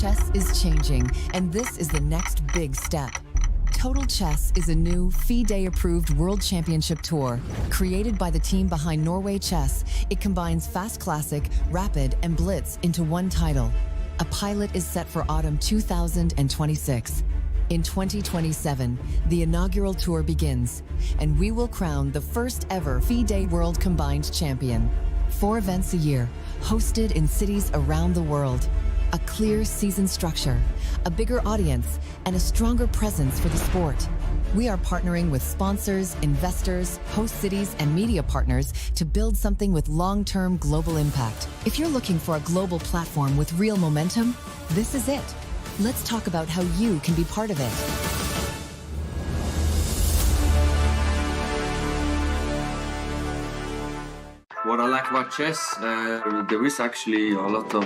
Chess is changing, and this is the next big step. Total Chess is a new, FIDE-approved World Championship Tour. Created by the team behind Norway Chess, it combines Fast Classic, Rapid, and Blitz into one title. A pilot is set for autumn 2026. In 2027, the inaugural tour begins, and we will crown the first ever FIDE World Combined Champion. 4 events a year, hosted in cities around the world. A clear season structure, a bigger audience, and a stronger presence for the sport. We are partnering with sponsors, investors, host cities, and media partners to build something with long-term global impact. If you're looking for a global platform with real momentum, this is it. Let's talk about how you can be part of it. What I like about chess, there is actually a lot of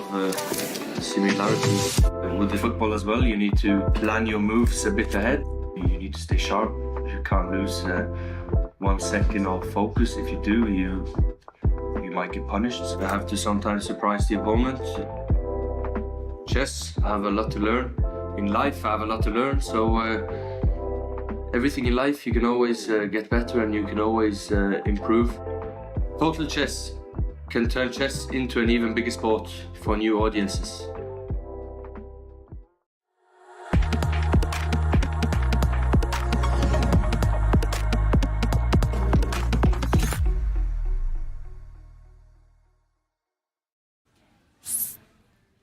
similarities with the football as well. You need to plan your moves a bit ahead. You need to stay sharp. You can't lose 1 second of focus. If you do, you might get punished. You have to sometimes surprise the opponent. Chess, I have a lot to learn. In life, I have a lot to learn. So everything in life, you can always get better and you can always improve. Total Chess can turn chess into an even bigger sport for new audiences.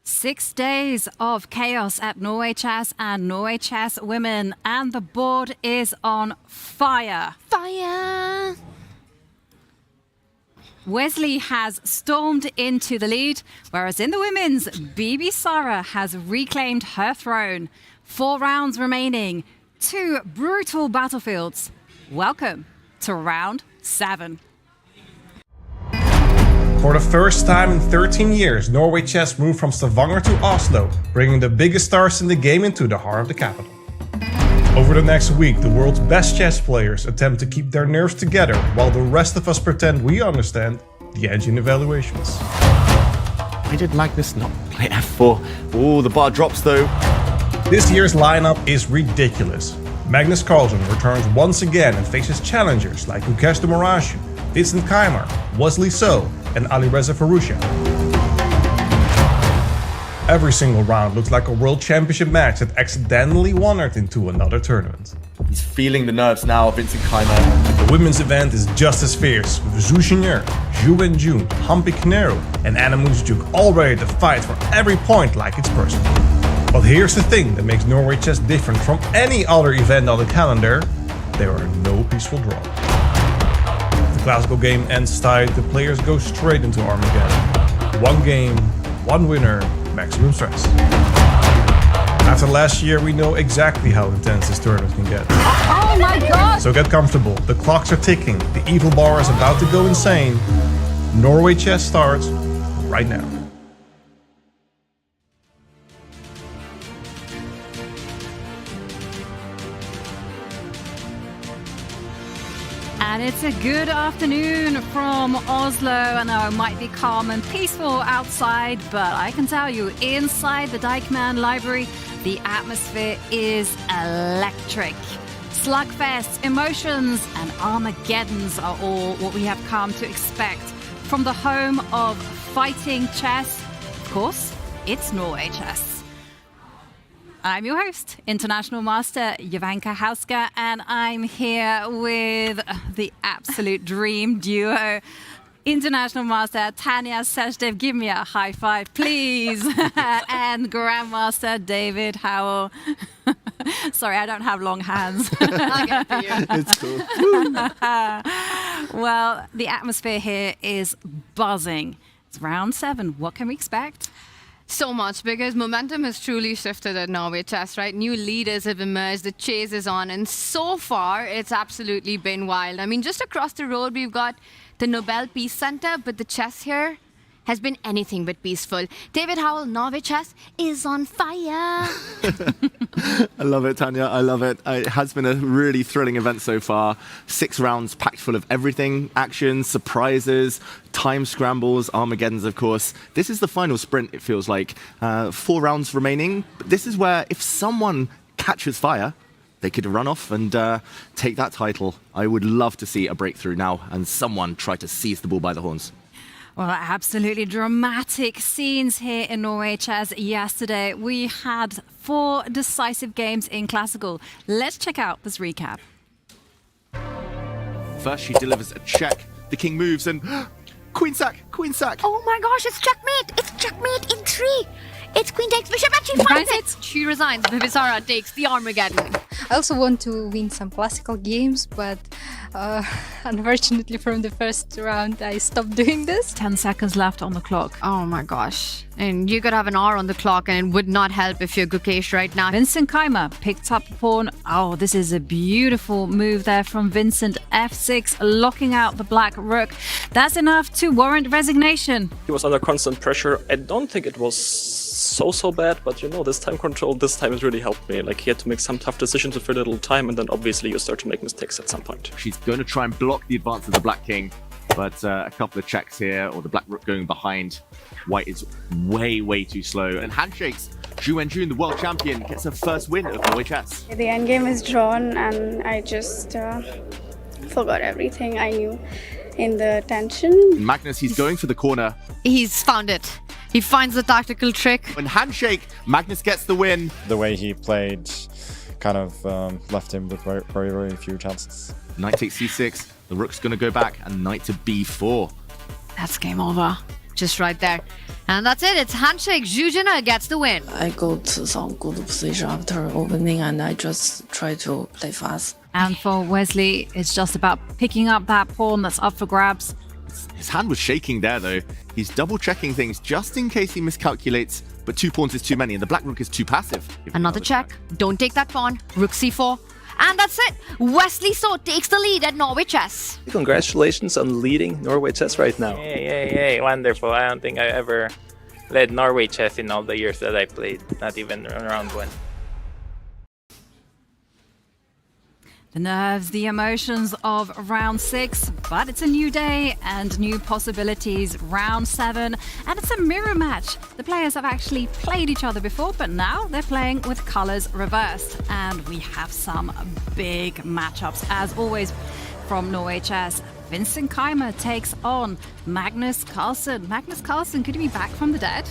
Six days of chaos at Norway Chess and Norway Chess Women, and the board is on fire. Fire! Wesley has stormed into the lead, whereas in the women's, Bibisara has reclaimed her throne. 4 rounds remaining, 2 brutal battlefields. Welcome to round 7. For the first time in 13 years, Norway Chess moved from Stavanger to Oslo, bringing the biggest stars in the game into the heart of the capital. Over the next week, the world's best chess players attempt to keep their nerves together, while the rest of us pretend we understand the engine evaluations. I did like this not play f4. Oh, the bar drops though. This year's lineup is ridiculous. Magnus Carlsen returns once again and faces challengers like Gukesh de Moraes, Vincent Keimer, Wesley and Alireza Farusha. Every single round looks like a world championship match that accidentally wandered into another tournament. He's feeling the nerves now, Vincent Keimer. The women's event is just as fierce, with Zhu Xinyer, Zhu Wenjun, Hampi Knero and Anna Moonsjuk all ready to fight for every point like it's personal. But here's the thing that makes Norway Chess different from any other event on the calendar: there are no peaceful draws. If the classical game ends tied, the players go straight into Armageddon. 1 game, 1 winner, maximum stress. After last year, we know exactly how intense this tournament can get. Oh my god! So get comfortable, the clocks are ticking, the evil bar is about to go insane. Norway Chess starts right now. And it's a good afternoon from Oslo. I know it might be calm and peaceful outside, but I can tell you, inside the Deichmann Library, the atmosphere is electric. Slugfest, emotions, and Armageddons are all what we have come to expect from the home of fighting chess. Of course, it's Norway Chess. I'm your host, International Master Jovanka Hauska, and I'm here with the absolute dream duo. International Master Tanya Sejdev, give me a high five, please. And Grandmaster David Howell. Sorry, I don't have long hands. I'll get it for you. It's cool. Well, the atmosphere here is buzzing. It's round 7. What can we expect? So much, because momentum has truly shifted at Norway Chess, right? New leaders have emerged, the chase is on, and so far it's absolutely been wild. I mean, just across the road we've got the Nobel Peace Center, but the chess here has been anything but peaceful. David Howell, Norway Chess is on fire. I love it, Tanya. I love it. It has been a really thrilling event so far. 6 rounds packed full of everything. Action, surprises, time scrambles, Armageddons, of course. This is the final sprint, it feels like. 4 rounds remaining. But this is where if someone catches fire, they could run off and take that title. I would love to see a breakthrough now and someone try to seize the bull by the horns. Well, absolutely dramatic scenes here in Norway Chess yesterday. We had 4 decisive games in Classical. Let's check out this recap. First, she delivers a check. The king moves and queen sack, queen sack. Oh my gosh, it's checkmate! It's checkmate in 3! It's queen takes bishop and she finds it! She resigns. Bibisara takes the Armageddon. I also want to win some classical games, but unfortunately from the first round I stopped doing this. 10 seconds left on the clock. Oh my gosh. And you could have an hour on the clock and it would not help if you're Gukesh right now. Vincent Keimer picked up a pawn. Oh, this is a beautiful move there from Vincent. F6, locking out the black rook. That's enough to warrant resignation. He was under constant pressure. I don't think it was so bad, but you know, this time control this time has really helped me. Like, he had to make some tough decisions with very little time, and then obviously you start to make mistakes at some point. She's going to try and block the advance of the black king, but a couple of checks here, or the black rook going behind. White is way too slow. And handshakes. Zhu Wenjun, the world champion, gets her first win of Norway Chess. The endgame is drawn and I just forgot everything I knew in the tension. Magnus, he's going for the corner. He's found it. He finds the tactical trick. And handshake, Magnus gets the win. The way he played kind of left him with very few chances. Knight takes c6, the rook's going to go back, and knight to b4. That's game over. Just right there. And that's it. It's handshake. Zhu Jin gets the win. I go to some good position after opening and I just try to play fast. And for Wesley, it's just about picking up that pawn that's up for grabs. His hand was shaking there, though. He's double-checking things just in case he miscalculates, but 2 pawns is too many, and the black rook is too passive. Another check. Don't take that pawn. Rook c4. And that's it. Wesley So takes the lead at Norway Chess. Congratulations on leading Norway Chess right now. Yay, wonderful. I don't think I ever led Norway Chess in all the years that I played, not even round 1. The nerves, the emotions of round 6, but it's a new day and new possibilities. Round 7, and it's a mirror match. The players have actually played each other before, but now they're playing with colors reversed. And we have some big matchups, as always, from Norway Chess. Vincent Keimer takes on Magnus Carlsen. Magnus Carlsen, could he be back from the dead?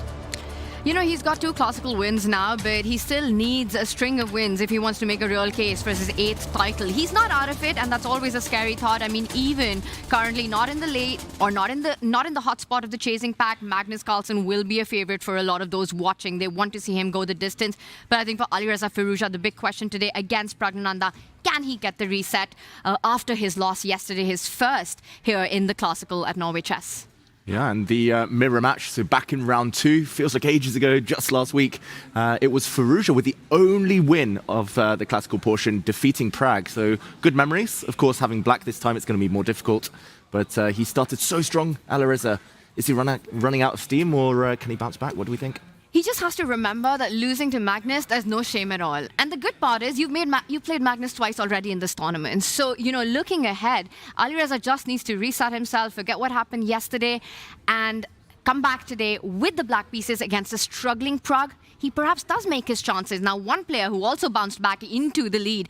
You know, he's got 2 classical wins now, but he still needs a string of wins if he wants to make a real case for his 8th title. He's not out of it, and that's always a scary thought. I mean, even currently not in the late or not in the hot spot of the chasing pack, Magnus Carlsen will be a favorite for a lot of those watching. They want to see him go the distance. But I think for Alireza Firouzja, the big question today against Pragnananda, can he get the reset after his loss yesterday, his first here in the classical at Norway Chess? Yeah, and the mirror match, so back in round 2, feels like ages ago, just last week. It was Firouzja with the only win of the classical portion, defeating Prague. So good memories. Of course, having black this time, it's going to be more difficult. But he started so strong, Alireza. Is he running out of steam, or can he bounce back? What do we think? He just has to remember that losing to Magnus, there's no shame at all. And the good part is you played Magnus twice already in this tournament. So, you know, looking ahead, Alireza just needs to reset himself, forget what happened yesterday, and come back today with the black pieces against a struggling Prague. He perhaps does make his chances. Now, one player who also bounced back into the lead,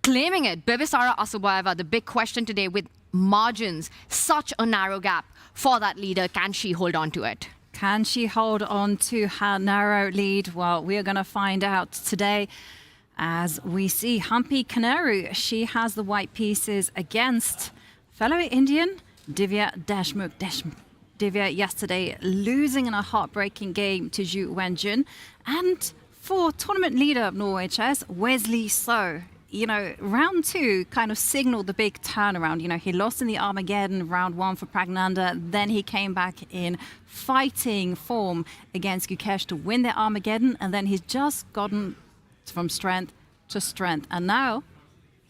claiming it, Bibisara Asubayeva, the big question today with margins, such a narrow gap for that leader. Can she hold on to it? Can she hold on to her narrow lead? Well, we are going to find out today as we see Hampi Kanaru. She has the white pieces against fellow Indian Divya Deshmukh. Divya yesterday losing in a heartbreaking game to Zhu Wenjun. And for tournament leader of Norway Chess, Wesley So. You know, round 2 kind of signaled the big turnaround. You know, he lost in the Armageddon round 1 for Pragnananda. Then he came back in fighting form against Gukesh to win the Armageddon. And then he's just gotten from strength to strength. And now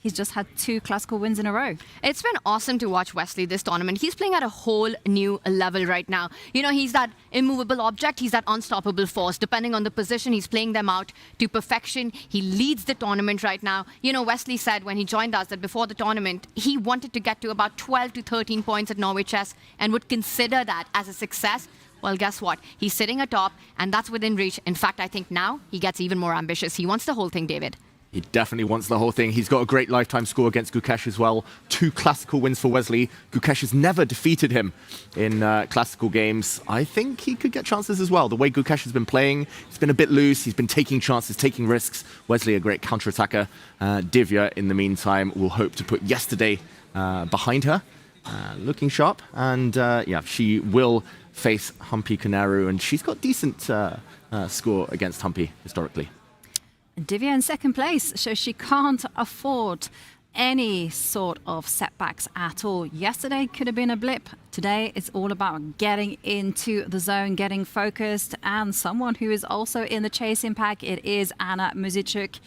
he's just had 2 classical wins in a row. It's been awesome to watch Wesley this tournament. He's playing at a whole new level right now. You know, he's that immovable object. He's that unstoppable force. Depending on the position, he's playing them out to perfection. He leads the tournament right now. You know, Wesley said when he joined us that before the tournament, he wanted to get to about 12 to 13 points at Norway Chess and would consider that as a success. Well, guess what? He's sitting atop, and that's within reach. In fact, I think now he gets even more ambitious. He wants the whole thing, David. He definitely wants the whole thing. He's got a great lifetime score against Gukesh as well. 2 classical wins for Wesley. Gukesh has never defeated him in classical games. I think he could get chances as well. The way Gukesh has been playing, he's been a bit loose. He's been taking chances, taking risks. Wesley, a great counter-attacker. Divya, in the meantime, will hope to put yesterday behind her. Looking sharp. And yeah, she will face Humpy Konaru. And she's got decent score against Humpy historically. Divya in second place, so she can't afford any sort of setbacks at all. Yesterday could have been a blip. Today it's all about getting into the zone, getting focused, and someone who is also in the chasing pack, it is Anna Muzichuk.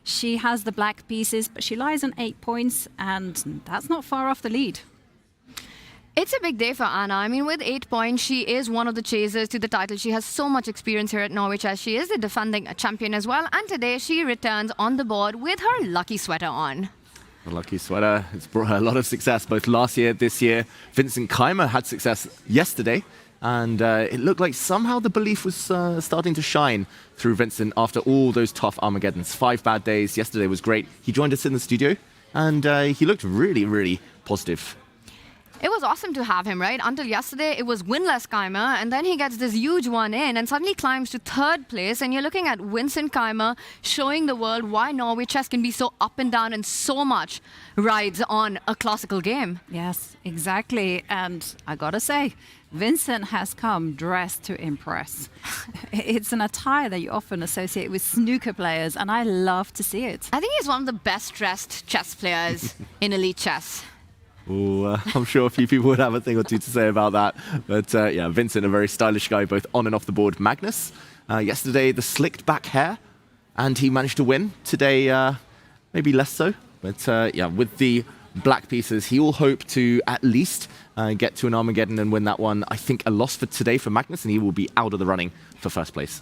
She has the black pieces, but she lies on 8 points, and that's not far off the lead. It's a big day for Anna. I mean, with 8 points, she is one of the chasers to the title. She has so much experience here at Norway Chess. She is the defending champion as well. And today, she returns on the board with her lucky sweater on. The lucky sweater has brought her a lot of success, both last year, this year. Vincent Keimer had success yesterday. And it looked like somehow the belief was starting to shine through Vincent after all those tough Armageddons. 5 bad days. Yesterday was great. He joined us in the studio, and he looked really, really positive. It was awesome to have him, right? Until yesterday, it was winless Keimer, and then he gets this huge one in and suddenly climbs to 3rd place. And you're looking at Vincent Keimer showing the world why Norway Chess can be so up and down and so much rides on a classical game. Yes, exactly. And I gotta say, Vincent has come dressed to impress. It's an attire that you often associate with snooker players, and I love to see it. I think he's one of the best dressed chess players in elite chess. Ooh, I'm sure a few people would have a thing or two to say about that. But yeah, Vincent, a very stylish guy, both on and off the board. Magnus, yesterday, the slicked back hair, and he managed to win. Today, maybe less so. But yeah, with the black pieces, he will hope to at least get to an Armageddon and win that one. I think a loss for today for Magnus, and he will be out of the running for first place.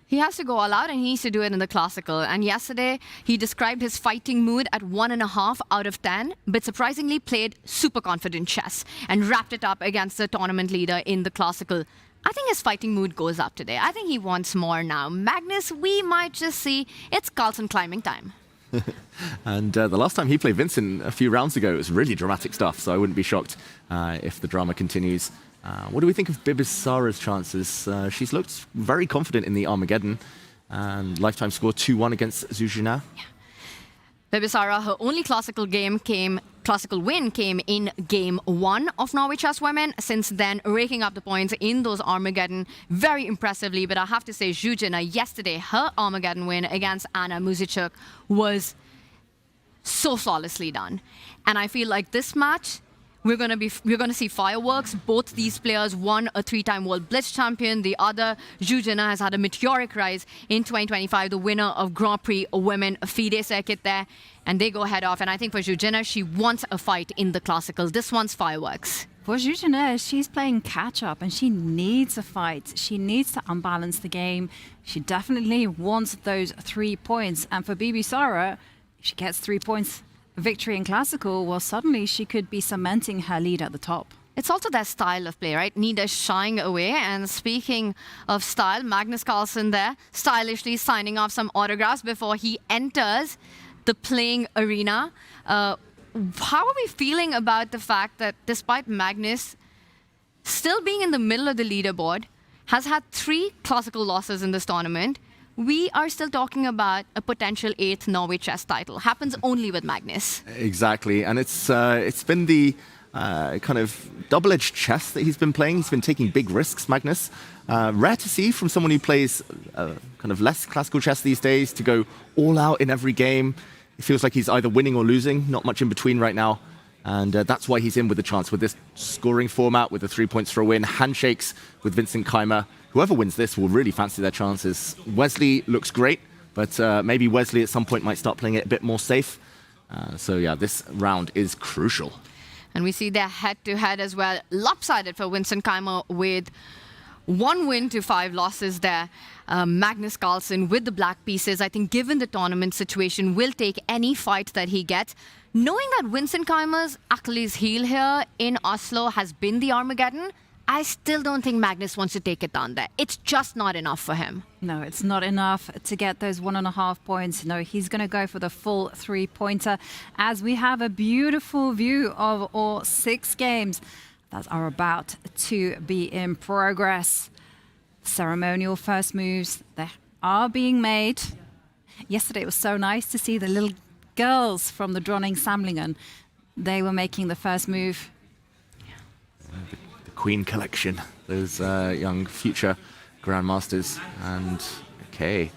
He has to go all out, and he needs to do it in the classical. And yesterday, he described his fighting mood at 1.5 out of 10, but surprisingly played super confident chess and wrapped it up against the tournament leader in the classical. I think his fighting mood goes up today. I think he wants more now. Magnus, we might just see it's Carlson climbing time. And the last time he played Vincent a few rounds ago, it was really dramatic stuff, so I wouldn't be shocked if the drama continues. What do we think of Bibisara's chances? She's looked very confident in the Armageddon. And lifetime score 2-1 against Zuzhina. Yeah. Bibisara, her only classical win came in game 1 of Norway Chess Women. Since then, raking up the points in those Armageddon very impressively. But I have to say, Zuzhina, yesterday, her Armageddon win against Anna Muzichuk was so flawlessly done. And I feel like this match, we're going to see fireworks. Both these players won a 3-time World Blitz champion. The other, Zuzhina, has had a meteoric rise in 2025, the winner of Grand Prix Women FIDE circuit there. And they go head off. And I think for Zuzhina, she wants a fight in the classical. This one's fireworks. For Zuzhina, she's playing catch-up and she needs a fight. She needs to unbalance the game. She definitely wants those 3 points. And for Bibisara, if she gets 3 points victory in classical, well, suddenly she could be cementing her lead at the top. It's also their style of play, right? Neither shying away. And speaking of style, Magnus Carlsen there, stylishly signing off some autographs before he enters the playing arena. How are we feeling about the fact that despite Magnus still being in the middle of the leaderboard, has had 3 classical losses in this tournament, we are still talking about a potential 8th Norway Chess title. Happens only with Magnus. Exactly, and it's been the kind of double-edged chess that he's been playing. He's been taking big risks, Magnus. Rare to see from someone who plays kind of less classical chess these days to go all out in every game. It feels like he's either winning or losing, not much in between right now. And that's why he's in with the chance with this scoring format, with the 3 points for a win, handshakes with Vincent Keimer. Whoever wins this will really fancy their chances. Wesley looks great, but maybe Wesley at some point might start playing it a bit more safe. So yeah, this round is crucial. And we see their head-to-head as well. Lopsided for Vincent Keimer with 1 win to 5 losses there. Magnus Carlsen with the black pieces, I think given the tournament situation, will take any fight that he gets. Knowing that Vincent Keimer's Achilles heel here in Oslo has been the Armageddon, I still don't think Magnus wants to take it down there. It's just not enough for him. No, it's not enough to get those 1.5 points. No, he's going to go for the full 3-pointer as we have a beautiful view of all 6 games that are about to be in progress. Ceremonial first moves, they are being made. Yesterday it was so nice to see the little girls from the Dronning Samlingen. They were making the first move. The Queen Collection, those young future Grandmasters. And okay,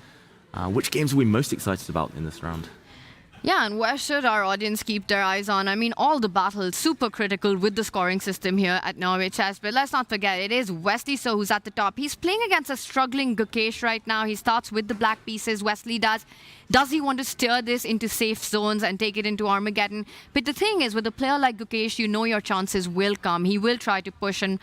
which games are we most excited about in this round? Yeah, and where should our audience keep their eyes on? I mean, all the battles, super critical with the scoring system here at Norway Chess. But let's not forget, it is Wesley so who's at the top. He's playing against a struggling Gukesh right now. He starts with the black pieces, Wesley does. Does he want to steer this into safe zones and take it into Armageddon? But the thing is, with a player like Gukesh, you know your chances will come. He will try to push and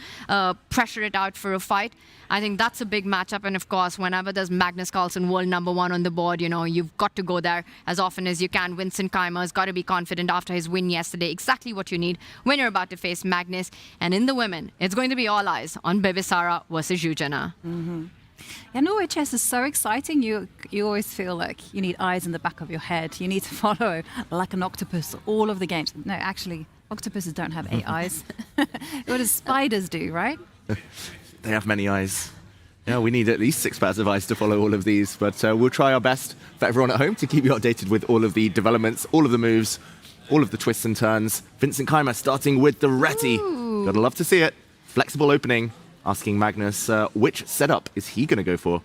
pressure it out for a fight. I think that's a big matchup. And of course, whenever there's Magnus Carlsen, world #1 on the board, you know, you've got to go there as often as you can. Vincent Keimer's got to be confident after his win yesterday. Exactly what you need when you're about to face Magnus. And in the women, it's going to be all eyes on Bibisara versus Jujana. Yeah, Norway Chess is so exciting. You always feel like you need eyes in the back of your head. You need to follow, like an octopus, all of the games. No, actually, octopuses don't have 8 eyes. What does spiders do, right? They have many eyes. Yeah, we need at least 6 pairs of eyes to follow all of these, but we'll try our best for everyone at home to keep you updated with all of the developments, all of the moves, all of the twists and turns. Vincent Keimer starting with the Reti. Gotta love to see it. Flexible opening, asking Magnus which setup is he going to go for.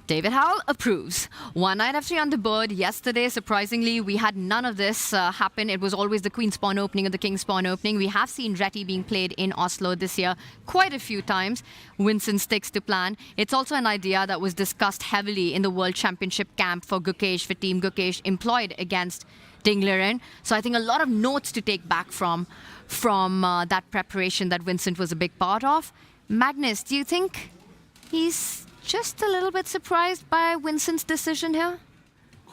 David Howell approves. 1 knight f3 on the board. Yesterday, surprisingly, we had none of this happen. It was always the queen spawn opening or the king spawn opening. We have seen Reti being played in Oslo this year quite a few times. Vincent sticks to plan. It's also an idea that was discussed heavily in the World Championship camp for Gukesh, for Team Gukesh, employed against Dingleren. So I think a lot of notes to take back from that preparation that Vincent was a big part of. Magnus, do you think he's just a little bit surprised by Vincent's decision here?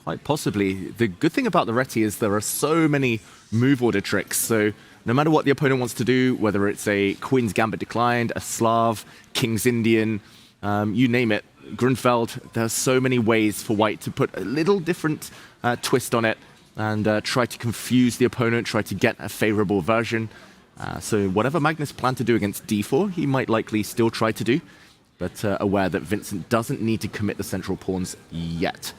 Quite possibly. The good thing about the Reti is there are so many move order tricks. So no matter what the opponent wants to do, whether it's a Queen's Gambit declined, a Slav, King's Indian, you name it, Grunfeld, there's so many ways for White to put a little different twist on it and try to confuse the opponent, try to get a favorable version. So whatever Magnus planned to do against d4, he might likely still try to do, but aware that Vincent doesn't need to commit the central pawns yet.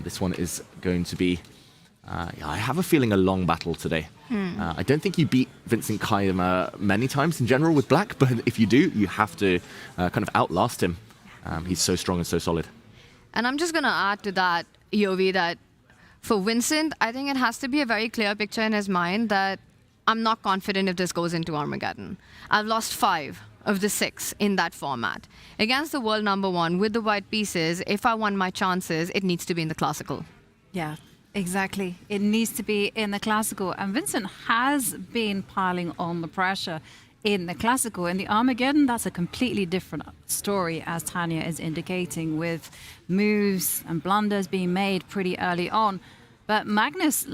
This one is going to be, I have a feeling, a long battle today. I don't think you beat Vincent Keimer many times in general with black, but if you do, you have to kind of outlast him. He's so strong and so solid. And I'm just going to add to that, Yovi, that for Vincent, I think it has to be a very clear picture in his mind that I'm not confident if this goes into Armageddon. I've lost 5 of the 6 in that format. Against the world #1 with the white pieces, if I want my chances, it needs to be in the classical. Yeah, exactly. It needs to be in the classical. And Vincent has been piling on the pressure in the classical. In the Armageddon, that's a completely different story, as Tanya is indicating, with moves and blunders being made pretty early on. But Magnus,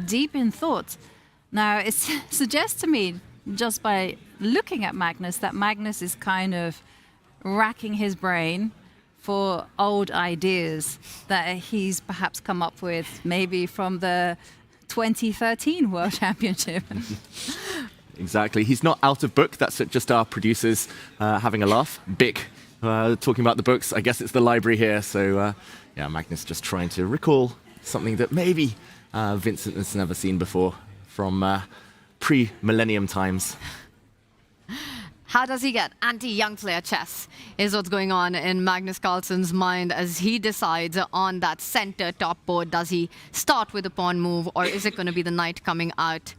deep in thought. Now, it suggests to me, just by looking at Magnus, that Magnus is kind of racking his brain for old ideas that he's perhaps come up with maybe from the 2013 World Championship. Exactly. He's not out of book. That's just our producers having a laugh. Bick talking about the books. I guess it's the library here. So, yeah, Magnus just trying to recall something that maybe Vincent has never seen before from pre-millennium times. How does he get anti-young player chess is what's going on in Magnus Carlsen's mind as he decides on that center top board. Does he start with a pawn move, or is it going to be the knight coming out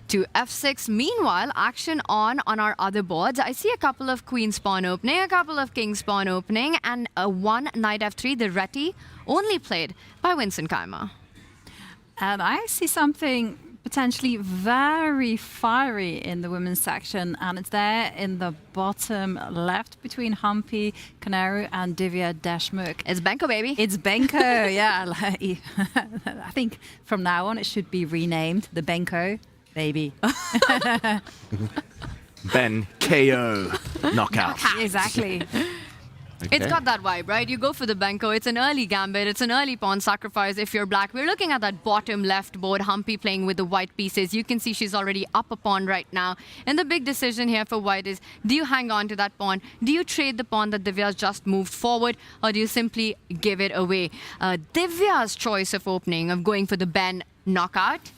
to f6? Meanwhile, action on our other boards. I see a couple of queen spawn opening, a couple of king spawn opening, and a 1 knight f3, the Reti, only played by Vincent Keimer. And I see something potentially very fiery in the women's section, and it's there in the bottom left between Humpy, Koneru and Divya Deshmukh. It's Benko, baby. It's Benko, yeah. I think from now on it should be renamed the Benko baby. Ben KO knockout. Exactly. Okay. It's got that vibe, right? You go for the Benko. It's an early gambit. It's an early pawn sacrifice if you're black. We're looking at that bottom left board, Humpy playing with the white pieces. You can see she's already up a pawn right now. And the big decision here for white is, do you hang on to that pawn? Do you trade the pawn that Divya's just moved forward? Or do you simply give it away? Divya's choice of opening, of going for the Ben knockout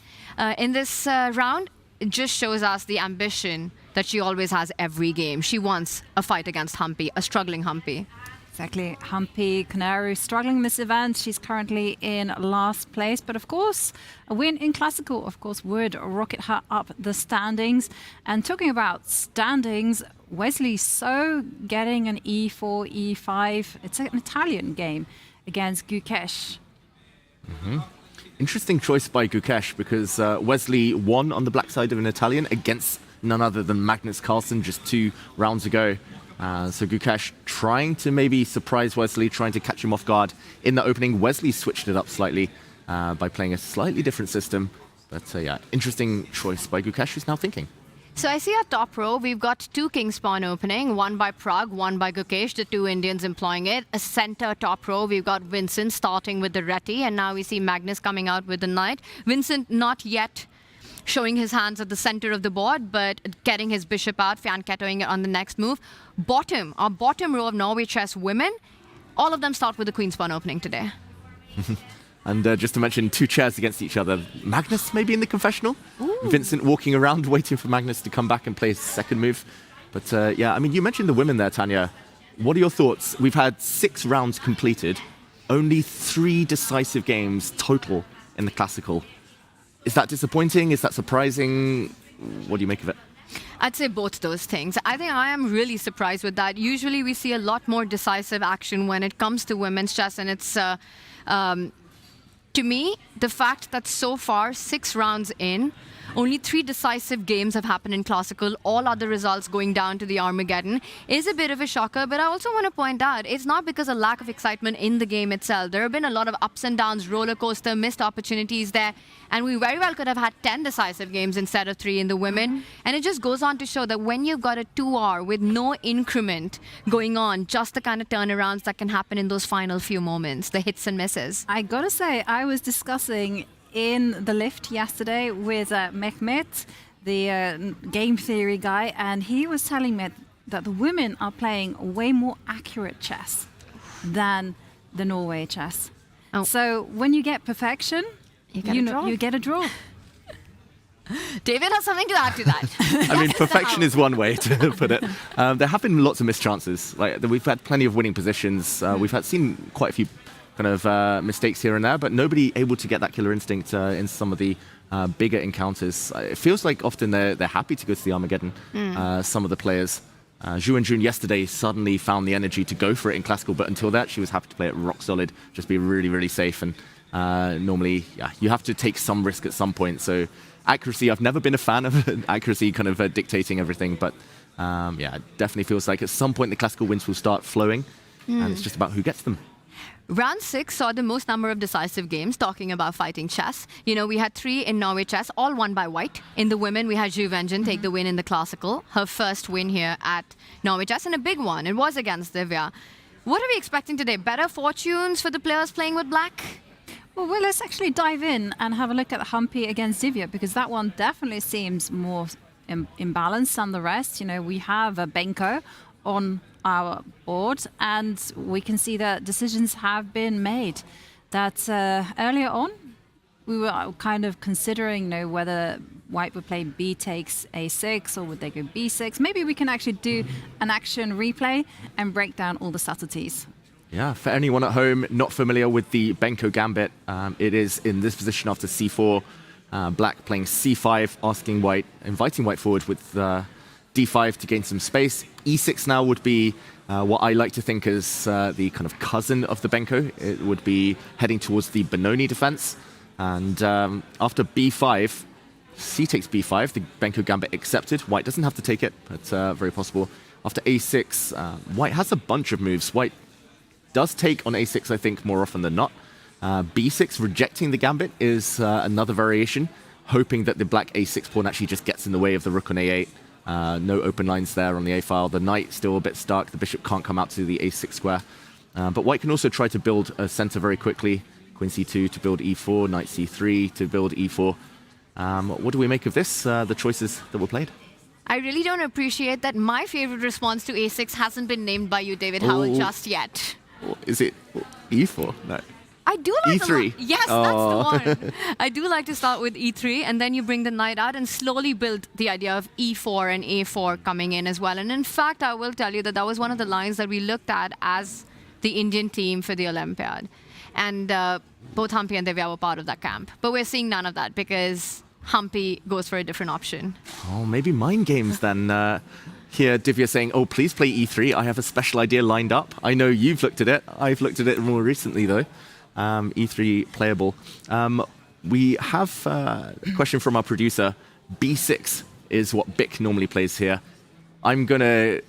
in this round, it just shows us the ambition that she always has every game. She wants a fight against Humpy, a struggling Humpy. Exactly. Humpy Koneru struggling in this event. She's currently in last place. But of course, a win in Classical, of course, would rocket her up the standings. And talking about standings, Wesley So getting an E4, E5. It's an Italian game against Gukesh. Interesting choice by Gukesh because Wesley won on the black side of an Italian against none other than Magnus Carlsen just 2 rounds ago. So Gukesh trying to maybe surprise Wesley, trying to catch him off guard. In the opening, Wesley switched it up slightly by playing a slightly different system. But yeah, interesting choice by Gukesh, who's now thinking. So I see our top row, we've got 2 King's Pawn opening, one by Prague, one by Gukesh, the 2 Indians employing it. A center top row, we've got Vincent starting with the Reti, and now we see Magnus coming out with the Knight. Vincent not yet showing his hands at the center of the board, but getting his bishop out, fianchettoing it on the next move. Our bottom row of Norway Chess women, all of them start with the Queen's Pawn opening today. And just to mention, 2 chairs against each other. Magnus maybe in the confessional. Ooh. Vincent walking around waiting for Magnus to come back and play his second move. But yeah, I mean, you mentioned the women there, Tanya. What are your thoughts? We've had 6 rounds completed, only 3 decisive games total in the Classical. Is that disappointing? Is that surprising? What do you make of it? I'd say both those things. I think I am really surprised with that. Usually we see a lot more decisive action when it comes to women's chess, and it's to me, the fact that so far, 6 rounds in, only 3 decisive games have happened in Classical, all other results going down to the Armageddon, is a bit of a shocker. But I also want to point out, it's not because of lack of excitement in the game itself. There have been a lot of ups and downs, roller coaster, missed opportunities there. And we very well could have had 10 decisive games instead of 3 in the women. And it just goes on to show that when you've got a 2R with no increment going on, just the kind of turnarounds that can happen in those final few moments, the hits and misses. I gotta say, I was discussing in the lift yesterday with Mehmet, the game theory guy, and he was telling me that the women are playing way more accurate chess than the Norway chess. Oh. So when you get perfection, you get a draw. David has something to add to that. I mean, perfection is one way to put it. There have been lots of missed chances. Like, we've had plenty of winning positions. We've seen quite a few kind of mistakes here and there, but nobody able to get that killer instinct in some of the bigger encounters. It feels like often they're happy to go to the Armageddon, some of the players. Zhu and Jun yesterday suddenly found the energy to go for it in Classical, but until that, she was happy to play it rock solid, just be really, really safe. And normally, yeah, you have to take some risk at some point. So accuracy, I've never been a fan of accuracy kind of dictating everything, but yeah, it definitely feels like at some point the Classical wins will start flowing, and it's just about who gets them. Round 6 saw the most number of decisive games, talking about fighting chess. You know, we had 3 in Norway Chess, all won by white. In the women, we had Zhu Wenjun take the win in the Classical. Her first win here at Norway Chess, and a big one. It was against Divya. What are we expecting today? Better fortunes for the players playing with black? Well, let's actually dive in and have a look at Humpy against Divya, because that one definitely seems more imbalanced than the rest. You know, we have a Benko on our board, and we can see that decisions have been made. That earlier on, we were kind of considering, you know, whether white would play b takes a6 or would they go b6. Maybe we can actually do an action replay and break down all the subtleties. Yeah, for anyone at home not familiar with the Benko gambit, it is in this position after c4, black playing c5, asking white, inviting white forward with d5 to gain some space. e6 now would be what I like to think as the kind of cousin of the Benko. It would be heading towards the Benoni defense. And after b5, c takes b5, the Benko gambit accepted. White doesn't have to take it, but very possible. After a6, White has a bunch of moves. White does take on a6, I think, more often than not. b6, rejecting the gambit, is another variation, hoping that the black a6 pawn actually just gets in the way of the rook on a8. No open lines there on the a-file. The knight still a bit stuck. The bishop can't come out to the a6 square. But White can also try to build a center very quickly. Queen c2 to build e4, knight c3 to build e4. What do we make of this, the choices that were played? I really don't appreciate that my favorite response to a6 hasn't been named by you, David Howell, just yet. Is it e4? No. I do like E3. Yes, that's the one. I do like to start with e3, and then you bring the knight out and slowly build the idea of e4 and a4 coming in as well. And in fact, I will tell you that that was one of the lines that we looked at as the Indian team for the Olympiad. And both Humpy and Divya were part of that camp. But we're seeing none of that because Humpy goes for a different option. Oh, maybe mind games then. Here, Divya saying, oh, please play e3. I have a special idea lined up. I know you've looked at it. I've looked at it more recently, though. E3 playable. We have a question from our producer. b6 is what Bic normally plays here. I'm going to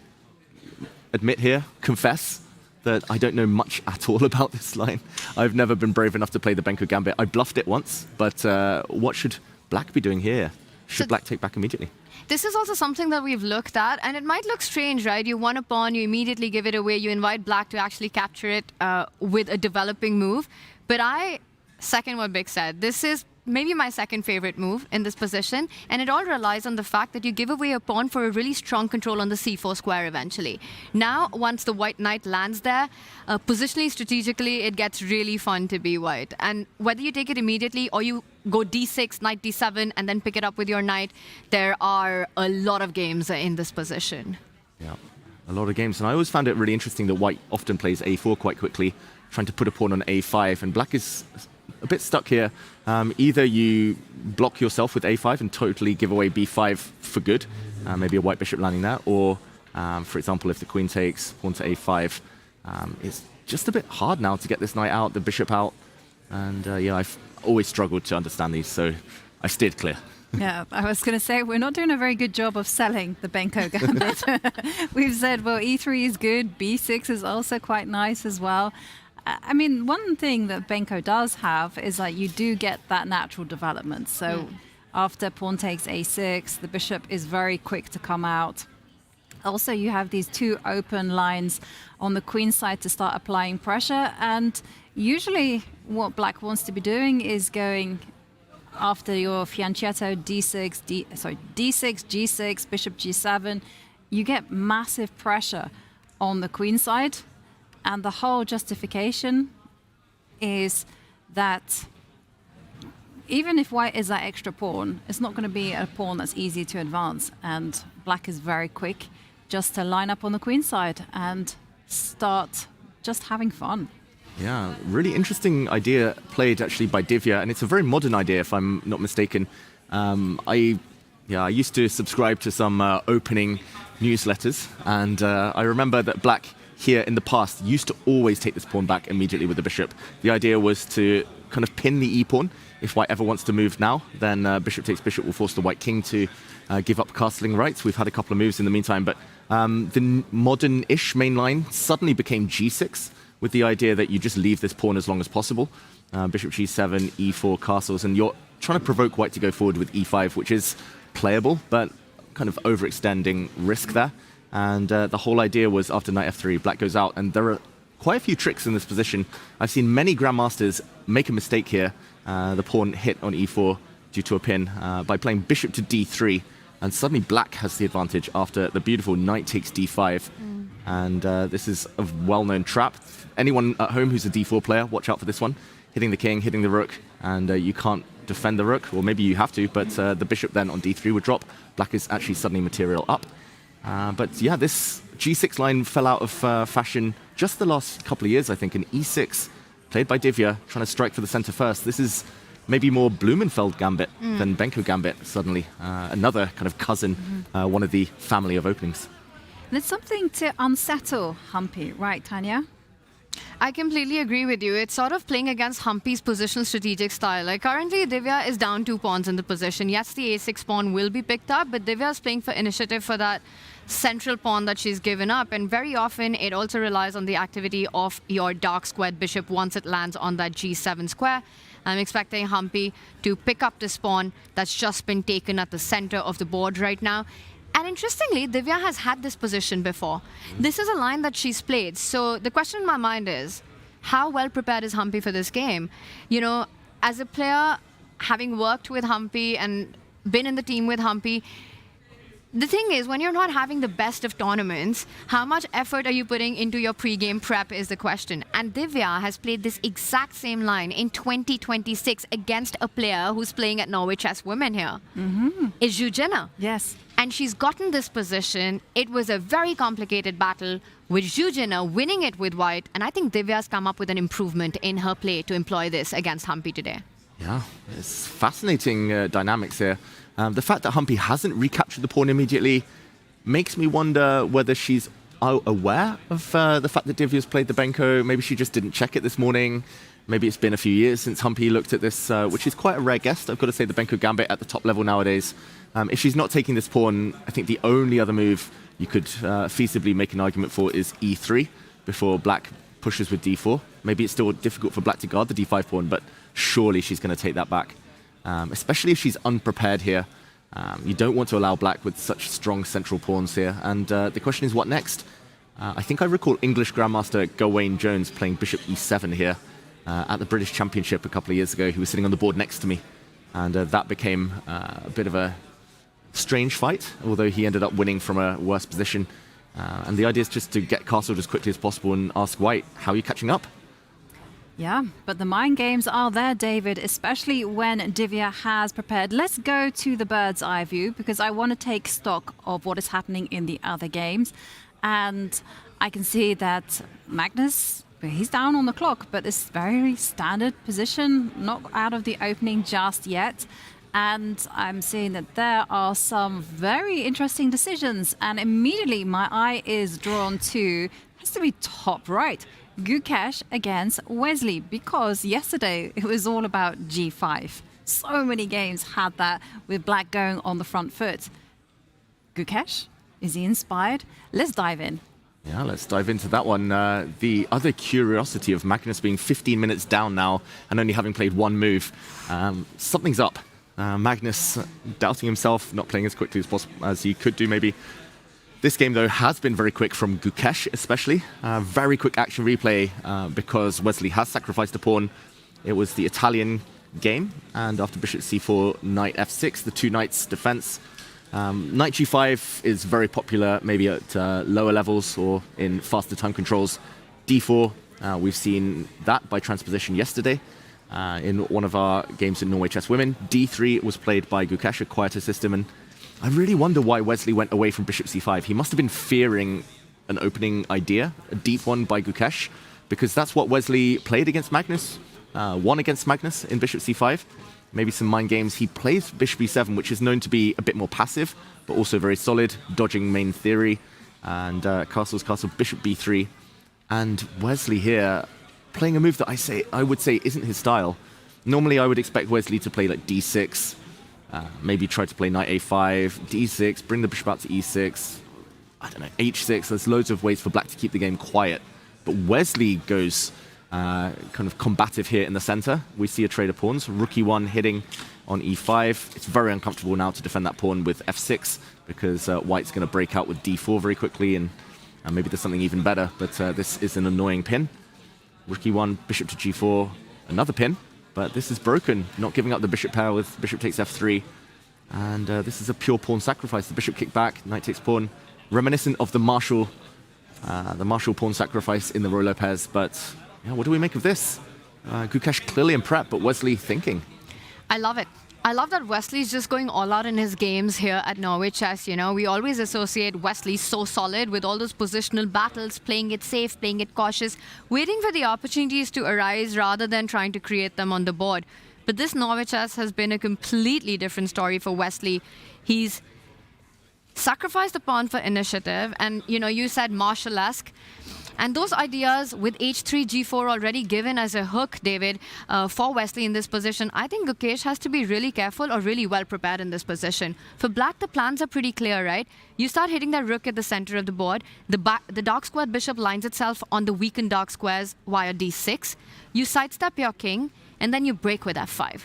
admit here, confess, that I don't know much at all about this line. I've never been brave enough to play the Benko gambit. I bluffed it once, but what should Black be doing here? Should Black take back immediately? This is also something that we've looked at, and it might look strange, right? You won a pawn, you immediately give it away, you invite Black to actually capture it with a developing move. But I second what Bic said. This is maybe my second favorite move in this position, and it all relies on the fact that you give away a pawn for a really strong control on the c4 square eventually. Now, once the white knight lands there, positionally, strategically, it gets really fun to be white. And whether you take it immediately or you go d6, knight d7, and then pick it up with your knight, there are a lot of games in this position. Yeah, a lot of games. And I always found it really interesting that White often plays a4 quite quickly, trying to put a pawn on a5, and Black is a bit stuck here. Either you block yourself with a5 and totally give away b5 for good, maybe a white bishop landing there, or, for example, if the queen takes pawn to a5, it's just a bit hard now to get this knight out, the bishop out, and yeah, I've always struggled to understand these, so I steered clear. Yeah, I was going to say, we're not doing a very good job of selling the Benko gambit. We've said, well, e3 is good, b6 is also quite nice as well. I mean, one thing that Benko does have is that you do get that natural development. So after pawn takes a6, the bishop is very quick to come out. Also, you have these two open lines on the queen side to start applying pressure. And usually what Black wants to be doing is going after your fianchetto d6, g6, bishop g7. You get massive pressure on the queen side. And the whole justification is that even if white is that extra pawn, it's not going to be a pawn that's easy to advance. And Black is very quick just to line up on the queen side and start just having fun. Yeah, really interesting idea played actually by Divya, and it's a very modern idea if I'm not mistaken. I used to subscribe to some opening newsletters, and I remember that Black here in the past used to always take this pawn back immediately with the bishop. The idea was to kind of pin the e-pawn. If white ever wants to move now, then bishop takes bishop will force the white king to give up castling rights. We've had a couple of moves in the meantime, but the modern-ish main line suddenly became g6 with the idea that you just leave this pawn as long as possible. Bishop g7, e4 castles, and you're trying to provoke white to go forward with e5, which is playable, but kind of overextending risk there. And the whole idea was after knight f3, Black goes out, and there are quite a few tricks in this position. I've seen many grandmasters make a mistake here. The pawn hit on e4 due to a pin by playing bishop to d3, and suddenly Black has the advantage after the beautiful knight takes d5. And this is a well-known trap. Anyone at home who's a d4 player, watch out for this one. Hitting the king, hitting the rook, and you can't defend the rook, or maybe you have to, but the bishop then on d3 would drop. Black is actually suddenly material up. But yeah, this g6 line fell out of fashion just the last couple of years, I think. An e6 played by Divya, trying to strike for the center first. This is maybe more Blumenfeld gambit than Benko gambit, suddenly. Another kind of cousin, one of the family of openings. And it's something to unsettle Humpy, right, Tanya? I completely agree with you. It's sort of playing against Humpy's positional strategic style. Like currently, Divya is down 2 pawns in the position. Yes, the a6 pawn will be picked up, but Divya is playing for initiative for that central pawn that she's given up. And very often, it also relies on the activity of your dark squared bishop once it lands on that g7 square. I'm expecting Humpy to pick up this pawn that's just been taken at the center of the board right now. And interestingly, Divya has had this position before. This is a line that she's played. So the question in my mind is, how well prepared is Humpy for this game? You know, as a player, having worked with Humpy and been in the team with Humpy, the thing is, when you're not having the best of tournaments, how much effort are you putting into your pre-game prep is the question. And Divya has played this exact same line in 2026 against a player who's playing at Norway Chess Women here. Is Zhu Jin. Yes. And she's gotten this position. It was a very complicated battle with Zhu Jin winning it with white. And I think Divya's come up with an improvement in her play to employ this against Humpy today. Yeah, it's fascinating dynamics here. The fact that Humpy hasn't recaptured the pawn immediately makes me wonder whether she's aware of the fact that Divya's played the Benko. Maybe she just didn't check it this morning. Maybe it's been a few years since Humpy looked at this, which is quite a rare guest. I've got to say, the Benko Gambit at the top level nowadays. If she's not taking this pawn, I think the only other move you could feasibly make an argument for is e3 before black pushes with d4. Maybe it's still difficult for black to guard the d5 pawn, but surely she's going to take that back. Especially if she's unprepared here. You don't want to allow black with such strong central pawns here. And the question is, what next? I think I recall English Grandmaster Gawain Jones playing bishop e7 here at the British Championship a couple of years ago. He was sitting on the board next to me. And that became a bit of a strange fight, although he ended up winning from a worse position. And the idea is just to get castled as quickly as possible and ask white, how are you catching up? Yeah, but the mind games are there, David, especially when Divya has prepared. Let's go to the bird's eye view because I want to take stock of what is happening in the other games. And I can see that Magnus, he's down on the clock, but it's very standard position, not out of the opening just yet. And I'm seeing that there are some very interesting decisions. And immediately my eye is drawn to, has to be top right, Gukesh against Wesley, because yesterday it was all about g5. So many games had that with black going on the front foot. Gukesh, is he inspired? Let's dive in. Yeah, let's dive into that one. The other curiosity of Magnus being 15 minutes down now and only having played one move. Something's up. Magnus doubting himself, not playing as quickly as possible as he could do maybe. This game, though, has been very quick from Gukesh, especially. Very quick action replay because Wesley has sacrificed a pawn. It was the Italian game, and after bishop c4, knight f6, the two knights defense. Knight g5 is very popular, maybe at lower levels or in faster time controls. d4, we've seen that by transposition yesterday in one of our games in Norway Chess Women. d3 was played by Gukesh, a quieter system, and I really wonder why Wesley went away from bishop c5. He must have been fearing an opening idea, a deep one by Gukesh, because that's what Wesley played against Magnus, won against Magnus in bishop c5. Maybe some mind games. He plays bishop e7, which is known to be a bit more passive, but also very solid, dodging main theory, and castle's castle, bishop b3. And Wesley here playing a move that I would say isn't his style. Normally I would expect Wesley to play like d6, maybe try to play knight a5, d6, bring the bishop out to e6, I don't know, h6. There's loads of ways for black to keep the game quiet. But Wesley goes kind of combative here in the center. We see a trade of pawns, rook e1 hitting on e5. It's very uncomfortable now to defend that pawn with f6 because white's going to break out with d4 very quickly, and maybe there's something even better, but this is an annoying pin. Rook e1, bishop to g4, another pin. But this is broken, not giving up the bishop pair with bishop takes f3. And this is a pure pawn sacrifice. The bishop kicked back, knight takes pawn. Reminiscent of the Marshall pawn sacrifice in the Roy Lopez. But yeah, what do we make of this? Gukesh clearly in prep, but Wesley thinking. I love it. I love that Wesley's just going all out in his games here at Norway Chess. You know, we always associate Wesley so solid with all those positional battles, playing it safe, playing it cautious, waiting for the opportunities to arise rather than trying to create them on the board. But this Norway Chess has been a completely different story for Wesley. He's sacrificed the pawn for initiative, and you know, you said Marshall-esque. And those ideas with h3, g4 already given as a hook, David, for Wesley in this position, I think Gukesh has to be really careful or really well prepared in this position. For black, the plans are pretty clear, right? You start hitting that rook at the center of the board. The dark squared bishop lines itself on the weakened dark squares via d6. You sidestep your king, and then you break with f5.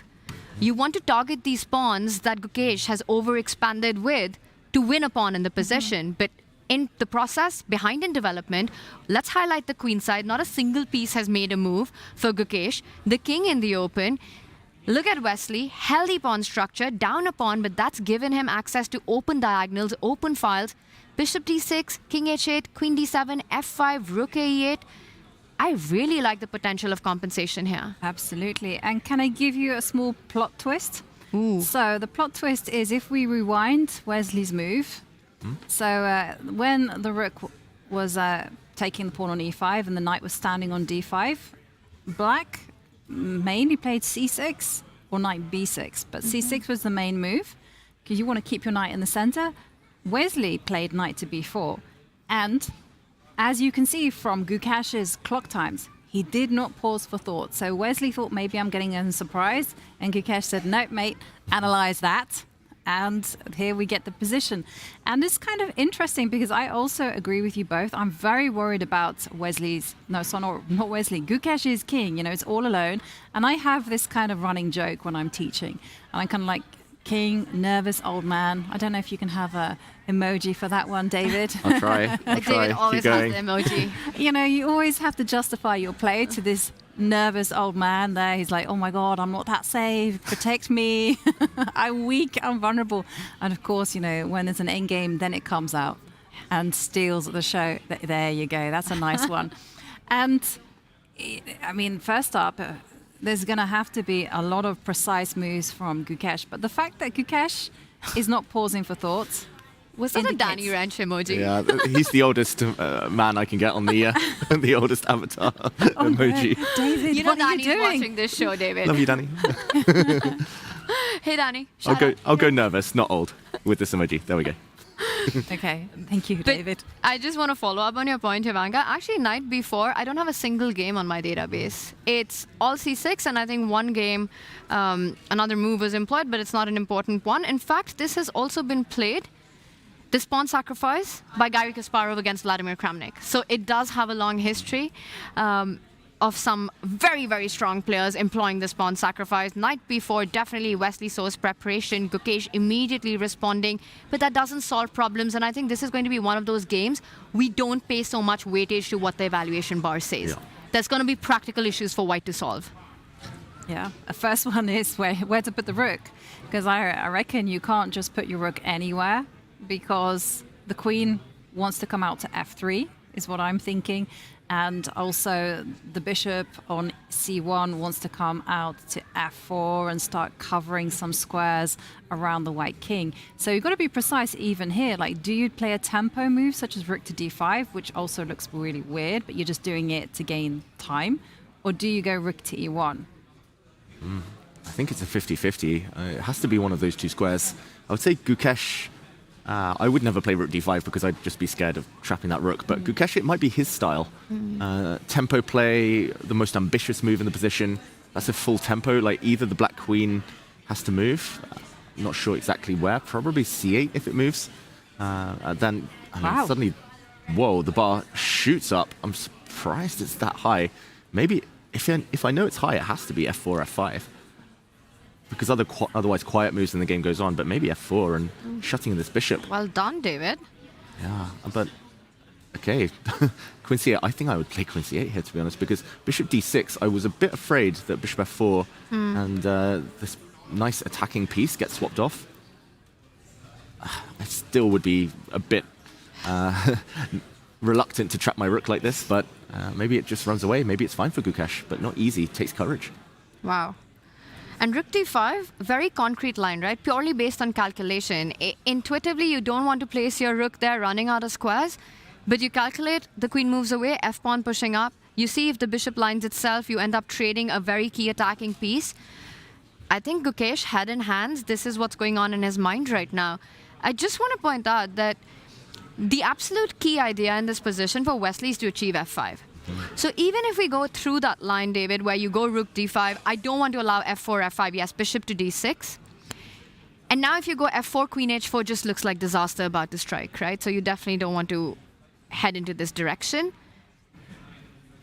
You want to target these pawns that Gukesh has overexpanded with to win a pawn in the position, but in the process, behind in development, let's highlight the queen side. Not a single piece has made a move for Gukesh. The king in the open. Look at Wesley, healthy pawn structure, down a pawn, but that's given him access to open diagonals, open files. Bishop d6, king h8, queen d7, f5, rook a8. I really like the potential of compensation here. Absolutely. And can I give you a small plot twist? Ooh. So the plot twist is if we rewind Wesley's move. So when the rook was taking the pawn on e5 and the knight was standing on d5, black mainly played c6 or knight b6, but c6 was the main move because you want to keep your knight in the center. Wesley played knight to b4, and as you can see from Gukesh's clock times, he did not pause for thought. So Wesley thought maybe I'm getting a surprise, and Gukesh said, "No, mate, analyze that." And here we get the position. And it's kind of interesting because I also agree with you both. I'm very worried about Wesley's, no, so not Wesley, Gukesh's king. You know, it's all alone. And I have this kind of running joke when I'm teaching. And I'm kind of like, king, nervous old man. I don't know if you can have a emoji for that one, David. I'll try. David always has the emoji. You know, you always have to justify your play to this nervous old man there. He's like, oh my God, I'm not that safe. Protect me. I'm weak. I'm vulnerable. And of course, you know, when there's an end game, then it comes out and steals the show. There you go. That's a nice one. And I mean, first up, there's going to have to be a lot of precise moves from Gukesh. But the fact that Gukesh is not pausing for thought. Was that a Danny Ranch emoji? Yeah, he's the oldest man I can get on the the oldest avatar emoji. No. David, you know what are you Danny's doing? watching this show, David. Love you, Danny. Hey, Danny. I'll go nervous, not old, with this emoji. There we go. Okay, thank you, David. I just want to follow up on your point, Ivanka. Actually, knight b4, I don't have a single game on my database. It's all c6, and I think one game, another move was employed, but it's not an important one. In fact, this has also been played, this pawn sacrifice, by Garry Kasparov against Vladimir Kramnik. So it does have a long history of some very, very strong players employing this pawn sacrifice. Knight b4, definitely Wesley So's preparation. Gukesh immediately responding, but that doesn't solve problems. And I think this is going to be one of those games we don't pay so much weightage to what the evaluation bar says. Yeah. There's going to be practical issues for white to solve. Yeah, the first one is where to put the rook, because I reckon you can't just put your rook anywhere, because the queen wants to come out to f3, is what I'm thinking. And also the bishop on c1 wants to come out to f4 and start covering some squares around the white king. So you've got to be precise even here. Like, do you play a tempo move such as rook to d5, which also looks really weird, but you're just doing it to gain time? Or do you go rook to e1? I think it's a 50-50. It has to be one of those two squares. I would say Gukesh... I would never play rook d5 because I'd just be scared of trapping that rook. But Gukesh, it might be his style. Tempo play, the most ambitious move in the position. That's a full tempo. Like, either the black queen has to move. I'm not sure exactly where. Probably c8 if it moves. Then suddenly, whoa, the bar shoots up. I'm surprised it's that high. Maybe if I know it's high, it has to be f4, f5. Because otherwise quiet moves and the game goes on, but maybe f4 and shutting this bishop. Well done, David. Yeah, but okay. Queen c8, I think I would play queen c8 here, to be honest, because bishop d6, I was a bit afraid that bishop f4 and this nice attacking piece gets swapped off. I still would be a bit reluctant to trap my rook like this, but maybe it just runs away. Maybe it's fine for Gukesh, but not easy. It takes courage. Wow. And rook d5, very concrete line, right? Purely based on calculation. Intuitively, you don't want to place your rook there running out of squares, but you calculate, the queen moves away, f-pawn pushing up. You see if the bishop lines itself, you end up trading a very key attacking piece. I think Gukesh, head in hands, this is what's going on in his mind right now. I just want to point out that the absolute key idea in this position for Wesley is to achieve f5. So even if we go through that line, David, where you go rook d5, I don't want to allow f4, f5, yes, bishop to d6. And now if you go f4, queen h4 just looks like disaster about to strike, right? So you definitely don't want to head into this direction.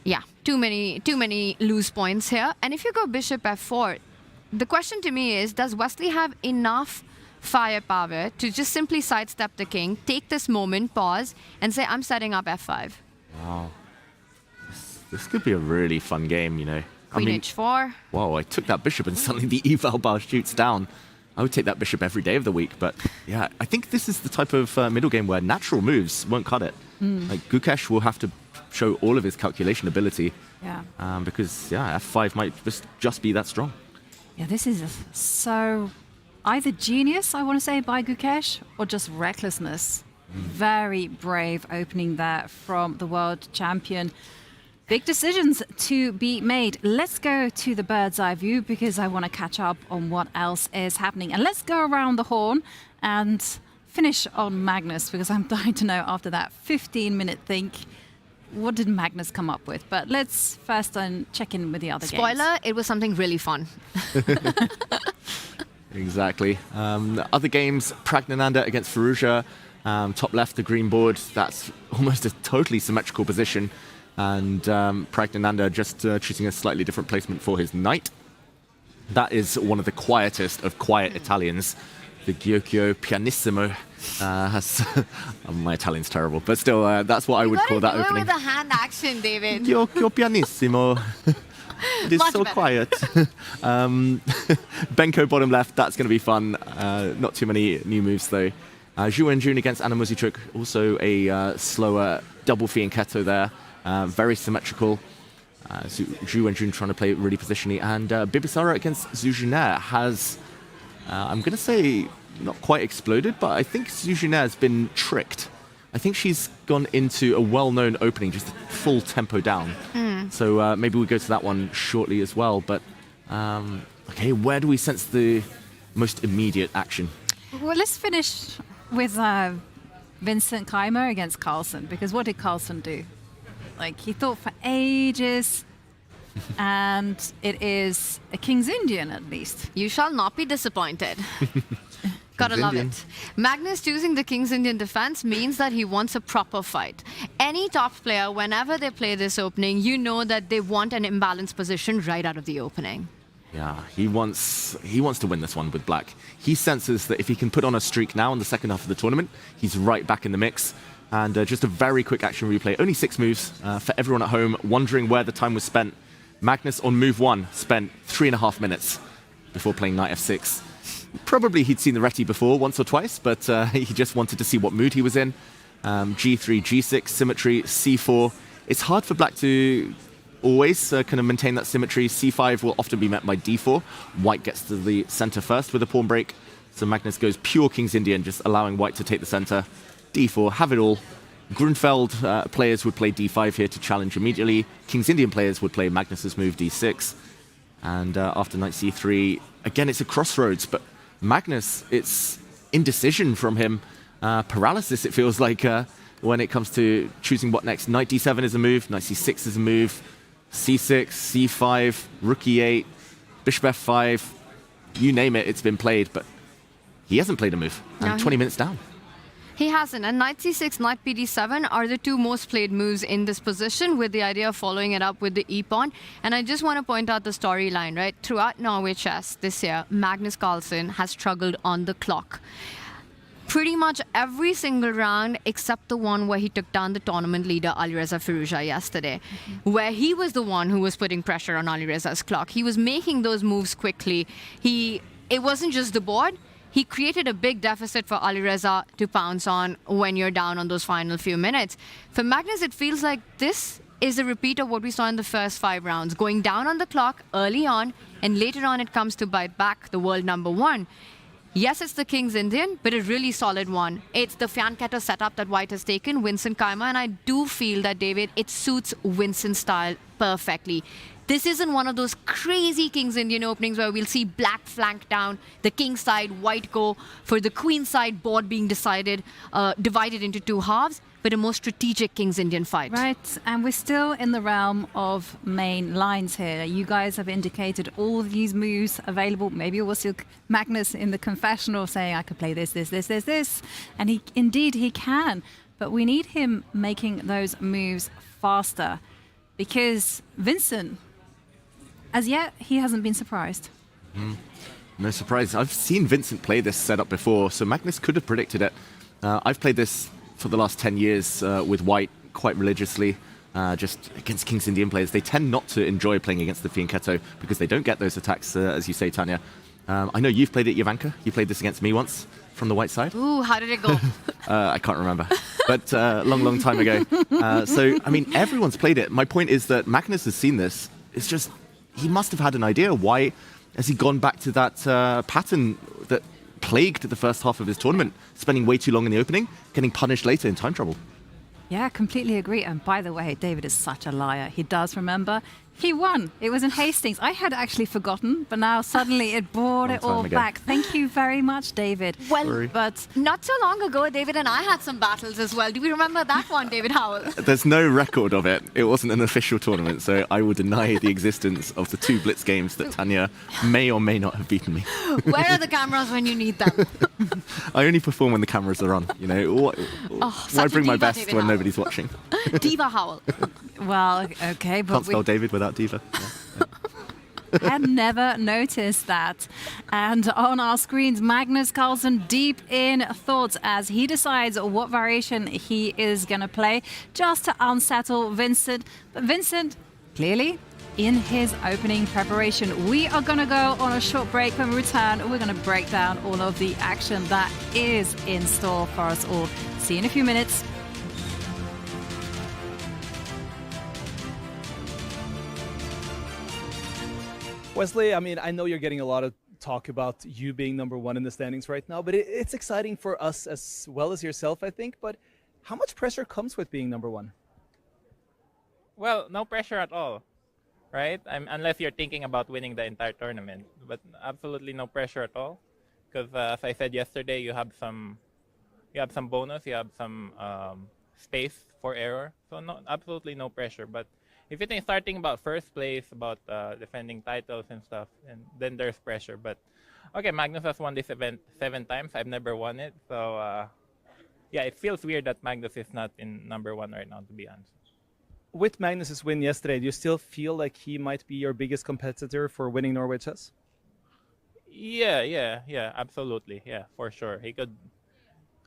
Yeah, too many loose points here. And if you go bishop f4, the question to me is, does Wesley have enough firepower to just simply sidestep the king, take this moment, pause, and say, I'm setting up f5? Wow. This could be a really fun game, you know. Queen h4. Wow, I took that bishop and suddenly the eval bar shoots down. I would take that bishop every day of the week, but yeah, I think this is the type of middle game where natural moves won't cut it. Like Gukesh will have to show all of his calculation ability. Yeah. Because, yeah, f5 might just be that strong. Yeah, this is so either genius, I want to say, by Gukesh, or just recklessness. Very brave opening there from the world champion. Big decisions to be made. Let's go to the bird's eye view because I want to catch up on what else is happening. And let's go around the horn and finish on Magnus because I'm dying to know after that 15-minute think, what did Magnus come up with? But let's first check in with the other games. Spoiler, it was something really fun. Exactly. Other games, Pragnananda against Firouzja. Top left, the green board. That's almost a totally symmetrical position. And Pragnananda just choosing a slightly different placement for his knight. That is one of the quietest of quiet Italians. The Ghiocchio Pianissimo has... my Italian's terrible, but still, that's what I would call that opening. With the hand action, David. Ghiocchio Pianissimo. It is so quiet. Benko bottom left, that's going to be fun. Not too many new moves, though. Zhu Wenjun against Anna Muzychuk, also a slower double fianchetto there. Very symmetrical. Zhu Wenjun trying to play really positionally. And Bibisara against Zhu Junair has, I'm going to say, not quite exploded, but I think Zhu Junair has been tricked. I think she's gone into a well-known opening, just full tempo down. So maybe we'll go to that one shortly as well. But, okay, where do we sense the most immediate action? Well, let's finish with Vincent Keimer against Carlsen, because what did Carlsen do? Like, he thought for ages, and it is a King's Indian at least. You shall not be disappointed. Gotta love it. Magnus choosing the King's Indian defense means that he wants a proper fight. Any top player, whenever they play this opening, you know that they want an imbalanced position right out of the opening. Yeah, he wants to win this one with black. He senses that if he can put on a streak now in the second half of the tournament, he's right back in the mix. And just a very quick action replay. Only 6 moves for everyone at home wondering where the time was spent. Magnus on move 1 spent 3.5 minutes before playing knight f6. Probably he'd seen the reti before once or twice, but he just wanted to see what mood he was in. G3, G6, symmetry, C4. It's hard for black to always kind of maintain that symmetry. C5 will often be met by D4. White gets to the center first with a pawn break. So Magnus goes pure King's Indian, just allowing white to take the center. D4, have it all. Grunfeld players would play D5 here to challenge immediately. King's Indian players would play Magnus's move D6. And after knight C3, again, it's a crossroads, but Magnus, it's indecision from him. Paralysis, it feels like, when it comes to choosing what next. Knight D7 is a move, knight C6 is a move, C6, C5, rook E8, bishop F5, you name it, it's been played, but he hasn't played a move, and 20 minutes down. He hasn't, and knight c6, knight pd7 are the 2 most played moves in this position, with the idea of following it up with the e-pawn. And I just want to point out the storyline, right? Throughout Norway Chess this year, Magnus Carlsen has struggled on the clock. Pretty much every single round except the one where he took down the tournament leader Alireza Firouzja yesterday, where he was the one who was putting pressure on Alireza's clock. He was making those moves quickly. It wasn't just the board. He created a big deficit for Alireza to pounce on when you're down on those final few minutes. For Magnus, it feels like this is a repeat of what we saw in the first 5 rounds, going down on the clock early on, and later on it comes to bite back the world #1. Yes, it's the King's Indian, but a really solid one. It's the fianchetto setup that White has taken, Vincent Keimer, and I do feel that, David, it suits Vincent's style perfectly. This isn't one of those crazy King's Indian openings where we'll see black flank down, the king side, white go for the queen side board being divided into two halves, but a more strategic King's Indian fight. Right, and we're still in the realm of main lines here. You guys have indicated all these moves available. Maybe it was Magnus in the confessional saying, I could play this, this, this, this, this. And he can. But we need him making those moves faster. Because Vincent, as yet, he hasn't been surprised. No surprise. I've seen Vincent play this setup before, so Magnus could have predicted it. I've played this for the last 10 years with white quite religiously, just against King's Indian players. They tend not to enjoy playing against the fianchetto because they don't get those attacks, as you say, Tanya. I know you've played it, Jovanka. You played this against me once from the white side. Ooh, how did it go? I can't remember, but long time ago. So, I mean, everyone's played it. My point is that Magnus has seen this. It's just, he must have had an idea. Why has he gone back to that pattern that plagued the first half of his tournament, spending way too long in the opening, getting punished later in time trouble? Yeah, completely agree. And by the way, David is such a liar. He does remember. He won. It was in Hastings. I had actually forgotten, but now suddenly it brought it all back. Thank you very much, David. Well, but not so long ago, David and I had some battles as well. Do we remember that one, David Howell? There's no record of it. It wasn't an official tournament, so I will deny the existence of the 2 Blitz games that Tanya may or may not have beaten me. Where are the cameras when you need them? I only perform when the cameras are on. You know, why bring my best when nobody's watching? Diva Howell. Well, okay, but can't spell David without Diva. I had never noticed that. And on our screens, Magnus Carlsen deep in thoughts as he decides what variation he is going to play just to unsettle Vincent. But Vincent, clearly in his opening preparation. We are going to go on a short break. When we return, we're going to break down all of the action that is in store for us all. See you in a few minutes. Wesley, I mean, I know you're getting a lot of talk about you being #1 in the standings right now, but it's exciting for us as well as yourself, I think. But how much pressure comes with being #1? Well, no pressure at all, right? Unless you're thinking about winning the entire tournament, but absolutely no pressure at all. Because as I said yesterday, you have some bonus, you have some space for error, so absolutely no pressure. But if you start thinking about first place, about defending titles and stuff, and then there's pressure. But okay, Magnus has won this event 7 times. I've never won it, so yeah, it feels weird that Magnus is not in #1 right now, to be honest. With Magnus's win yesterday, do you still feel like he might be your biggest competitor for winning Norway Chess? Yeah, absolutely. Yeah, for sure. He could,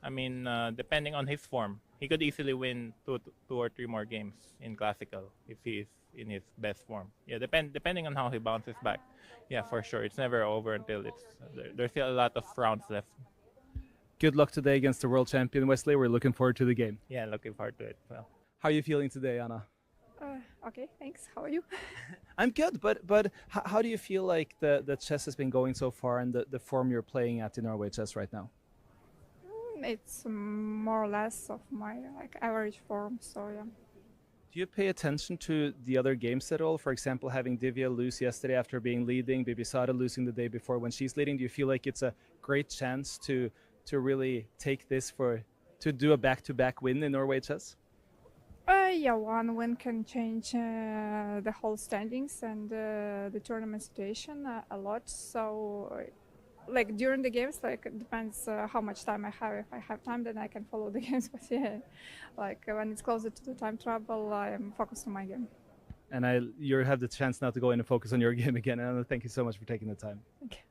I mean, depending on his form, he could easily win two or three more games in Classical if he's in his best form. Yeah, depending on how he bounces back. Yeah, for sure. It's never over until there's still a lot of rounds left. Good luck today against the world champion, Wesley. We're looking forward to the game. Yeah, looking forward to it. Well, how are you feeling today, Anna? Okay, thanks. How are you? I'm good, but how do you feel like the chess has been going so far and the form you're playing at in Norway Chess right now? It's more or less of my average form, so yeah. Do you pay attention to the other games at all? For example, having Divya lose yesterday after being leading, Bibisara losing the day before when she's leading. Do you feel like it's a great chance to really take this to do a back-to-back win in Norway Chess? Yeah, one win can change the whole standings and the tournament situation a lot. So, like during the games, like it depends how much time I have. If I have time, then I can follow the games. But yeah, like when it's closer to the time trouble, I am focused on my game. And you have the chance now to go in and focus on your game again. And thank you so much for taking the time. Okay.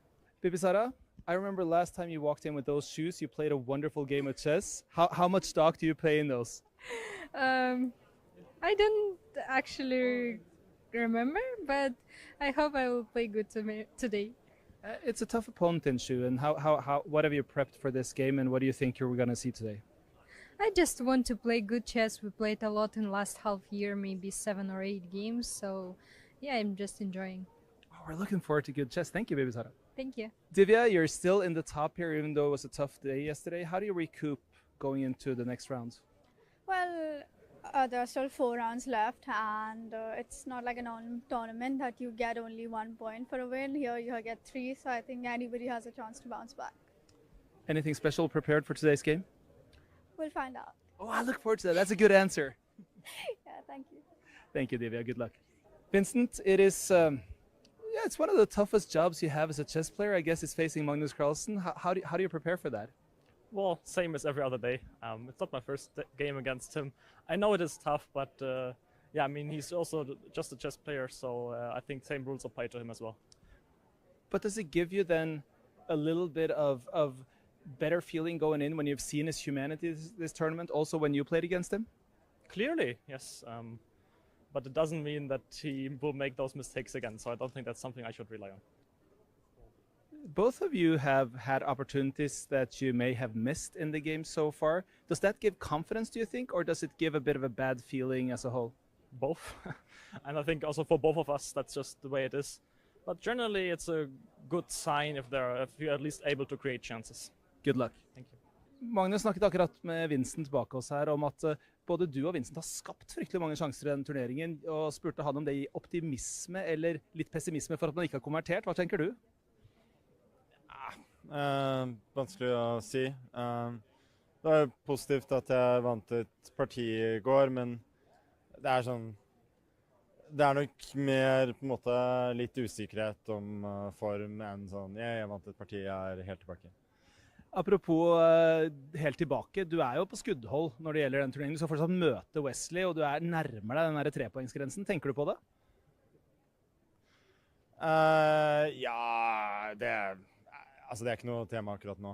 Bibisara, I remember last time you walked in with those shoes, you played a wonderful game of chess. How much stock do you play in those? I don't actually remember, but I hope I will play good today. It's a tough opponent in Shu, and what have you prepped for this game, and what do you think you're going to see today? I just want to play good chess. We played a lot in last half year, maybe 7 or 8 games, so yeah, I'm just enjoying. Oh, we're looking forward to good chess. Thank you, Bibisara. Thank you. Divya, you're still in the top here, even though it was a tough day yesterday. How do you recoup going into the next round? Well, There are still 4 rounds left, and it's not like a tournament that you get only 1 point for a win. Here you get 3, so I think anybody has a chance to bounce back. Anything special prepared for today's game? We'll find out. Oh, I look forward to that. That's a good answer. Yeah, thank you. Thank you, Divya. Good luck. Vincent, it is, it's one of the toughest jobs you have as a chess player. I guess it's facing Magnus Carlsen. How do you prepare for that? Well, same as every other day. It's not my first game against him. I know it is tough, but yeah, I mean, he's also just a chess player, so I think same rules apply to him as well. But does it give you then a little bit of better feeling going in when you've seen his humanity this tournament, also when you played against him? Clearly, yes. But it doesn't mean that he will make those mistakes again, so I don't think that's something I should rely on. Both of you have had opportunities that you may have missed in the game so far. Does that give confidence, do you think, or does it give a bit of a bad feeling as a whole? Both. And I think also for both of us, that's just the way it is. But generally, it's a good sign if you're at least able to create chances. Good luck. Thank you. Magnus snakket akkurat med Vincent bak oss her om at både du og Vincent har skapt fryktelig mange sjanser i denne turneringen, og spurte han om det i optimisme eller litt pessimisme for at man ikke har konvertert. Hva tenker du? Vanskelig å si. Det er positivt at jeg vant et parti i går, men det er sånn, det er nok mer på en måte litt usikkerhet om form enn sånn, jeg vant et parti, jeg er helt tilbake. Apropos helt tilbake, du er jo på skuddhold når det gjelder den turneringen. Du skal fortsatt møte Wesley, og du er nærmere deg den der 3-poengsgrensen. Tenker du på det? Ja, det er ikke noe tema akkurat nå.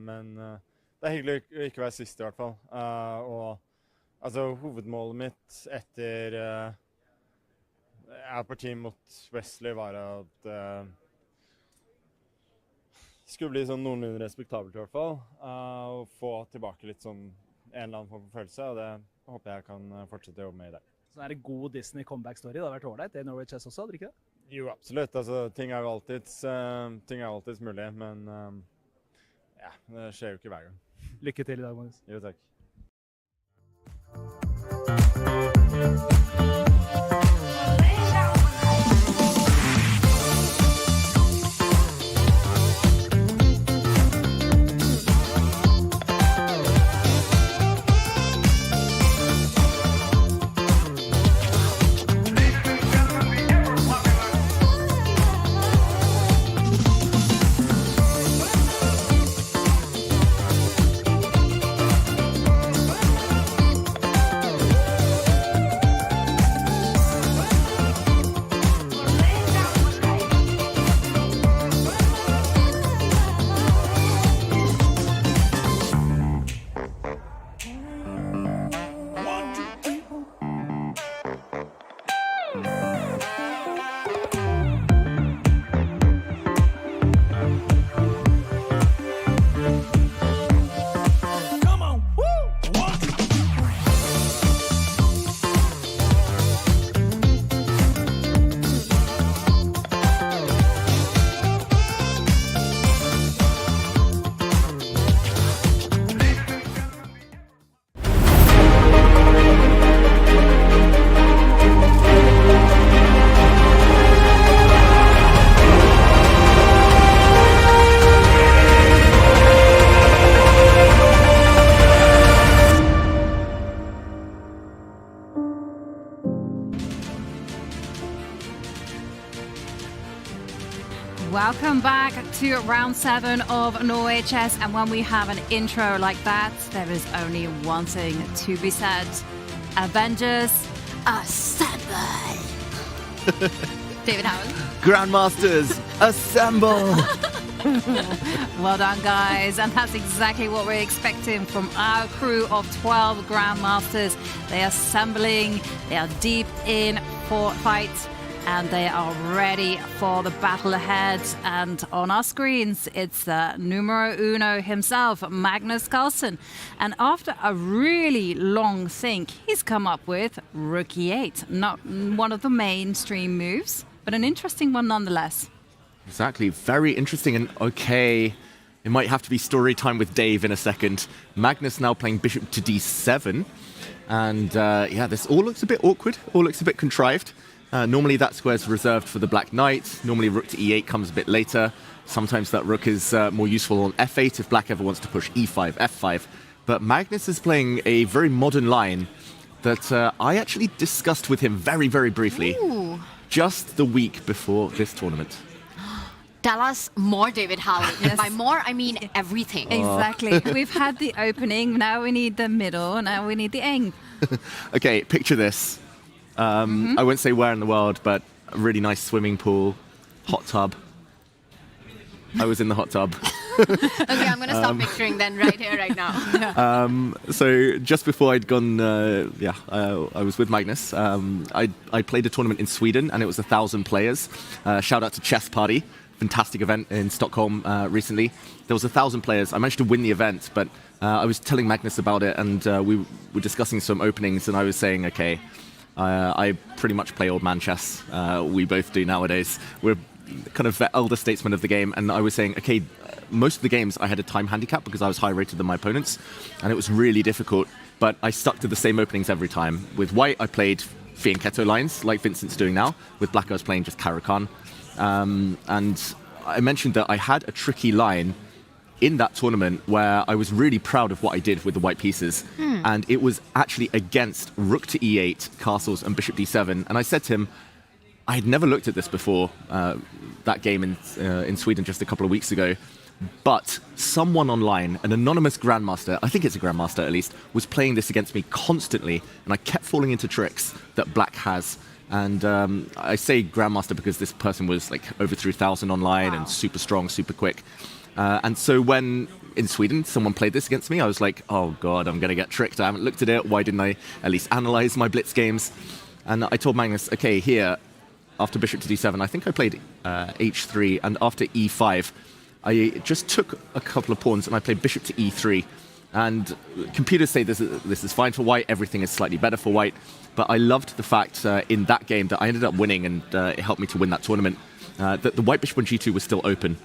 Men det er hyggelig å ikke være sist i hvert fall. Og altså, hovedmålet mitt etter partiet mot Wesley var at skulle bli sånn noenlunde respektabelt i hvert fall, og få tilbake litt sånn en eller annen form for følelse, og det håper jeg kan fortsette å jobbe med i dag. Så er det god Disney comeback-story, det har vært ålreit, det er Norway Chess også, hadde det ikke det? Jo, absolutt, altså ting er jo alltids mulig, men ja, det skjer jo ikke hver gang. Lykke til i dag, Magnus. Jo, takk. Welcome back to round 7 of Norway Chess, and when we have an intro like that, there is only one thing to be said. Avengers, assemble! David Howard. Grandmasters, assemble! Well done, guys, and that's exactly what we're expecting from our crew of 12 Grandmasters. They're assembling, they are deep in fight, and they are ready for the battle ahead. And on our screens, it's the numero uno himself, Magnus Carlsen. And after a really long think, he's come up with Rook E8. Not one of the mainstream moves, but an interesting one nonetheless. Exactly, very interesting. And okay, it might have to be story time with Dave in a second. Magnus now playing bishop to d7. And yeah, this all looks a bit awkward, all looks a bit contrived. Normally that square is reserved for the black knight. Normally rook to e8 comes a bit later. Sometimes that rook is more useful on f8 if black ever wants to push e5, f5. But Magnus is playing a very modern line that I actually discussed with him very, very briefly just the week before this tournament. Tell us more, David Howell. And by more, I mean everything. Exactly. We've had the opening, now we need the middle, now we need the end. Okay, picture this. I won't say where in the world, but a really nice swimming pool, hot tub. I was in the hot tub. Okay, I'm going to stop picturing then right here, right now. So just before I'd gone, I was with Magnus. I played a tournament in Sweden, and it was 1,000 players. Shout out to Chess Party. Fantastic event in Stockholm recently. There was 1,000 players. I managed to win the event, but I was telling Magnus about it, and we were discussing some openings, and I was saying, okay, I pretty much play old man chess. We both do nowadays. We're kind of elder statesmen of the game, and I was saying, okay, most of the games I had a time handicap because I was higher rated than my opponents, and it was really difficult, but I stuck to the same openings every time. With white, I played Fianchetto lines, like Vincent's doing now. With black, I was playing just Caro-Kann. And I mentioned that I had a tricky line in that tournament where I was really proud of what I did with the white pieces. And it was actually against rook to e8, castles, and bishop d7. And I said to him, I had never looked at this before, that game in Sweden just a couple of weeks ago. But someone online, an anonymous grandmaster, I think it's a grandmaster at least, was playing this against me constantly. And I kept falling into tricks that black has. And I say grandmaster because this person was like over 3,000 online and super strong, super quick. And so when in Sweden someone played this against me, I was like, oh God, I'm going to get tricked. I haven't looked at it. Why didn't I at least analyze my blitz games? And I told Magnus, okay, here, after bishop to d7, I think I played h3. And after e5, I just took a couple of pawns and I played bishop to e3. And computers say this is fine for white. Everything is slightly better for white. But I loved the fact in that game that I ended up winning, and it helped me to win that tournament, that the white bishop on g2 was still open.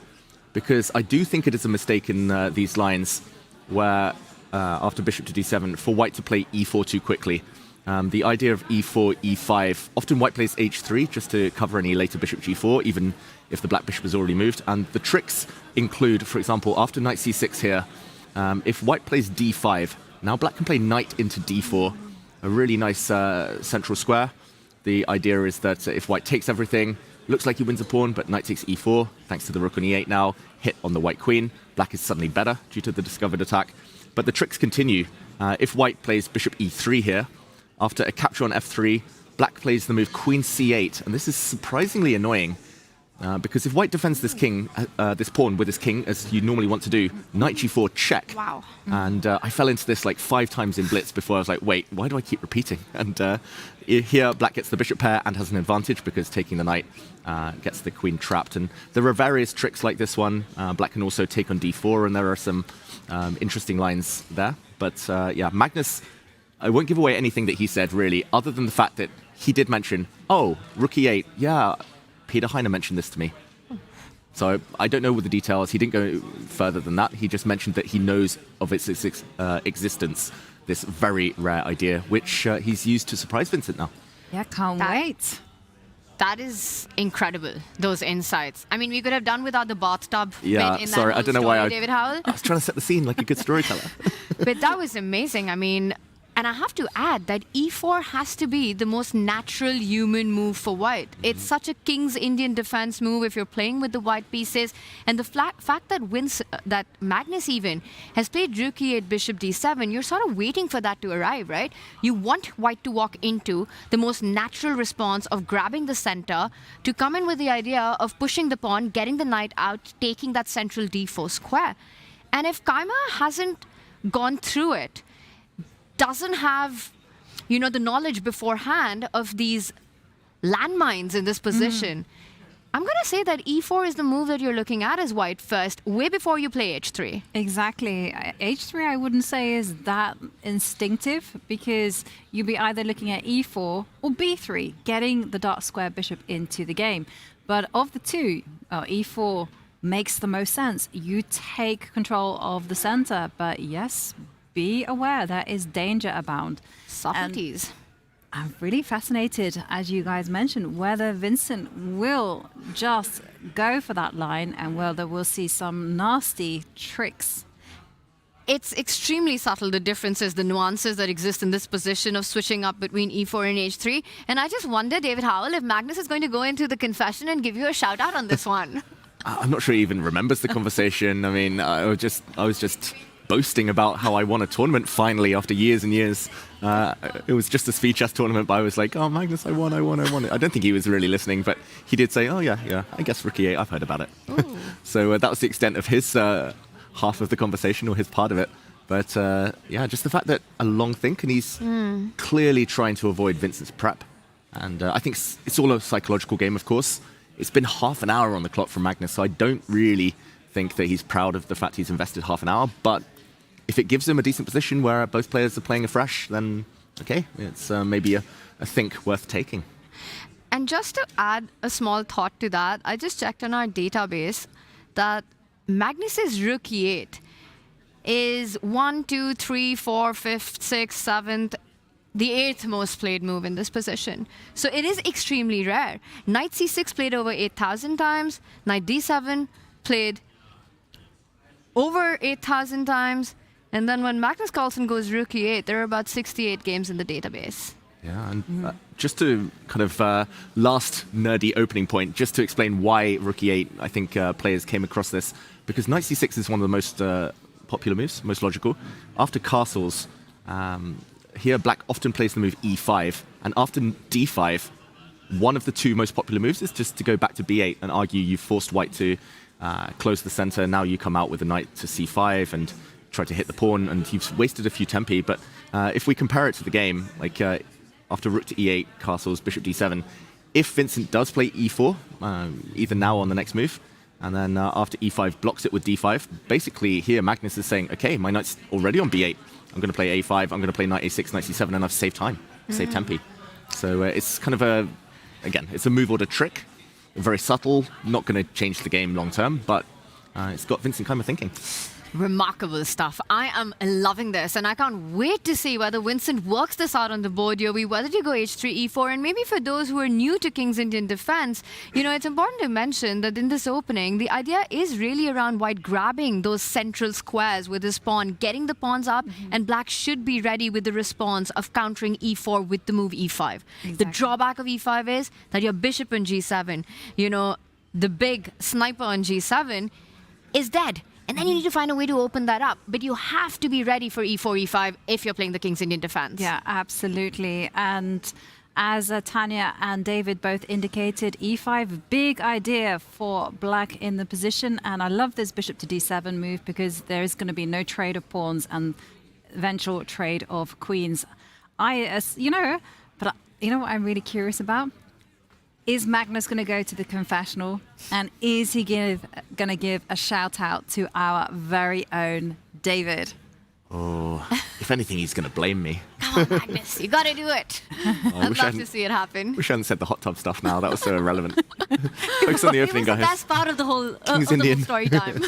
Because I do think it is a mistake in these lines where, after bishop to d7, for white to play e4 too quickly. The idea of e4, e5, often white plays h3 just to cover any later bishop g4, even if the black bishop has already moved. And the tricks include, for example, after knight c6 here, if white plays d5, now black can play knight into d4, a really nice central square. The idea is that if white takes everything, looks like he wins a pawn, but knight takes e4, thanks to the rook on e8 now, hit on the white queen. Black is suddenly better due to the discovered attack. But the tricks continue. If white plays bishop e3 here, after a capture on f3, black plays the move queen c8, and this is surprisingly annoying. Because if white defends this this pawn with his king, as you normally want to do, knight g4 check. Wow. And I fell into this like 5 times in blitz before I was like, wait, why do I keep repeating? And here black gets the bishop pair and has an advantage because taking the knight gets the queen trapped. And there are various tricks like this one. Black can also take on d4, and there are some interesting lines there. But yeah, Magnus, I won't give away anything that he said really, other than the fact that he did mention, oh, rook e8, yeah, Peter Heine mentioned this to me. So I don't know what the details. He didn't go further than that. He just mentioned that he knows of its existence, this very rare idea, which he's used to surprise Vincent now. Yeah, can't wait. That is incredible, those insights. I mean, we could have done without the bathtub Yeah, bit in sorry, that I don't know story, why David Howell. I was trying to set the scene like a good storyteller. But that was amazing. I mean, and I have to add that e4 has to be the most natural human move for white. It's such a King's Indian defense move if you're playing with the white pieces. And the fact that Magnus even has played rook e8, bishop d7, you're sort of waiting for that to arrive, right? You want white to walk into the most natural response of grabbing the center to come in with the idea of pushing the pawn, getting the knight out, taking that central d4 square. And if Kaima hasn't gone through it, doesn't have, the knowledge beforehand of these landmines in this position, I'm going to say that e4 is the move that you're looking at as white first, way before you play h3. Exactly. h3 I wouldn't say is that instinctive, because you'd be either looking at e4 or b3, getting the dark square bishop into the game. But of the two, e4 makes the most sense. You take control of the center, but yes, be aware there is danger abound. Socrates. I'm really fascinated, as you guys mentioned, whether Vincent will just go for that line and whether we'll see some nasty tricks. It's extremely subtle, the differences, the nuances that exist in this position of switching up between e4 and h3. And I just wonder, David Howell, if Magnus is going to go into the confession and give you a shout out on this one. I'm not sure he even remembers the conversation. I mean, I was just boasting about how I won a tournament finally after years and years. It was just a speed chess tournament, but I was like, oh, Magnus, I won. I don't think he was really listening, but he did say, oh, yeah, I guess Rookie 8, I've heard about it. So that was the extent of his half of the conversation, or his part of it. But yeah, just the fact that a long think, and he's clearly trying to avoid Vincent's prep. And I think it's all a psychological game, of course. It's been half an hour on the clock from Magnus, so I don't really think that he's proud of the fact he's invested half an hour, but if it gives him a decent position where both players are playing afresh, then okay, it's maybe a think worth taking. And just to add a small thought to that, I just checked on our database that Magnus's Rook E8 is 1, 2, 3, 4, 5th, 6th, 7th, the 8th most played move in this position. So it is extremely rare. Knight C6 played over 8,000 times, Knight D7 played over 8,000 times, and then when Magnus Carlsen goes Rook E8, there are about 68 games in the database. Yeah, and just to kind of last nerdy opening point, just to explain why Rook E8, I think players came across this, because Knight C6 is one of the most popular moves, most logical. After castles, here Black often plays the move E5, and after D5, one of the two most popular moves is just to go back to B8 and argue you forced White to close the center. Now you come out with a knight to C5 and try to hit the pawn, and you've wasted a few tempi. But if we compare it to the game, like after Rook to E8, castles, Bishop D7, if Vincent does play E4, either now or on the next move, and then after E5 blocks it with D5, basically here Magnus is saying, okay, my knight's already on B8. I'm going to play A5, I'm going to play knight A6, knight C7, and I've saved time, saved tempi. So it's kind of again, it's a move order trick. Very subtle, not going to change the game long term, but it's got Vincent kind of thinking. Remarkable stuff. I am loving this, and I can't wait to see whether Vincent works this out on the board here, whether to go H3, E4, and maybe for those who are new to King's Indian defense, it's important to mention that in this opening, the idea is really around White grabbing those central squares with his pawn, getting the pawns up, and Black should be ready with the response of countering E4 with the move E5. Exactly. The drawback of E5 is that your bishop on G7, the big sniper on G7 is dead. And then you need to find a way to open that up. But you have to be ready for E4, E5 if you're playing the King's Indian defense. Yeah, absolutely. And as Tanya and David both indicated, E5, big idea for Black in the position. And I love this bishop to D7 move because there is going to be no trade of pawns and eventual trade of queens. But you know what I'm really curious about? Is Magnus going to go to the confessional, and is he going to give a shout out to our very own David? Oh, if anything, he's going to blame me. Come on, Magnus, you got to do it. I'd love to see it happen. Wish I hadn't said the hot tub stuff now. That was so irrelevant. Focus on the opening, guys. It was the best part of the whole story time.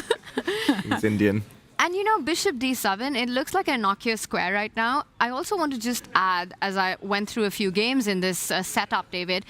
King's Indian. And Bishop D7, it looks like an innocuous square right now. I also want to just add, as I went through a few games in this setup, David,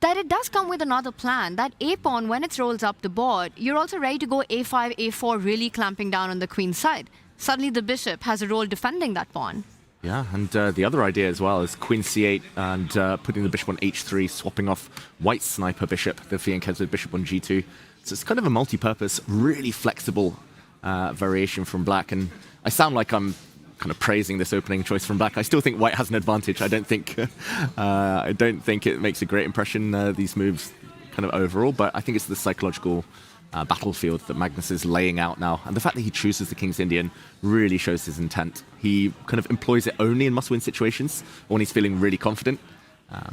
that it does come with another plan. That A-pawn, when it rolls up the board, you're also ready to go A5, A4, really clamping down on the queen's side. Suddenly the bishop has a role defending that pawn. Yeah, and the other idea as well is queen C8 and putting the bishop on H3, swapping off White's sniper bishop, the Fianchetto bishop on G2. So it's kind of a multi-purpose, really flexible variation from Black. And I sound like I'm kind of praising this opening choice from Black. I still think White has an advantage. I don't think it makes a great impression, these moves kind of overall, but I think it's the psychological battlefield that Magnus is laying out now. And the fact that he chooses the King's Indian really shows his intent. He kind of employs it only in must-win situations when he's feeling really confident.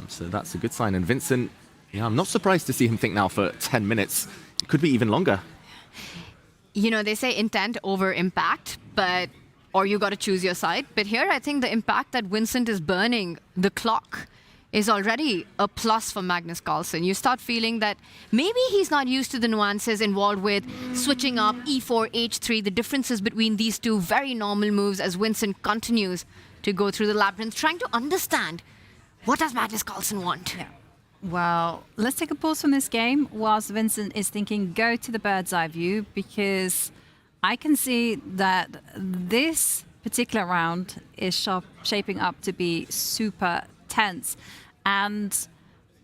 So that's a good sign. And Vincent, I'm not surprised to see him think now for 10 minutes. It could be even longer. They say intent over impact, or you got to choose your side. But here, I think the impact that Vincent is burning the clock is already a plus for Magnus Carlsen. You start feeling that maybe he's not used to the nuances involved with switching up e4, h3, the differences between these two very normal moves as Vincent continues to go through the labyrinth, trying to understand what does Magnus Carlsen want. Yeah. Well, let's take a pause from this game whilst Vincent is thinking, go to the bird's eye view, because I can see that this particular round is shaping up to be super tense. And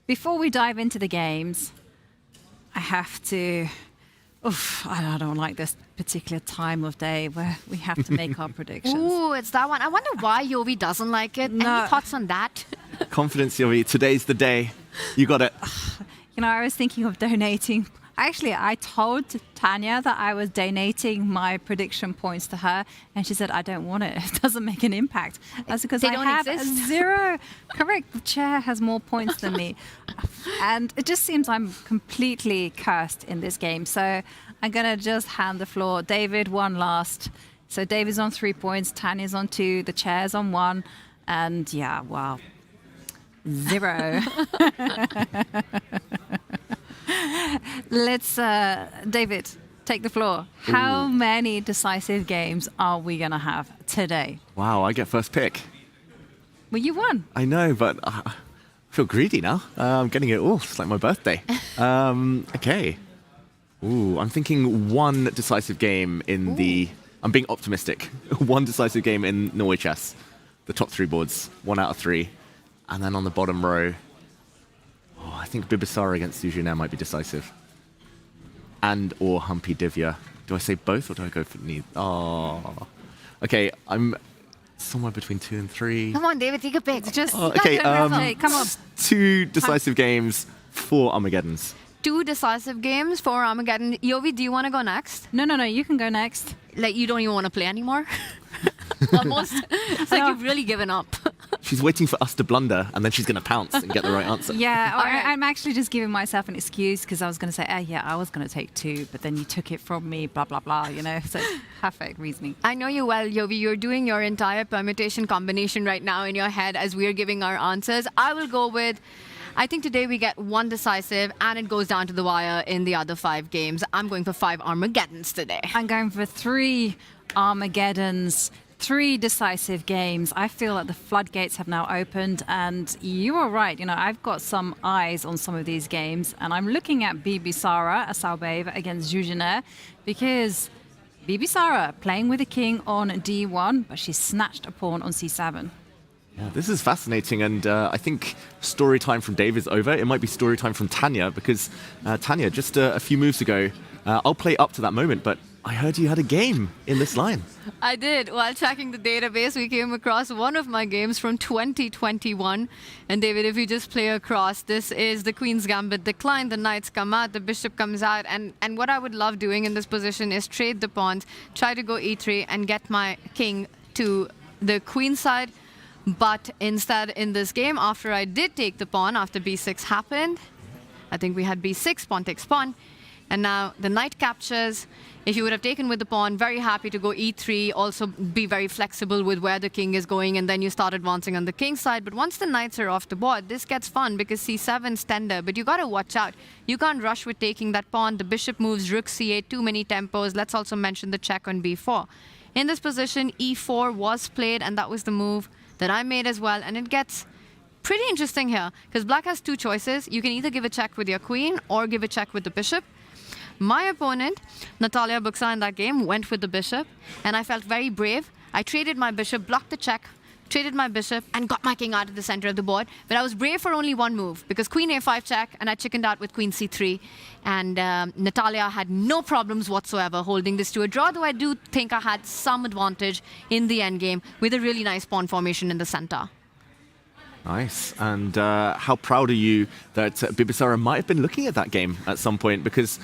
before we dive into the games, I have to... I don't like this particular time of day where we have to make our predictions. Ooh, it's that one. I wonder why Yovi doesn't like it. No. Any thoughts on that? Confidence, Yovi. Today's the day. You got it. I was thinking of donating. Actually, I told Tanya that I was donating my prediction points to her, and she said, I don't want it. It doesn't make an impact. That's because They I don't have exist. 0. Correct. The chair has more points than me. And it just seems I'm completely cursed in this game. So I'm going to just hand the floor. David won last. So David's on 3 points. Tanya's on 2. The chair's on 1. And yeah, well, 0. Let's, David, take the floor. How many decisive games are we going to have today? Wow, I get first pick. Well, you won. I know, but I feel greedy now. I'm getting it all. It's like my birthday. Okay. Ooh, I'm thinking one decisive game in the... I'm being optimistic. One decisive game in Norway Chess. The top 3 boards. 1 out of 3. And then on the bottom row... I think Bibisara against Sujinair might be decisive. And or Humpy Divya. Do I say both or do I go for neither? Oh. Okay, I'm somewhere between 2 and 3. Come on, David, take a pick. Just Okay, come on. 2 decisive games, 4 Armageddons. 2 decisive games for Armageddon. Yovi, do you want to go next? No, you can go next. Like, you don't even want to play anymore? Almost. It's like you've really given up. She's waiting for us to blunder, and then she's going to pounce and get the right answer. Yeah, right. I'm actually just giving myself an excuse because I was going to say, I was going to take 2, but then you took it from me, blah, blah, blah, So perfect reasoning. I know you well, Yovi. You're doing your entire permutation combination right now in your head as we're giving our answers. I will go with... I think today we get 1 decisive and it goes down to the wire in the other 5 games. I'm going for 5 Armageddons today. I'm going for 3 Armageddons, 3 decisive games. I feel that the floodgates have now opened, and you are right. I've got some eyes on some of these games, and I'm looking at Bibisara, Asalbeva against Jujiner, because Bibisara playing with the king on d1, but she snatched a pawn on c7. Yeah, this is fascinating, and I think story time from Dave is over. It might be story time from Tanya, because Tanya, just a few moves ago, I'll play up to that moment, but I heard you had a game in this line. I did. While checking the database, we came across one of my games from 2021. And David, if you just play across, this is the Queen's Gambit decline, the knights come out, the bishop comes out. And what I would love doing in this position is trade the pawns, try to go e3 and get my king to the queen side. But instead, in this game, after I did take the pawn, after b6 happened, I think we had b6, pawn takes pawn. And now the knight captures. If you would have taken with the pawn, very happy to go e3, also be very flexible with where the king is going, and then you start advancing on the king's side. But once the knights are off the board, this gets fun because c7's tender, but you got to watch out. You can't rush with taking that pawn. The bishop moves rook c8, too many tempos. Let's also mention the check on b4. In this position, e4 was played, and that was the move that I made as well. And it gets pretty interesting here because black has 2 choices. You can either give a check with your queen or give a check with the bishop. My opponent, Natalia Buksa, in that game went with the bishop, and I felt very brave. I traded my bishop, blocked the check, traded my bishop, and got my king out of the center of the board. But I was brave for only 1 move, because queen a5 check, and I chickened out with queen c3. And Natalia had no problems whatsoever holding this to a draw, though I do think I had some advantage in the endgame with a really nice pawn formation in the center. Nice. And how proud are you that Bibisara might have been looking at that game at some point, because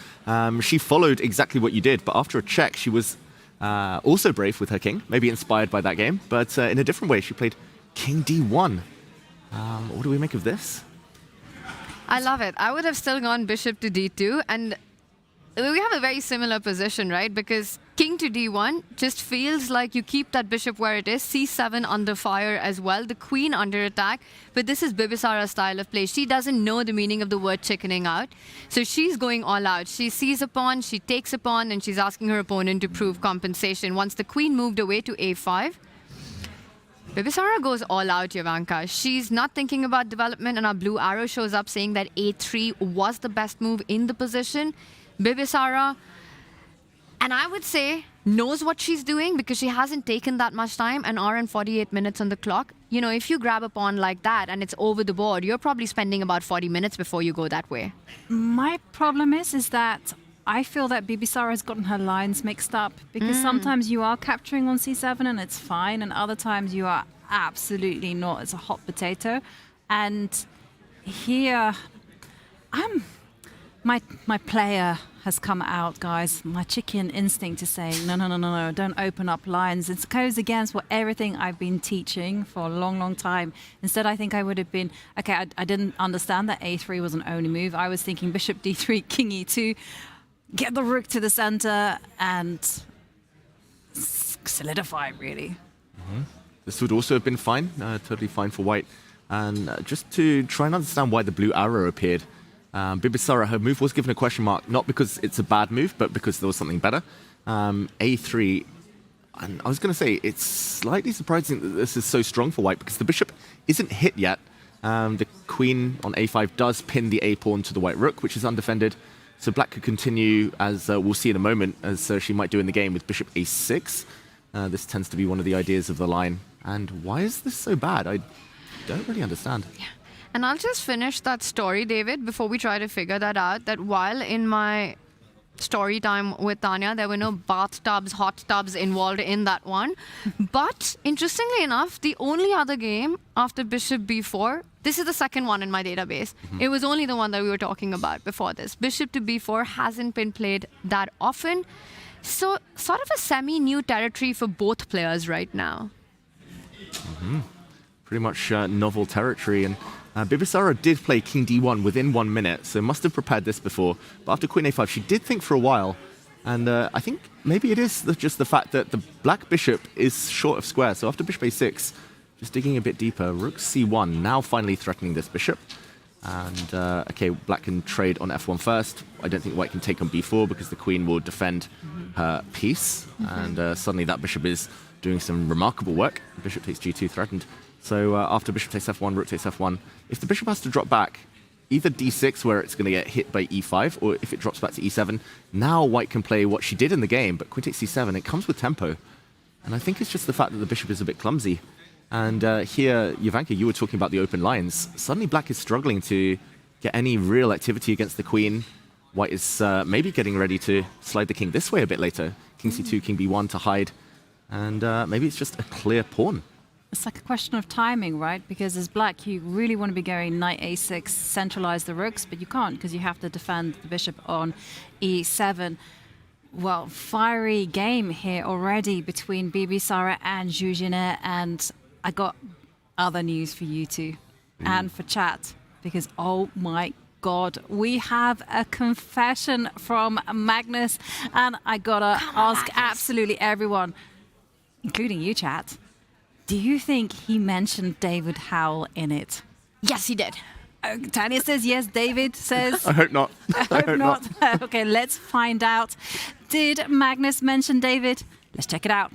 she followed exactly what you did, but after a check she was also brave with her king, maybe inspired by that game, but in a different way. She played king d1. What do we make of this? I love it. I would have still gone bishop to d2, and we have a very similar position, right? Because King to d1 just feels like you keep that bishop where it is. c7 under fire as well. The queen under attack. But this is Bibisara's style of play. She doesn't know the meaning of the word chickening out. So she's going all out. She sees a pawn, she takes a pawn, and she's asking her opponent to prove compensation. Once the queen moved away to a5, Bibisara goes all out, Jovanka. She's not thinking about development, and our blue arrow shows up saying that a3 was the best move in the position. Bibisara, and I would say, knows what she's doing because she hasn't taken that much time, an hour and 48 minutes on the clock. You know, if you grab a pawn like that and it's over the board, you're probably spending about 40 minutes before you go that way. My problem is that I feel that Bibisara has gotten her lines mixed up because sometimes you are capturing on c7 and it's fine, and other times you are absolutely not. It's a hot potato. And here, my player has come out, guys. My chicken instinct is saying, no, don't open up lines. It goes against what everything I've been teaching for a long, long time. Instead, I think I would have been, okay, I didn't understand that a3 was an only move. I was thinking bishop d3, king e2, get the rook to the center and solidify, really. This would also have been fine, totally fine for white. And just to try and understand why the blue arrow appeared, Bibisara, her move was given a question mark, not because it's a bad move, but because there was something better. A3, and I was going to say, it's slightly surprising that this is so strong for white because the bishop isn't hit yet. The queen on a5 does pin the a-pawn to the white rook, which is undefended. So black could continue, as we'll see in a moment, as she might do in the game with bishop a6. This tends to be one of the ideas of the line. And why is this so bad? I don't really understand. Yeah. And I'll just finish that story, David, before we try to figure that out, that while in my story time with Tanya, there were no bathtubs, hot tubs involved in that one. But interestingly enough, the only other game after bishop b4, this is the second one in my database. It was only the one that we were talking about before this. Bishop to b4 hasn't been played that often. So sort of a semi-new territory for both players right now. Pretty much novel territory. And Bibisara did play king d1 within 1 minute, so must have prepared this before. But after queen a5, she did think for a while. And I think maybe it is just the fact that the black bishop is short of square. So after bishop a6, just digging a bit deeper, rook c1, now finally threatening this bishop. And okay, black can trade on f1 first. I don't think white can take on b4 because the queen will defend her piece. And suddenly that bishop is doing some remarkable work. Bishop takes g2 threatened. So after bishop takes f1, rook takes f1, if the bishop has to drop back, either d6 where it's going to get hit by e5, or if it drops back to e7, now white can play what she did in the game, but queen takes c7, it comes with tempo. And I think it's just the fact that the bishop is a bit clumsy. And here, Jovanka, you were talking about the open lines. Suddenly black is struggling to get any real activity against the queen. White is maybe getting ready to slide the king this way a bit later. King c2, king b1 to hide. And maybe it's just a clear pawn. It's like a question of timing, right? Because as black, you really want to be going knight a6, centralize the rooks, but you can't because you have to defend the bishop on e7. Well, fiery game here already between Bibisara and Zhuzhina, and I got other news for you two and for chat, because oh my God, we have a confession from Magnus, and I gotta ask absolutely everyone, including you, chat. Do you think he mentioned David Howell in it? Yes, he did. Tanya says yes. David says... I hope not. I hope not. Okay, let's find out. Did Magnus mention David? Let's check it out.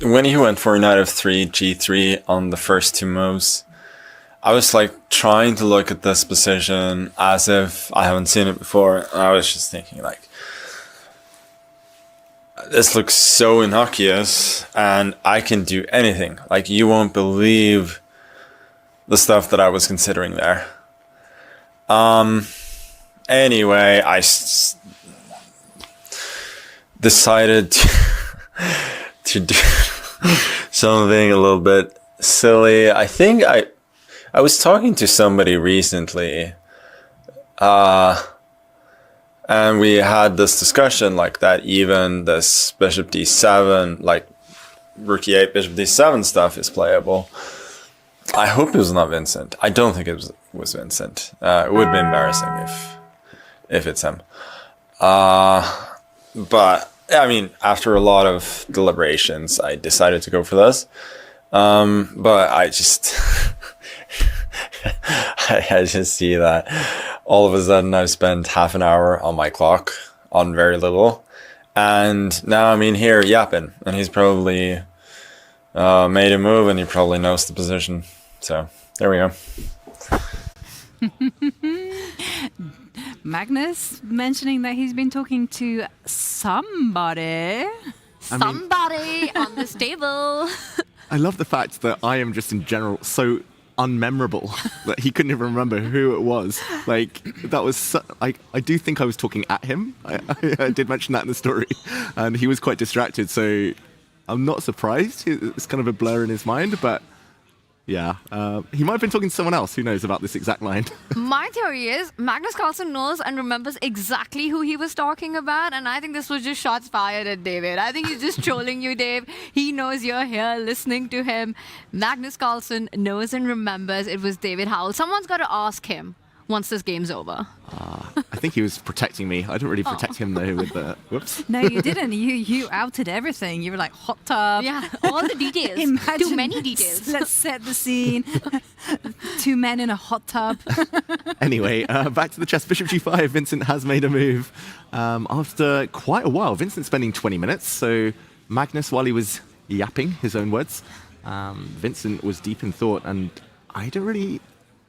When he went for knight f3, g3 on the first two moves, I was like trying to look at this position as if I haven't seen it before. And I was just thinking like, this looks so innocuous and I can do anything. Like, you won't believe the stuff that I was considering there. Anyway, I decided to do something a little bit silly. I think I was talking to somebody recently, and we had this discussion like that even this bishop d7, like rook e8, bishop d7 stuff is playable. I hope it was not Vincent. I don't think it was Vincent. It would be embarrassing if it's him. But I mean, after a lot of deliberations, I decided to go for this. But I just, I just see that all of a sudden I've spent half an hour on my clock on very little. And now I'm in here yapping, and he's probably made a move, and he probably knows the position. So there we go. Magnus mentioning that he's been talking to somebody. Somebody on this table. I love the fact that I am just in general so unmemorable that he couldn't even remember who it was. Like, that was I do think I was talking at him. I did mention that in the story, and he was quite distracted, so I'm not surprised. It's kind of a blur in his mind, but yeah, he might have been talking to someone else. Who knows about this exact line? My theory is Magnus Carlsen knows and remembers exactly who he was talking about, and I think this was just shots fired at David. I think he's just trolling you, Dave. He knows you're here listening to him. Magnus Carlsen knows and remembers it was David Howell. Someone's got to ask him once this game's over. I think he was protecting me. I didn't really protect him though with the whoops. No, you didn't. You outed everything. You were like, hot tub. Yeah, all the details. Too many details. Let's set the scene. Two men in a hot tub. Anyway, back to the chess. Bishop g5. Vincent has made a move. After quite a while, Vincent spending 20 minutes. So Magnus, while he was yapping his own words, Vincent was deep in thought, and I don't really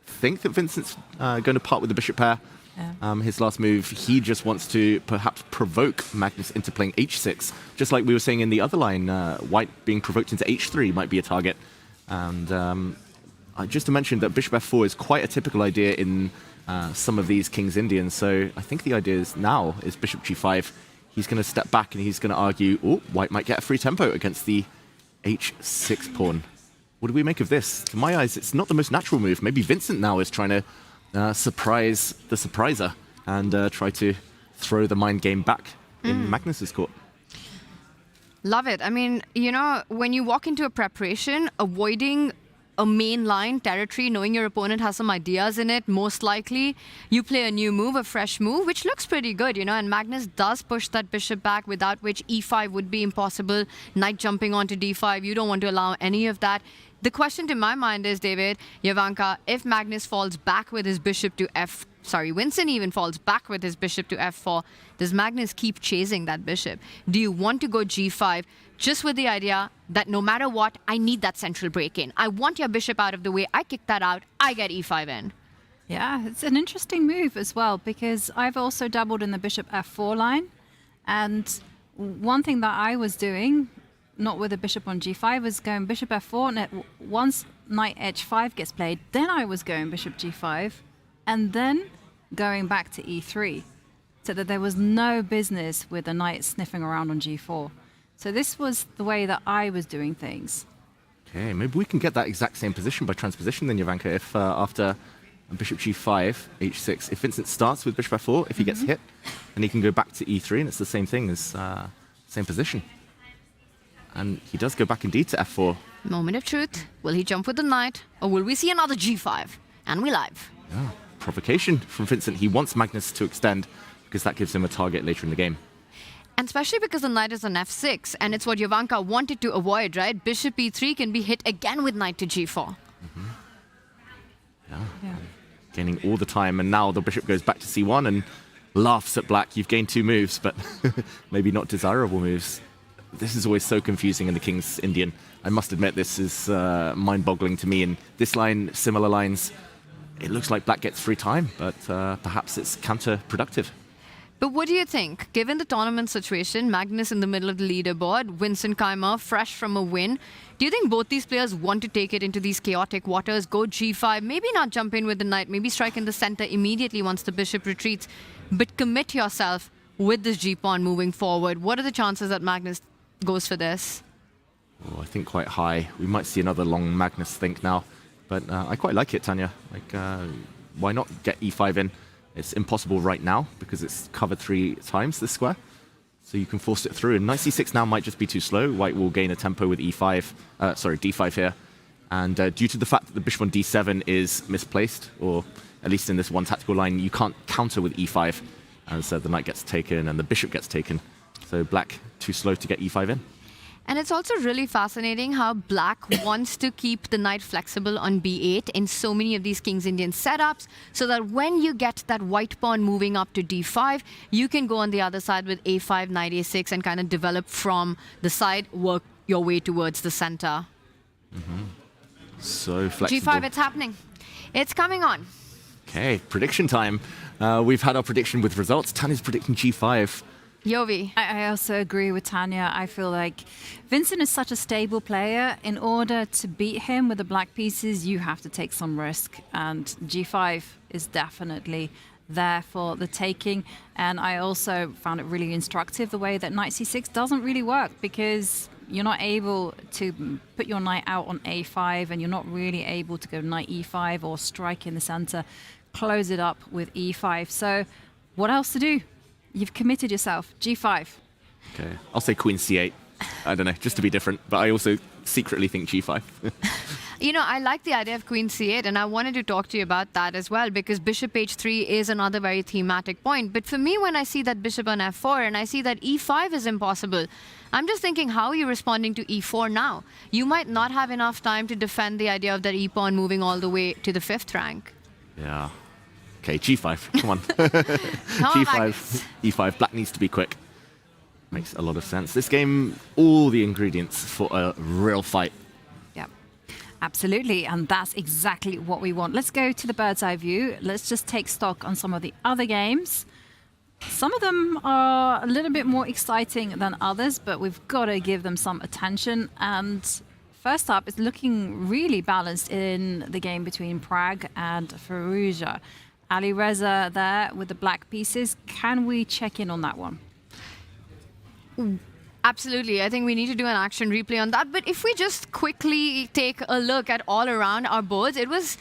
think that Vincent's going to part with the bishop pair. Yeah. His last move, he just wants to perhaps provoke Magnus into playing h6, just like we were saying in the other line. White being provoked into h3 might be a target. And just to mention that bishop f4 is quite a typical idea in some of these King's Indians, so I think the idea is now is bishop g5. He's going to step back and he's going to argue, oh, white might get a free tempo against the h6 pawn. What do we make of this? To my eyes, it's not the most natural move. Maybe Vincent now is trying to surprise the surpriser and try to throw the mind game back in Magnus's court. Love it. I mean, you know, when you walk into a preparation, avoiding a main line territory, knowing your opponent has some ideas in it, most likely you play a new move, a fresh move, which looks pretty good, you know, and Magnus does push that bishop back, without which e5 would be impossible. Knight jumping onto d5, you don't want to allow any of that. The question to my mind is, David, Jovanka, if Magnus falls back with his bishop to Vincent even falls back with his bishop to f4, does Magnus keep chasing that bishop? Do you want to go g5 just with the idea that no matter what, I need that central break-in? I want your bishop out of the way. I kick that out. I get e5 in. Yeah, it's an interesting move as well, because I've also dabbled in the bishop f4 line. And one thing that I was doing, not with a bishop on g5, was going bishop f4, and once knight h5 gets played, then I was going bishop g5, and then going back to e3, so that there was no business with the knight sniffing around on g4. So this was the way that I was doing things. Okay, maybe we can get that exact same position by transposition then, Jovanka, if after bishop g5, h6, if Vincent starts with bishop f4, if he gets hit, then he can go back to e3, and it's the same thing as same position. And he does go back indeed to f4. Moment of truth. Will he jump with the knight, or will we see another g5? And we live. Yeah, provocation from Vincent. He wants Magnus to extend because that gives him a target later in the game. And especially because the knight is on f6, and it's what Jovanka wanted to avoid, right? Bishop e3 can be hit again with knight to g4. Yeah. Gaining all the time, and now the bishop goes back to c1 and laughs at black. You've gained two moves, but maybe not desirable moves. This is always so confusing in the King's Indian. I must admit, this is mind-boggling to me. In this line, similar lines, it looks like black gets free time, but perhaps it's counterproductive. But what do you think? Given the tournament situation, Magnus in the middle of the leaderboard, Vincent Keimer fresh from a win, do you think both these players want to take it into these chaotic waters, go g5, maybe not jump in with the knight, maybe strike in the center immediately once the bishop retreats, but commit yourself with this g-pawn moving forward? What are the chances that Magnus goes for this? Oh, I think quite high. We might see another long Magnus think now, but I quite like it, Tanya. Like, why not get e5 in? It's impossible right now because it's covered 3 times this square, so you can force it through. And knight c6 now might just be too slow. White will gain a tempo with d5 here, and due to the fact that the bishop on d7 is misplaced, or at least in this one tactical line, you can't counter with e5. As the knight gets taken and the bishop gets taken. So black too slow to get e5 in. And it's also really fascinating how black wants to keep the knight flexible on b8 in so many of these King's Indian setups, so that when you get that white pawn moving up to d5, you can go on the other side with a5, knight a6, and kind of develop from the side, work your way towards the center. So flexible. g5, it's happening. It's coming on. Okay, prediction time. We've had our prediction with results. Tanya's predicting g5. Yovi. I also agree with Tanya. I feel like Vincent is such a stable player. In order to beat him with the black pieces, you have to take some risk. And g5 is definitely there for the taking. And I also found it really instructive the way that knight c6 doesn't really work, because you're not able to put your knight out on a5, and you're not really able to go knight e5 or strike in the center, close it up with e5. So what else to do? You've committed yourself. g5. Okay, I'll say queen c8. I don't know, just to be different, but I also secretly think g5. You know, I like the idea of queen c8, and I wanted to talk to you about that as well, because bishop h3 is another very thematic point. But for me, when I see that bishop on f4 and I see that e5 is impossible, I'm just thinking, how are you responding to e4 now? You might not have enough time to defend the idea of that e-pawn moving all the way to the 5th rank. Yeah. Okay, g5, come on. g5, e5, black needs to be quick. Makes a lot of sense. This game, all the ingredients for a real fight. Yeah, absolutely. And that's exactly what we want. Let's go to the bird's eye view. Let's just take stock on some of the other games. Some of them are a little bit more exciting than others, but we've got to give them some attention. And first up, it's looking really balanced in the game between Prague and Firouzja. Alireza there with the black pieces. Can we check in on that one? Absolutely. I think we need to do an action replay on that. But if we just quickly take a look at all around our boards, it was,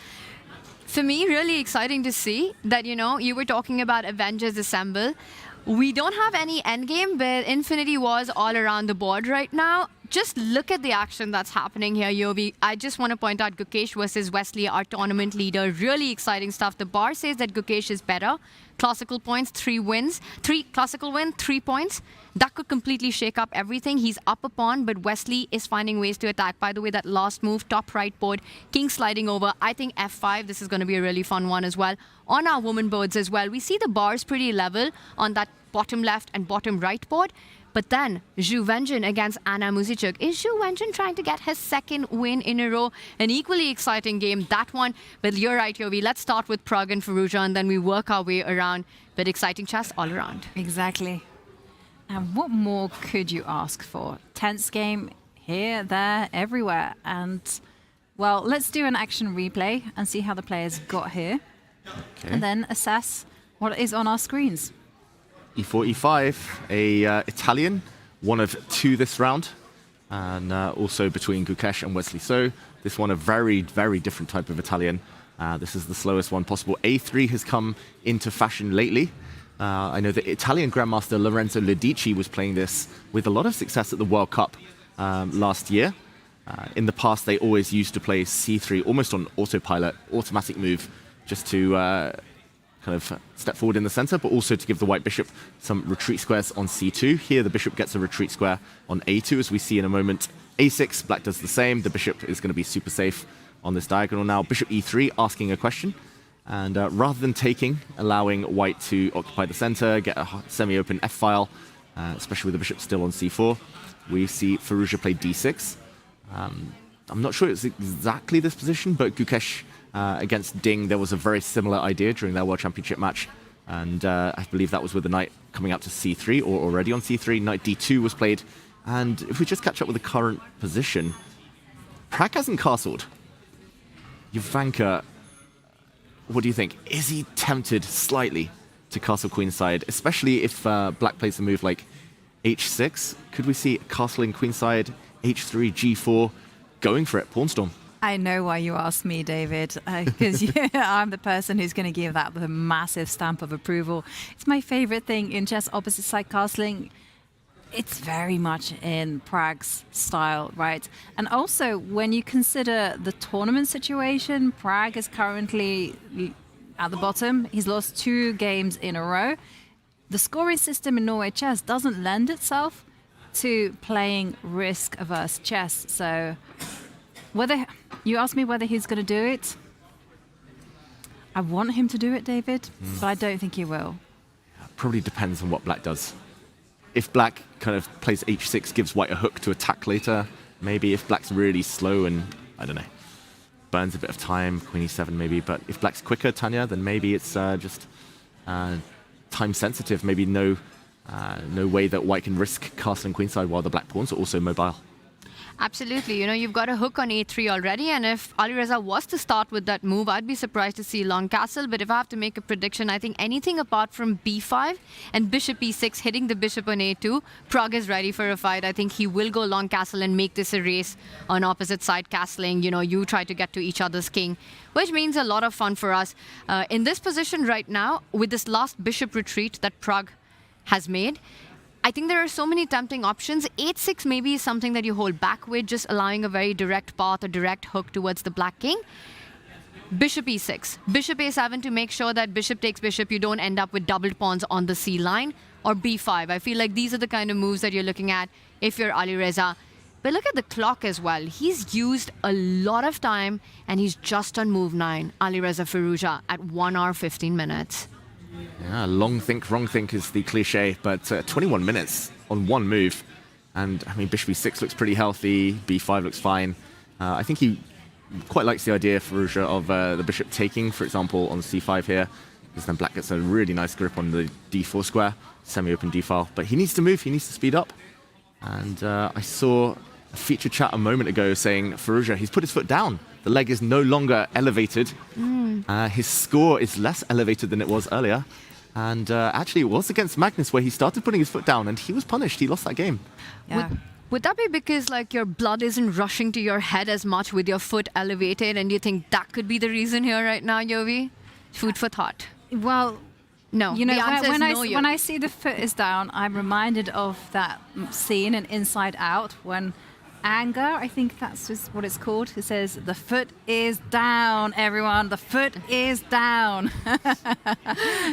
for me, really exciting to see that, you know, you were talking about Avengers Assemble. We don't have any endgame, but Infinity Wars all around the board right now. Just look at the action that's happening here, Yovi. I just want to point out Gukesh versus Wesley, our tournament leader. Really exciting stuff. The bar says that Gukesh is better. Classical points, 3 wins. 3 classical win, 3 points. That could completely shake up everything. He's up a pawn, but Wesley is finding ways to attack. By the way, that last move, top right board, king sliding over. I think f5, this is going to be a really fun one as well. On our woman boards as well, we see the bars pretty level on that bottom left and bottom right board. But then, Zhu Wenjun against Anna Muzichuk. Is Zhu Wenjun trying to get his 2nd win in a row? An equally exciting game, that one. But you're right, Yovi. Let's start with Prague and Firouzja, and then we work our way around. But exciting chess all around. Exactly. And what more could you ask for? Tense game here, there, everywhere. And, well, let's do an action replay and see how the players got here. Okay. And then assess what is on our screens. e4, e5, a Italian, one of 2 this round, and also between Gukesh and Wesley. So this one a very, very different type of Italian. This is the slowest one possible. a3 has come into fashion lately. I know that Italian Grandmaster Lorenzo Lodici was playing this with a lot of success at the World Cup last year. In the past, they always used to play c3 almost on autopilot, automatic move, just to kind of step forward in the center, but also to give the white bishop some retreat squares on c2. Here, the bishop gets a retreat square on a2, as we see in a moment. a6, black does the same. The bishop is going to be super safe on this diagonal now. Bishop e3, asking a question. And rather than taking, allowing white to occupy the center, get a semi-open f-file, especially with the bishop still on c4, we see Firouzja play d6. I'm not sure it's exactly this position, but Gukesh against Ding, there was a very similar idea during their World Championship match. And I believe that was with the knight coming out to c3, or already on c3. Knight d2 was played. And if we just catch up with the current position, Prague hasn't castled. Jovanka, what do you think? Is he tempted slightly to castle queenside, especially if black plays a move like h6? Could we see castling queenside, h3, g4, going for it, pawn storm? I know why you asked me, David, because I'm the person who's going to give that the massive stamp of approval. It's my favorite thing in chess opposite side castling. It's very much in Prague's style, right? And also, when you consider the tournament situation, Prague is currently at the bottom. He's lost 2 games in a row. the scoring system in Norway Chess doesn't lend itself to playing risk-averse chess. So whether you ask me whether he's going to do it, I want him to do it, David, but I don't think he will. Probably depends on what black does. If black kind of plays h6, gives white a hook to attack later, maybe. If black's really slow and, I don't know, burns a bit of time, queen e7 maybe. But if black's quicker, Tanya, then maybe it's just time sensitive. Maybe no way that white can risk castling queenside while the black pawns are also mobile. Absolutely. You know, you've got a hook on a3 already, and if Alireza was to start with that move, I'd be surprised to see long castle. But if I have to make a prediction, I think anything apart from b5 and bishop e6 hitting the bishop on a2, Pragg is ready for a fight. I think he will go long castle and make this a race on opposite side castling. You know, you try to get to each other's king, which means a lot of fun for us. In this position right now, with this last bishop retreat that Pragg has made, I think there are so many tempting options. 8-6 maybe is something that you hold back with, just allowing a very direct path, a direct hook towards the black king. Bishop e6, bishop a7 to make sure that bishop takes bishop, you don't end up with doubled pawns on the c line, or b5. I feel like these are the kind of moves that you're looking at if you're Alireza. But look at the clock as well. He's used a lot of time, and he's just on move 9, Alireza Firouzja, at 1 hour 15 minutes. Yeah, long think, wrong think is the cliche, but 21 minutes on one move. And, I mean, bishop e6 looks pretty healthy, b5 looks fine. I think he quite likes the idea, Firouzja, of the bishop taking, for example, on c5 here, because then black gets a really nice grip on the d4 square, semi-open d-file. But he needs to move, he needs to speed up. And I saw a feature chat a moment ago saying, Firouzja, he's put his foot down. The leg is no longer elevated. His score is less elevated than it was earlier. And actually, it was against Magnus where he started putting his foot down and he was punished. He lost that game. Yeah. Would that be because like your blood isn't rushing to your head as much with your foot elevated, and you think that could be the reason here right now, Yovi? Food for thought. Well, no. You know, the answer when, is no, when I see the foot is down, I'm reminded of that scene in Inside Out when Anger, I think that's just what it's called. It says, the foot is down, everyone. The foot is down.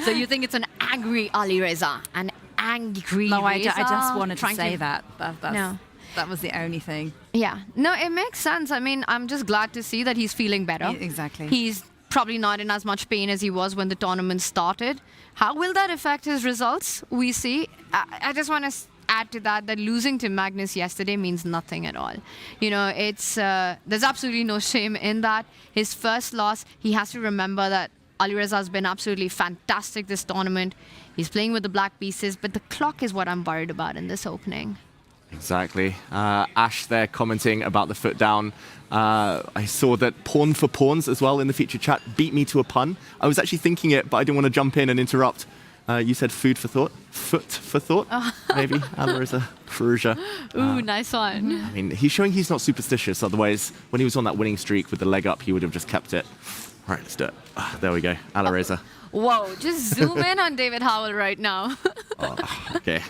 So you think it's an angry Alireza? An angry No, I Reza just wanted to trying say that. That was the only thing. Yeah. No, it makes sense. I mean, I'm just glad to see that he's feeling better. Exactly. He's probably not in as much pain as he was when the tournament started. How will that affect his results? We see. I just want to add to that losing to Magnus yesterday means nothing at all. You know, it's there's absolutely no shame in that. His first loss, he has to remember that Alireza has been absolutely fantastic this tournament. He's playing with the black pieces, but the clock is what I'm worried about in this opening. Exactly. Ash there commenting about the foot down. I saw that pawn for pawns as well in the feature chat beat me to a pun. I was actually thinking it, but I didn't want to jump in and interrupt. You said food for thought? Foot for thought? Maybe. Alireza Firouzja. Ooh, nice one. I mean, he's showing he's not superstitious. Otherwise, when he was on that winning streak with the leg up, he would have just kept it. All right, let's do it. There we go. Alireza. Whoa, just zoom in on David Howell right now. Okay.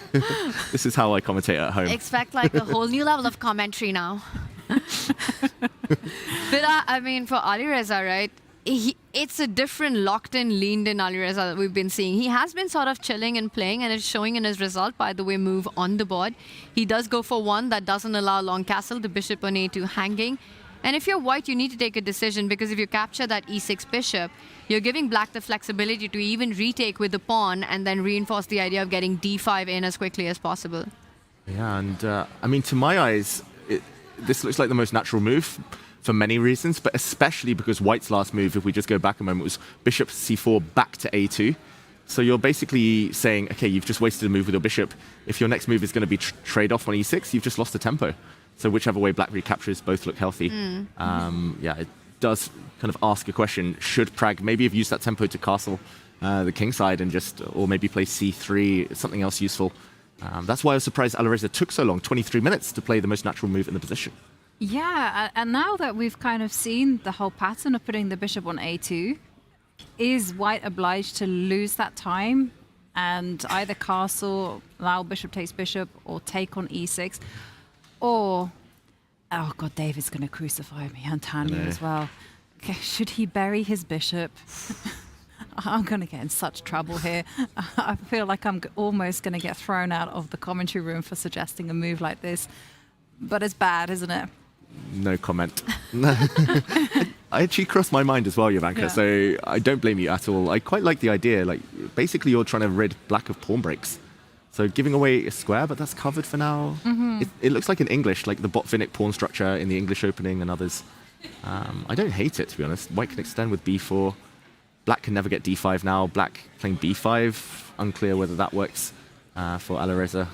This is how I commentate at home. Expect like a whole new level of commentary now. But I mean, for Alireza, right? It's a different locked-in, leaned-in Alireza that we've been seeing. He has been sort of chilling and playing, and it's showing in his result, by the way, move on the board. He does go for one that doesn't allow long castle, the bishop on a2 hanging. And if you're white, you need to take a decision, because if you capture that e6 bishop, you're giving black the flexibility to even retake with the pawn and then reinforce the idea of getting d5 in as quickly as possible. Yeah, and I mean, to my eyes, this looks like the most natural move for many reasons, but especially because white's last move, if we just go back a moment, was bishop c4 back to a2. So you're basically saying, okay, you've just wasted a move with your bishop. If your next move is going to be trade off on e6, you've just lost the tempo. So whichever way black recaptures, both look healthy. Yeah, it does kind of ask a question. Should Pragg maybe have used that tempo to castle the king side and just, or maybe play c3, something else useful? That's why I was surprised Alireza took so long, 23 minutes, to play the most natural move in the position. Yeah, and now that we've kind of seen the whole pattern of putting the bishop on a2, is white obliged to lose that time and either castle, allow bishop takes bishop, or take on e6? Or, oh God, David's going to crucify me, and Tanya as well. Okay, should he bury his bishop? I'm going to get in such trouble here. I feel like I'm almost going to get thrown out of the commentary room for suggesting a move like this. But it's bad, isn't it? No comment. I actually crossed my mind as well, Jovanka, so I don't blame you at all. I quite like the idea. Like, basically, you're trying to rid black of pawn breaks. So giving away a square, but that's covered for now. It looks like in English, like the Botvinnik pawn structure in the English opening and others. I don't hate it, to be honest. White can extend with b4. Black can never get d5 now. Black playing b5. Unclear whether that works for Alireza.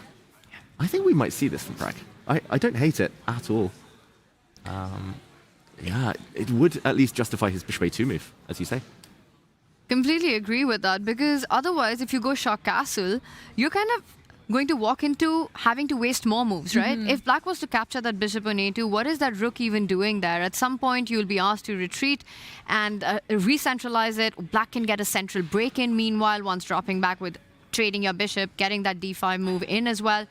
I think we might see this from Prag. I don't hate it at all. Yeah, it would at least justify his bishop a2 move, as you say. Completely agree with that, because otherwise, if you go Shah Castle, you're kind of going to walk into having to waste more moves, right? If black was to capture that bishop on a2, what is that rook even doing there? At some point, you'll be asked to retreat and re-centralize it. Black can get a central break-in, meanwhile, once dropping back with trading your bishop, getting that d5 move in as well.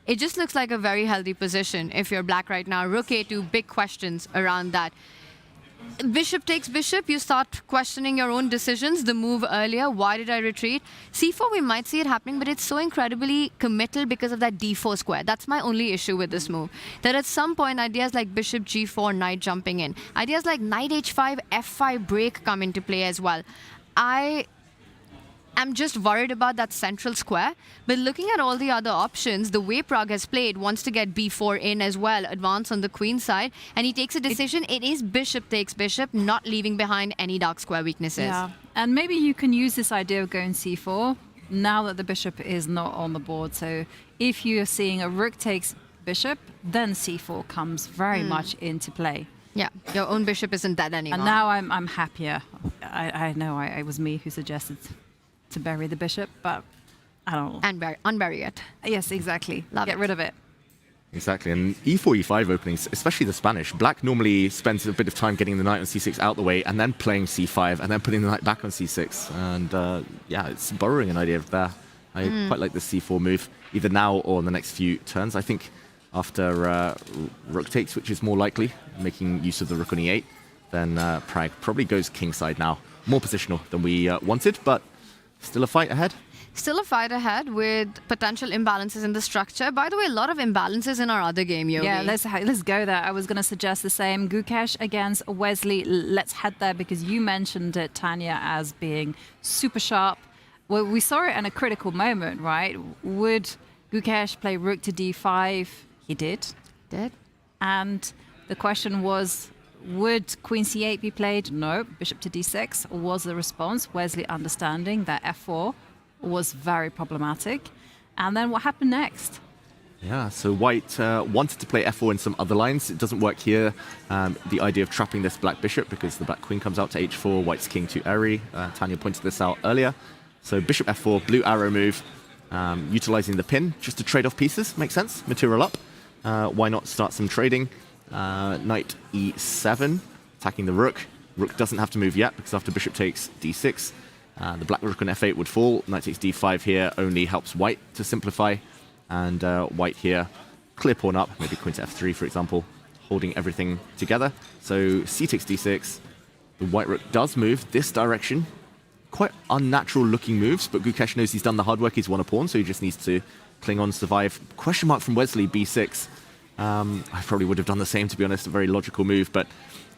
It just looks like a very healthy position if you're black right now. Rook a2, big questions around that. Bishop takes bishop, you start questioning your own decisions, the move earlier, why did I retreat? c4, we might see it happening, but it's so incredibly committal because of that d4 square. That's my only issue with this move. That at some point, ideas like bishop g4, knight jumping in, ideas like knight h5, f5 break come into play as well. I'm just worried about that central square. But looking at all the other options, the way Prag has played wants to get b4 in as well, advance on the queen side, and he takes a decision. It is bishop takes bishop, not leaving behind any dark square weaknesses. Yeah, and maybe you can use this idea of going c4 now that the bishop is not on the board. So if you're seeing a rook takes bishop, then c4 comes very much into play. Yeah, your own bishop isn't dead anymore. And now I'm happier. I know it was me who suggested to bury the bishop, but I don't know. And unbury it. Yes, exactly. Get rid of it. Exactly, and e4, e5 openings, especially the Spanish. Black normally spends a bit of time getting the knight on c6 out the way and then playing c5 and then putting the knight back on c6. And yeah, it's borrowing an idea of there. I quite like the c4 move, either now or in the next few turns. I think after rook takes, which is more likely, making use of the rook on e8, then Prag probably goes kingside now. More positional than we wanted, but still a fight ahead. Still a fight ahead with potential imbalances in the structure. By the way, a lot of imbalances in our other game, Yogi. Yeah, let's go there. I was going to suggest the same. Gukesh against Wesley. Let's head there because you mentioned it, Tanya, as being super sharp. Well, we saw it in a critical moment, right? Would Gukesh play rook to d5? He did. And the question was, would queen c8 be played? No. Bishop to d6 was the response. Wesley understanding that f4 was very problematic. And then what happened next? Yeah, so white wanted to play f4 in some other lines. It doesn't work here. The idea of trapping this black bishop because the black queen comes out to h4, white's king to Eri. Tanya pointed this out earlier. So bishop f4, blue arrow move, utilizing the pin just to trade off pieces. Makes sense. Material up. Why not start some trading? Knight e7, attacking the rook. Rook doesn't have to move yet because after bishop takes d6, the black rook on f8 would fall. Knight takes d5 here only helps white to simplify. And white here, clear pawn up, maybe queen to f3, for example, holding everything together. So c takes d6. The white rook does move this direction. Quite unnatural looking moves, but Gukesh knows he's done the hard work. He's won a pawn, so he just needs to cling on, survive. Question mark from Wesley, b6. I probably would have done the same, to be honest, a very logical move, but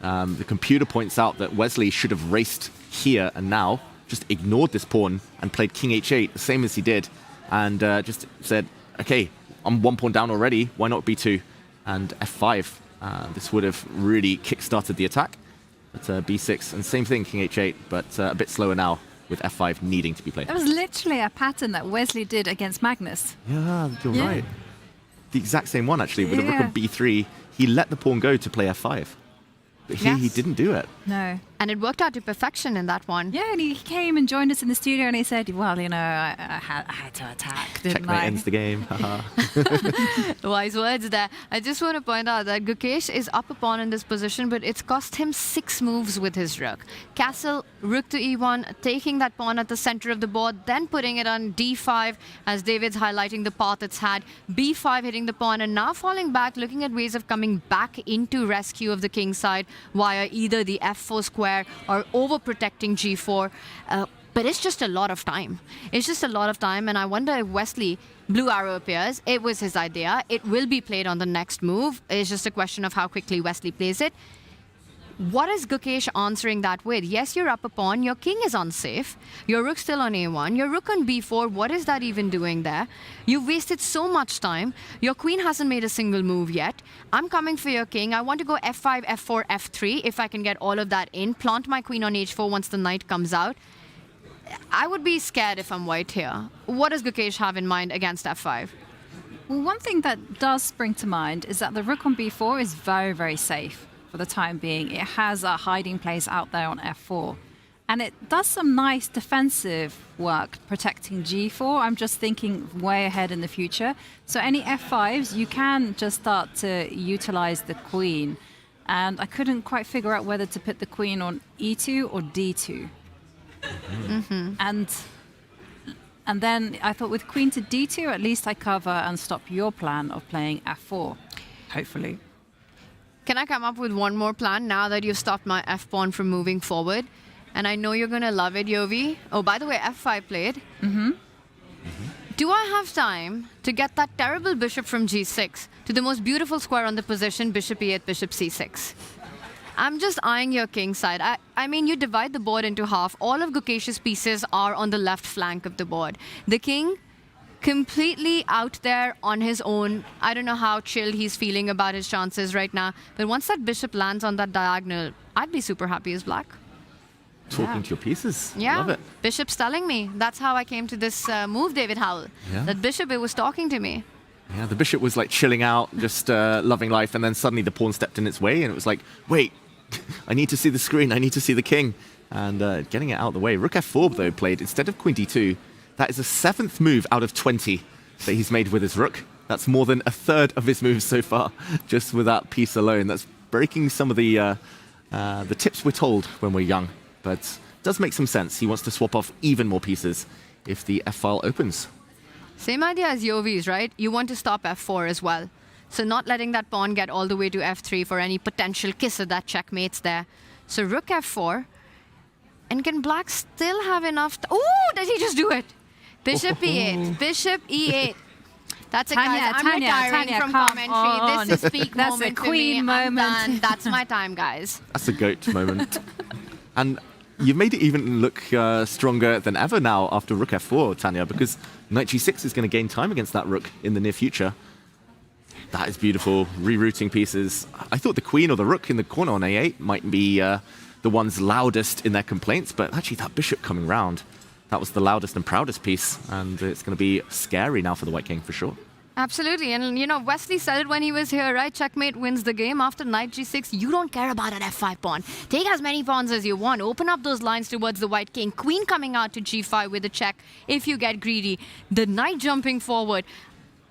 the computer points out that Wesley should have raced here and now, just ignored this pawn and played king h8, the same as he did, and just said, okay, I'm one pawn down already, why not b2? And f5. This would have really kick-started the attack, but b6, and same thing, king h8, but a bit slower now, with f5 needing to be played. That was literally a pattern that Wesley did against Magnus. Yeah, you're right. The exact same one, actually, with a rook on b3. He let the pawn go to play f5. But here he didn't do it. No. And it worked out to perfection in that one. Yeah, and he came and joined us in the studio and he said, well, you know, I had to attack, didn't Checkmate I? ends the game. Wise words there. I just want to point out that Gukesh is up a pawn in this position, but it's cost him 6 moves with his rook. Castle, rook to e1, taking that pawn at the center of the board, then putting it on d5, as David's highlighting the path it's had, b5 hitting the pawn, and now falling back, looking at ways of coming back into rescue of the king side via either the f4 square or overprotecting g4. But it's just a lot of time. It's just a lot of time, and I wonder if Wesley, blue arrow appears. It was his idea. It will be played on the next move. It's just a question of how quickly Wesley plays it. What is Gukesh answering that with? Yes, you're up a pawn. Your king is unsafe. Your rook's still on a1. Your rook on b4. What is that even doing there? You've wasted so much time. Your queen hasn't made a single move yet. I'm coming for your king. I want to go f5, f4, f3 if I can get all of that in. Plant my queen on h4 once the knight comes out. I would be scared if I'm white here. What does Gukesh have in mind against f5? Well, one thing that does spring to mind is that the rook on b4 is very, very safe for the time being. It has a hiding place out there on f4. And it does some nice defensive work protecting g4. I'm just thinking way ahead in the future. So any f5s, you can just start to utilize the queen. And I couldn't quite figure out whether to put the queen on e2 or d2. And then I thought with queen to d2, at least I cover and stop your plan of playing f4, hopefully. Can I come up with one more plan now that you've stopped my f-pawn from moving forward? And I know you're going to love it, Yovi. Oh, by the way, f5 played. Do I have time to get that terrible bishop from g6 to the most beautiful square on the position, bishop e8, bishop c6? I'm just eyeing your king side. I mean, you divide the board into half. All of Gukesh's pieces are on the left flank of the board. The king, completely out there on his own. I don't know how chilled he's feeling about his chances right now. But once that bishop lands on that diagonal, I'd be super happy as black. Talking to your pieces. Yeah, Love it. Bishop's telling me. That's how I came to this move, David Howell. Yeah. That bishop, it was talking to me. Yeah, the bishop was like chilling out, just loving life, and then suddenly the pawn stepped in its way, and it was like, wait, I need to see the screen, I need to see the king. And getting it out of the way. Rook f4, though, played instead of queen d2. That is the 7th move out of 20 that he's made with his rook. That's more than a third of his moves so far, just with that piece alone. That's breaking some of the tips we're told when we're young. But it does make some sense. He wants to swap off even more pieces if the f-file opens. Same idea as Yovi's, right? You want to stop f4 as well. So not letting that pawn get all the way to f3 for any potential kiss of that checkmates there. So rook f4. And can black still have enough... Oh, did he just do it? Bishop e8. Bishop e8. That's it, guys. I'm retiring from commentary. This is peak That's moment a queen for me. moment. I'm done. That's my time, guys. That's a goat moment. And you've made it even look stronger than ever now after rook f4, Tanya, because knight g6 is going to gain time against that rook in the near future. That is beautiful. Rerouting pieces. I thought the queen or the rook in the corner on a8 might be the ones loudest in their complaints, but actually that bishop coming round, that was the loudest and proudest piece, and it's going to be scary now for the white king for sure. Absolutely. And, you know, Wesley said it when he was here, right? Checkmate wins the game. After knight g6, you don't care about an f5 pawn. Take as many pawns as you want. Open up those lines towards the white king. Queen coming out to g5 with a check if you get greedy. The knight jumping forward.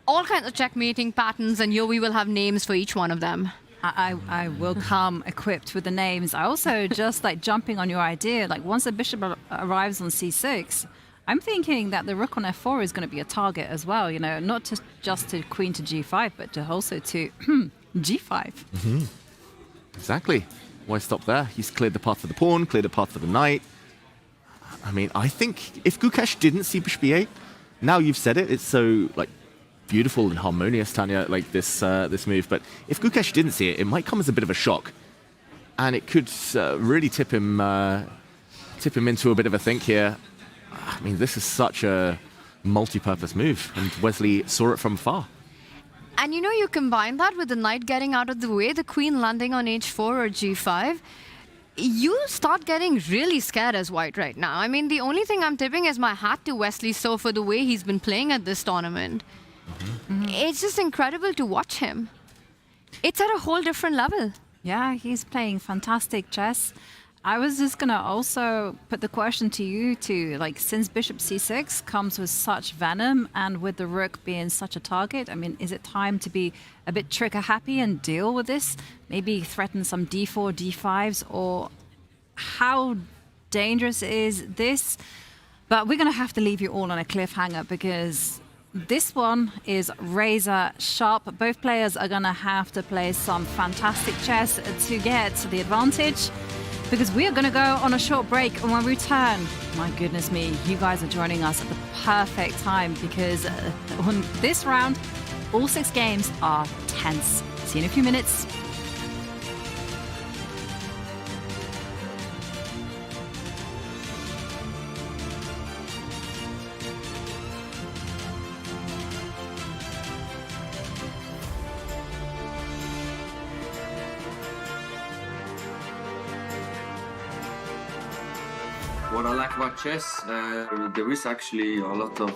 All kinds of checkmating patterns, and Yovi will have names for each one of them. I will come equipped with the names. I also just like jumping on your idea, like once the bishop arrives on c6, I'm thinking that the rook on f4 is going to be a target as well, you know, not just to queen to g5, but to also to g5. Exactly. Why stop there? He's cleared the path for the pawn, cleared the path for the knight. I mean, I think if Gukesh didn't see bishop e8, now you've said it, it's so like beautiful and harmonious, Tanya, like this move. But if Gukesh didn't see it, it might come as a bit of a shock, and it could really tip him into a bit of a think here. I mean, this is such a multi-purpose move, and Wesley saw it from far. And you know, you combine that with the knight getting out of the way, the queen landing on h4 or g5, you start getting really scared as white right now. I mean, the only thing I'm tipping is my hat to Wesley so for the way he's been playing at this tournament. It's just incredible to watch him. It's at a whole different level. Yeah, he's playing fantastic chess. I was just going to also put the question to you too, like since bishop c6 comes with such venom and with the rook being such a target, I mean, is it time to be a bit trigger happy and deal with this? Maybe threaten some d4, d5s, or how dangerous is this? But we're going to have to leave you all on a cliffhanger because this one is razor sharp. Both players are going to have to play some fantastic chess to get the advantage. because we are going to go on a short break. And when we return, my goodness me, you guys are joining us at the perfect time because on this round, all 6 games are tense. See you in a few minutes. What I like about chess, there is actually a lot of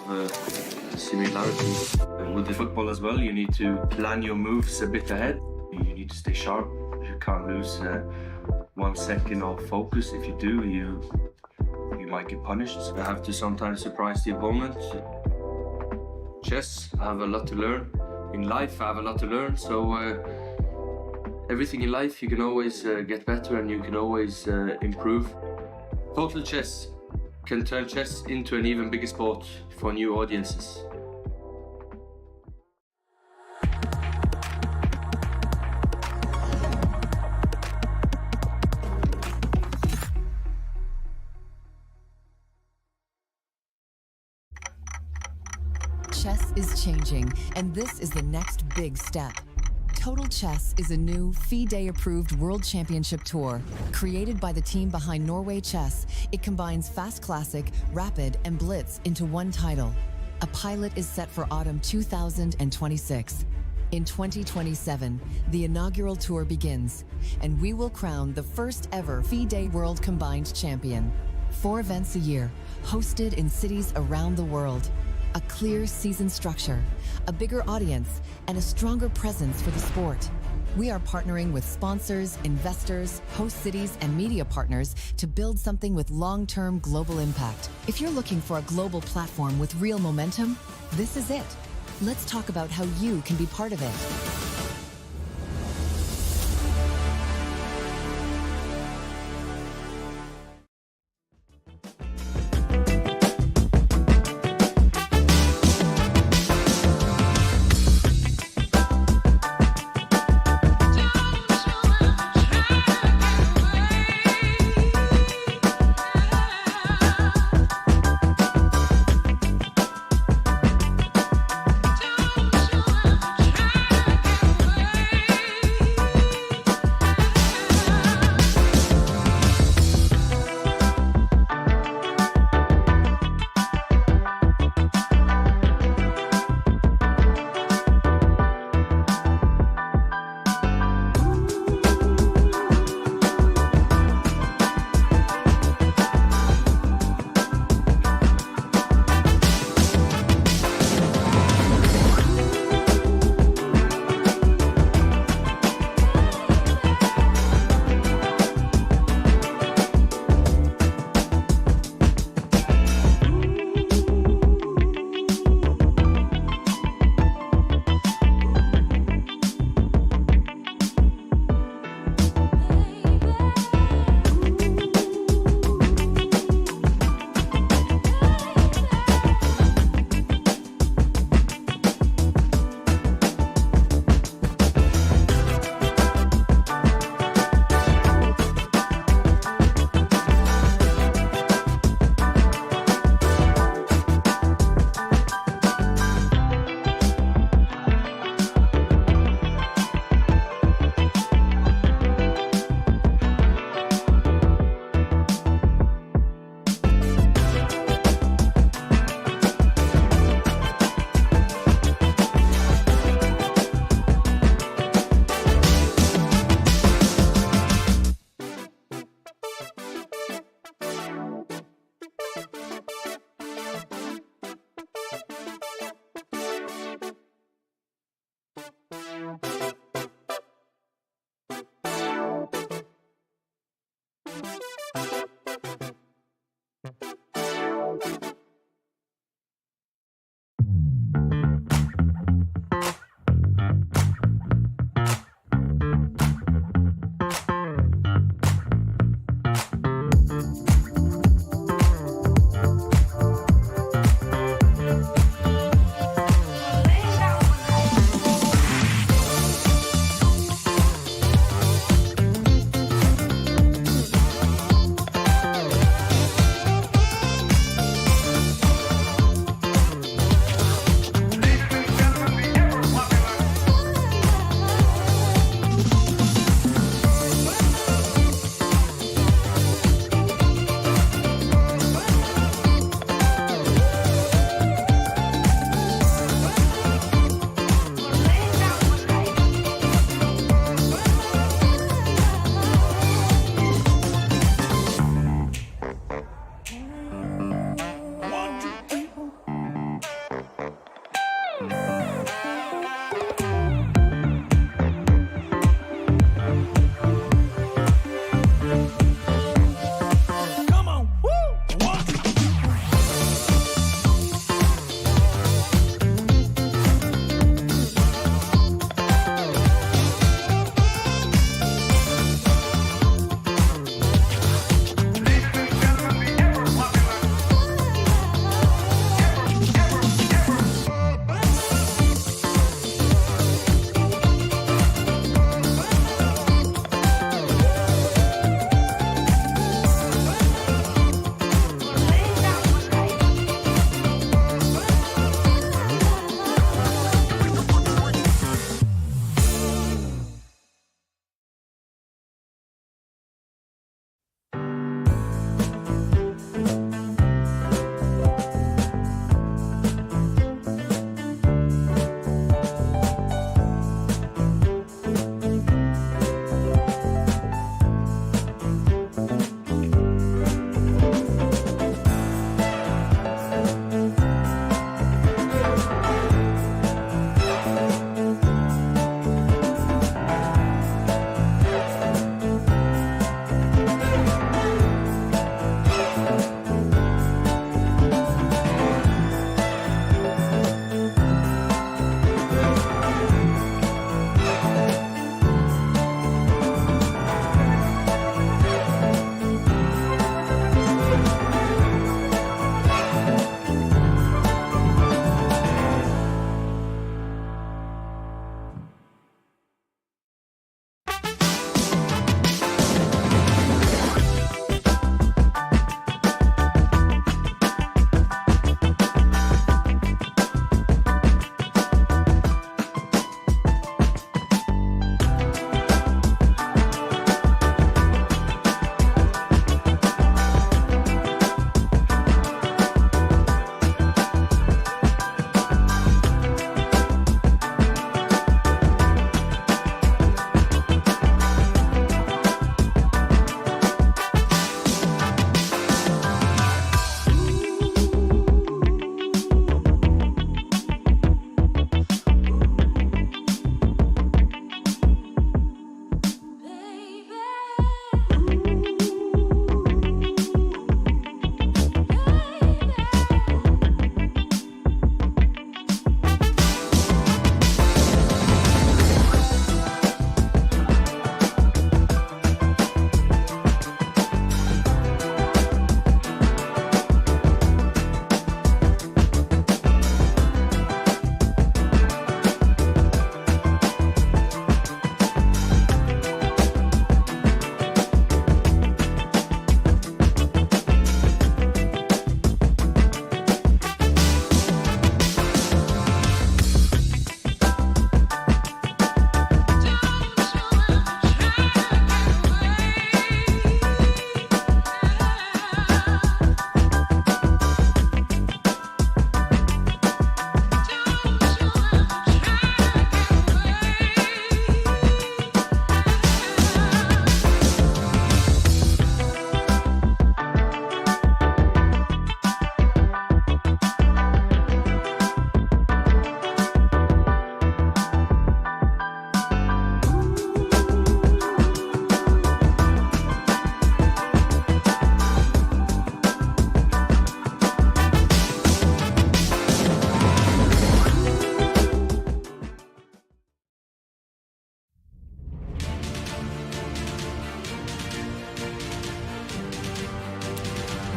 similarities with the football as well. You need to plan your moves a bit ahead. You need to stay sharp. You can't lose 1 second of focus. If you do, you might get punished. You have to sometimes surprise the opponent. Chess, I have a lot to learn. In life, I have a lot to learn. So everything in life, you can always get better and you can always improve. Total Chess can turn chess into an even bigger sport for new audiences. Chess is changing, and this is the next big step. Total Chess is a new FIDE-approved World Championship Tour. Created by the team behind Norway Chess, it combines Fast Classic, Rapid, and Blitz into one title. A pilot is set for autumn 2026. In 2027, the inaugural tour begins, and we will crown the first ever FIDE World Combined Champion. 4 events a year, hosted in cities around the world. A clear season structure, a bigger audience, and a stronger presence for the sport. We are partnering with sponsors, investors, host cities, and media partners to build something with long-term global impact. If you're looking for a global platform with real momentum, this is it. Let's talk about how you can be part of it.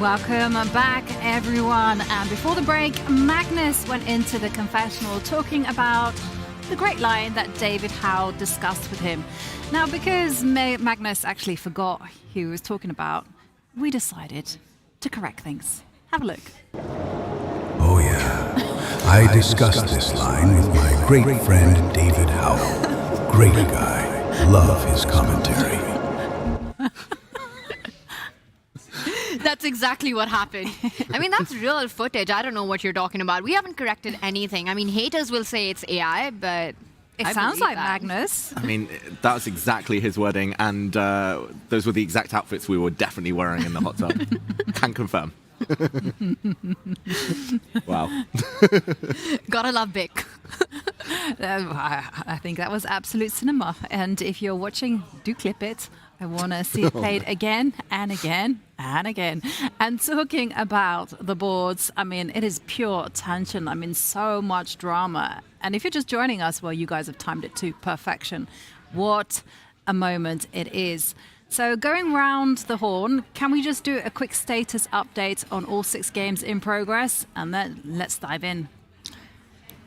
Welcome back, everyone. And before the break, Magnus went into the confessional talking about the great line that David Howe discussed with him. Now, because Magnus actually forgot who he was talking about, we decided to correct things. Have a look. Oh, yeah. I discussed this line with my great friend David Howe. Great guy. Love his commentary. That's exactly what happened. I mean, that's real footage. I don't know what you're talking about. We haven't corrected anything. I mean, haters will say it's AI, but it I sounds believe like that. Magnus. I mean, that was exactly his wording, and those were the exact outfits we were definitely wearing in the hot tub. Can confirm. Wow. Gotta love Bic. I think that was absolute cinema. And if you're watching, do clip it. I want to see it played again and again and again. And talking about the boards, I mean, it is pure tension. I mean, so much drama. And if you're just joining us, well, you guys have timed it to perfection. What a moment it is. So going round the horn, can we just do a quick status update on all 6 games in progress? And then let's dive in.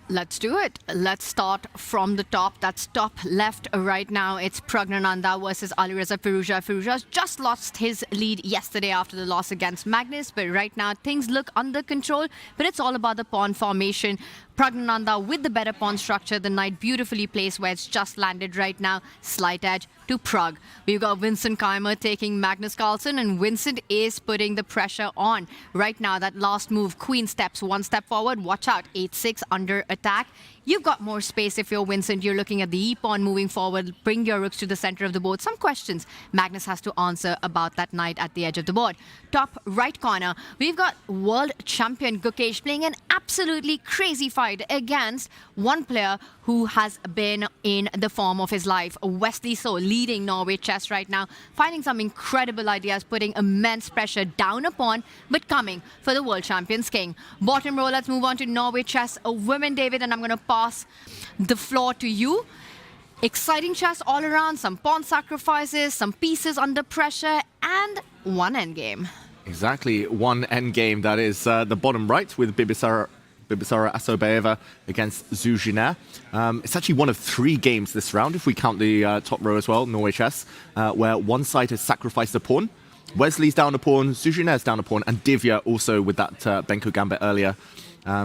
Let's do it. Let's start from the top. That's top left right now. It's Praggnanandhaa versus Alireza Firouzja. Firouzja's just lost his lead yesterday after the loss against Magnus, but right now things look under control, but it's all about the pawn formation. Praggnanandhaa with the better pawn structure. The knight beautifully placed where it's just landed right now. Slight edge to Pragg. We've got Vincent Keimer taking Magnus Carlsen, and Vincent is putting the pressure on. Right now, that last move, Queen steps 1 step forward. Watch out, 8-6 under attack. You've got more space if you're Vincent. You're looking at the e-pawn moving forward. Bring your rooks to the center of the board. Some questions Magnus has to answer about that knight at the edge of the board. Top right corner, we've got world champion Gukesh playing an absolutely crazy fight against one player who has been in the form of his life. Wesley So leading Norway Chess right now, finding some incredible ideas, putting immense pressure down upon, but coming for the world champion's king. Bottom row, let's move on to Norway Chess women, David, and I'm going to pass the floor to you. Exciting chess all around, some pawn sacrifices, some pieces under pressure, and one endgame. Exactly, one endgame. That is the bottom right with Bibisara Asobayeva against Zhu Jiner. It's actually one of 3 games this round, if we count the top row as well, Norway Chess, where one side has sacrificed a pawn. Wesley's down a pawn, Zhu Jiner's down a pawn, and Divya also with that Benko Gambit earlier.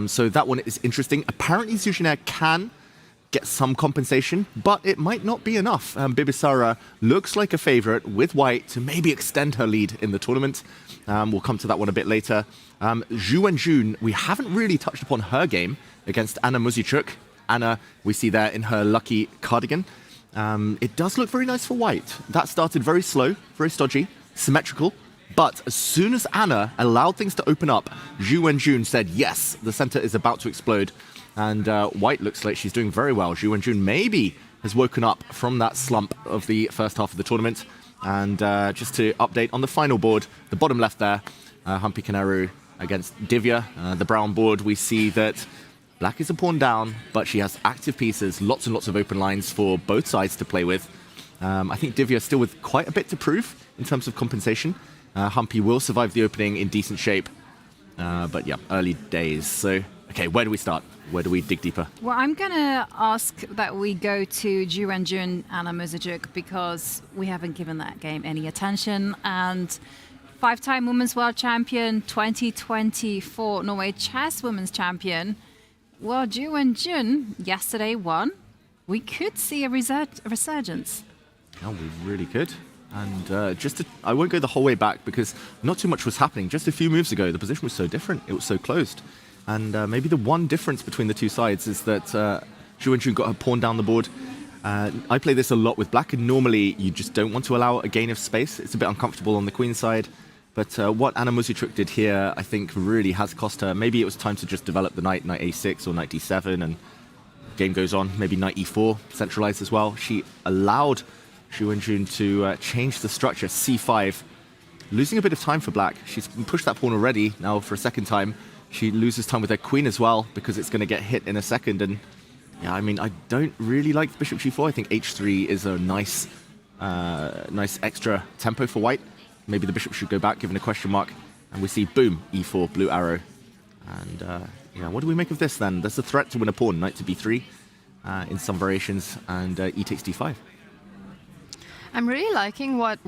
So that one is interesting. Apparently Zhu Jiner can get some compensation, but it might not be enough. Bibisara looks like a favorite with white to maybe extend her lead in the tournament. We'll come to that one a bit later. Zhu Wenjun, we haven't really touched upon her game against Anna Muzychuk. Anna, we see there in her lucky cardigan. It does look very nice for white. That started very slow, very stodgy, symmetrical. But as soon as Anna allowed things to open up, Zhu Wenjun said, yes, the center is about to explode. And white looks like she's doing very well. Zhu Wenjun maybe has woken up from that slump of the first half of the tournament. And just to update on the final board, the bottom left there, Humpy Kineru against Divya. The brown board, we see that black is a pawn down, but she has active pieces, lots and lots of open lines for both sides to play with. I think Divya still with quite a bit to prove in terms of compensation. Humpy will survive the opening in decent shape. But yeah, early days. So, okay, where do we start? Where do we dig deeper? Well, I'm going to ask that we go to Zhu Wenjun, Anna Muzychuk, because we haven't given that game any attention. And 5-time Women's World Champion, 2024 Norway Chess Women's Champion. Well, Zhu Wenjun yesterday won. We could see a resurgence. Oh, we really could. And I won't go the whole way back because not too much was happening. Just a few moves ago, the position was so different. It was so closed. And maybe the one difference between the two sides is that Zhu Wenjun got her pawn down the board. I play this a lot with black, and normally you just don't want to allow a gain of space. It's a bit uncomfortable on the queen side. But what Anna Muzychuk did here, I think, really has cost her. Maybe it was time to just develop the knight a6 or knight d7, and game goes on. Maybe knight e4, centralized as well. She allowed Zhu Wenjun to change the structure, c5, losing a bit of time for black. She's pushed that pawn already. Now for a second time, she loses time with her queen as well because it's going to get hit in a second. And yeah, I mean, I don't really like bishop g4. I think h3 is a nice extra tempo for white. Maybe the bishop should go back, given a question mark. And we see, boom, e4, blue arrow. And yeah, what do we make of this then? There's a threat to win a pawn, knight to b3 in some variations, and e takes d5. I'm really liking what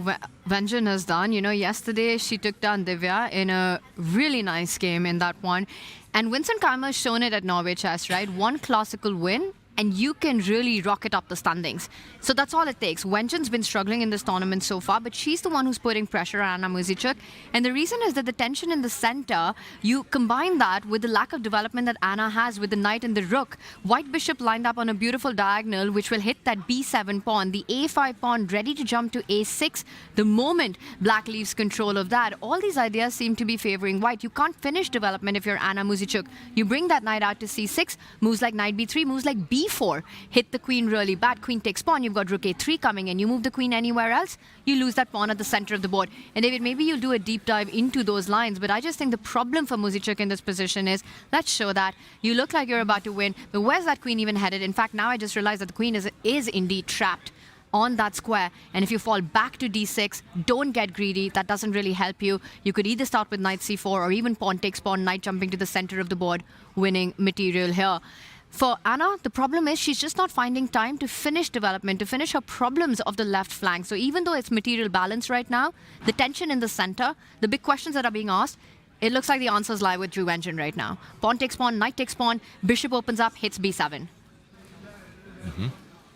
Wenjun has done. You know, yesterday she took down Divya in a really nice game in that one. And Vincent Keimer has shown it at Norway Chess, right? One classical win, and you can really rocket up the standings. So that's all it takes. Wenjun's been struggling in this tournament so far, but she's the one who's putting pressure on Anna Muzychuk. And the reason is that the tension in the center, you combine that with the lack of development that Anna has with the knight and the rook. White bishop lined up on a beautiful diagonal, which will hit that b7 pawn, the a5 pawn ready to jump to a6 the moment black leaves control of that. All these ideas seem to be favoring white. You can't finish development if you're Anna Muzychuk. You bring that knight out to c6, moves like knight b3, moves like b4, hit the queen really bad, queen takes pawn, you've got rook a3 coming in, you move the queen anywhere else, you lose that pawn at the center of the board. And David, maybe you'll do a deep dive into those lines, but I just think the problem for Muzychuk in this position is, let's show that, you look like you're about to win, but where's that queen even headed? In fact, now I just realized that the queen is indeed trapped on that square, and if you fall back to d6, don't get greedy. That doesn't really help you. You could either start with knight c4 or even pawn takes pawn, knight jumping to the center of the board, winning material here. For Anna, the problem is she's just not finding time to finish development, to finish her problems of the left flank. So even though it's material balance right now, the tension in the center, the big questions that are being asked, it looks like the answers lie with Drew Wenjun right now. Pawn takes pawn, knight takes pawn, bishop opens up, hits b7.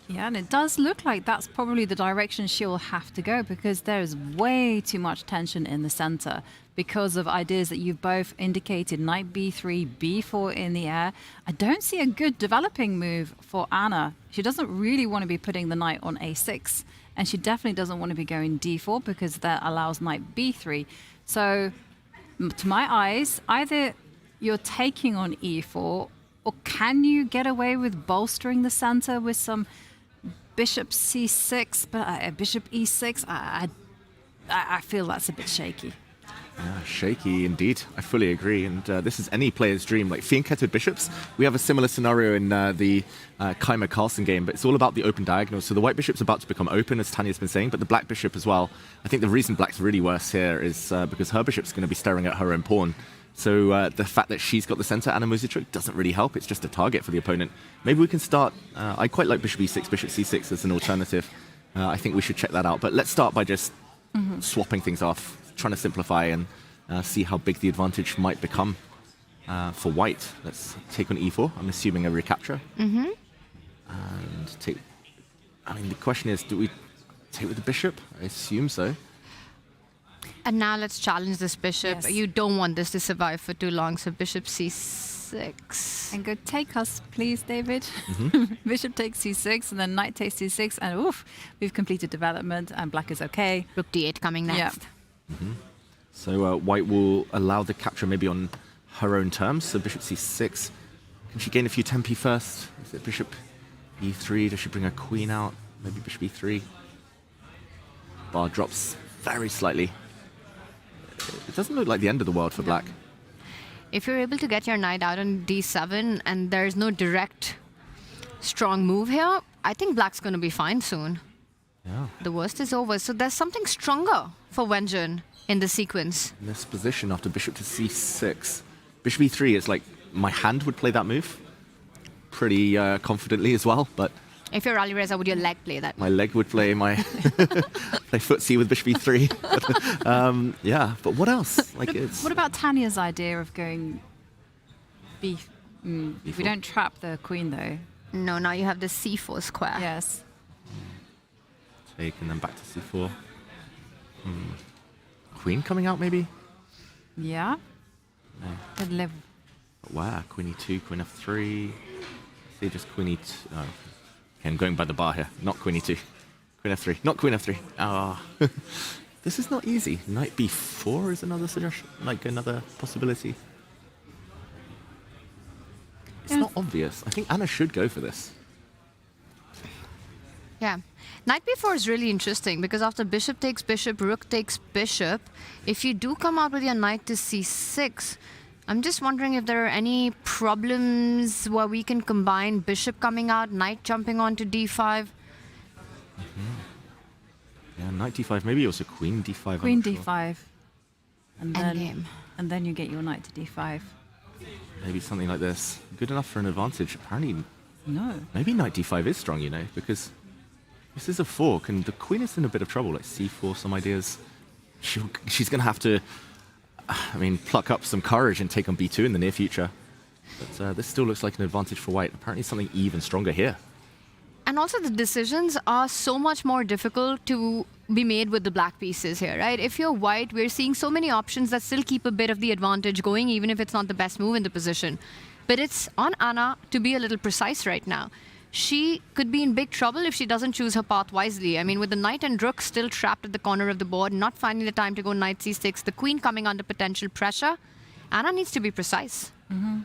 Yeah, and it does look like that's probably the direction she'll have to go, because there's way too much tension in the center because of ideas that you've both indicated, knight b3, b4 in the air. I don't see a good developing move for Anna. She doesn't really want to be putting the knight on a6, and she definitely doesn't want to be going d4 because that allows knight b3. So to my eyes, either you're taking on e4, or can you get away with bolstering the center with some bishop c6, but bishop e6, I feel that's a bit shaky. Yeah, shaky indeed. I fully agree. And this is any player's dream. Like fianchetted bishops, we have a similar scenario in the Keimer-Carlsen game, but it's all about the open diagonals. So the white bishop's about to become open, as Tanya's been saying, but the black bishop as well. I think the reason black's really worse here is because her bishop's going to be staring at her own pawn. So the fact that she's got the center, Anna Muzychuk, doesn't really help. It's just a target for the opponent. Maybe we can start... I quite like bishop e6, bishop c6 as an alternative. I think we should check that out. But let's start by just swapping things off, trying to simplify and see how big the advantage might become for white. Let's take on e4. I'm assuming a recapture. And take... I mean, the question is, do we take with the bishop? I assume so. And now let's challenge this bishop. Yes. You don't want this to survive for too long, so bishop c6. And go take us, please, David. Bishop takes c6, and then knight takes c6, and oof, we've completed development, and black is okay. Rook d8 coming next. So white will allow the capture maybe on her own terms. So bishop c6. Can she gain a few tempi first? Is it bishop e3? Does she bring her queen out? Maybe bishop e3. Bar drops very slightly. It doesn't look like the end of the world for black. If you're able to get your knight out on d7 and there's no direct strong move here, I think black's going to be fine soon. Yeah. The worst is over. So there's something stronger for Wenjun in the sequence. In this position after bishop to c6. Bishop e3 is like, my hand would play that move pretty confidently as well, but... If you're Alireza, would your leg play that? My leg would play my play footsie with bishop e3. Yeah, but what else? Like it's What about Tanya's idea of going b? We don't trap the queen though. No, now you have the c4 square. Yes. Take and then back to c4. Queen coming out maybe? Yeah. No. Good live. Wow, queen e2, queen f3. See, just queen e2. Oh. Okay, I'm going by the bar here. Not queen e2. Queen f3. Not queen f3. Ah. This is not easy. Knight b4 is another suggestion. Like another possibility. It's not obvious. I think Anna should go for this. Yeah. Knight b4 is really interesting because after bishop takes bishop, rook takes bishop, if you do come out with your knight to c6, I'm just wondering if there are any problems where we can combine bishop coming out, knight jumping onto d5. Yeah, knight d5, maybe also queen d5. Queen d5. And then you get your knight to d5. Maybe something like this. Good enough for an advantage. Apparently, no. Maybe knight d5 is strong, because this is a fork, and the queen is in a bit of trouble. Like c4, some ideas. She's going to have to, pluck up some courage and take on b2 in the near future. But this still looks like an advantage for white. Apparently something even stronger here. And also the decisions are so much more difficult to be made with the black pieces here, right? If you're white, we're seeing so many options that still keep a bit of the advantage going, even if it's not the best move in the position. But it's on Anna to be a little precise right now. She could be in big trouble if she doesn't choose her path wisely. With the knight and rook still trapped at the corner of the board, not finding the time to go knight c6, the queen coming under potential pressure, Anna needs to be precise. Mm-hmm.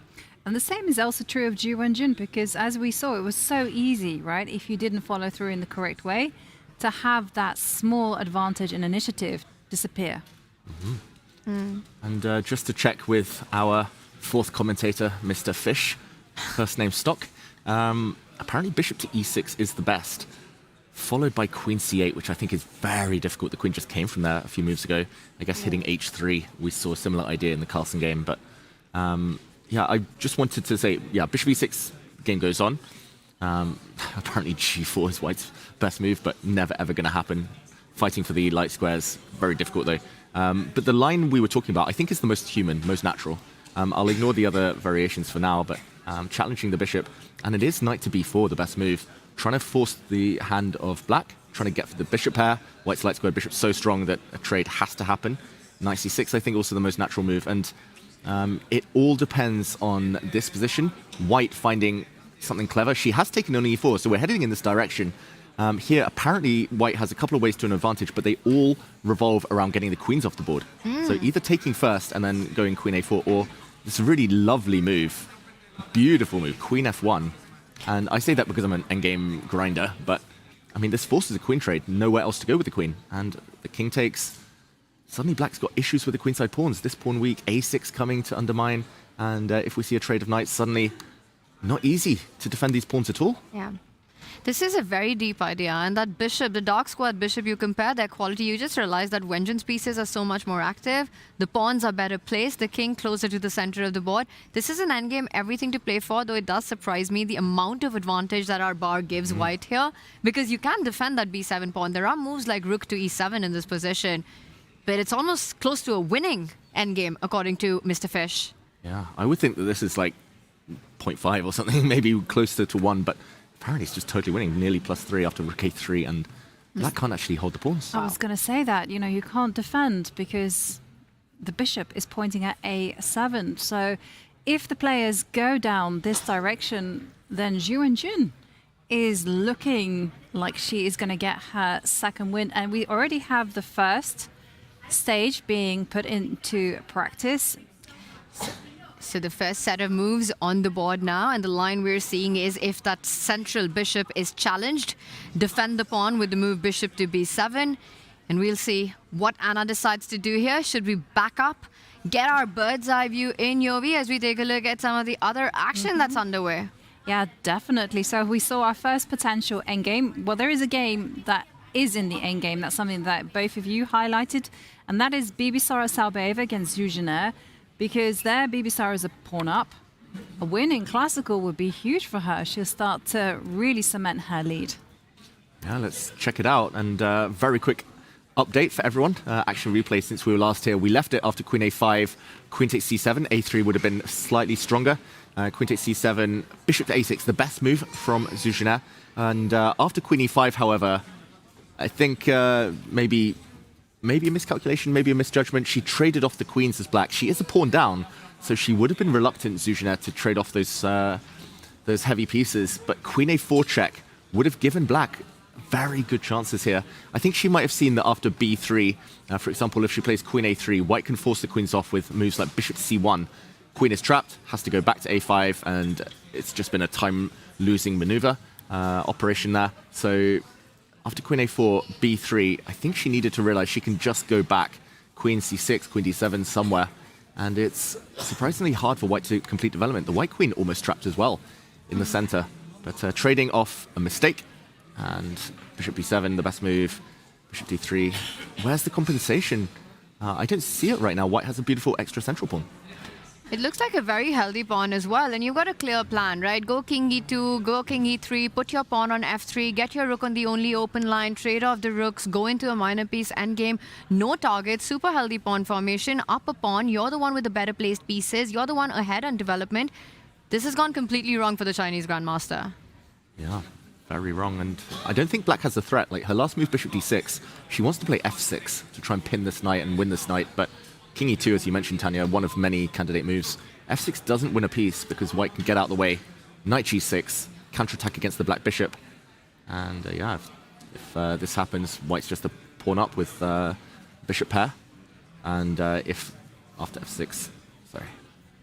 And the same is also true of Ju Wenjun, because as we saw, it was so easy, right, if you didn't follow through in the correct way, to have that small advantage in initiative disappear. Mm-hmm. And just to check with our fourth commentator, Mr. Fish, first name Stock, apparently bishop to e6 is the best, followed by queen c8, which I think is very difficult. The queen just came from there a few moves ago. I guess hitting h3, we saw a similar idea in the Carlsen game, but I just wanted to say, bishop e6 game goes on. Apparently g4 is white's best move, but never ever going to happen. Fighting for the light squares, very difficult though. But the line we were talking about, I think, is the most human, most natural. I'll ignore the other variations for now, but challenging the bishop, and it is knight to b4 the best move. Trying to force the hand of black, trying to get for the bishop pair. White's light square bishop so strong that a trade has to happen. Knight c6, I think, also the most natural move, and it all depends on this position. White finding something clever. She has taken on e4, so we're heading in this direction. Here, apparently, white has a couple of ways to an advantage, but they all revolve around getting the queens off the board. So either taking first and then going queen a4, or this really lovely move, beautiful move, queen f1. And I say that because I'm an endgame grinder, but this forces a queen trade, nowhere else to go with the queen. And the king takes. Suddenly black's got issues with the queenside pawns. This pawn weak, a6 coming to undermine. And if we see a trade of knights, suddenly not easy to defend these pawns at all. Yeah. This is a very deep idea. And that bishop, the dark squared bishop, you compare their quality, you just realize that Wenjun's pieces are so much more active. The pawns are better placed, the king closer to the center of the board. This is an endgame, everything to play for, though it does surprise me the amount of advantage that our bar gives white here. Because you can defend that b7 pawn. There are moves like rook to e7 in this position. But it's almost close to a winning endgame, according to Mr. Fish. Yeah, I would think that this is like 0.5 or something, maybe closer to 1, but apparently it's just totally winning, nearly +3 after rook a3, and black can't actually hold the pawns. I was going to say that, you can't defend because the bishop is pointing at a7. So if the players go down this direction, then Ju Wenjun is looking like she is going to get her second win. And we already have the first stage being put into practice. So the first set of moves on the board now, and the line we're seeing is if that central bishop is challenged, defend the pawn with the move bishop to b7, and we'll see what Anna decides to do here. Should we back up, get our bird's eye view in Yovi as we take a look at some of the other action that's underway? Yeah, definitely. So we saw our first potential endgame. Well, there is a game that is in the endgame. That's something that both of you highlighted, and that is Bibisara Salbeva against Zuzhiner, because there Bibisara is a pawn up. A win in classical would be huge for her. She'll start to really cement her lead. Yeah, let's check it out. And very quick update for everyone. Action replay since we were last here. We left it after queen a5, queen takes c7. a3 would have been slightly stronger. Queen takes c7, bishop to a6, the best move from Zuzhiner. And after queen e5, however, I think maybe a miscalculation, maybe a misjudgment. She traded off the queens as black. She is a pawn down, so she would have been reluctant, Zuzhiner, to trade off those heavy pieces. But queen a4 check would have given black very good chances here. I think she might have seen that after b3, for example, if she plays queen a3, white can force the queens off with moves like bishop c1. Queen is trapped, has to go back to a5, and it's just been a time-losing maneuver operation there. So after queen a4, b3, I think she needed to realize she can just go back, queen c6, queen d7 somewhere, and it's surprisingly hard for white to complete development. The white queen almost trapped as well in the center, but trading off a mistake, and bishop b7, the best move, bishop d3. Where's the compensation? I don't see it right now. White has a beautiful extra central pawn. It looks like a very healthy pawn as well, and you've got a clear plan, right? Go king e2, go king e3, put your pawn on f3, get your rook on the only open line, trade off the rooks, go into a minor piece endgame, no target, super healthy pawn formation, up a pawn, you're the one with the better placed pieces, you're the one ahead on development. This has gone completely wrong for the Chinese Grandmaster. Yeah, very wrong, and I don't think black has a threat. Like, her last move, bishop d6, she wants to play f6 to try and pin this knight and win this knight, but king e2, as you mentioned, Tanya, one of many candidate moves. f6 doesn't win a piece because white can get out of the way. Knight g6, counterattack against the black bishop. And yeah, if this happens, white's just a pawn up with bishop pair. And if after f6, sorry,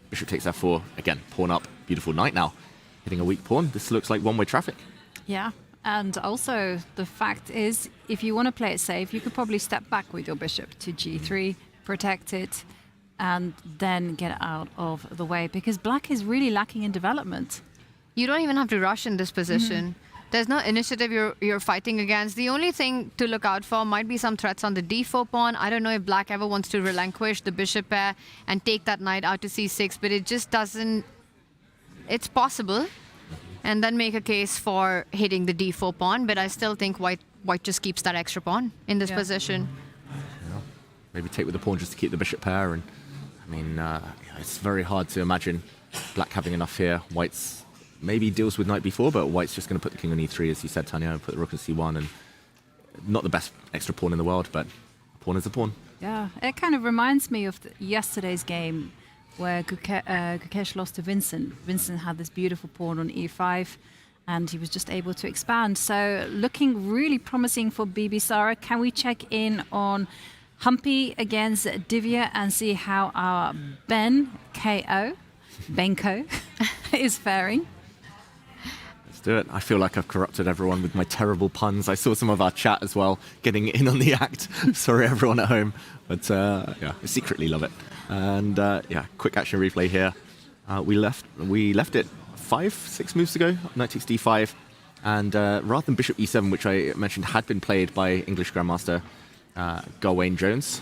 bishop takes f4, again, pawn up, beautiful knight now. Hitting a weak pawn, this looks like one-way traffic. Yeah, and also the fact is, if you want to play it safe, you could probably step back with your bishop to g3, protect it, and then get out of the way, because black is really lacking in development. You don't even have to rush in this position. There's no initiative you're fighting against. The only thing to look out for might be some threats on the d4 pawn. I don't know if black ever wants to relinquish the bishop pair and take that knight out to c6, but it just doesn't... It's possible. And then make a case for hitting the d4 pawn, but I still think white just keeps that extra pawn in this position. Maybe take with the pawn just to keep the bishop pair. And I mean, it's very hard to imagine black having enough here. White's maybe deals with knight b4, but white's just going to put the king on e3, as you said, Tanya, and put the rook on c1. And not the best extra pawn in the world, but a pawn is a pawn. Yeah, it kind of reminds me of yesterday's game where Gukesh lost to Vincent. Vincent had this beautiful pawn on e5, and he was just able to expand. So looking really promising for Bibisara. Can we check in on Humpy against Divya and see how our Benko is faring? Let's do it. I feel like I've corrupted everyone with my terrible puns. I saw some of our chat as well getting in on the act. Sorry, everyone at home. But yeah, I secretly love it. And yeah, quick action replay here. We left it 5-6 moves ago. Knight takes d5. And rather than bishop e7, which I mentioned had been played by English Grandmaster Garwayne Jones,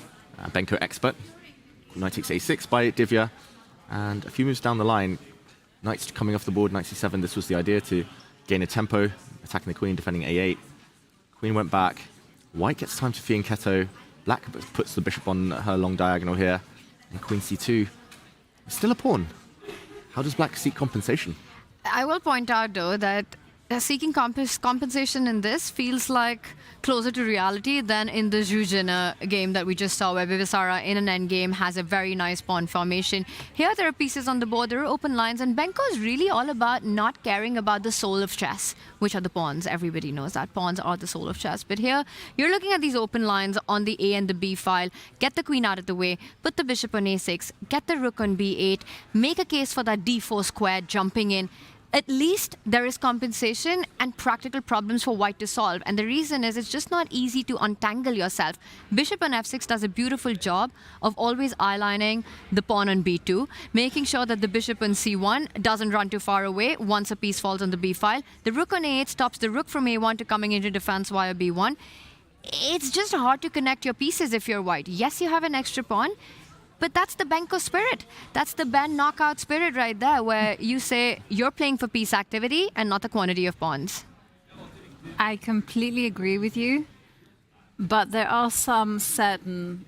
Benko expert. Knight takes a6 by Divya, and a few moves down the line, knight's coming off the board, knight c7. This was the idea, to gain a tempo, attacking the queen, defending a8. Queen went back. White gets time to fianchetto. Black puts the bishop on her long diagonal here, and queen c2. Still a pawn. How does black seek compensation? I will point out, though, that seeking compensation in this feels like closer to reality than in the Zhu Jin game that we just saw, where Bibisara in an endgame has a very nice pawn formation. Here there are pieces on the board, there are open lines, and Benko is really all about not caring about the soul of chess, which are the pawns. Everybody knows that pawns are the soul of chess. But here you're looking at these open lines on the A and the B file. Get the queen out of the way, put the bishop on a6, get the rook on b8, make a case for that d4 square jumping in. At least there is compensation and practical problems for white to solve. And the reason is it's just not easy to untangle yourself. Bishop on f6 does a beautiful job of always eyelining the pawn on b2, making sure that the bishop on c1 doesn't run too far away once a piece falls on the b file. The rook on a8 stops the rook from a1 to coming into defense via b1. It's just hard to connect your pieces if you're white. Yes, you have an extra pawn, but that's the Benko spirit. That's the Ben knockout spirit right there, where you say you're playing for piece activity and not the quantity of pawns. I completely agree with you, but there are some certain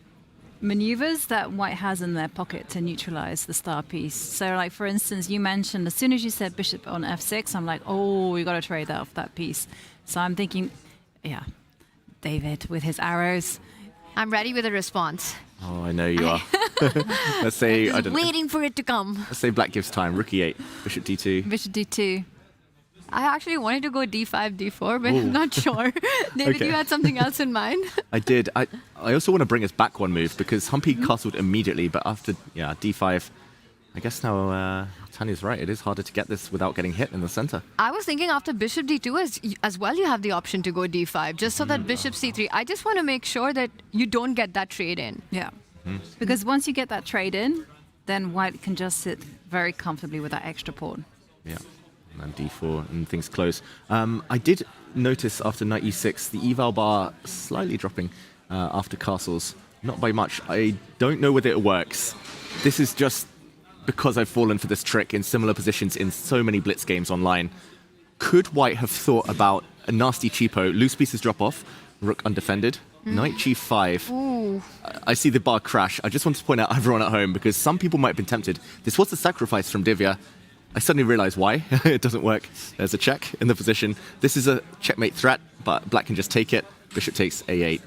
maneuvers that white has in their pocket to neutralize the star piece. So, like, for instance, you mentioned as soon as you said bishop on f6, I'm like, oh, you got to trade that off that piece. So I'm thinking, yeah, David with his arrows. I'm ready with a response. Oh, I know you are. Let's say, I don't know. Waiting for it to come. Let's say black gives time. Rook e8, bishop d2. Bishop d2. I actually wanted to go d5, d4, but Ooh. I'm not sure. David, Okay. you had something else in mind? I did. I also want to bring us back one move, because Humpy castled immediately, but after d5, I guess now Tanya's right. It is harder to get this without getting hit in the center. I was thinking after bishop d2 as well, you have the option to go d5, just so that bishop c3. I just want to make sure that you don't get that trade in. Yeah. Because once you get that trade in, then white can just sit very comfortably with that extra pawn. Yeah. And then d4 and things close. I did notice after knight e6, the eval bar slightly dropping after castles Not by much. I don't know whether it works. This is just because I've fallen for this trick in similar positions in so many blitz games online. Could white have thought about a nasty cheapo, loose pieces drop off, rook undefended, knight g5. Ooh. I see the bar crash. I just want to point out everyone at home because some people might have been tempted. This was a sacrifice from Divya. I suddenly realize why. It doesn't work. There's a check in the position. This is a checkmate threat, but black can just take it. Bishop takes a8.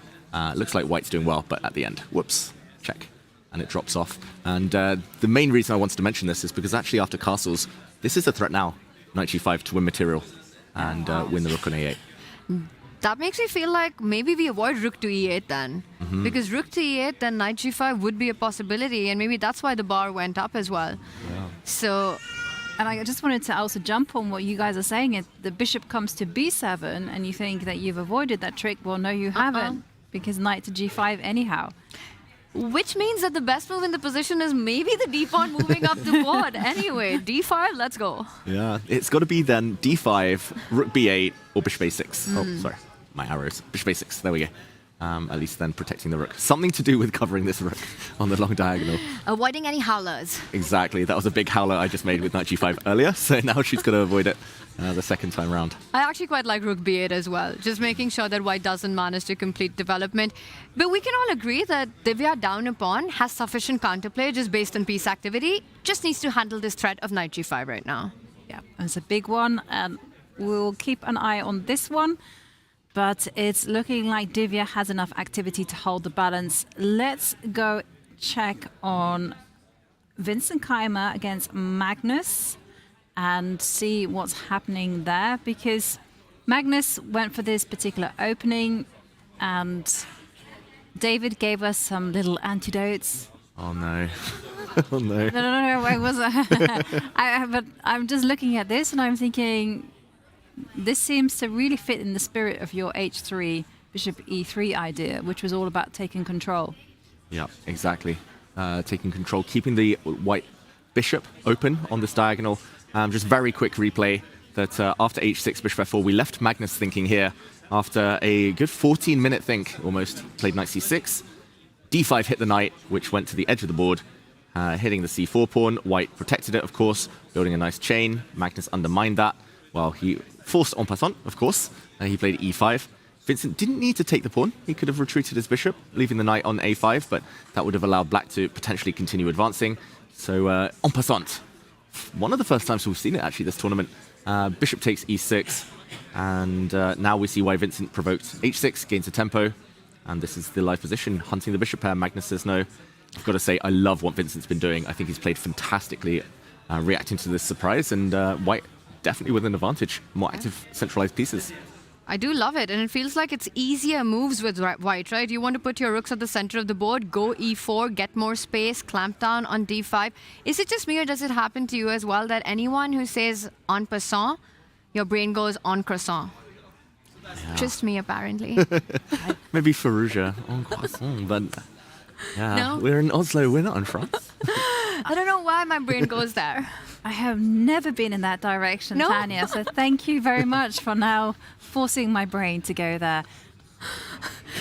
Looks like white's doing well, but at the end, whoops, check. And it drops off. And the main reason I wanted to mention this is because actually after castles, this is a threat now. Knight g5 to win material and win the rook on a8. That makes me feel like maybe we avoid rook to e8 then. Because rook to e8, then knight g5 would be a possibility, and maybe that's why the bar went up as well. Yeah. So, and I just wanted to also jump on what you guys are saying. If the bishop comes to b7 and you think that you've avoided that trick, well, no, you haven't, because knight to g5 anyhow. Which means that the best move in the position is maybe the d-pawn moving up the board. Anyway, d5, let's go. Yeah, it's got to be then d5, rook b8, or bishop a6. Oh, sorry, my arrows. Bishop a6, there we go. At least then protecting the rook. Something to do with covering this rook on the long diagonal. Avoiding any howlers. Exactly, that was a big howler I just made with knight g5 earlier, so now she's got to avoid it the second time round. I actually quite like rook b8 as well, just making sure that white doesn't manage to complete development. But we can all agree that Divya down a pawn has sufficient counterplay just based on piece activity, just needs to handle this threat of knight g5 right now. Yeah, it's a big one, and we'll keep an eye on this one. But it's looking like Divya has enough activity to hold the balance. Let's go check on Vincent Keimer against Magnus and see what's happening there, because Magnus went for this particular opening and David gave us some little antidotes. Oh no. Oh no. No, it was but I'm just looking at this and I'm thinking, this seems to really fit in the spirit of your h3, bishop e3 idea, which was all about taking control. Yeah, exactly. Taking control, keeping the white bishop open on this diagonal. Just very quick replay that after h6, bishop f4, we left Magnus thinking here after a good 14-minute think, almost. Played knight c6. d5 hit the knight, which went to the edge of the board, hitting the c4 pawn. White protected it, of course, building a nice chain. Magnus undermined that. Well, he forced en passant, of course. He played e5. Vincent didn't need to take the pawn. He could have retreated his bishop, leaving the knight on a5, but that would have allowed black to potentially continue advancing. So, en passant. One of the first times we've seen it, actually, this tournament. Bishop takes e6, and now we see why Vincent provoked h6, gains a tempo, and this is the live position, hunting the bishop pair. Magnus says no. I've got to say, I love what Vincent's been doing. I think he's played fantastically, reacting to this surprise, and white definitely with an advantage. More active, centralized pieces. I do love it, and it feels like it's easier moves with white, right? You want to put your rooks at the center of the board, go e4, get more space, clamp down on d5. Is it just me, or does it happen to you as well that anyone who says en passant, your brain goes en croissant? Yeah. Just me, apparently. Maybe Farouja, en croissant, but yeah, no? We're in Oslo, we're not in France. I don't know why my brain goes there. I have never been in that direction, no? Tanya, so thank you very much for now forcing my brain to go there.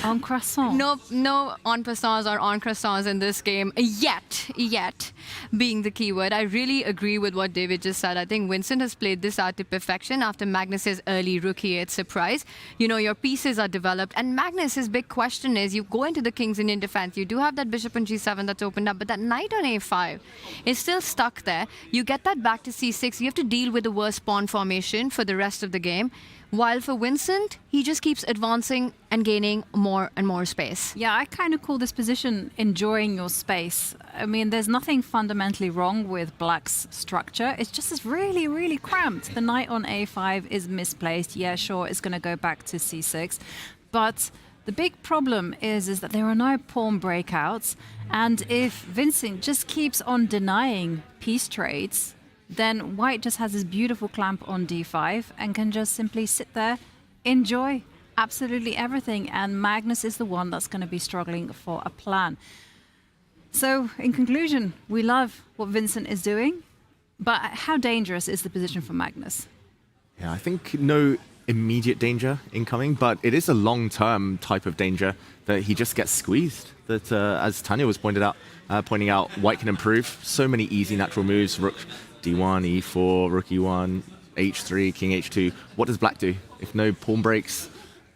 En croissant. No en passants or en croissants in this game. Yet being the keyword. I really agree with what David just said. I think Vincent has played this out to perfection after Magnus's early rook e8 surprise. You know, your pieces are developed. And Magnus's big question is, you go into the King's Indian defense. You do have that bishop on g7 that's opened up, but that knight on a5 is still stuck there. You get that back to c6. You have to deal with the worst pawn formation for the rest of the game. While for Vincent, he just keeps advancing and gaining more and more space. Yeah, I kind of call this position enjoying your space. I mean, there's nothing fundamentally wrong with black's structure. It's just it's really, really cramped. The knight on a5 is misplaced. Yeah, sure, it's going to go back to c6. But the big problem is that there are no pawn breakouts. And if Vincent just keeps on denying piece trades, then white just has this beautiful clamp on d5 and can just simply sit there, enjoy absolutely everything. And Magnus is the one that's going to be struggling for a plan. So in conclusion, we love what Vincent is doing, but how dangerous is the position for Magnus? Yeah, I think no immediate danger incoming, but it is a long-term type of danger that he just gets squeezed. that, as Tanya was pointing out, White can improve. So many easy natural moves: Rook D1, E4, Rook E1, H3, King H2. What does Black do? If no pawn breaks,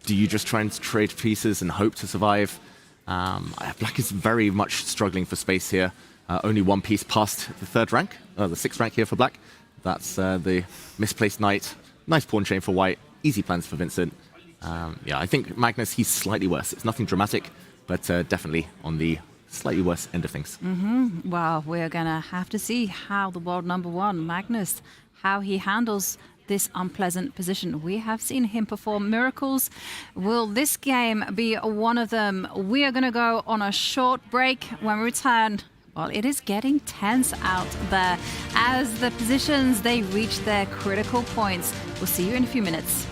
do you just try and trade pieces and hope to survive? Black is very much struggling for space here. Only one piece past the third rank, the 6th rank here for Black. That's the misplaced knight. Nice pawn chain for White. Easy plans for Vincent. Yeah, I think Magnus, he's slightly worse. It's nothing dramatic, but definitely on the slightly worse end of things. Well, we're going to have to see how the world number one, Magnus, how he handles this unpleasant position. We have seen him perform miracles. Will this game be one of them? We are going to go on a short break. When we return, well, it is getting tense out there as the positions, they reach their critical points. We'll see you in a few minutes.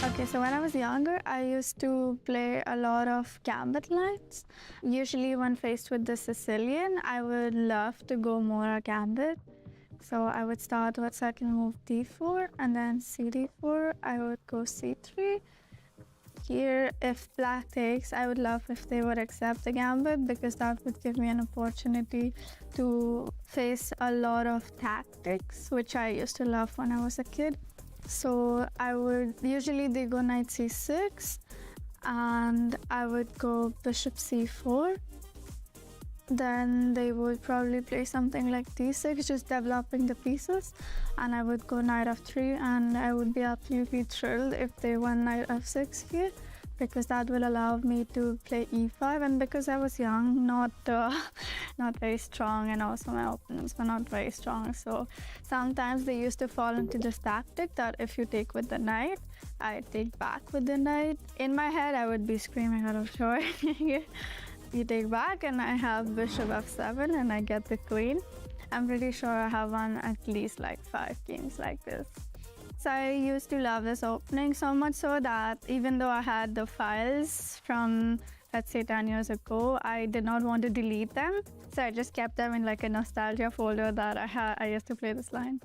Okay, so when I was younger, I used to play a lot of gambit lines. Usually when faced with the Sicilian, I would love to go more gambit. So I would start with second move d4 and then cd4. I would go c3. Here, if Black takes, I would love if they would accept the gambit because that would give me an opportunity to face a lot of tactics, which I used to love when I was a kid. So usually they go knight c6 and I would go bishop c4. Then they would probably play something like d6, just developing the pieces. And I would go knight f3 and I would be absolutely thrilled if they won knight f6 here, because that will allow me to play e5. And because I was young, not very strong, and also my opponents were not very strong, so sometimes they used to fall into this tactic that if you take with the knight, I take back with the knight. In my head, I would be screaming out of joy. You take back and I have bishop f7 and I get the queen. I'm pretty sure I have won at least like 5 games like this. So I used to love this opening so much so that even though I had the files from, let's say, 10 years ago, I did not want to delete them. So I just kept them in like a nostalgia folder that I used to play this line.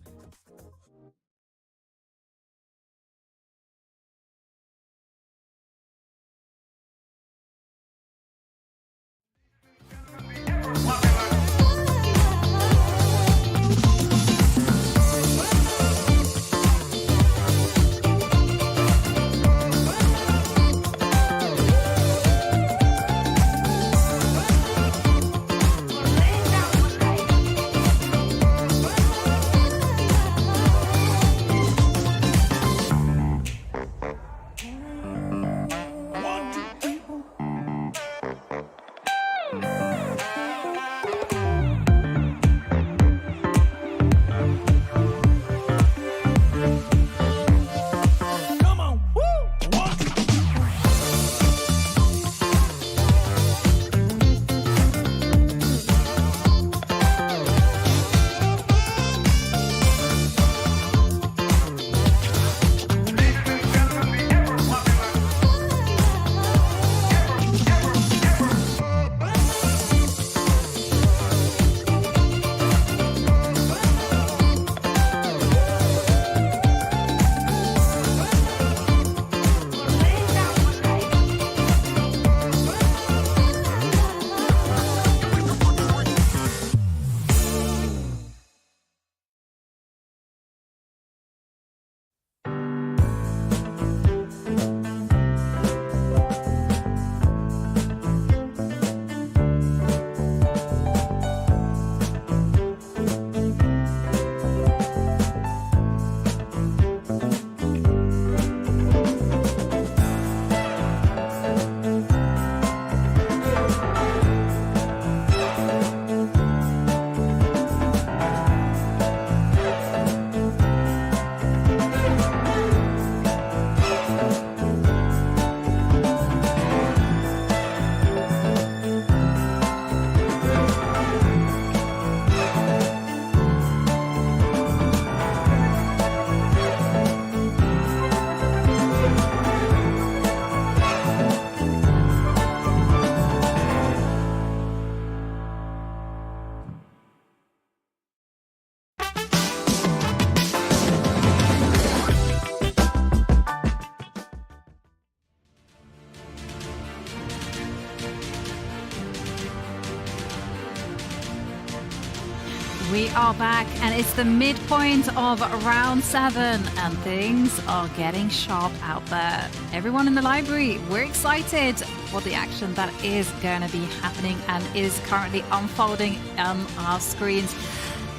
We are back, and it's the midpoint of round 7, and things are getting sharp out there. Everyone in the library, we're excited for the action that is going to be happening and is currently unfolding on our screens.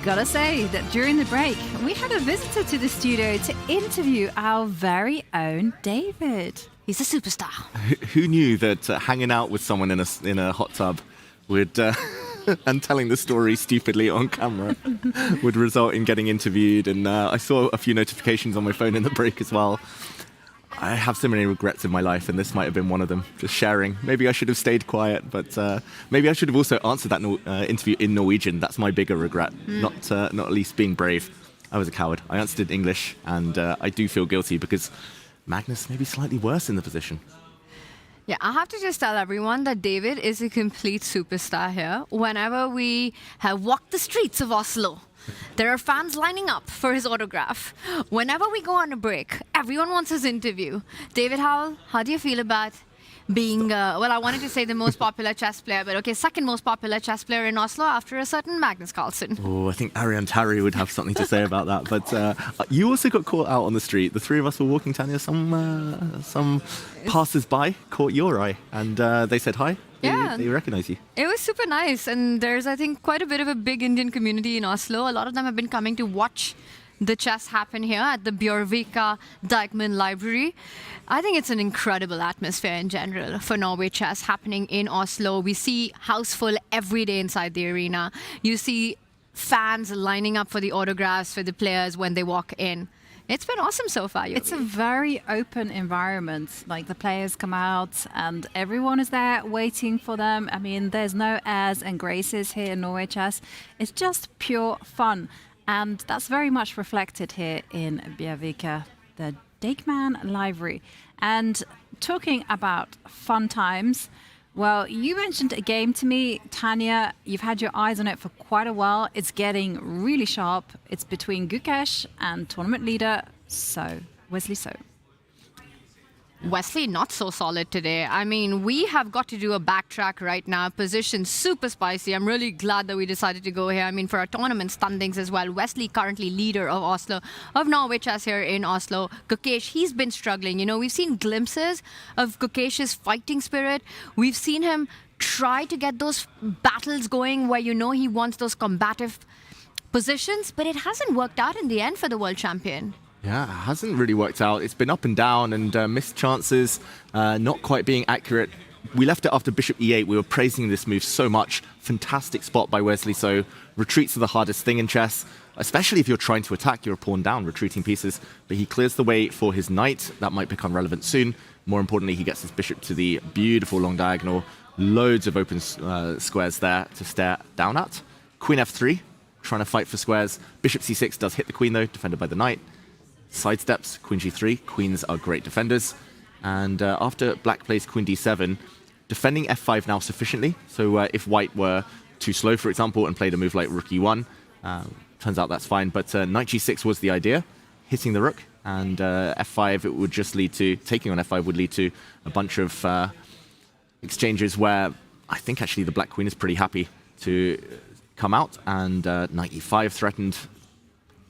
Gotta say that during the break, we had a visitor to the studio to interview our very own David. He's a superstar. Who knew that hanging out with someone in a hot tub would and telling the story stupidly on camera would result in getting interviewed? And I saw a few notifications on my phone in the break as well. I have so many regrets in my life, and this might have been one of them. Just sharing. Maybe I should have stayed quiet, but maybe I should have also answered that interview in Norwegian. That's my bigger regret, not at least being brave. I was a coward. I answered in English, and I do feel guilty because Magnus may be slightly worse in the position. Yeah, I have to just tell everyone that David is a complete superstar here. Whenever we have walked the streets of Oslo, there are fans lining up for his autograph. Whenever we go on a break, everyone wants his interview. David Howell, how do you feel about being, well, I wanted to say the most popular chess player, but okay, second most popular chess player in Oslo after a certain Magnus Carlsen? Oh, I think Ariane Tarry would have something to say about that. But you also got caught out on the street. The three of us were walking, Tanya. Some passers-by caught your eye, and they said hi. Yeah. They recognize you. It was super nice, and there's, I think, quite a bit of a big Indian community in Oslo. A lot of them have been coming to watch the chess happen here at the Bjørvika Deichman Library. I think it's an incredible atmosphere in general for Norway Chess happening in Oslo. We see house full every day inside the arena. You see fans lining up for the autographs for the players when they walk in. It's been awesome so far. It's a very open environment. Like, the players come out and everyone is there waiting for them. I mean, there's no airs and graces here in Norway Chess. It's just pure fun. And that's very much reflected here in Bjørvika, the Deichman Library. And talking about fun times, well, you mentioned a game to me, Tanya. You've had your eyes on it for quite a while. It's getting really sharp. It's between Gukesh and tournament leader Wesley So. Wesley, not so solid today. I mean, we have got to do a backtrack right now. Position super spicy. I'm really glad that we decided to go here. I mean, for our tournament standings as well. Wesley, currently leader of Norway Chess here in Oslo. Gukesh, he's been struggling. You know, we've seen glimpses of Gukesh's fighting spirit. We've seen him try to get those battles going where, you know, he wants those combative positions, but it hasn't worked out in the end for the world champion. Yeah, it hasn't really worked out. It's been up and down and missed chances, not quite being accurate. We left it after bishop e8. We were praising this move so much. Fantastic spot by Wesley. So retreats are the hardest thing in chess, especially if you're trying to attack your pawn down, retreating pieces. But he clears the way for his knight. That might become relevant soon. More importantly, he gets his bishop to the beautiful long diagonal. Loads of open squares there to stare down at. Queen f3, trying to fight for squares. Bishop c6 does hit the queen, though, defended by the knight. Sidesteps, queen g3. Queens are great defenders. And after black plays queen d7, defending f5 now sufficiently. So if white were too slow, for example, and played a move like rook e1, turns out that's fine. But knight g6 was the idea, hitting the rook. And f5, it would just lead to, taking on f5 would lead to a bunch of exchanges where I think actually the black queen is pretty happy to come out. And knight e5 threatened.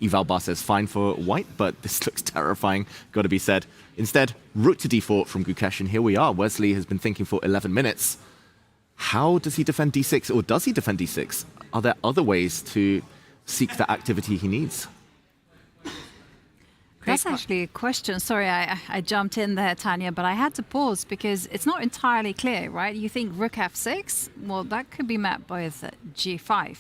Eval says fine for white, but this looks terrifying, got to be said. Instead, rook to d4 from Gukesh, and here we are. Wesley has been thinking for 11 minutes. How does he defend d6, or does he defend d6? Are there other ways to seek the activity he needs? That's actually a question. Sorry, I jumped in there, Tanya, but I had to pause because it's not entirely clear, right? You think rook f6? Well, that could be met with g5,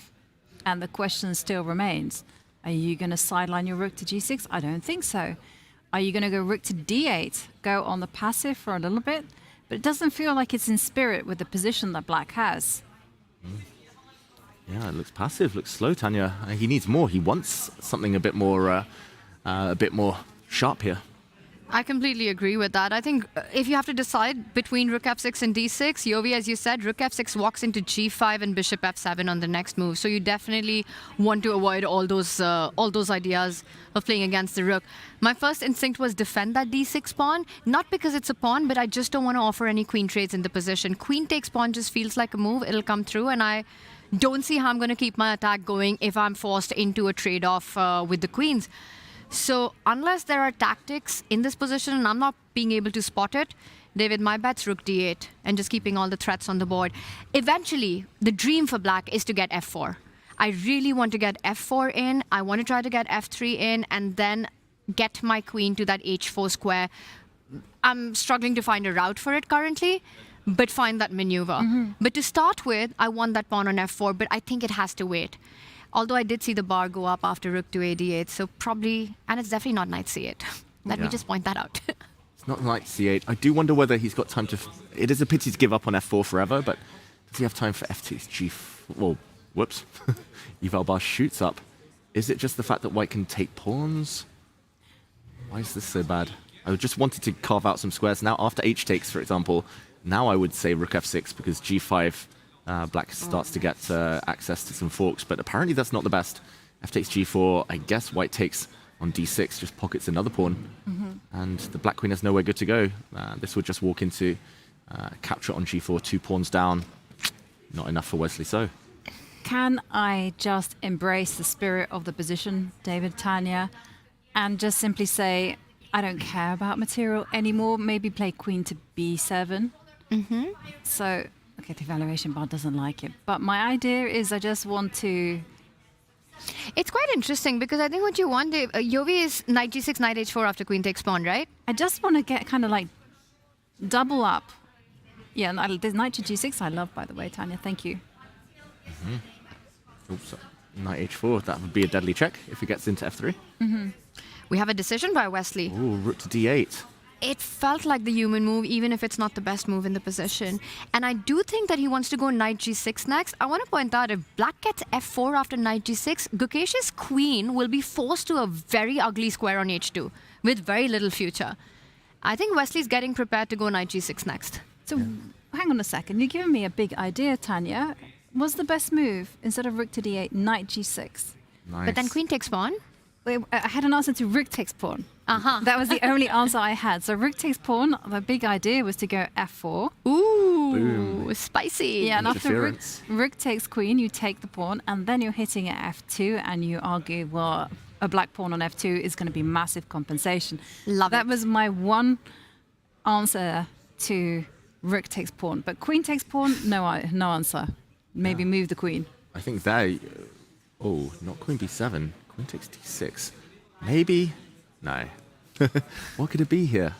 and the question still remains. Are you going to sideline your rook to g6? I don't think so. Are you going to go rook to d8, go on the passive for a little bit? But it doesn't feel like it's in spirit with the position that black has. Yeah, it looks passive, looks slow, Tanya. He needs more. He wants something a bit more sharp here. I completely agree with that. I think if you have to decide between rook f6 and d6, Yovi, as you said, rook f6 walks into g5 and bishop f7 on the next move. So you definitely want to avoid all those ideas of playing against the rook. My first instinct was defend that d6 pawn, not because it's a pawn, but I just don't want to offer any queen trades in the position. Queen takes pawn just feels like a move. It'll come through, and I Don't see how I'm going to keep my attack going if I'm forced into a trade-off with the queens. So unless there are tactics in this position and I'm not being able to spot it, David, my bet's rook d8 and just keeping all the threats on the board. Eventually, the dream for black is to get f4. I really want to get f4 in. I want to try to get f3 in and then get my queen to that h4 square. I'm struggling to find a route for it currently, but find that maneuver. But to start with, I want that pawn on f4, but I think it has to wait. Although I did see the bar go up after rook to ad8, so probably, and it's definitely not knight c8. Let me just point that out. It's not knight c8. I do wonder whether he's got time to... It is a pity to give up on f4 forever, but does he have time for f2, g4? Well, whoops. Eval bar shoots up. Is it just the fact that white can take pawns? Why is this so bad? I just wanted to carve out some squares. Now, after h takes, for example, now I would say rook f6 because g5, black starts to get access to some forks, but apparently that's not the best. F takes g4, I guess white takes on d6, just pockets another pawn, and the black queen has nowhere good to go. This would just walk into capture on g4, 2 pawns down. Not enough for Wesley So. Can I just embrace the spirit of the position, David, Tanya, and just simply say, I don't care about material anymore, maybe play queen to b7? So, okay, the evaluation bar doesn't like it, but my idea is I just want to... It's quite interesting because I think what you want, Dave, Yovi is knight g6, knight h4 after queen takes pawn, right? I just want to get kind of like double up. Yeah, and there's knight to g6 I love, by the way, Tanya, thank you. Oops, knight h4, that would be a deadly check if he gets into f3. We have a decision by Wesley. Ooh, rook to d8. It felt like the human move, even if it's not the best move in the position. And I do think that he wants to go knight g6 next. I want to point out, if black gets f4 after knight g6, Gukesh's queen will be forced to a very ugly square on h2 with very little future. I think Wesley's getting prepared to go knight g6 next. So, hang on a second. You're giving me a big idea, Tanya. Was the best move, instead of rook to d8, knight g6? Nice. But then queen takes pawn. Wait, I had an answer to rook takes pawn. That was the only answer I had. So rook takes pawn, the big idea was to go f4. Ooh, Boom. Spicy. Yeah, and after rook takes queen, you take the pawn, and then you're hitting at f2, and you argue, well, a black pawn on f2 is going to be massive compensation. That was my one answer to rook takes pawn. But queen takes pawn, no answer. Maybe move the queen. I think that... Oh, not queen b7. Queen takes d6. Maybe? No. What could it be here?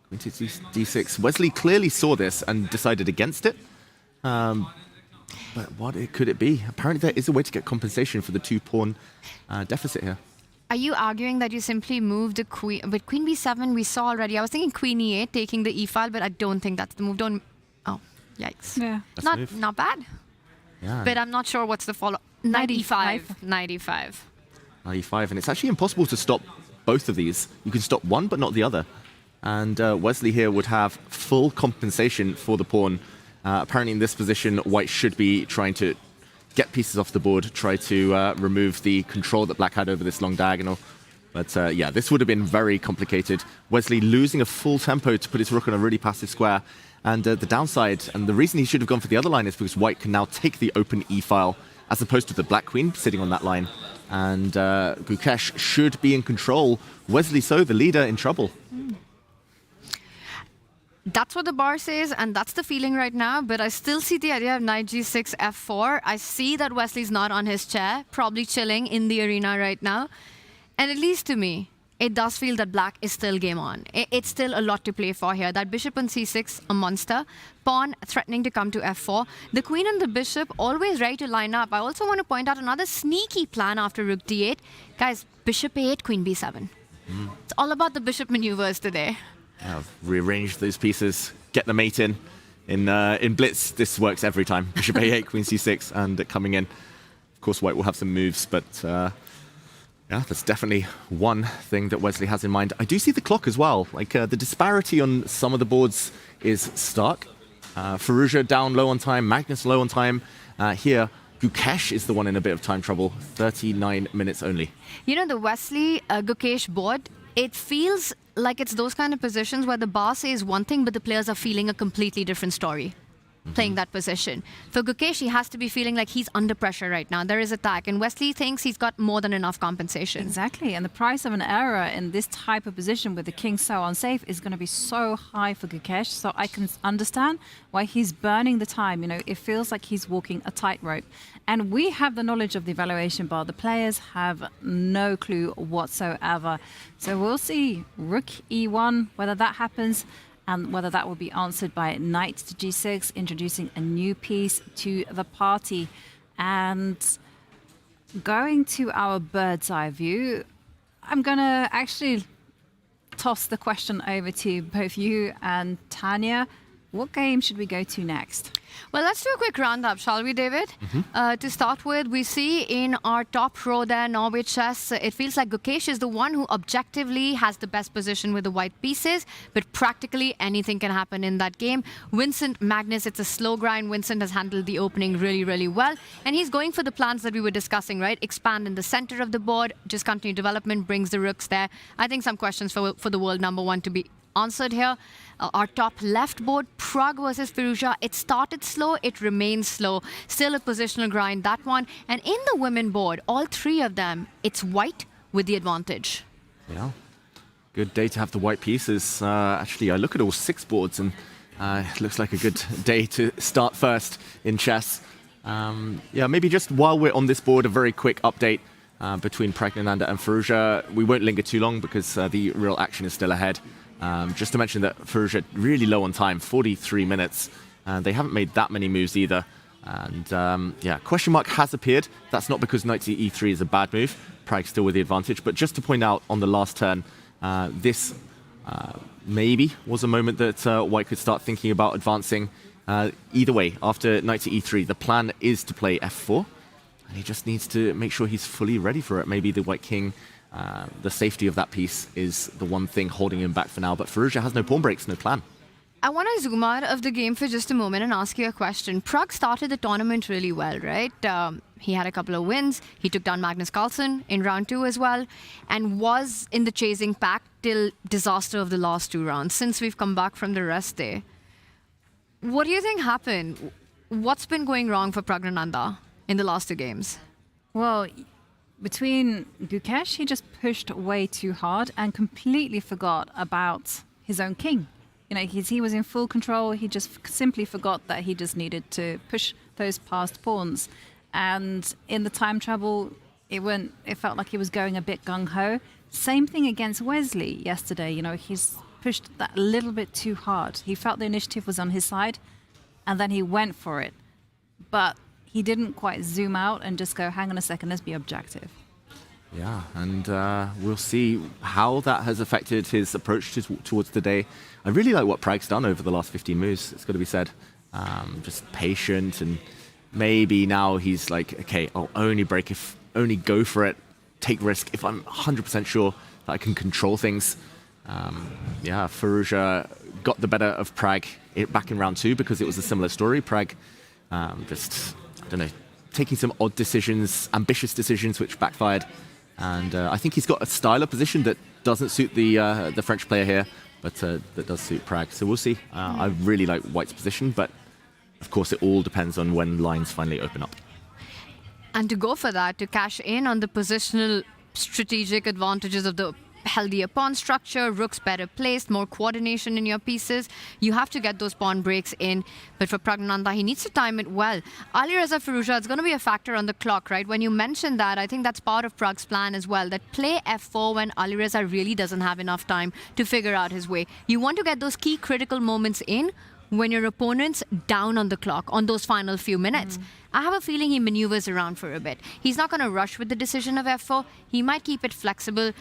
Queen takes d6. Wesley clearly saw this and decided against it. But what could it be? Apparently there is a way to get compensation for the 2-pawn deficit here. Are you arguing that you simply move the queen? But queen b7 we saw already. I was thinking queen e8 taking the e file, but I don't think that's the move. Don't... Oh, yikes. Yeah. Not bad. Yeah. But I'm not sure what's the follow. Knight e5. Knight e5. Knight e5, and it's actually impossible to stop both of these. You can stop one, but not the other. And Wesley here would have full compensation for the pawn. Apparently in this position, white should be trying to get pieces off the board, try to remove the control that black had over this long diagonal. But yeah, this would have been very complicated. Wesley losing a full tempo to put his rook on a really passive square. And the downside, and the reason he should have gone for the other line is because white can now take the open e-file as opposed to the black queen sitting on that line. And Gukesh should be in control. Wesley So, the leader, in trouble. That's what the bar says, and that's the feeling right now, but I still see the idea of knight g6, f4. I see that Wesley's not on his chair, probably chilling in the arena right now. And at least to me, it does feel that black is still game on. It's still a lot to play for here. That bishop on c6, a monster. Pawn threatening to come to f4. The queen and the bishop always ready to line up. I also want to point out another sneaky plan after rook d8. Guys, bishop a8, queen b7. It's all about the bishop maneuvers today. Yeah, rearrange those pieces, get the mate in. In Blitz, this works every time. Bishop a8, queen c6, and coming in. Of course, white will have some moves, but... yeah, that's definitely one thing that Wesley has in mind. I do see the clock as well. Like, the disparity on some of the boards is stark. Firouzja down low on time, Magnus low on time. Here, Gukesh is the one in a bit of time trouble. 39 minutes only. You know, the Wesley Gukesh board, it feels like it's those kind of positions where the bar says one thing, but the players are feeling a completely different story. playing that position. For Gukesh, he has to be feeling like he's under pressure right now. There is attack, and Wesley thinks he's got more than enough compensation. Exactly, and the price of an error in this type of position with the king so unsafe is going to be so high for Gukesh, so I can understand why he's burning the time. You know, it feels like he's walking a tightrope. And we have the knowledge of the evaluation bar. The players have no clue whatsoever. So we'll see rook e1, whether that happens, and whether that will be answered by knight to g6, introducing a new piece to the party. And going to our bird's eye view, I'm going to actually toss the question over to both you and Tanya. What game should we go to next? Well, let's do a quick roundup, shall we, David? To start with, we see in our top row there, Norway Chess, it feels like Gukesh is the one who objectively has the best position with the white pieces, but practically anything can happen in that game. Vincent Magnus, it's a slow grind. Vincent has handled the opening really, really well. And he's going for the plans that we were discussing, right? Expand in the center of the board, just continue development, brings the rooks there. I think some questions for the world number one to be answered here. Our top left board, Prag versus Firouzja. It started slow, it remains slow. Still a positional grind, that one. And in the women board, all three of them, it's white with the advantage. Yeah. Good day to have the white pieces. Actually, I look at all 6 boards and it looks like a good day to start first in chess. Yeah, maybe just while we're on this board, a very quick update between Praggnanandhaa and Firouzja. We won't linger too long because the real action is still ahead. Just to mention that Firouzja really low on time, 43 minutes. They haven't made that many moves either. And yeah, question mark has appeared. That's not because knight to e3 is a bad move. Prag's still with the advantage. But just to point out on the last turn, this maybe was a moment that White could start thinking about advancing. Either way, after knight to e3, the plan is to play f4. And he just needs to make sure he's fully ready for it. Maybe the white king, the safety of that piece is the one thing holding him back for now. But Firouzja has no pawn breaks, no plan. I want to zoom out of the game for just a moment and ask you a question. Prag started the tournament really well, right? He had a couple of wins. He took down Magnus Carlsen in round 2 as well, and was in the chasing pack till disaster of the last 2 rounds, since we've come back from the rest day. What do you think happened? What's been going wrong for Praggnanandhaa in the last 2 games? Well, between Gukesh, he just pushed way too hard and completely forgot about his own king. You know, he was in full control. He just simply forgot that he just needed to push those past pawns. And in the time trouble, it felt like he was going a bit gung-ho. Same thing against Wesley yesterday. You know, he's pushed that a little bit too hard. He felt the initiative was on his side, and then he went for it. But he didn't quite zoom out and just go, hang on a second, let's be objective. Yeah, and we'll see how that has affected his approach towards the day. I really like what Prag's done over the last 15 moves, it's got to be said. Just patient, and maybe now he's like, okay, I'll only break if, only go for it, take risk if I'm 100% sure that I can control things. Yeah, Firouzja got the better of Prag back in round 2 because it was a similar story. Prag just, I don't know, taking some odd decisions, ambitious decisions which backfired. And I think he's got a style of position that doesn't suit the French player here, but that does suit Prag. So we'll see. I really like White's position, but of course it all depends on when lines finally open up. And to go for that, to cash in on the positional strategic advantages of the healthier pawn structure, rooks better placed, more coordination in your pieces, you have to get those pawn breaks in. But for Praggnanandhaa, he needs to time it well. Alireza Firouzja, it's going to be a factor on the clock, right? When you mentioned that, I think that's part of Prag's plan as well, that play f4 when Alireza really doesn't have enough time to figure out his way. You want to get those key critical moments in when your opponent's down on the clock on those final few minutes. I have a feeling he maneuvers around for a bit. He's not going to rush with the decision of f4. He might keep it flexible.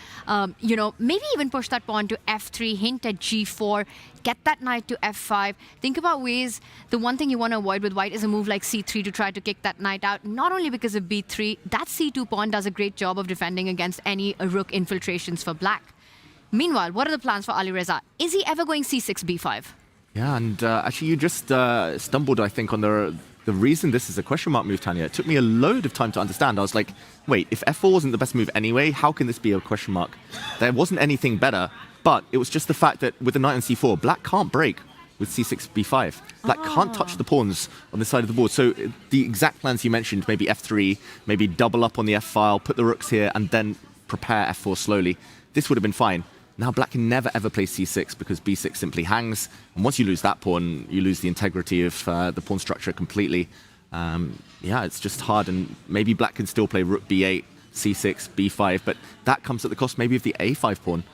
You know, maybe even push that pawn to f3, hint at g4, get that knight to f5. Think about ways. The one thing you want to avoid with white is a move like c3 to try to kick that knight out, not only because of b3. That c2 pawn does a great job of defending against any rook infiltrations for black. Meanwhile, what are the plans for Alireza? Is he ever going c6, b5? Yeah, and actually you just stumbled, I think, on the reason this is a question mark move, Tanya. It took me a load of time to understand. I was like, wait, if f4 wasn't the best move anyway, how can this be a question mark? There wasn't anything better, but it was just the fact that with the knight on c4, black can't break with c6, b5. Black can't touch the pawns on this side of the board. So the exact plans you mentioned, maybe f3, maybe double up on the f-file, put the rooks here, and then prepare f4 slowly. This would have been fine. Now black can never ever play c6 because b6 simply hangs. And once you lose that pawn, you lose the integrity of the pawn structure completely. Yeah, it's just hard. And maybe black can still play rook b8, c6, b5, but that comes at the cost maybe of the a5 pawn.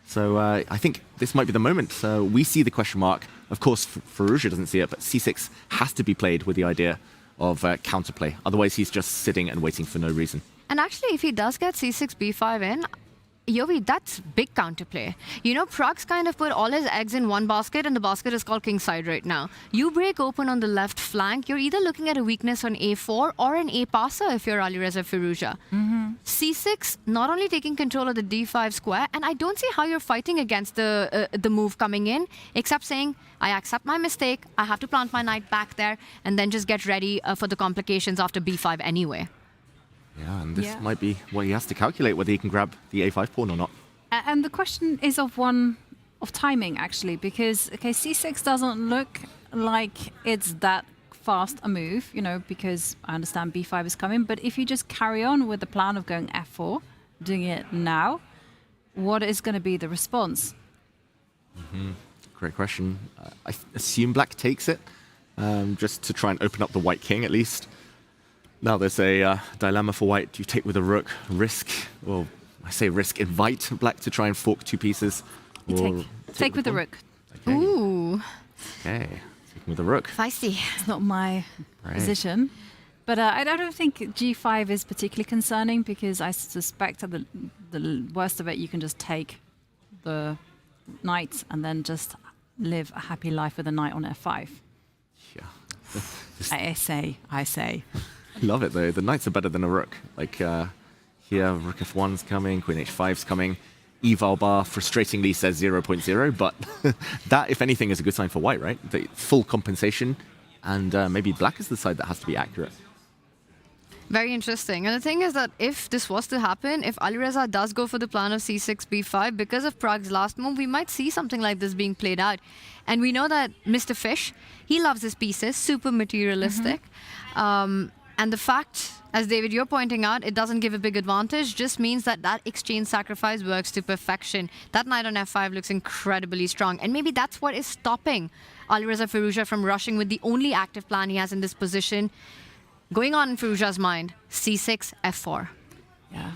So I think this might be the moment. So we see the question mark. Of course, Firouzja doesn't see it, but c6 has to be played with the idea of counterplay. Otherwise, he's just sitting and waiting for no reason. And actually, if he does get c6, b5 in, Yovi, that's big counterplay. You know, Prag's kind of put all his eggs in one basket, and the basket is called kingside right now. You break open on the left flank, you're either looking at a weakness on a4 or an a passer if you're Alireza Firouzja. c6, not only taking control of the d5 square, and I don't see how you're fighting against the move coming in, except saying, I accept my mistake, I have to plant my knight back there, and then just get ready for the complications after b5 anyway. Yeah, and this might be what he has to calculate, whether he can grab the a5 pawn or not. And the question is of timing, actually, because, okay, c6 doesn't look like it's that fast a move, you know, because I understand b5 is coming, but if you just carry on with the plan of going f4, doing it now, what is going to be the response? Great question. I assume black takes it, just to try and open up the white king at least. Now there's a dilemma for white. Do you take with a rook, risk, or I say risk, invite black to try and fork two pieces? Or take with the rook. Okay. Ooh. Okay, taking with the rook. Feisty. It's not my position. But I don't think g5 is particularly concerning because I suspect at the worst of it, you can just take the knight and then just live a happy life with a knight on f5. Yeah. I say. Love it though. The knights are better than a rook. Like here, rook f1's coming, queen h5's coming. Eval bar frustratingly says 0.0, but that, if anything, is a good sign for white, right? The full compensation, and maybe black is the side that has to be accurate. Very interesting. And the thing is that if this was to happen, if Alireza does go for the plan of c6, b5, because of Prag's last move, we might see something like this being played out. And we know that Mr. Fish, he loves his pieces, super materialistic. And the fact, as David, you're pointing out, it doesn't give a big advantage, just means that that exchange sacrifice works to perfection. That knight on f5 looks incredibly strong. And maybe that's what is stopping Alireza Firouzja from rushing with the only active plan he has in this position. Going on in Firouzja's mind, c6, f4. Yeah.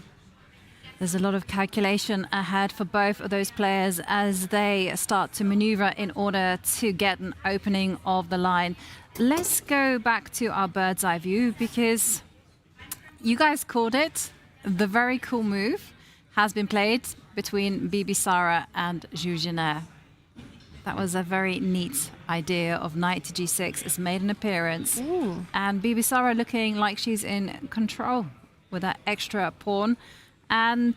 There's a lot of calculation ahead for both of those players as they start to maneuver in order to get an opening of the line. Let's go back to our bird's eye view because you guys called it. The very cool move has been played between Bibisara and Jugener. That was a very neat idea of knight to g6. It's made an appearance. Ooh. And Bibisara looking like she's in control with that extra pawn. And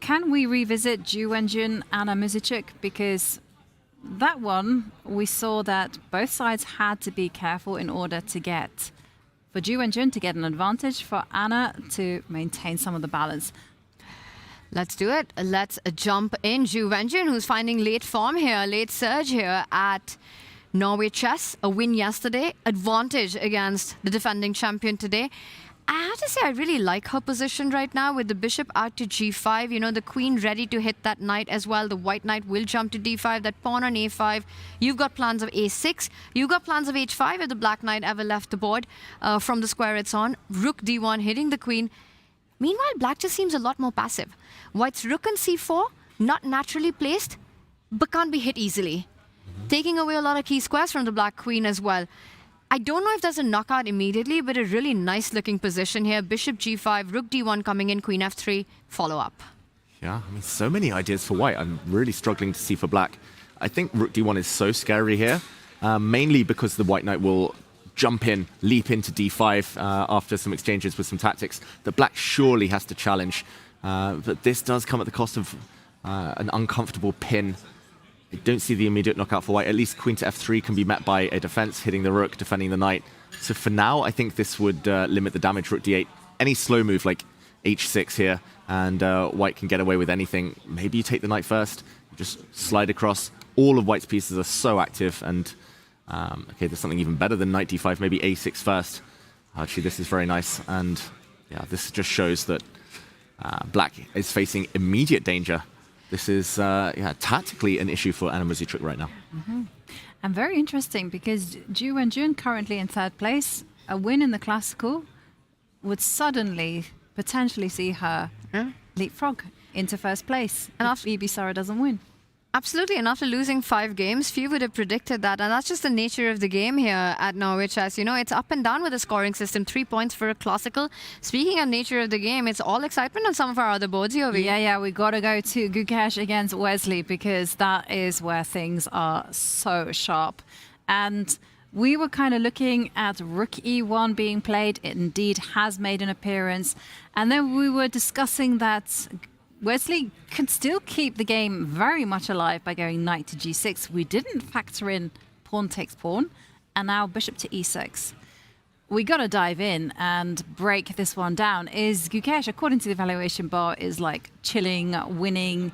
can we revisit Ju Wenjun, Anna Muzychuk? Because that one, we saw that both sides had to be careful in order to get, for Ju Wenjun to get an advantage, for Anna to maintain some of the balance. Let's do it. Let's jump in. Ju Wenjun, who's finding late form here, late surge here at Norway Chess. A win yesterday, advantage against the defending champion today. I have to say, I really like her position right now with the bishop out to g5. You know, the queen ready to hit that knight as well. The white knight will jump to d5, that pawn on a5. You've got plans of a6. You've got plans of h5 if the black knight ever left the board from the square it's on. Rook d1 hitting the queen. Meanwhile, black just seems a lot more passive. White's rook on c4, not naturally placed, but can't be hit easily. Taking away a lot of key squares from the black queen as well. I don't know if there's a knockout immediately, but a really nice looking position here. Bishop g5, rook d1 coming in, queen f3, follow up. Yeah, I mean, so many ideas for white. I'm really struggling to see for black. I think rook d1 is so scary here, mainly because the white knight will jump in, leap into d5 after some exchanges with some tactics that black surely has to challenge. But this does come at the cost of an uncomfortable pin. I don't see the immediate knockout for white. At least queen to f3 can be met by a defense, hitting the rook, defending the knight. So for now, I think this would limit the damage. Rook d8. Any slow move like h6 here, and white can get away with anything. Maybe you take the knight first, just slide across, all of white's pieces are so active, and okay, there's something even better than knight d5, maybe a6 first. Actually, this is very nice, and yeah, this just shows that black is facing immediate danger. This is tactically an issue for Anna Muzychuk right now. And very interesting, because Ju Wenjun currently in third place. A win in the classical would suddenly potentially see her leapfrog into first place if Bibisara doesn't win. Absolutely, and after losing 5 games, few would have predicted that, and that's just the nature of the game here at Norway Chess. You know, it's up and down with the scoring system. 3 points for a classical. Speaking of nature of the game, it's all excitement on some of our other boards here. Yeah, we got to go to Gukesh against Wesley, because that is where things are so sharp. And we were kind of looking at Rook E1 being played. It indeed has made an appearance. And then we were discussing that Wesley could still keep the game very much alive by going knight to g6. We didn't factor in pawn takes pawn, and now bishop to e6. We got to dive in and break this one down. Is Gukesh, according to the evaluation bar, is like chilling, winning,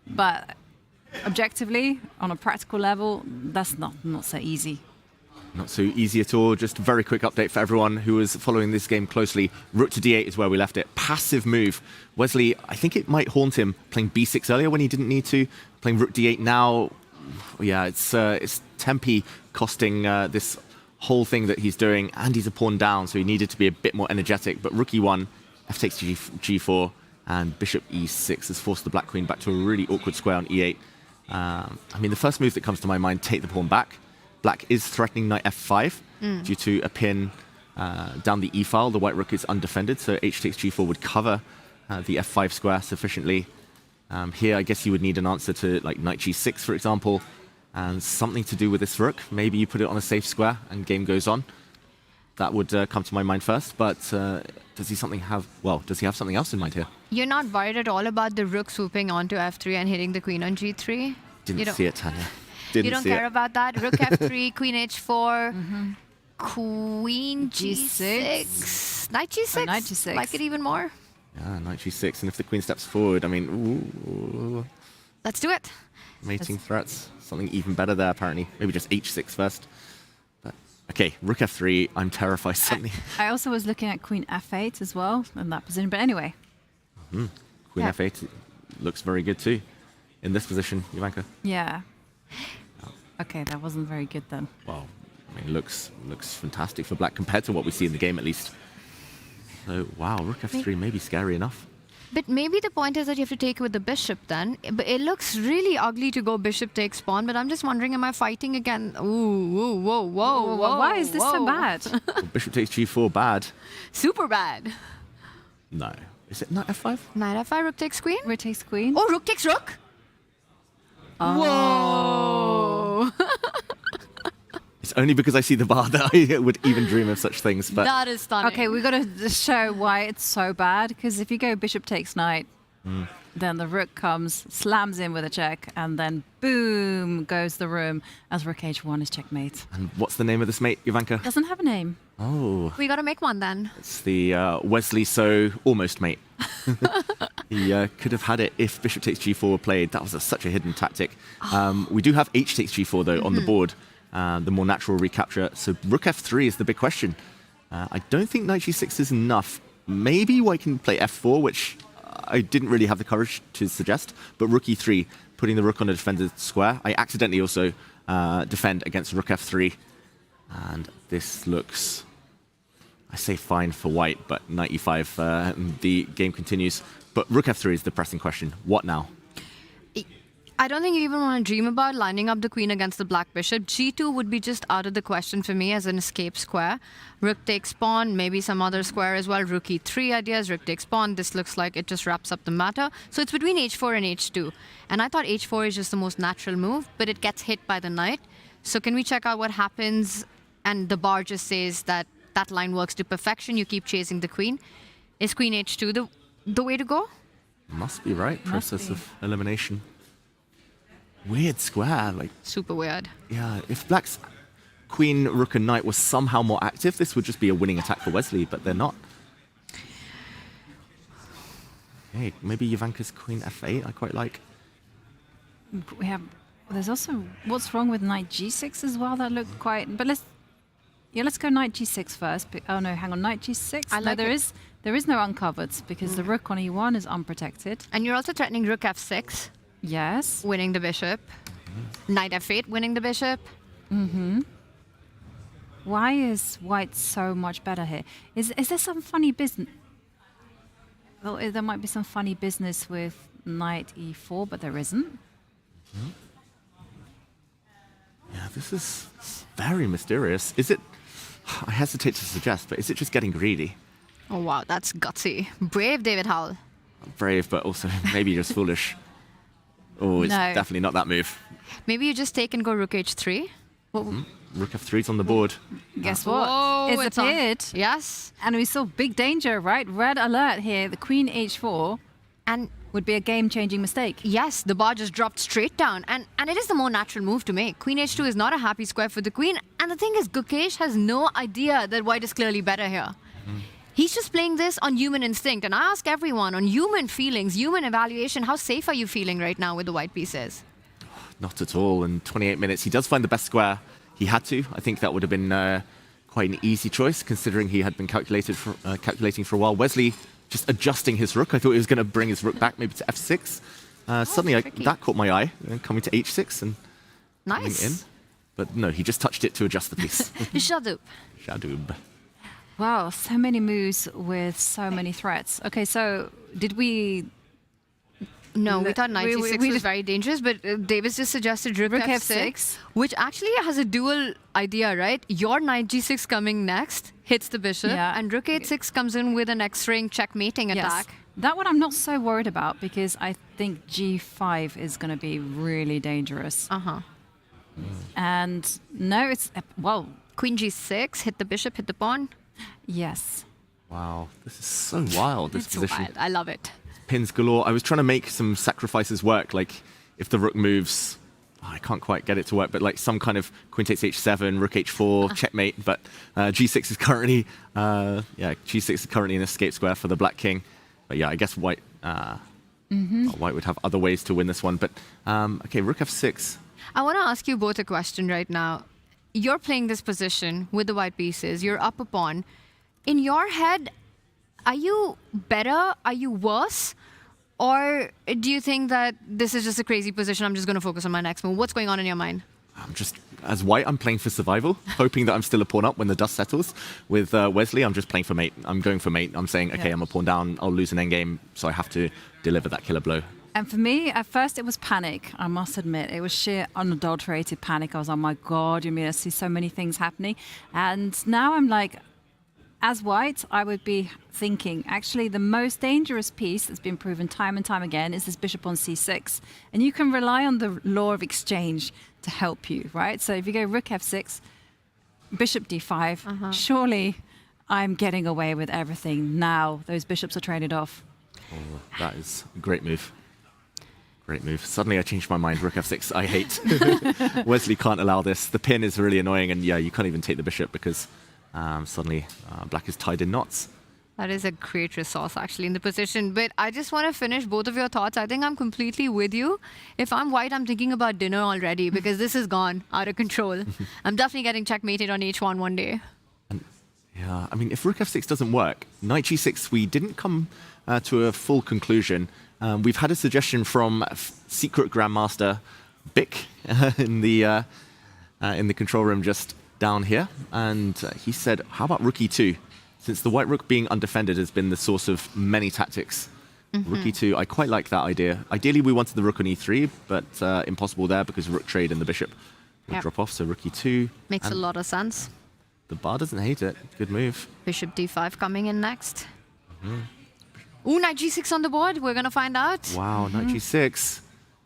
but objectively, on a practical level, that's not so easy. Not so easy at all. Just a very quick update for everyone who is following this game closely. Rook to d8 is where we left it. Passive move. Wesley, I think it might haunt him playing b6 earlier when he didn't need to. Playing rook d8 now. Yeah, it's tempi costing this whole thing that he's doing, and he's a pawn down, so he needed to be a bit more energetic. But rook e1, f takes g4, and bishop e6 has forced the black queen back to a really awkward square on e8. I mean, the first move that comes to my mind, take the pawn back. Black is threatening knight f5 due to a pin down the e-file. The white rook is undefended, so h takes g4 would cover the f5 square sufficiently. Here, I guess you would need an answer to like knight g6, for example, and something to do with this rook. Maybe you put it on a safe square and game goes on. That would come to my mind first, but does he have something else in mind here? You're not worried at all about the rook swooping onto f3 and hitting the queen on g3? Didn't see it, Tanya. You don't care about that? Rook f3, queen h4, queen g6, knight g6? Oh, knight g6. Like it even more? Yeah, knight g6, and if the queen steps forward, I mean, ooh. Let's do it. Mating threats. Something even better there, apparently. Maybe just h6 first. But, okay, rook f3, I'm terrified suddenly. I also was looking at queen f8 as well in that position, but anyway. Queen f8 looks very good too. In this position, Ivanka. Yeah. Okay, that wasn't very good then. Well, I mean, looks fantastic for black compared to what we see in the game, at least. So, wow, rook f3 may be scary enough. But maybe the point is that you have to take it with the bishop then. But it looks really ugly to go bishop takes pawn, but I'm just wondering, am I fighting again? Ooh, whoa. Why is this so bad? Well, bishop takes g4, bad. Super bad. No. Is it knight f5? Knight f5, rook takes queen? Rook takes queen. Oh, rook takes rook? Oh. Whoa. It's only because I see the bar that I would even dream of such things. But that is stunning. Okay, we've got to show why it's so bad, because if you go bishop takes knight, then the rook comes, slams in with a check, and then boom goes the room as rook h1 is checkmate. And what's the name of this mate, Ivanka? Doesn't have a name. Oh. We got to make one then. It's the Wesley so almost mate. He could have had it if bishop takes g4 were played. That was such a hidden tactic. We do have h takes g4 though on the board. The more natural recapture. So rook f3 is the big question. I don't think knight g6 is enough. Maybe white can play f4, which I didn't really have the courage to suggest. But rook e3, putting the rook on a defended square. I accidentally also defend against rook f3. And this looks, I say fine for white, but knight e5, the game continues. But rook f3 is the pressing question. What now? I don't think you even want to dream about lining up the queen against the black bishop. G2 would be just out of the question for me as an escape square. Rook takes pawn, maybe some other square as well. Rook e3 ideas, rook takes pawn. This looks like it just wraps up the matter. So it's between h4 and h2. And I thought h4 is just the most natural move, but it gets hit by the knight. So can we check out what happens? And the bar just says that that line works to perfection. You keep chasing the queen. Is queen h2 the way to go? Must be right. Process of elimination. Weird square, like super weird. Yeah, if black's queen, rook, and knight was somehow more active, this would just be a winning attack for Wesley, but they're not. Hey, maybe Ivanka's queen f8. I quite like. We have There's also what's wrong with knight g6 as well. That looked quite. But let's go knight g6 first. Oh no, hang on, knight g6. There is no uncovered because the rook on e1 is unprotected. And you're also threatening rook f6. Yes. Winning the bishop. Knight f8, winning the bishop. Why is white so much better here? Is there some funny business? Well, there might be some funny business with knight e4, but there isn't. Yeah, this is very mysterious. Is it, I hesitate to suggest, but is it just getting greedy? Oh wow, that's gutsy. Brave, David Howell. Brave, but also maybe just foolish. Oh, it's definitely not that move. Maybe you just take and go rook h3. Rook f3's on the board. Guess what? Whoa, It's appeared. Yes. And we saw big danger, right? Red alert here. The queen h4 and would be a game-changing mistake. Yes, the bar just dropped straight down. And it is the more natural move to make. Queen h2 is not a happy square for the queen. And the thing is, Gukesh has no idea that white is clearly better here. He's just playing this on human instinct. And I ask everyone, on human feelings, human evaluation, how safe are you feeling right now with the white pieces? Not at all. In 28 minutes, he does find the best square. He had to. I think that would have been quite an easy choice, considering he had been calculating for a while. Wesley just adjusting his rook. I thought he was going to bring his rook back maybe to f6. Suddenly, that caught my eye, coming to h6 and coming in. But no, he just touched it to adjust the piece. Shadub. Shadub. Wow, so many moves with so many threats. Okay, so did we... No, we thought knight c6 was very dangerous, but Davis just suggested rook f6, which actually has a dual idea, right? Your knight g6 coming next hits the bishop, and rook h6 comes in with an x-ring checkmating attack. That one I'm not so worried about because I think g5 is going to be really dangerous. And no, it's... Well, queen g6, hit the bishop, hit the pawn. Yes. Wow, this is so wild, this position. Wild. I love it. Pins galore. I was trying to make some sacrifices work, like if the rook moves, I can't quite get it to work, but like some kind of queen takes h7, rook h4, checkmate, but g6 is currently, g6 is currently an escape square for the black king. But yeah, I guess white, white would have other ways to win this one, but okay, rook f6. I want to ask you both a question right now. You're playing this position with the white pieces, you're up a pawn. In your head, are you better? Are you worse? Or do you think that this is just a crazy position, I'm just going to focus on my next move? What's going on in your mind? I'm just, as white, I'm playing for survival, hoping that I'm still a pawn up when the dust settles. With Wesley, I'm just playing for mate. I'm going for mate. I'm saying, okay, I'm a pawn down, I'll lose an endgame, so I have to deliver that killer blow. And for me, at first it was panic, I must admit. It was sheer unadulterated panic. I was like, oh my God, you mean I see so many things happening? And now I'm like, as white, I would be thinking, actually, the most dangerous piece that's been proven time and time again is this bishop on c6. And you can rely on the law of exchange to help you, right? So if you go rook f6, bishop d5, surely I'm getting away with everything now. Those bishops are traded off. Oh, that is a great move. Great move. Suddenly I changed my mind. Rook f6, I hate. Wesley can't allow this. The pin is really annoying, and yeah, you can't even take the bishop because suddenly black is tied in knots. That is a great resource, actually, in the position. But I just want to finish both of your thoughts. I think I'm completely with you. If I'm white, I'm thinking about dinner already because this has gone out of control. I'm definitely getting checkmated on h1 one day. Yeah, I mean, if rook f6 doesn't work, knight g6, we didn't come to a full conclusion. We've had a suggestion from secret grandmaster Bick in the control room just down here, and he said, how about rook e2? Since the white rook being undefended has been the source of many tactics. Rook e2, I quite like that idea. Ideally, we wanted the rook on e3, but impossible there because rook trade and the bishop would drop off, so rook e2. Makes a lot of sense. The bar doesn't hate it. Good move. Bishop d5 coming in next. Ooh, knight g6 on the board. We're going to find out. Wow, knight g6.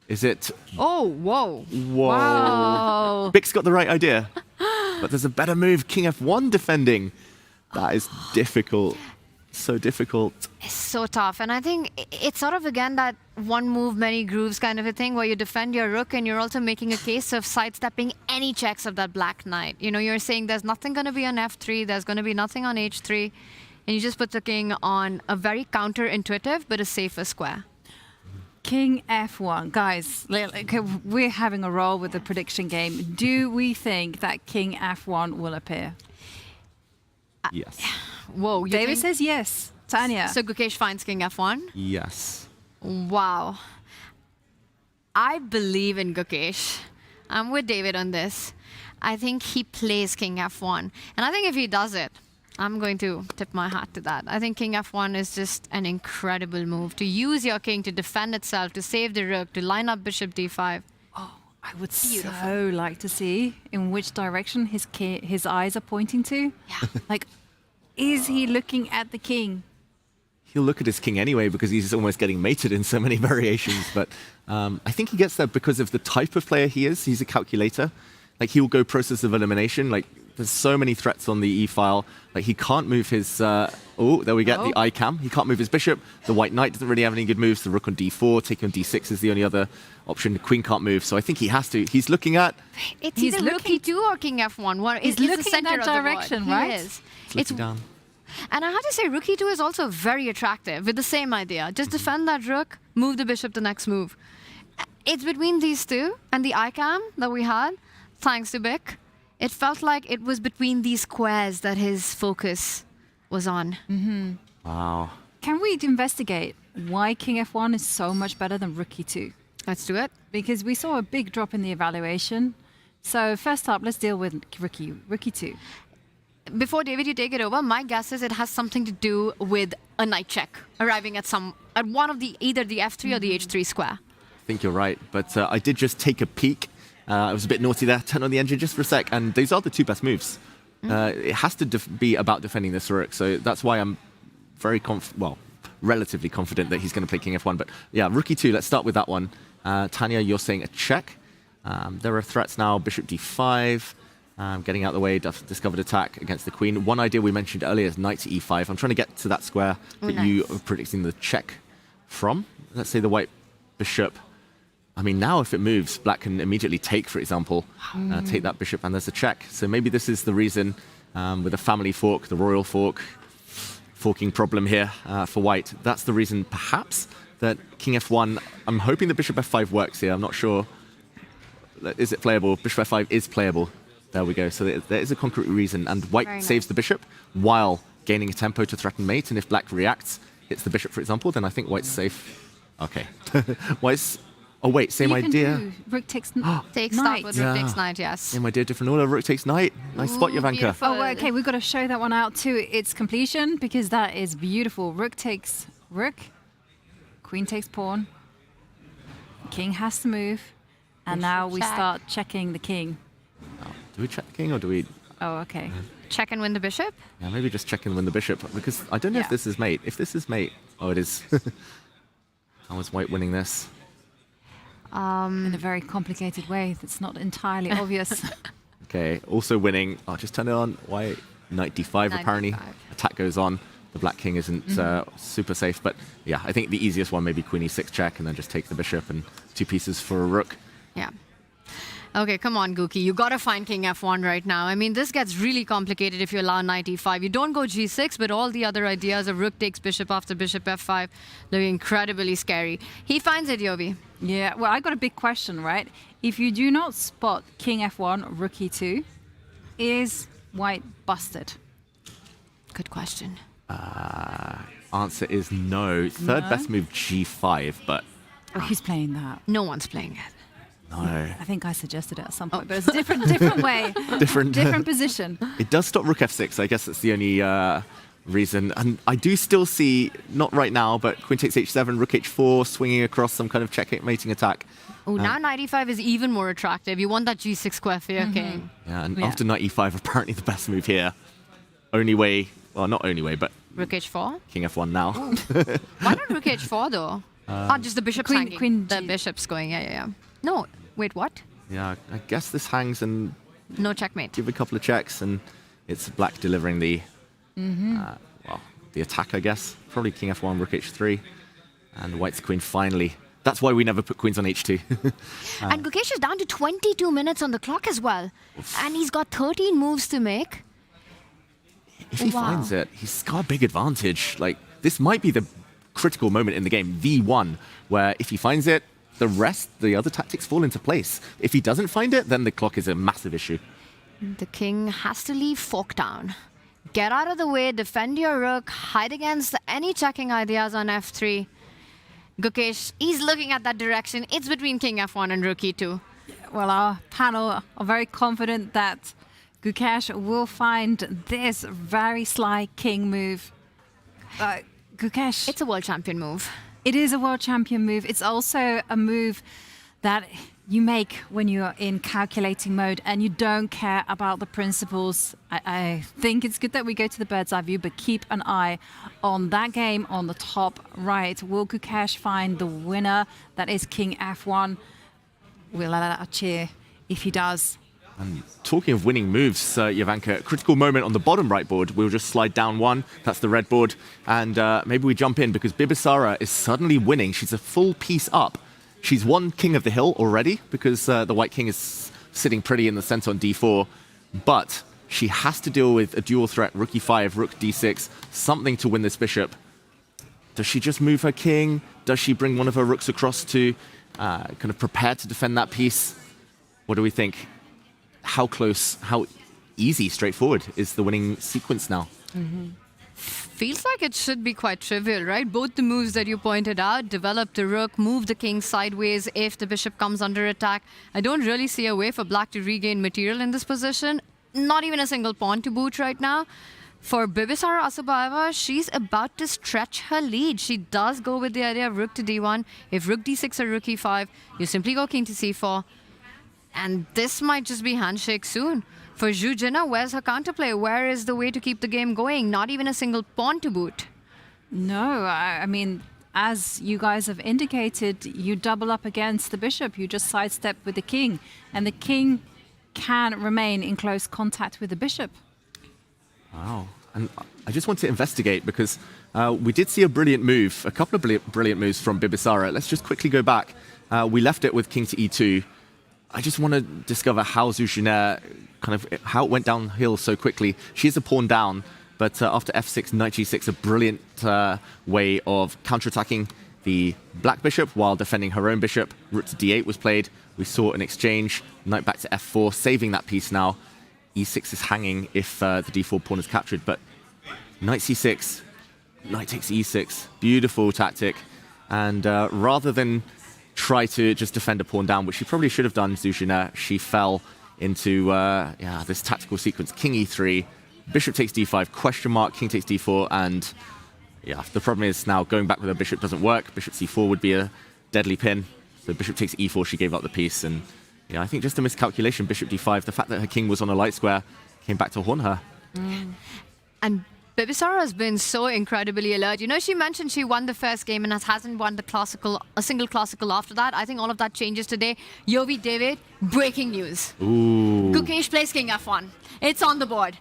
Is it... Oh, whoa. Whoa. Wow. Bick's got the right idea. But there's a better move, king f1 defending. That is difficult. So difficult. It's so tough. And I think it's sort of, again, that one move, many grooves kind of a thing where you defend your rook and you're also making a case of sidestepping any checks of that black knight. You know, you're saying there's nothing going to be on f3, there's going to be nothing on h3. And you just put the king on a very counterintuitive but a safer square. King F1. Guys, we're having a roll with the prediction game. Do we think that King F1 will appear? Yes. Whoa, you David think? says yes. Tanya? So Gukesh finds King F1? Yes. Wow. I believe in Gukesh. I'm with David on this. I think he plays King F1. And I think if he does it, I'm going to tip my hat to that. I think King F1 is just an incredible move. To use your king to defend itself, to save the rook, to line up bishop d5. Oh, I would so like to see in which direction his eyes are pointing to. Yeah. Like, is he looking at the king? He'll look at his king anyway because he's almost getting mated in so many variations. But I think he gets there because of the type of player he is. He's a calculator. Like, he will go process of elimination. Like, there's so many threats on the e-file. Like, he can't move his... oh, there we get the ICAM. He can't move his bishop. The white knight doesn't really have any good moves. The rook on d4, taking on d6 is the only other option. The queen can't move. So I think he has to. He's looking at... It's either rook e2 or King F1. He's looking in that direction, right? He is. It's looking down. And I have to say, rook e2 is also very attractive with the same idea. Just defend that rook, move the bishop the next move. It's between these two and the ICAM that we had, thanks to Bic. It felt like it was between these squares that his focus was on. Mm-hmm. Wow. Can we investigate why King F1 is so much better than Rook E2? Let's do it. Because we saw a big drop in the evaluation. So first up, let's deal with Rook E2. Before David, you take it over, my guess is it has something to do with a knight check arriving at one of either the f3 or the h3 square. I think you're right, but I did just take a peek. I was a bit naughty there, turn on the engine just for a sec, and these are the two best moves. It has to be about defending this rook, so that's why I'm very relatively confident that he's going to play King F1. But yeah, Rook E2, let's start with that one. Tanya, you're saying a check. There are threats now, bishop d5, getting out of the way, discovered attack against the queen. One idea we mentioned earlier is knight to e5. I'm trying to get to that square that you are predicting the check from. Let's say the white bishop. I mean, now if it moves, black can immediately take, for example, take that bishop, and there's a check. So maybe this is the reason with the family fork, the royal forking problem here for white. That's the reason, perhaps, that King F1, I'm hoping the bishop F5 works here. I'm not sure. Is it playable? Bishop F5 is playable. There we go. So there is a concrete reason. And white saves the bishop while gaining a tempo to threaten mate. And if black reacts, hits the bishop, for example, then I think white's safe. Okay. White's... Oh, wait, same idea. Rook takes takes knight. With rook takes knight, yes. Same idea, different order. Rook takes knight. Nice spot, Jovanka. Oh, okay, we've got to show that one out to its completion because that is beautiful. Rook takes rook. Queen takes pawn. King has to move. And now we start checking the king. Oh, do we check the king or do we... Oh, okay. Check and win the bishop? Yeah, maybe just check and win the bishop because I don't know if this is mate. If this is mate... Oh, it is. How is white winning this? In a very complicated way that's not entirely obvious. Okay, also winning. I'll just turn it on. White, knight d5 apparently. Attack goes on. The black king isn't super safe. But yeah, I think the easiest one may be queen e6 check and then just take the bishop and two pieces for a rook. Yeah. Okay, come on, Gookie. You got to find King F1 right now. I mean, this gets really complicated if you allow knight e5. You don't go g6, but all the other ideas of rook takes bishop after bishop f5 look incredibly scary. He finds it, Yovi. Yeah, well, I got a big question, right? If you do not spot King F1, Rook E2, is white busted? Good question. Answer is no. Third best move G5, but... Oh, who's playing that? No one's playing it. No. I think I suggested it at some point, but it's a different way. Different position. It does stop Rook F6. I guess that's the only reason. And I do still see, not right now, but Queen takes H7, Rook H4, swinging across some kind of checkmating attack. Oh, now knight e5 is even more attractive. You want that g6 square for your king. Yeah, and after knight e5, apparently the best move here. Only way, well, not only way, but... Rook h4? King F1 now. Why not Rook h4, though? Just the bishop's hanging. The bishop's going, yeah. No, wait, what? Yeah, I guess this hangs and... No checkmate. Give a couple of checks and it's black delivering the... the attack, I guess. Probably King F1, Rook H3. And white's queen finally. That's why we never put queens on H2. And Gukesh is down to 22 minutes on the clock as well. And he's got 13 moves to make. If he finds it, he's got a big advantage. Like, this might be the critical moment in the game, the one, where if he finds it, the other tactics fall into place. If he doesn't find it, then the clock is a massive issue. The king has to leave fork down. Get out of the way, defend your rook, hide against any checking ideas on f3. Gukesh, he's looking at that direction. It's between king f1 and rook e2. Well, our panel are very confident that Gukesh will find this very sly king move. Gukesh. It's a world champion move. It is a world champion move. It's also a move that you make when you're in calculating mode and you don't care about the principles. I think it's good that we go to the bird's eye view, but keep an eye on that game on the top right. Will Gukesh find the winner? That is king f1. We'll let out a cheer if he does. And talking of winning moves, Jovanka, critical moment on the bottom right board. We'll just slide down one. That's the red board. And maybe we jump in because Bibisara is suddenly winning. She's a full piece up. She's won king of the hill already because the white king is sitting pretty in the center on d4. But she has to deal with a dual threat, rook e5, rook d6, something to win this bishop. Does she just move her king? Does she bring one of her rooks across to kind of prepare to defend that piece? What do we think? How close, how easy, straightforward is the winning sequence now? Feels like it should be quite trivial, right? Both the moves that you pointed out, develop the rook, move the king sideways if the bishop comes under attack. I don't really see a way for black to regain material in this position. Not even a single pawn to boot right now. For Bibisara Asubayeva, she's about to stretch her lead. She does go with the idea of rook to d1. If rook d6 or rook e5, you simply go king to c4. And this might just be handshake soon. For Zhu Jina, where's her counterplay? Where is the way to keep the game going? Not even a single pawn to boot. No, I mean, as you guys have indicated, you double up against the bishop. You just sidestep with the king. And the king can remain in close contact with the bishop. Wow. And I just want to investigate because we did see a brilliant move, a couple of brilliant moves from Bibisara. Let's just quickly go back. We left it with king to e2. I just want to discover how Zhu Jina, how it went downhill so quickly. She is a pawn down, but after f6, knight g6, a brilliant way of counterattacking the black bishop while defending her own bishop. Rook to d8 was played. We saw an exchange, knight back to f4, saving that piece now. e6 is hanging if the d4 pawn is captured, but knight c6, knight takes e6. Beautiful tactic. And rather than try to just defend a pawn down, which she probably should have done, Zhu Jina, she fell into this tactical sequence. King e3, bishop takes d5, question mark, king takes d4, and the problem is now going back with her bishop doesn't work. Bishop c4 would be a deadly pin. So bishop takes e4, she gave up the piece, and I think just a miscalculation, bishop d5, the fact that her king was on a light square came back to haunt her. And Bibisara has been so incredibly alert. You know, she mentioned she won the first game and hasn't won a single classical after that. I think all of that changes today. Yovi David, breaking news. Ooh. Gukesh plays king f1. It's on the board.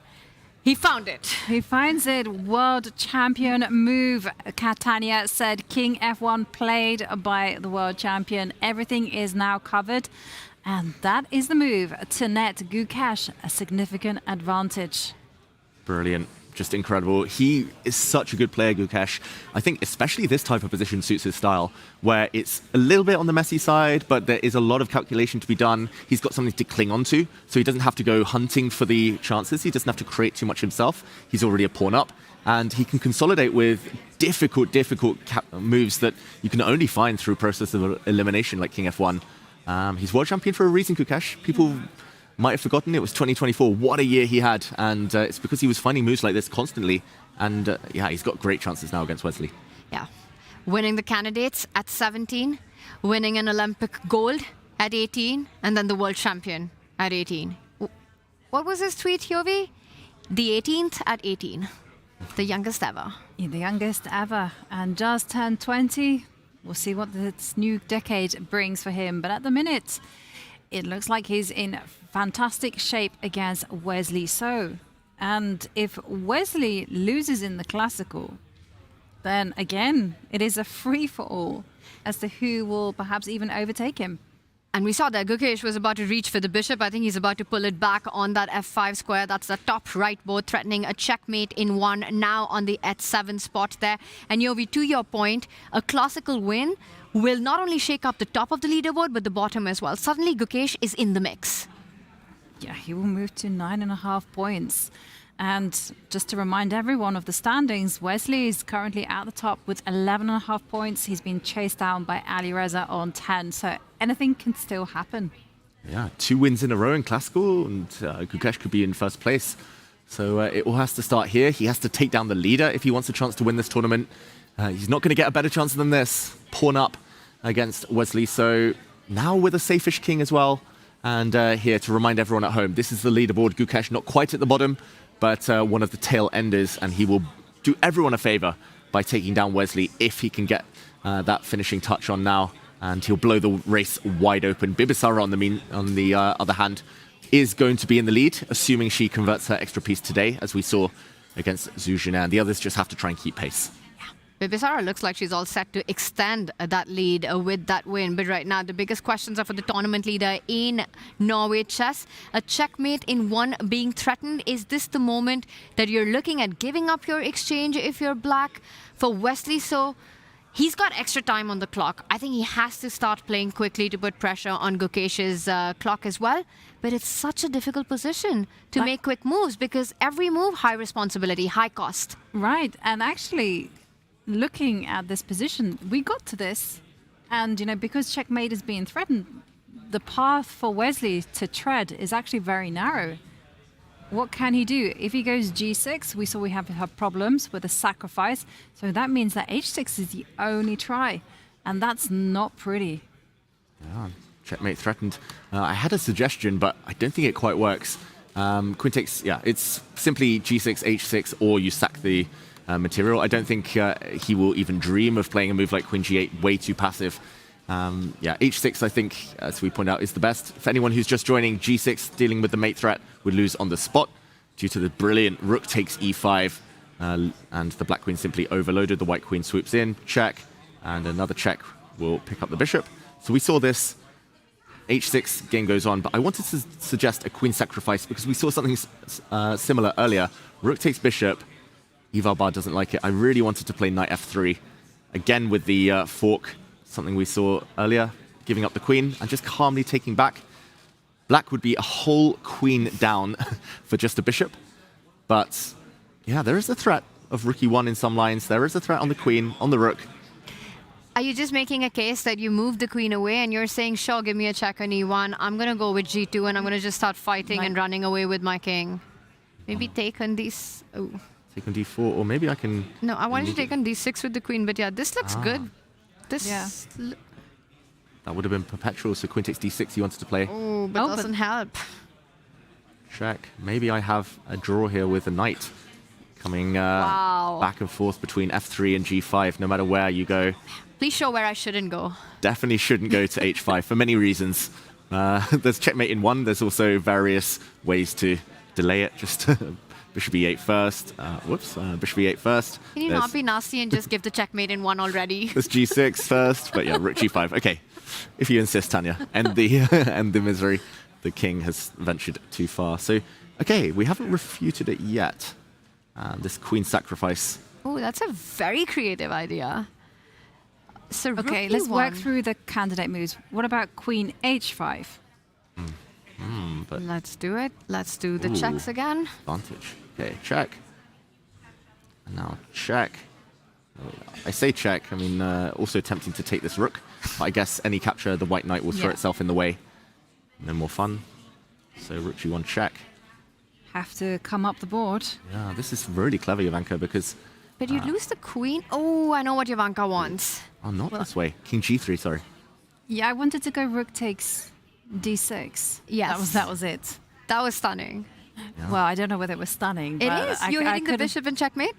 He found it. He finds it. World champion move. Catania said king f1 played by the world champion. Everything is now covered. And that is the move to net Gukesh a significant advantage. Brilliant. Just incredible. He is such a good player, Gukesh. I think especially this type of position suits his style, where it's a little bit on the messy side, but there is a lot of calculation to be done. He's got something to cling on to, so he doesn't have to go hunting for the chances. He doesn't have to create too much himself. He's already a pawn up, and he can consolidate with difficult moves that you can only find through a process of elimination like king f1. He's world champion for a reason, Gukesh. People might have forgotten it was 2024. What a year he had. And it's because he was finding moves like this constantly. And he's got great chances now against Wesley. Yeah. Winning the candidates at 17, winning an Olympic gold at 18, and then the world champion at 18. What was his tweet, Yovi? The 18th at 18. The youngest ever. Yeah, the youngest ever. And just turned 20. We'll see what this new decade brings for him. But at the minute, it looks like he's in fantastic shape against Wesley So. And if Wesley loses in the classical, then again, it is a free-for-all as to who will perhaps even overtake him. And we saw that Gukesh was about to reach for the bishop. I think he's about to pull it back on that f5 square. That's the top right board, threatening a checkmate in one, now on the h7 spot there. And Yovi, to your point, a classical win will not only shake up the top of the leaderboard, but the bottom as well. Suddenly, Gukesh is in the mix. Yeah, he will move to 9.5 points. And just to remind everyone of the standings, Wesley is currently at the top with 11.5 points. He's been chased down by Alireza on 10. So anything can still happen. Yeah, 2 wins in a row in classical, and Gukesh could be in first place. So it all has to start here. He has to take down the leader if he wants a chance to win this tournament. He's not going to get a better chance than this. Pawn up against Wesley. So now with a safe-ish king as well. And here to remind everyone at home, this is the leaderboard. Gukesh not quite at the bottom, but one of the tail enders, and he will do everyone a favor by taking down Wesley if he can get that finishing touch on now, and he'll blow the race wide open. Bibisara, on the other hand, is going to be in the lead, assuming she converts her extra piece today, as we saw against Zhu Jinan. The others just have to try and keep pace. Bibisara looks like she's all set to extend that lead with that win. But right now, the biggest questions are for the tournament leader in Norway Chess. A checkmate in one being threatened. Is this the moment that you're looking at giving up your exchange if you're black? For Wesley, so he's got extra time on the clock. I think he has to start playing quickly to put pressure on Gukesh's clock as well. But it's such a difficult position to make quick moves because every move, high responsibility, high cost. Right, and actually, looking at this position, we got to this, and because checkmate is being threatened, the path for Wesley to tread is actually very narrow. What can he do? If he goes g6, we saw we have problems with the sacrifice, so that means that h6 is the only try, and that's not pretty. Yeah, checkmate threatened. I had a suggestion, but I don't think it quite works. Queen takes, yeah, it's simply g6, h6, or you sack the material. I don't think he will even dream of playing a move like Queen G8, way too passive. Yeah, H6, I think, as we point out, is the best. For anyone who's just joining, G6, dealing with the mate threat, would lose on the spot due to the brilliant Rook takes E5, and the Black Queen simply overloaded. The White Queen swoops in, check, and another check will pick up the bishop. So we saw this. H6 game goes on, but I wanted to suggest a queen sacrifice because we saw something similar earlier. Rook takes bishop. Ivalbar doesn't like it. I really wanted to play knight f3. Again with the fork, something we saw earlier, giving up the queen and just calmly taking back. Black would be a whole queen down for just a bishop. But yeah, there is a threat of rook e1 in some lines. There is a threat on the queen, on the rook. Are you just making a case that you move the queen away and you're saying, sure, give me a check on e1. I'm going to go with g2 and I'm going to just start fighting and running away with my king. Maybe take on these... Oh. Take on d4, or maybe I can... No, I wanted to take on d6 with the queen, but yeah, this looks good. This... Yeah. That would have been perpetual, so queen takes d6 he wanted to play. Oh, but doesn't help. Check. Maybe I have a draw here with a knight coming back and forth between f3 and g5, no matter where you go. Please show where I shouldn't go. Definitely shouldn't go to h5 for many reasons. There's checkmate in one. There's also various ways to delay it. Just bishop e8 first. Bishop e8 first. Can you not be nasty and just give the checkmate in one already? There's g6 first, but yeah, rook g5. Okay, if you insist, Tanya. End the misery. The king has ventured too far. So, okay, we haven't refuted it yet. This queen sacrifice. Oh, that's a very creative idea. So okay, let's work through the candidate moves. What about queen h5? But let's do it. Let's do the checks again. Advantage. Okay, check. And now check. I say check. I mean, also tempting to take this rook. But I guess any capture, the white knight will throw itself in the way. No more fun. So rook g1 check. Have to come up the board. Yeah, this is really clever, Jovanka, because... But you lose the queen? Oh, I know what Jovanka wants. Oh, not this way. King g3, sorry. Yeah, I wanted to go rook takes d6. Yes. That was it. That was stunning. Yeah. Well, I don't know whether it was stunning. It but is. You're hitting the bishop in checkmate?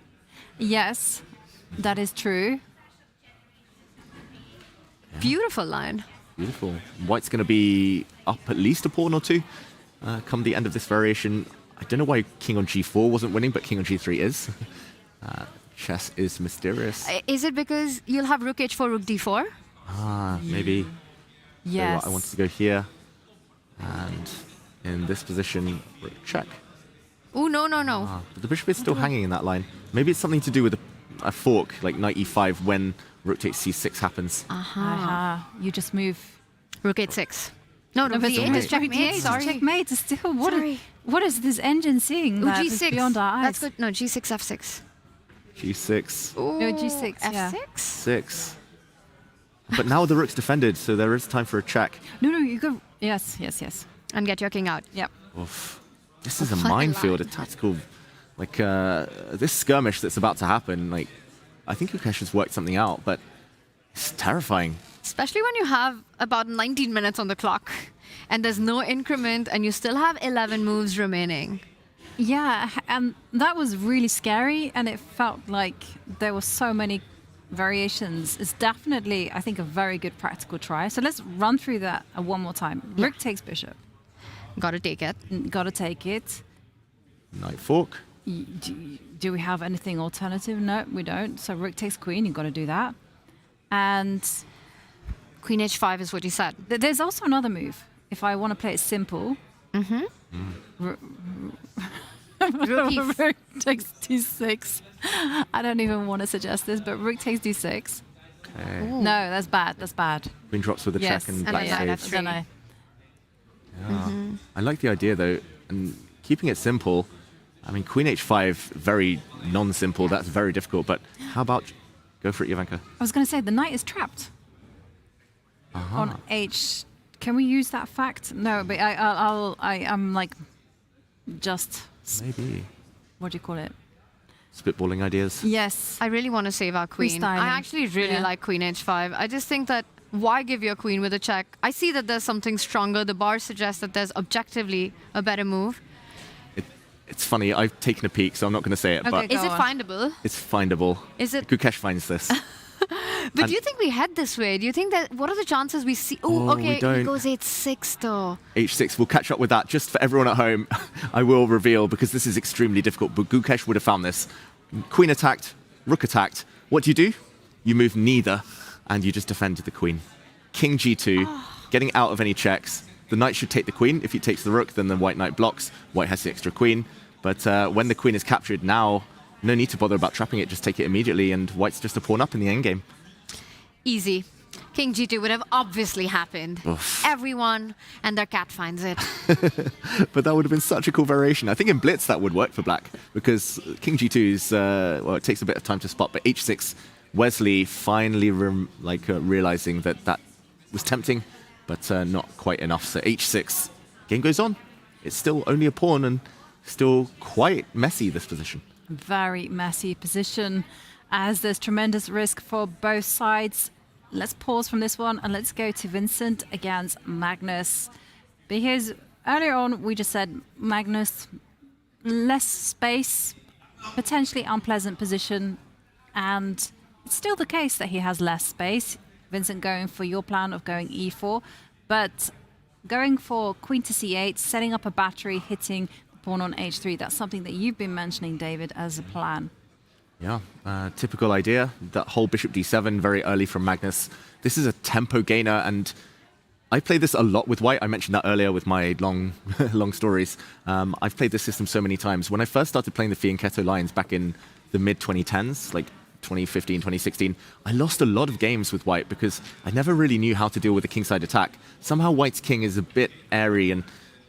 Yes, that is true. Yeah. Beautiful line. Beautiful. White's going to be up at least a pawn or two come the end of this variation. I don't know why king on g4 wasn't winning, but king on g3 is. Chess is mysterious. Is it because you'll have rook h4, rook d4? Maybe. Yes. So I wanted to go here, and in this position, rook check. Oh, no. But the bishop is still hanging in that line. Maybe it's something to do with a fork, like knight e5, when rook takes c6 happens. You just move. Rook h6. No, but d8 is checkmate. checkmate. Sorry. Checkmate is still what? Sorry. What is this engine seeing? That is g6. beyond our eyes. That's good. No, g6, f6. g6. No, g6. Yeah. f6. 6. But now the rook's defended, so there is time for a check. No, you go. Yes. And get your king out. Yep. Oof. This is a minefield, a tactical, like this skirmish that's about to happen. Like, I think Gukesh has worked something out, but it's terrifying. Especially when you have about 19 minutes on the clock and there's no increment and you still have 11 moves remaining. Yeah, and that was really scary, and it felt like there were so many variations. It's definitely, I think, a very good practical try. So let's run through that one more time. Rook takes bishop. Gotta take it. Gotta take it. Knight fork. Do we have anything alternative? No, we don't. So rook takes queen, you've got to do that. And queen h5 is what you said. There's also another move. If I want to play it simple. Rook takes d6. I don't even want to suggest this, but rook takes d6. Okay. No, that's bad. Queen drops with a check and black saves. I like the idea though, and keeping it simple. I mean, queen h5, very non-simple. That's very difficult. But how about go for it, Jovanka? I was going to say the knight is trapped on h. Can we use that fact? No, but I'm like just maybe. What do you call it? Spitballing ideas. Yes, I really want to save our queen. I actually really like queen h5. I just think that why give your queen with a check? I see that there's something stronger. The bar suggests that there's objectively a better move. It's funny, I've taken a peek, so I'm not going to say it. Okay, but is it findable? It's findable. Is it? Gukesh finds this. But do you think we head this way? Do you think that, what are the chances we see? Oh, okay, he goes h6 though. h6, we'll catch up with that. Just for everyone at home, I will reveal, because this is extremely difficult, but Gukesh would have found this. Queen attacked, rook attacked. What do? You move neither, and you just defend the queen. King g2, getting out of any checks. The knight should take the queen. If he takes the rook, then the white knight blocks. White has the extra queen. But when the queen is captured now, no need to bother about trapping it. Just take it immediately, and white's just a pawn up in the endgame. Easy. King g2 would have obviously happened. Oof. Everyone and their cat finds it. But that would have been such a cool variation. I think in Blitz that would work for black, because King g2 is, well, it takes a bit of time to spot, but h6, Wesley finally realizing that that was tempting, but not quite enough. So h6, game goes on. It's still only a pawn and still quite messy, this position. Very messy position, as there's tremendous risk for both sides. Let's pause from this one and let's go to Vincent against Magnus. Because earlier on we just said Magnus, less space, potentially unpleasant position, and it's still the case that he has less space. Vincent going for your plan of going e4, but going for queen to c8, setting up a battery, hitting the pawn on h3, that's something that you've been mentioning, David, as a plan. Yeah, typical idea. That whole bishop d7 very early from Magnus. This is a tempo gainer, and I play this a lot with white. I mentioned that earlier with my long stories. I've played this system so many times. When I first started playing the Fianchetto lines back in the mid-2010s, like 2015, 2016, I lost a lot of games with white because I never really knew how to deal with a kingside attack. Somehow white's king is a bit airy, and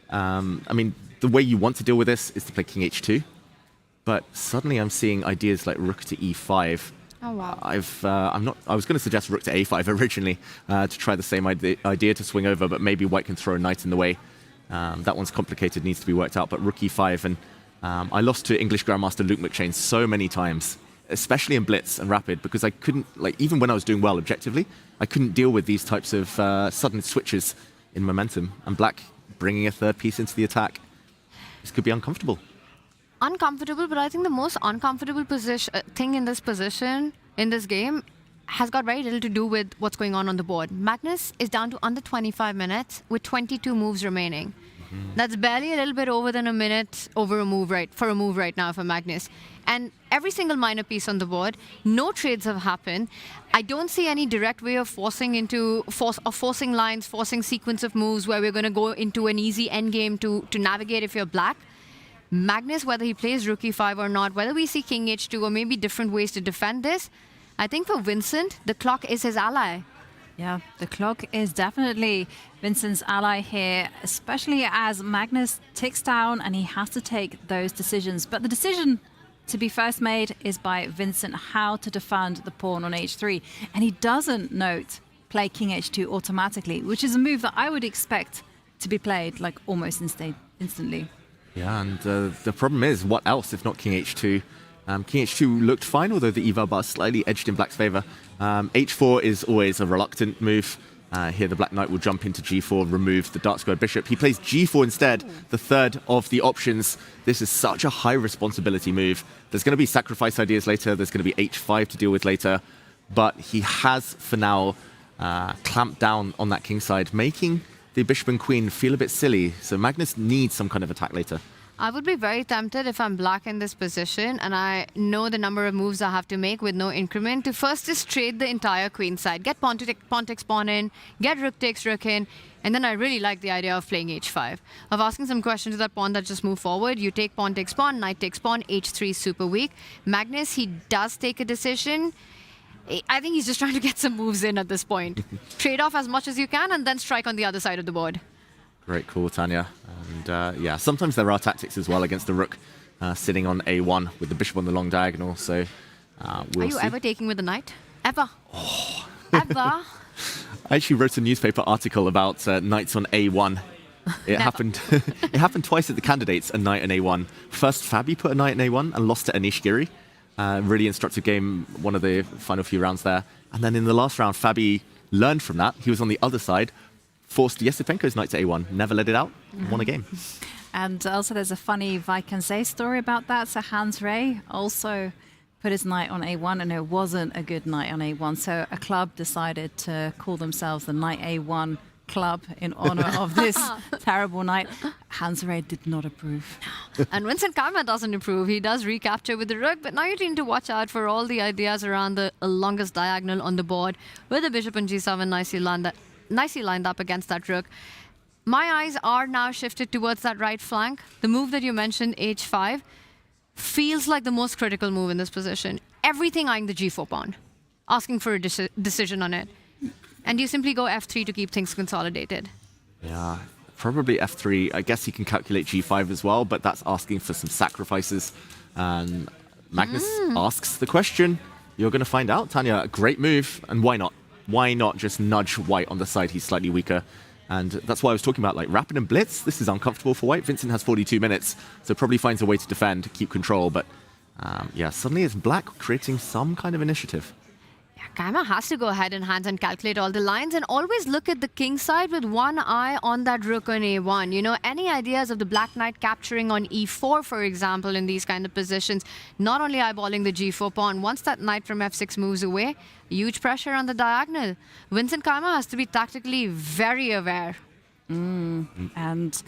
I mean, the way you want to deal with this is to play king h2. But suddenly I'm seeing ideas like rook to e5. Oh, wow. I was going to suggest rook to a5 originally to try the same idea to swing over, but maybe white can throw a knight in the way. That one's complicated, needs to be worked out. But rook e5, and I lost to English Grandmaster Luke McShane so many times, especially in Blitz and Rapid, because I couldn't, like, even when I was doing well objectively, I couldn't deal with these types of sudden switches in momentum. And black bringing a third piece into the attack. This could be uncomfortable. Uncomfortable, but I think the most uncomfortable thing in this position, in this game, has got very little to do with what's going on the board. Magnus is down to under 25 minutes with 22 moves remaining. That's barely a little bit over than a minute over a move right now for Magnus. And every single minor piece on the board, no trades have happened. I don't see any direct way of forcing lines, forcing sequence of moves where we're going to go into an easy endgame to navigate if you're black. Magnus, whether he plays rook e5 or not, whether we see king h2 or maybe different ways to defend this, I think for Vincent, the clock is his ally. Yeah, the clock is definitely Vincent's ally here, especially as Magnus ticks down and he has to take those decisions. But the decision to be first made is by Vincent, how to defend the pawn on h3. And he doesn't note play king h2 automatically, which is a move that I would expect to be played like almost instantly. Yeah, and the problem is, what else if not king h2? King h2 looked fine, although the eval bar slightly edged in black's favor. H4 is always a reluctant move. Here the black knight will jump into g4, remove the dark squared bishop. He plays g4 instead, the third of the options. This is such a high responsibility move. There's going to be sacrifice ideas later. There's going to be h5 to deal with later. But he has, for now, clamped down on that king side, making the bishop and queen feel a bit silly. So Magnus needs some kind of attack later. I would be very tempted if I'm black in this position and I know the number of moves I have to make with no increment to first just trade the entire queen side. Get pawn takes pawn in, get rook takes rook in, and then I really like the idea of playing h5. Of asking some questions to that pawn that just move forward. You take pawn takes pawn, knight takes pawn, h3 is super weak. Magnus, he does take a decision. I think he's just trying to get some moves in at this point. Trade off as much as you can and then strike on the other side of the board. Great call, Tanya. And yeah, sometimes there are tactics as well against the rook sitting on a1 with the bishop on the long diagonal. So we'll Are you see. ever taking with the knight? Ever? Ever? I actually wrote a newspaper article about knights on a1. It happened. It happened twice at the candidates, a knight and a1. First, Fabi put a knight and a1 and lost to Anish Giri. Really instructive game, one of the final few rounds there. And then in the last round, Fabi learned from that. He was on the other side, forced Yesipenko's knight to a1, never let it out, won a game. And also there's a funny Vachier-Lagrave story about that. So Hans Ray also put his knight on a1 and it wasn't a good knight on a1. So a club decided to call themselves the Knight a1 Club in honor of this terrible knight. Hans Ray did not approve. And Vincent Karma doesn't approve. He does recapture with the rook, but now you need to watch out for all the ideas around the longest diagonal on the board with the bishop and g7 nicely lined up against that rook. My eyes are now shifted towards that right flank. The move that you mentioned, h5, feels like the most critical move in this position. Everything eyeing the g4 pawn, asking for a decision on it. And you simply go f3 to keep things consolidated. Yeah, probably f3. I guess he can calculate g5 as well, but that's asking for some sacrifices. And Magnus asks the question. You're going to find out, Tanya. A great move, and why not? Why not just nudge white on the side he's slightly weaker? And that's why I was talking about like rapid and blitz. This is uncomfortable for white. Vincent has 42 minutes, so probably finds a way to defend, keep control. But yeah, suddenly it's black creating some kind of initiative. Kaima has to go ahead in hands and calculate all the lines and always look at the king side with one eye on that rook on a1. You know, any ideas of the black knight capturing on e4, for example, in these kind of positions, not only eyeballing the g4 pawn, once that knight from f6 moves away, huge pressure on the diagonal. Vincent Kaima has to be tactically very aware. And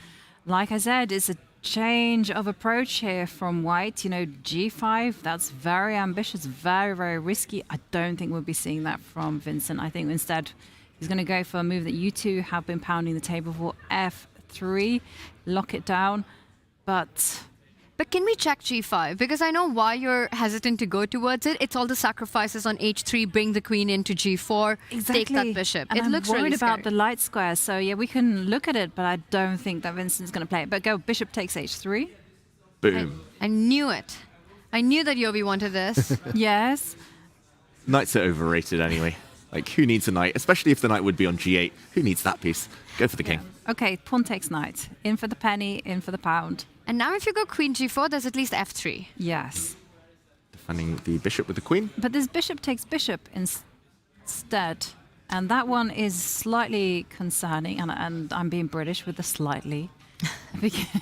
like I said, it's a change of approach here from white. You know, g5, that's very ambitious, very, very risky. I don't think we'll be seeing that from Vincent. I think instead he's going to go for a move that you two have been pounding the table for, f3, lock it down. But can we check g5? Because I know why you're hesitant to go towards it. It's all the sacrifices on h3, bring the queen into g4, take that bishop. And it I'm looks worried really about scary. the light square. So yeah, we can look at it, but I don't think that Vincent's going to play it. But go bishop takes h3. Boom. I knew it. I knew that Yobi wanted this. Yes. Knights are overrated anyway. Like, who needs a knight? Especially if the knight would be on g8. Who needs that piece? Go for the king. Okay, pawn takes knight. In for the penny, in for the pound. And now if you go queen g4, there's at least f3. Yes. Defending the bishop with the queen. But this bishop takes bishop instead. And that one is slightly concerning. And I'm being British with the slightly.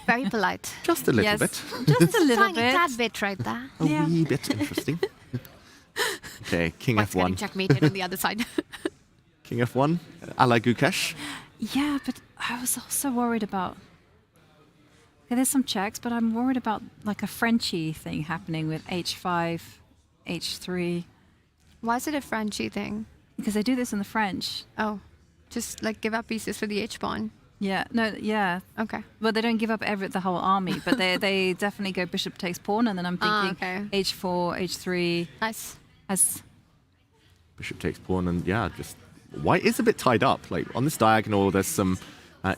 Very polite. Just a little bit. Just a little Tiny bit. tad bit right there. A wee bit interesting. Okay, king White's getting f1. checkmated on the other side. King f1, a la Gukesh. Yeah, but I was also worried about Okay, there's some checks, but I'm worried about like a Frenchy thing happening with h5, h3. Why is it a Frenchy thing? Because they do this in the French. Oh, just like give up pieces for the h-pawn. Yeah, no, yeah. Okay. Well, they don't give up the whole army, but they definitely go bishop takes pawn, and then I'm thinking h4, h3. Nice. As Bishop takes pawn, and yeah, just white is a bit tied up. Like on this diagonal, there's some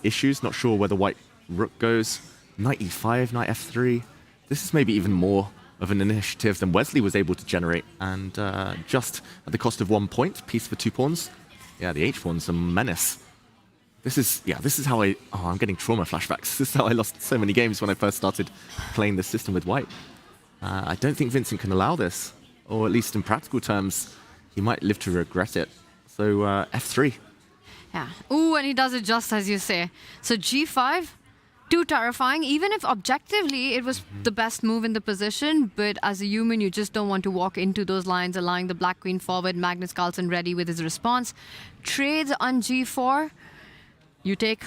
issues. Not sure where the white rook goes. Knight e5, knight f3. This is maybe even more of an initiative than Wesley was able to generate, and just at the cost of 1 point, piece for 2 pawns. Yeah, the h-pawn's a menace. This is how I'm getting trauma flashbacks. This is how I lost so many games when I first started playing this system with white. I don't think Vincent can allow this, or at least in practical terms, he might live to regret it. So f3. Yeah. Ooh, and he does it just as you say. So g5. Too terrifying, even if objectively it was the best move in the position, but as a human you just don't want to walk into those lines, allowing the black queen forward. Magnus Carlsen ready with his response. Trades on g4. You take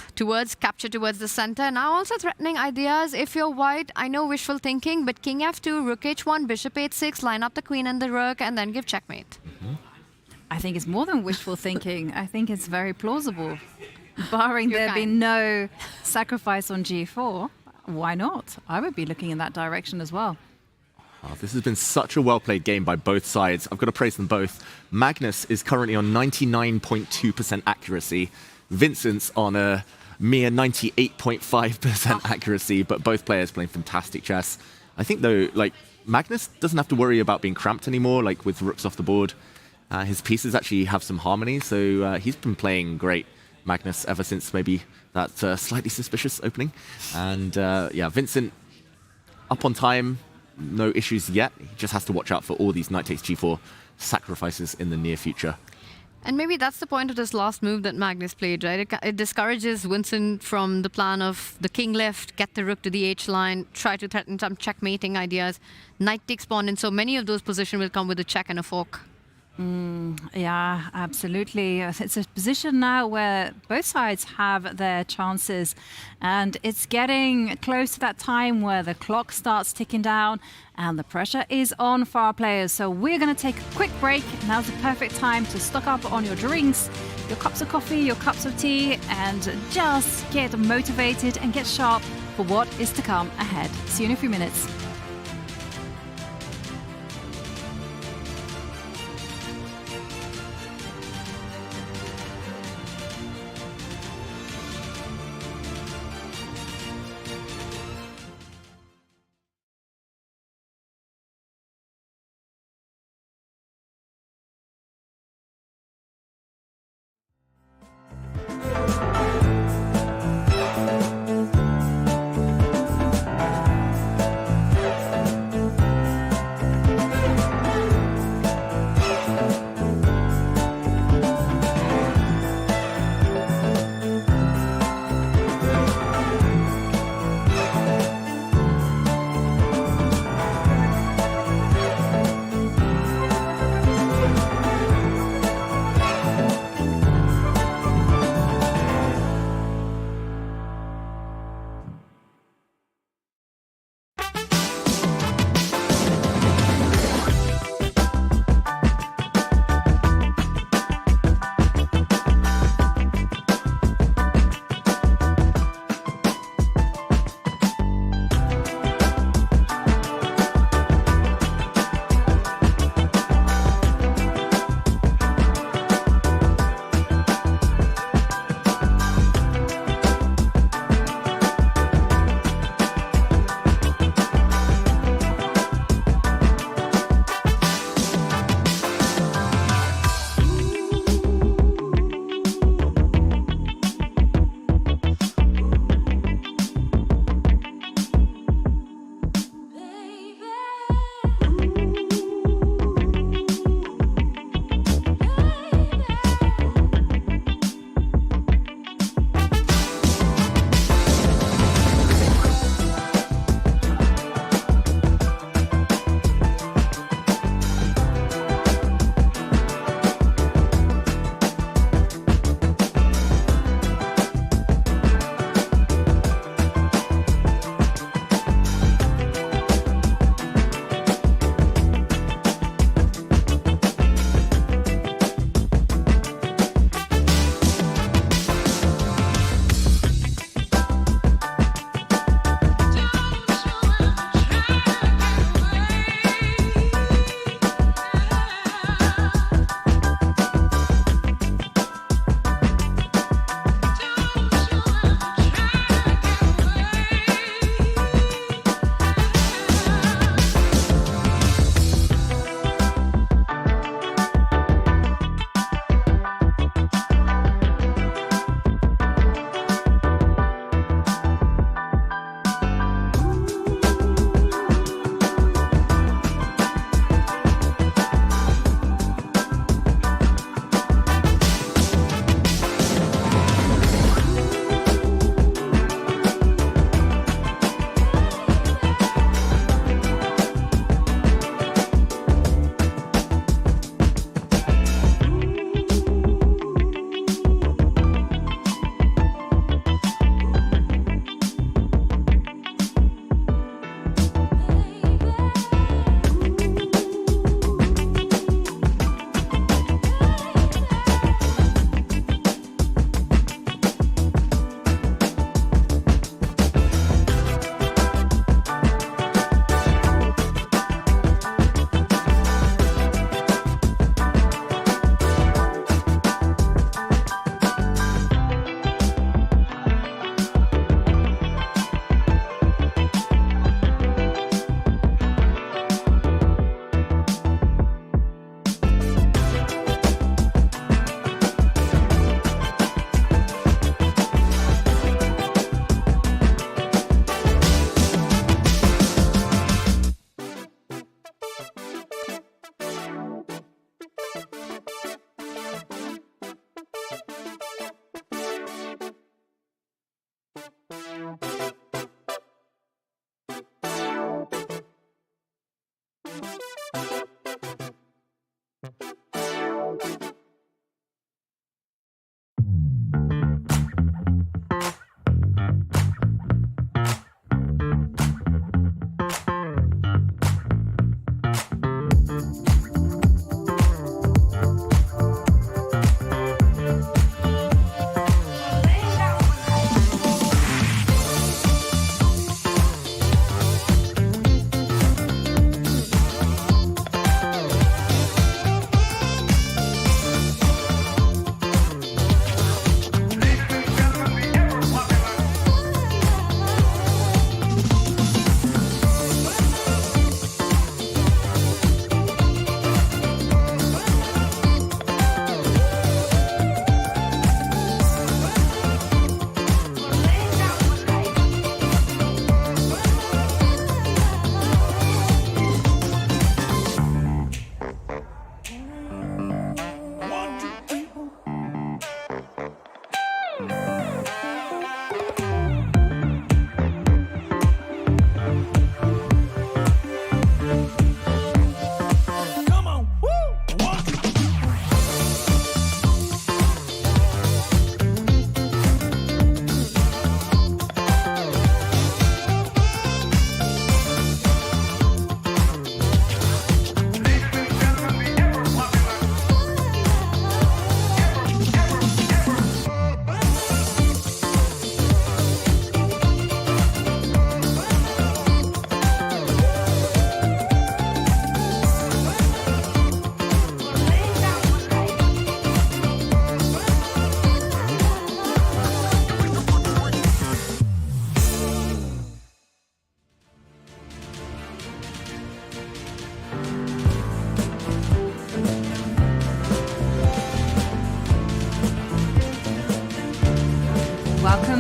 capture towards the center. Now also threatening ideas if you're white. I know wishful thinking, but king f2, rook h1, bishop h6, line up the queen and the rook, and then give checkmate. I think it's more than wishful thinking. I think it's very plausible. Barring there be no sacrifice on g4, why not? I would be looking in that direction as well. Oh, this has been such a well-played game by both sides. I've got to praise them both. Magnus is currently on 99.2% accuracy. Vincent's on a mere 98.5% accuracy, but both players playing fantastic chess. I think, though, like, Magnus doesn't have to worry about being cramped anymore, like with rooks off the board. His pieces actually have some harmony, so he's been playing great. Magnus ever since maybe that slightly suspicious opening. And yeah, Vincent up on time, no issues yet. He just has to watch out for all these knight takes g4 sacrifices in the near future. And maybe that's the point of this last move that Magnus played, right? It discourages Vincent from the plan of the king left, get the rook to the h-line, try to threaten some checkmating ideas. Knight takes pawn, and so many of those positions will come with a check and a fork. Yeah, absolutely. It's a position now where both sides have their chances, and it's getting close to that time where the clock starts ticking down and the pressure is on for our players. So we're going to take a quick break. Now's the perfect time to stock up on your drinks, your cups of coffee, your cups of tea, and just get motivated and get sharp for what is to come ahead. See you in a few minutes.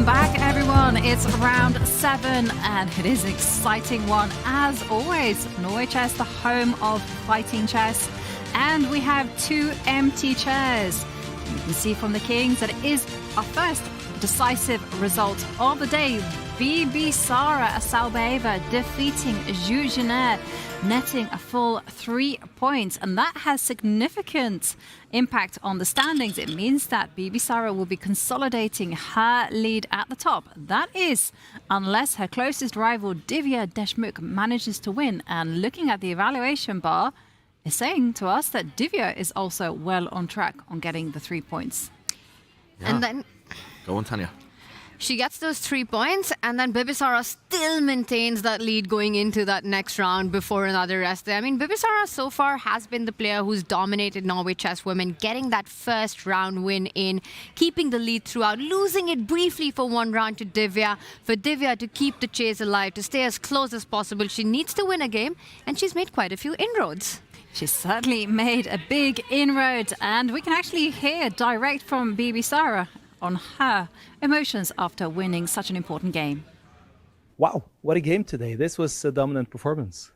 back, everyone. It's round 7, and it is an exciting one as always. Norway Chess, the home of fighting chess, and we have 2 empty chairs. You can see from the kings that it is our first decisive result of the day. Bibisara Asalbaeva defeating Zhu, netting a full 3 points, and that has significant impact on the standings. It means that Bibisara will be consolidating her lead at the top. That is, unless her closest rival Divya Deshmukh manages to win. And looking at the evaluation bar, is saying to us that Divya is also well on track on getting the 3 points. Yeah. And then Go on, Tanya. she gets those 3 points, and then Bibisara still maintains that lead going into that next round before another rest day. I mean, Bibisara so far has been the player who's dominated Norway Chess Women, getting that first round win in, keeping the lead throughout, losing it briefly for 1 round to Divya. For Divya to keep the chase alive, to stay as close as possible, she needs to win a game, and she's made quite a few inroads. She's certainly made a big inroad, and we can actually hear direct from Bibisara on her emotions after winning such an important game. Wow, what a game today. This was a dominant performance.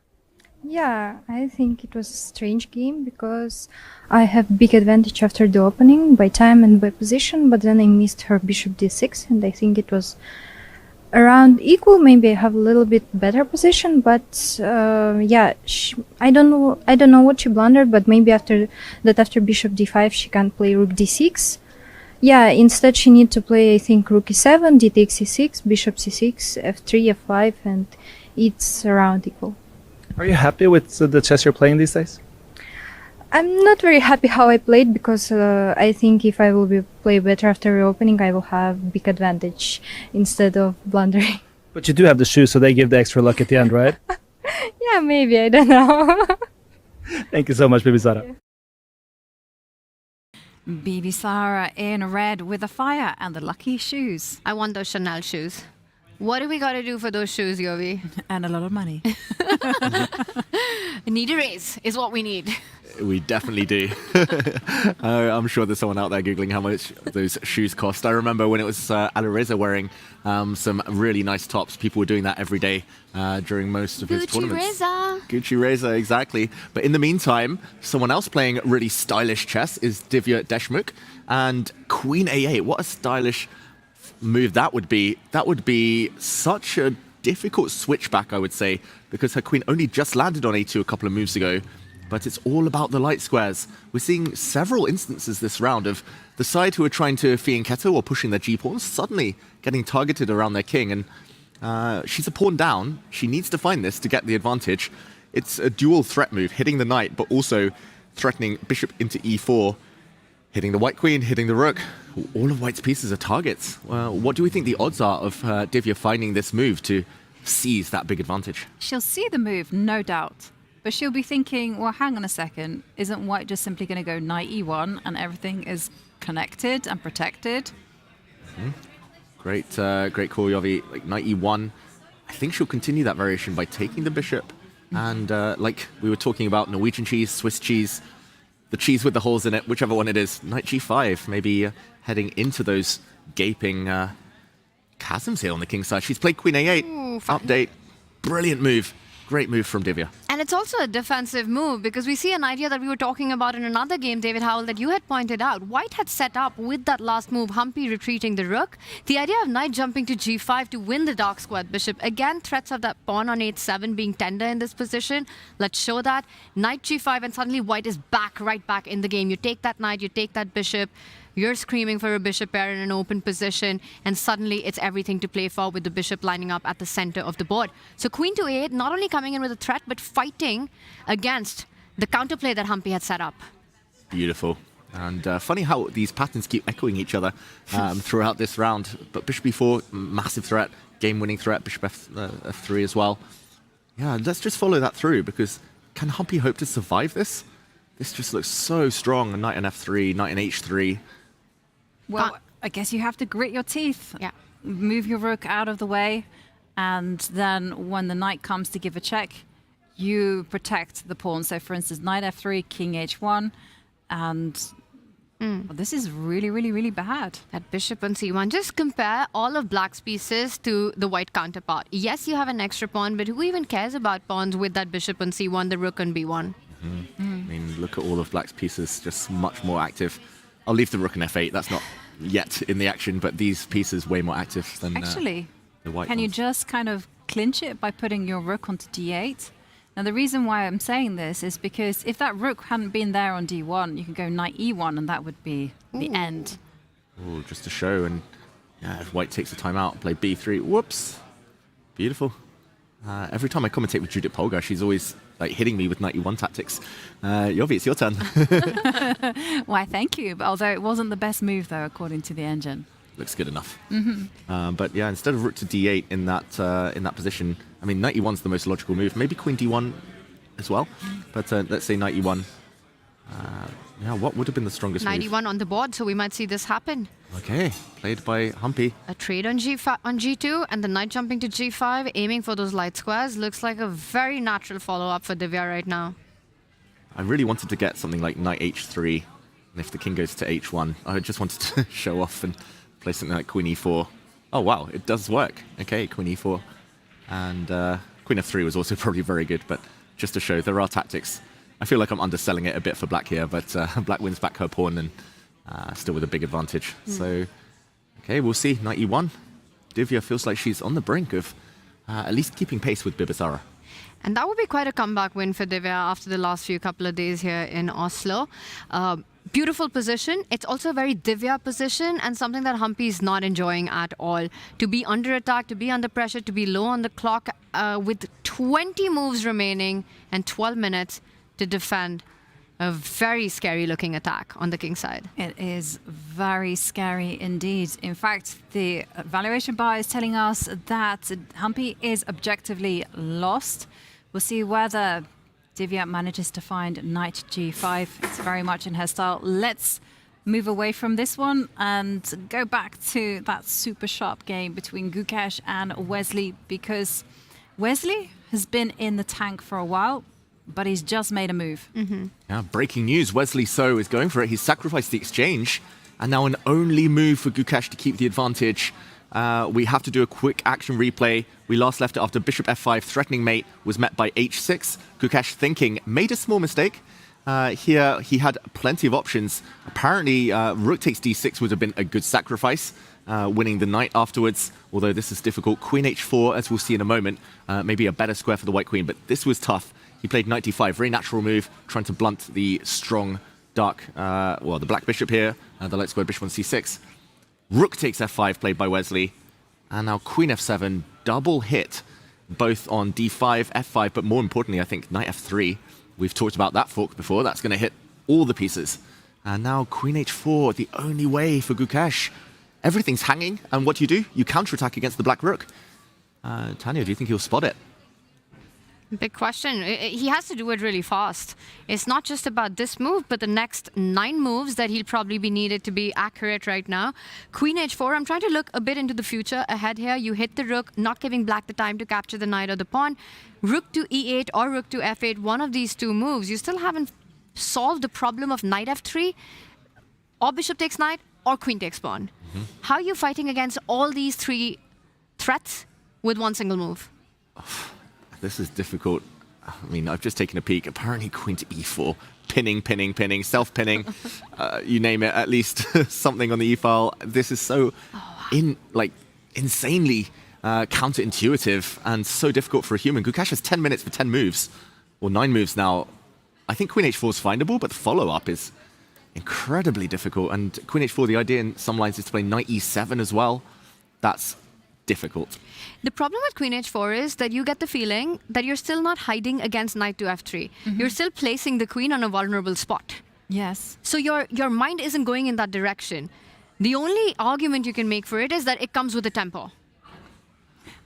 Yeah, I think it was a strange game because I have big advantage after the opening by time and by position, but then I missed her bishop d6, and I think it was around equal. Maybe I have a little bit better position, but yeah, I don't know what she blundered, but maybe after bishop d5 she can't play rook d6. Yeah, instead she need to play, I think, rook e7, d takes e6, bishop c6, f3, f5, and it's around equal. Are you happy with the chess you're playing these days? I'm not very happy how I played because I think if I will play better after reopening, I will have big advantage instead of blundering. But you do have the shoes, so they give the extra luck at the end, right? Yeah, maybe, I don't know. Thank you so much, Bibisara. Yeah. Bibisara in red with the fire and the lucky shoes. I want those Chanel shoes. What do we got to do for those shoes, Yovi? And a lot of money. Need a raise is what we need. We definitely do. I'm sure there's someone out there Googling how much those shoes cost. I remember when it was Alireza wearing some really nice tops. People were doing that every day during most of his tournaments. Gucci Reza, exactly. But in the meantime, someone else playing really stylish chess is Divya Deshmukh. And Queen A8, what a stylish move that would be. That would be such a difficult switchback, I would say, because her queen only just landed on A2 a couple of moves ago. But it's all about the light squares. We're seeing several instances this round of the side who are trying to fianchetto or pushing their g-pawns suddenly getting targeted around their king. And she's a pawn down. She needs to find this to get the advantage. It's a dual threat move, hitting the knight, but also threatening bishop into e4, hitting the white queen, hitting the rook. All of white's pieces are targets. What do we think the odds are of Divya finding this move to seize that big advantage? She'll see the move, no doubt. But she'll be thinking, well, hang on a second. Isn't white just simply going to go knight e1 and everything is connected and protected? Mm-hmm. Great call, Yovi. Like knight e1. I think she'll continue that variation by taking the bishop. And like we were talking about Norwegian cheese, Swiss cheese, the cheese with the holes in it, whichever one it is, knight g5, maybe heading into those gaping chasms here on the king's side. She's played queen a8. Ooh, update. Brilliant move. Great move from Divya. And it's also a defensive move because we see an idea that we were talking about in another game, David Howell, that you had pointed out. White had set up with that last move, Humpy retreating the rook. The idea of knight jumping to g5 to win the dark squared bishop. Again, threats of that pawn on h7 being tender in this position. Let's show that. Knight g5 and suddenly white is right back in the game. You take that knight, you take that bishop. You're screaming for a bishop pair in an open position, and suddenly it's everything to play for with the bishop lining up at the center of the board. So queen to a8, not only coming in with a threat, but fighting against the counterplay that Humpy had set up. Beautiful. And funny how these patterns keep echoing each other throughout this round. But bishop b4, massive threat, game-winning threat, bishop f3 as well. Yeah, let's just follow that through, because can Humpy hope to survive this? This just looks so strong. Knight on f3, knight on h3. Well, I guess you have to grit your teeth. Yeah. Move your rook out of the way, and then when the knight comes to give a check, you protect the pawn. So, for instance, knight f3, king h1, and Well, this is really, really, really bad. That bishop on c1. Just compare all of black's pieces to the white counterpart. Yes, you have an extra pawn, but who even cares about pawns with that bishop on c1, the rook on b1? I mean, look at all of black's pieces, just much more active. I'll leave the rook on f8. That's not yet in the action, but these pieces way more active than Actually, the white can you ones. just kind of clinch it by putting your rook onto d8? Now, the reason why I'm saying this is because if that rook hadn't been there on d1, you can go knight e1, and that would be the end. Ooh, just to show, and yeah, if white takes the time out, play b3. Whoops. Beautiful. Every time I commentate with Judith Polgar, she's always like hitting me with knight e1 tactics. Yovi, it's your turn. Why, thank you. But although it wasn't the best move, though, according to the engine. Looks good enough. But yeah, instead of rook to d8 in that position, I mean, knight e1's the most logical move. Maybe queen d1 as well. But let's say knight e1. Yeah, what would have been the strongest Knight move? e1 on the board, so we might see this happen. Okay, played by Humpy. A trade on g2 and the knight jumping to g5, aiming for those light squares. Looks like a very natural follow-up for Divya right now. I really wanted to get something like knight h3. And if the king goes to h1, I just wanted to show off and play something like queen e4. Oh, wow, it does work. Okay, queen e4. And queen f3 was also probably very good, but just to show there are tactics. I feel like I'm underselling it a bit for black here, but black wins back her pawn and still with a big advantage. So, okay, we'll see. Knight e1. Divya feels like she's on the brink of at least keeping pace with Bibisara. And that would be quite a comeback win for Divya after the last few couple of days here in Oslo. Beautiful position. It's also a very Divya position and something that Humpy is not enjoying at all. To be under attack, to be under pressure, to be low on the clock with 20 moves remaining and 12 minutes to defend a very scary looking attack on the king side. It is very scary indeed. In fact, the valuation bar is telling us that Humpy is objectively lost. We'll see whether Divya manages to find knight g5. It's very much in her style. Let's move away from this one and go back to that super sharp game between Gukesh and Wesley, because Wesley has been in the tank for a while, but he's just made a move. Yeah, breaking news. Wesley So is going for it. He's sacrificed the exchange. And now an only move for Gukesh to keep the advantage. We have to do a quick action replay. We last left it after bishop f5, threatening mate, was met by h6. Gukesh thinking, made a small mistake. Here, he had plenty of options. Apparently, rook takes d6 would have been a good sacrifice, winning the knight afterwards, although this is difficult. Queen h4, as we'll see in a moment, maybe a better square for the white queen, but this was tough. He played knight d5, very natural move, trying to blunt the strong dark, the black bishop here, the light square bishop on c6. Rook takes f5, played by Wesley. And now queen f7, double hit, both on d5, f5, but more importantly, I think, knight f3. We've talked about that fork before. That's going to hit all the pieces. And now queen h4, the only way for Gukesh. Everything's hanging, and what do? You counterattack against the black rook. Tanya, do you think he'll spot it? Big question. He has to do it really fast. It's not just about this move, but the next 9 moves that he'll probably be needed to be accurate right now. Queen h4, I'm trying to look a bit into the future ahead here. You hit the rook, not giving black the time to capture the knight or the pawn. Rook to e8 or rook to f8, one of these two moves. You still haven't solved the problem of knight f3, or bishop takes knight, or queen takes pawn. How are you fighting against all these 3 threats with one single move? This is difficult. I mean, I've just taken a peek. Apparently, queen to e4. Pinning, self-pinning. You name it, at least something on the e-file. This is so insanely counterintuitive and so difficult for a human. Gukesh has 10 minutes for 10 moves, or 9 moves now. I think queen h4 is findable, but the follow-up is incredibly difficult. And queen h4, the idea in some lines is to play knight e7 as well. That's difficult. The problem with queen h4 is that you get the feeling that you're still not hiding against knight to f3. You're still placing the queen on a vulnerable spot. Yes. So your mind isn't going in that direction. The only argument you can make for it is that it comes with a tempo.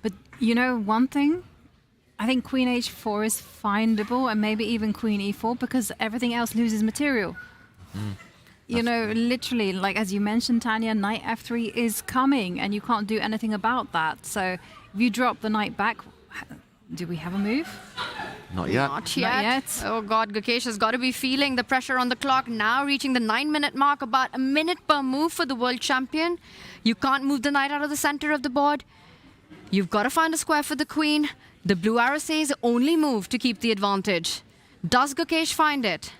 But you know one thing? I think queen h4 is findable, and maybe even queen e4, because everything else loses material. You know, literally, like as you mentioned, Tanya, knight f3 is coming, and you can't do anything about that. So if you drop the knight back, do we have a move? Not yet. Not yet. Oh God, Gukesh has got to be feeling the pressure on the clock now, reaching the 9-minute mark, about a minute per move for the world champion. You can't move the knight out of the center of the board. You've got to find a square for the queen. The blue arrow says only move to keep the advantage. Does Gukesh find it?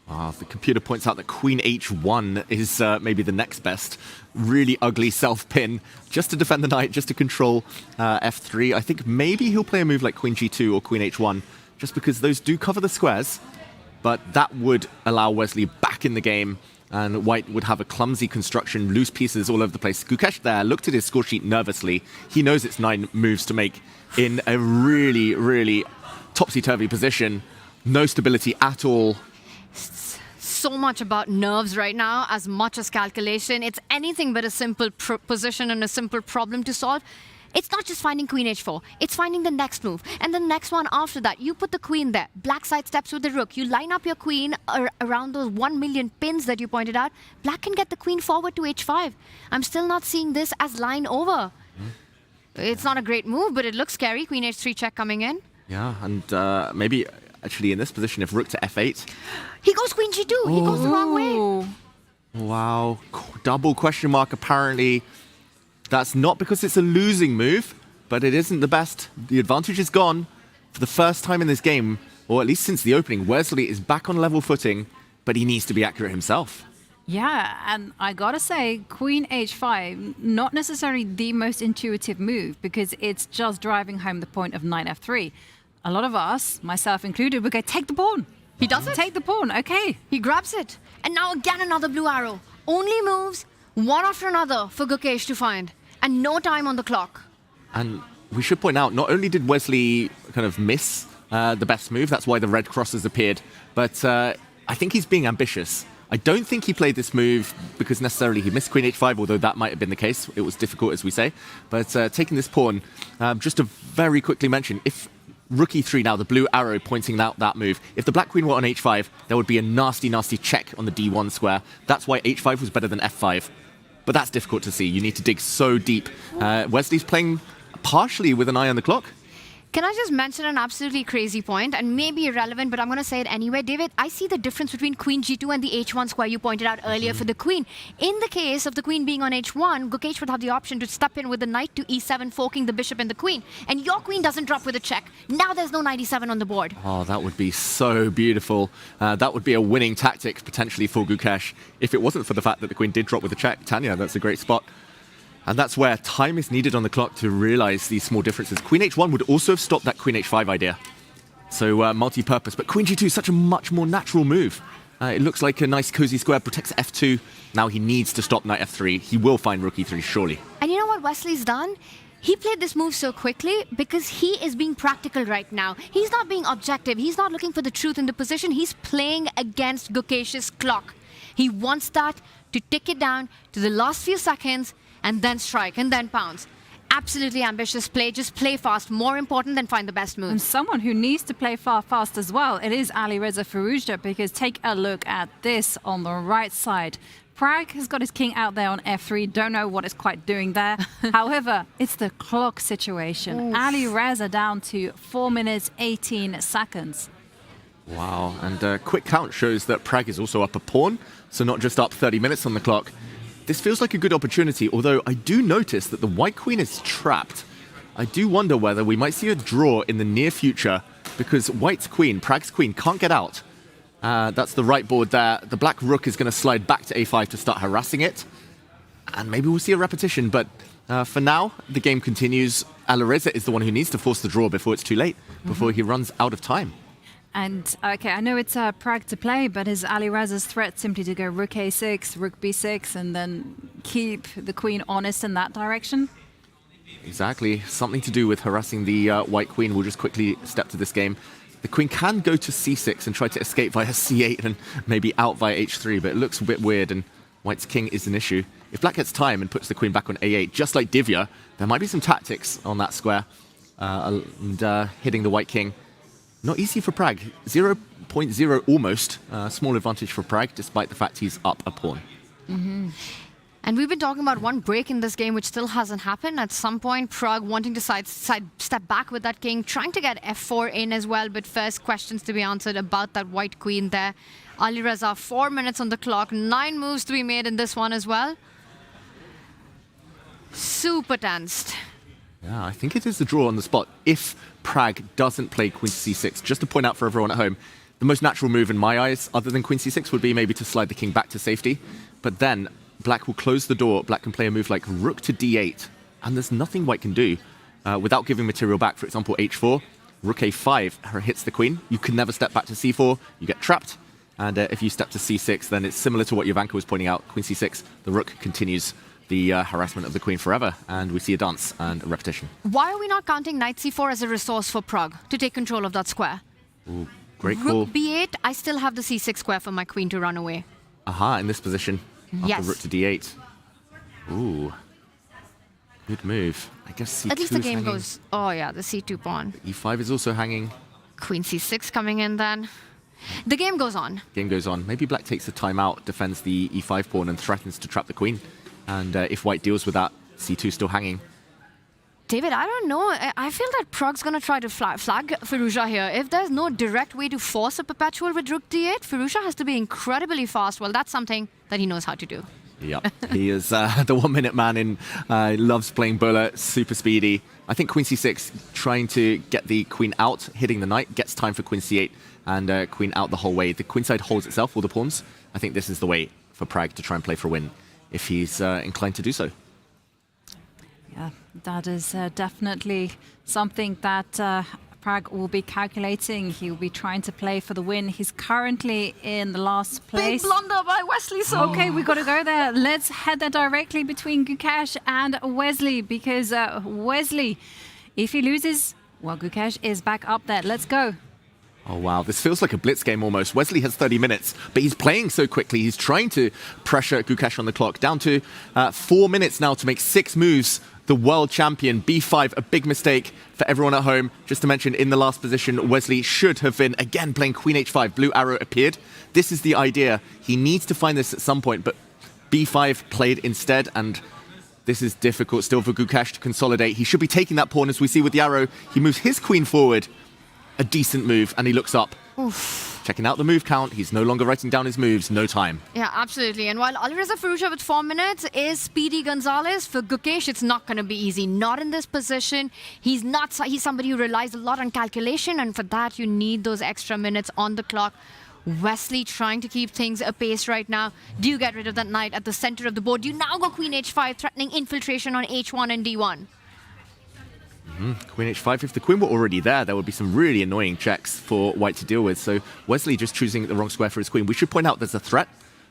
The computer points out that queen h1 is maybe the next best. Really ugly self-pin, just to defend the knight, just to control f3. I think maybe he'll play a move like queen g2 or queen h1, just because those do cover the squares. But that would allow Wesley back in the game, and White would have a clumsy construction, loose pieces all over the place. Gukesh there looked at his score sheet nervously. He knows it's 9 moves to make in a really, really topsy-turvy position. No stability at all. So much about nerves right now, as much as calculation. It's anything but a simple position and a simple problem to solve. It's not just finding queen h4, it's finding the next move. And the next one after that, you put the queen there. Black side steps with the rook. You line up your queen around those 1 million pins that you pointed out. Black can get the queen forward to h5. I'm still not seeing this as line over. It's not a great move, but it looks scary. Queen h3 check coming in. Yeah, and maybe actually in this position, if rook to f8. He goes queen g2. He goes the wrong way. Wow. Double question mark, apparently. That's not because it's a losing move, but it isn't the best. The advantage is gone. For the first time in this game, or at least since the opening, Wesley is back on level footing, but he needs to be accurate himself. Yeah, and I gotta say, queen h5, not necessarily the most intuitive move, because it's just driving home the point of knight f3. A lot of us, myself included, would go, take the pawn. He does it. Take the pawn, okay. He grabs it. And now again another blue arrow. Only moves, one after another for Gukesh to find. And no time on the clock. And we should point out, not only did Wesley kind of miss the best move, that's why the red crosses appeared, but I think he's being ambitious. I don't think he played this move because necessarily he missed queen h5, although that might have been the case. It was difficult, as we say. But taking this pawn, just to very quickly mention, if rook e3 now, the blue arrow pointing out that move, if the black queen were on h5, there would be a nasty, nasty check on the d1 square. That's why h5 was better than f5. But that's difficult to see. You need to dig so deep. Wesley's playing partially with an eye on the clock. Can I just mention an absolutely crazy point, and maybe irrelevant, but I'm going to say it anyway. David, I see the difference between queen g2 and the h1 square you pointed out earlier for the queen. In the case of the queen being on h1, Gukesh would have the option to step in with the knight to e7, forking the bishop and the queen. And your queen doesn't drop with a check. Now there's no knight e7 on the board. Oh, that would be so beautiful. That would be a winning tactic, potentially, for Gukesh, if it wasn't for the fact that the queen did drop with a check. Tanya, that's a great spot. And that's where time is needed on the clock to realize these small differences. Queen h1 would also have stopped that queen h5 idea. So multi-purpose. But queen g2 is such a much more natural move. It looks like a nice cozy square, protects f2. Now he needs to stop knight f3. He will find rook e3, surely. And you know what Wesley's done? He played this move so quickly because he is being practical right now. He's not being objective. He's not looking for the truth in the position. He's playing against Gukesh's clock. He wants that to tick it down to the last few seconds and then strike, and then pounce. Absolutely ambitious play. Just play fast. More important than find the best moves. And someone who needs to play fast as well, it is Alireza Firouzja, because take a look at this on the right side. Prag has got his king out there on f3. Don't know what it's quite doing there. However, it's the clock situation. Alireza down to 4 minutes, 18 seconds. Wow, and a quick count shows that Prag is also up a pawn, so not just up 30 minutes on the clock. This feels like a good opportunity, although I do notice that the white queen is trapped. I do wonder whether we might see a draw in the near future, because white's queen, Prag's queen, can't get out. That's the right board there. The black rook is going to slide back to a5 to start harassing it. And maybe we'll see a repetition, but for now, the game continues. Alireza is the one who needs to force the draw before it's too late, before he runs out of time. And, okay, I know it's Prag to play, but is Alireza's threat simply to go rook a6, rook b6, and then keep the queen honest in that direction? Exactly. Something to do with harassing the white queen. We'll just quickly step to this game. The queen can go to c6 and try to escape via c8 and maybe out via h3, but it looks a bit weird, and white's king is an issue. If black gets time and puts the queen back on a8, just like Divya, there might be some tactics on that square, and hitting the white king. Not easy for Prag. 0.0 almost. Small advantage for Prag, despite the fact he's up a pawn. And we've been talking about one break in this game which still hasn't happened. At some point, Pragg wanting to step back with that king, trying to get f4 in as well, but first questions to be answered about that white queen there. Alireza, 4 minutes on the clock, 9 moves to be made in this one as well. Super tensed. Yeah, I think it is the draw on the spot. If Pragg doesn't play queen to c6, just to point out for everyone at home, the most natural move in my eyes, other than queen c6, would be maybe to slide the king back to safety. But then Black will close the door. Black can play a move like rook to d8, and there's nothing White can do without giving material back. For example, h4, rook a5 hits the queen. You can never step back to c4. You get trapped. And if you step to c6, then it's similar to what Jovanka was pointing out. Queen c6, the rook continues the harassment of the queen forever, and we see a dance and a repetition. Why are we not counting knight c4 as a resource for Pragg to take control of that square? Ooh, great call. Rook b8, I still have the c6 square for my queen to run away. Aha, in this position. After Yes. rook to d8. Ooh. Good move. I guess c2 At least the is game hanging. goes... Oh yeah, the c2 pawn. e5 is also hanging. Queen c6 coming in then. The game goes on. Game goes on. Maybe Black takes a timeout, defends the e5 pawn, and threatens to trap the queen. And if White deals with that, c2 still hanging. David, I don't know. I feel that Pragg's going to try to flag Firouzja here. If there's no direct way to force a perpetual with rook d8, Firouzja has to be incredibly fast. Well, that's something that he knows how to do. Yep, he is the one-minute man in. Loves playing Bola, super speedy. I think queen c6, trying to get the queen out, hitting the knight, gets time for queen c8, and queen out the whole way. The queenside holds itself, all the pawns. I think this is the way for Pragg to try and play for a win, if he's inclined to do so. Yeah, that is definitely something that Pragg will be calculating. He will be trying to play for the win. He's currently in the last place. Big blunder by Wesley. So Okay, we've got to go there. Let's head there directly between Gukesh and Wesley, because Wesley, if he loses, well, Gukesh is back up there. Let's go. Oh, wow. This feels like a blitz game almost. Wesley has 30 minutes, but he's playing so quickly. He's trying to pressure Gukesh on the clock. Down to 4 minutes now to make 6 moves. The world champion, b5, a big mistake for everyone at home. Just to mention, in the last position, Wesley should have been, again, playing queen h5. Blue arrow appeared. This is the idea. He needs to find this at some point, but b5 played instead, and this is difficult still for Gukesh to consolidate. He should be taking that pawn, as we see with the arrow. He moves his queen forward. A decent move, and he looks up. Oof. Checking out the move count. He's no longer writing down his moves. No time. Yeah, absolutely. And while Alireza Firouzja with 4 minutes is Speedy Gonzalez, for Gukesh, it's not going to be easy. Not in this position. He's somebody who relies a lot on calculation, and for that, you need those extra minutes on the clock. Wesley trying to keep things apace right now. Do you get rid of that knight at the center of the board? Do you now go queen h5, threatening infiltration on h1 and d1? Queen h5. If the queen were already there, there would be some really annoying checks for White to deal with. So Wesley just choosing the wrong square for his queen. We should point out there's a threat.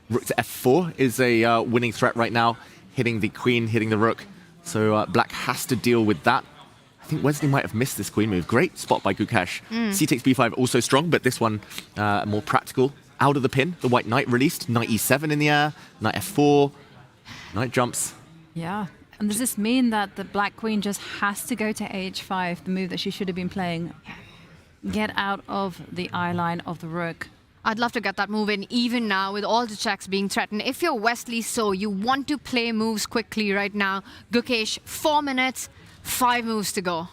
Rook to f4 is a winning threat right now. Hitting the queen, hitting the rook. So Black has to deal with that. I think Wesley might have missed this queen move. Great spot by Gukesh. C takes b5 also strong, but this one more practical. Out of the pin, the white knight released. Knight e7 in the air. Knight f4. Knight jumps. Yeah. And does this mean that the black queen just has to go to h5, the move that she should have been playing? Get out of the eye line of the rook. I'd love to get that move in even now with all the checks being threatened. If you're Wesley, so you want to play moves quickly right now. Gukesh, 4 minutes, 5 moves to go.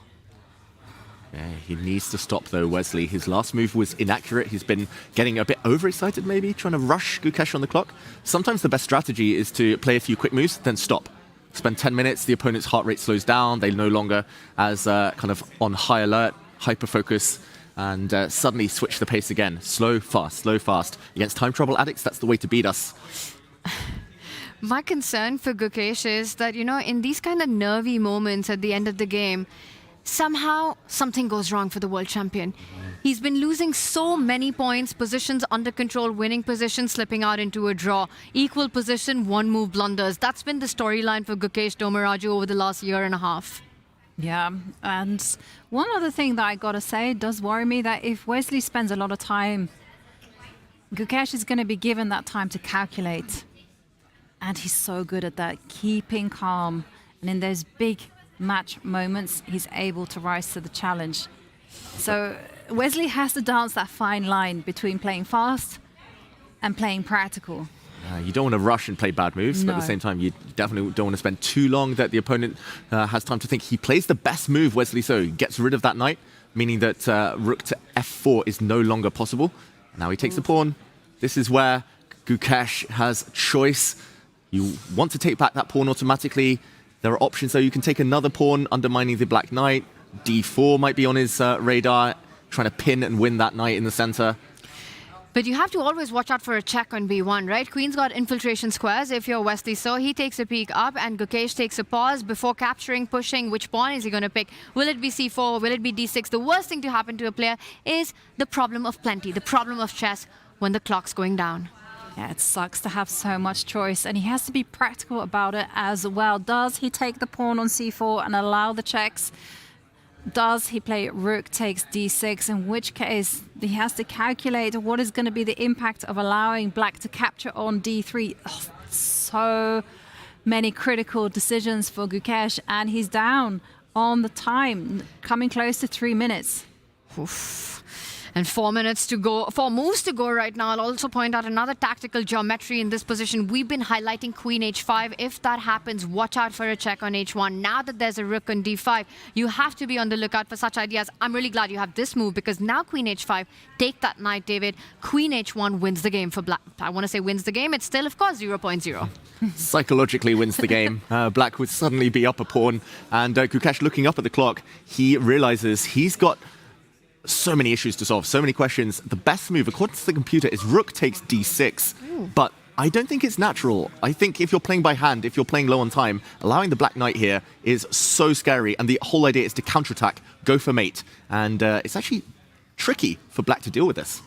Yeah, he needs to stop though, Wesley. His last move was inaccurate. He's been getting a bit overexcited maybe, trying to rush Gukesh on the clock. Sometimes the best strategy is to play a few quick moves, then stop. Spend 10 minutes, the opponent's heart rate slows down. They no longer as kind of on high alert, hyper focus, and suddenly switch the pace again. Slow, fast, slow, fast. Against time trouble addicts, that's the way to beat us. My concern for Gukesh is that, you know, in these kind of nervy moments at the end of the game, somehow something goes wrong for the world champion. He's been losing so many points, positions under control, winning position, slipping out into a draw. Equal position, 1 move blunders. That's been the storyline for Gukesh Domaraju over the last year and a half. Yeah, and one other thing that I gotta say, it does worry me that if Wesley spends a lot of time, Gukesh is going to be given that time to calculate. And he's so good at that, keeping calm. And in those big match moments, he's able to rise to the challenge. So Wesley has to dance that fine line between playing fast and playing practical. You don't want to rush and play bad moves, but at the No. same time, you definitely don't want to spend too long that the opponent has time to think. He plays the best move, Wesley, so he gets rid of that knight, meaning that rook to f4 is no longer possible. Now he takes the pawn. This is where Gukesh has choice. You want to take back that pawn automatically. There are options, though. You can take another pawn, undermining the black knight. d4 might be on his radar, trying to pin and win that knight in the center. But you have to always watch out for a check on b1, right? Queen's got infiltration squares. If you're Wesley, so he takes a peek up and Gukesh takes a pause before capturing, pushing. Which pawn is he going to pick? Will it be c4? Will it be d6? The worst thing to happen to a player is the problem of plenty, the problem of chess when the clock's going down. Yeah, it sucks to have so much choice, and he has to be practical about it as well. Does he take the pawn on c4 and allow the checks? Does he play rook takes d6, in which case he has to calculate what is going to be the impact of allowing black to capture on d3. Oh, so many critical decisions for Gukesh, and he's down on the time, coming close to 3 minutes. Oof. And 4 minutes to go, 4 moves to go right now. I'll also point out another tactical geometry in this position. We've been highlighting queen h5. If that happens, watch out for a check on h1. Now that there's a rook on d5, you have to be on the lookout for such ideas. I'm really glad you have this move, because now queen h5, take that knight, David. Queen h1 wins the game for black. I want to say wins the game. It's still, of course, 0.0. Psychologically wins the game. Black would suddenly be up a pawn, and Gukesh, looking up at the clock, he realizes he's got so many issues to solve, so many questions. The best move, according to the computer, is rook takes d6. But I don't think it's natural. I think if you're playing by hand, if you're playing low on time, allowing the black knight here is so scary. And the whole idea is to counterattack, go for mate. And it's actually tricky for black to deal with this.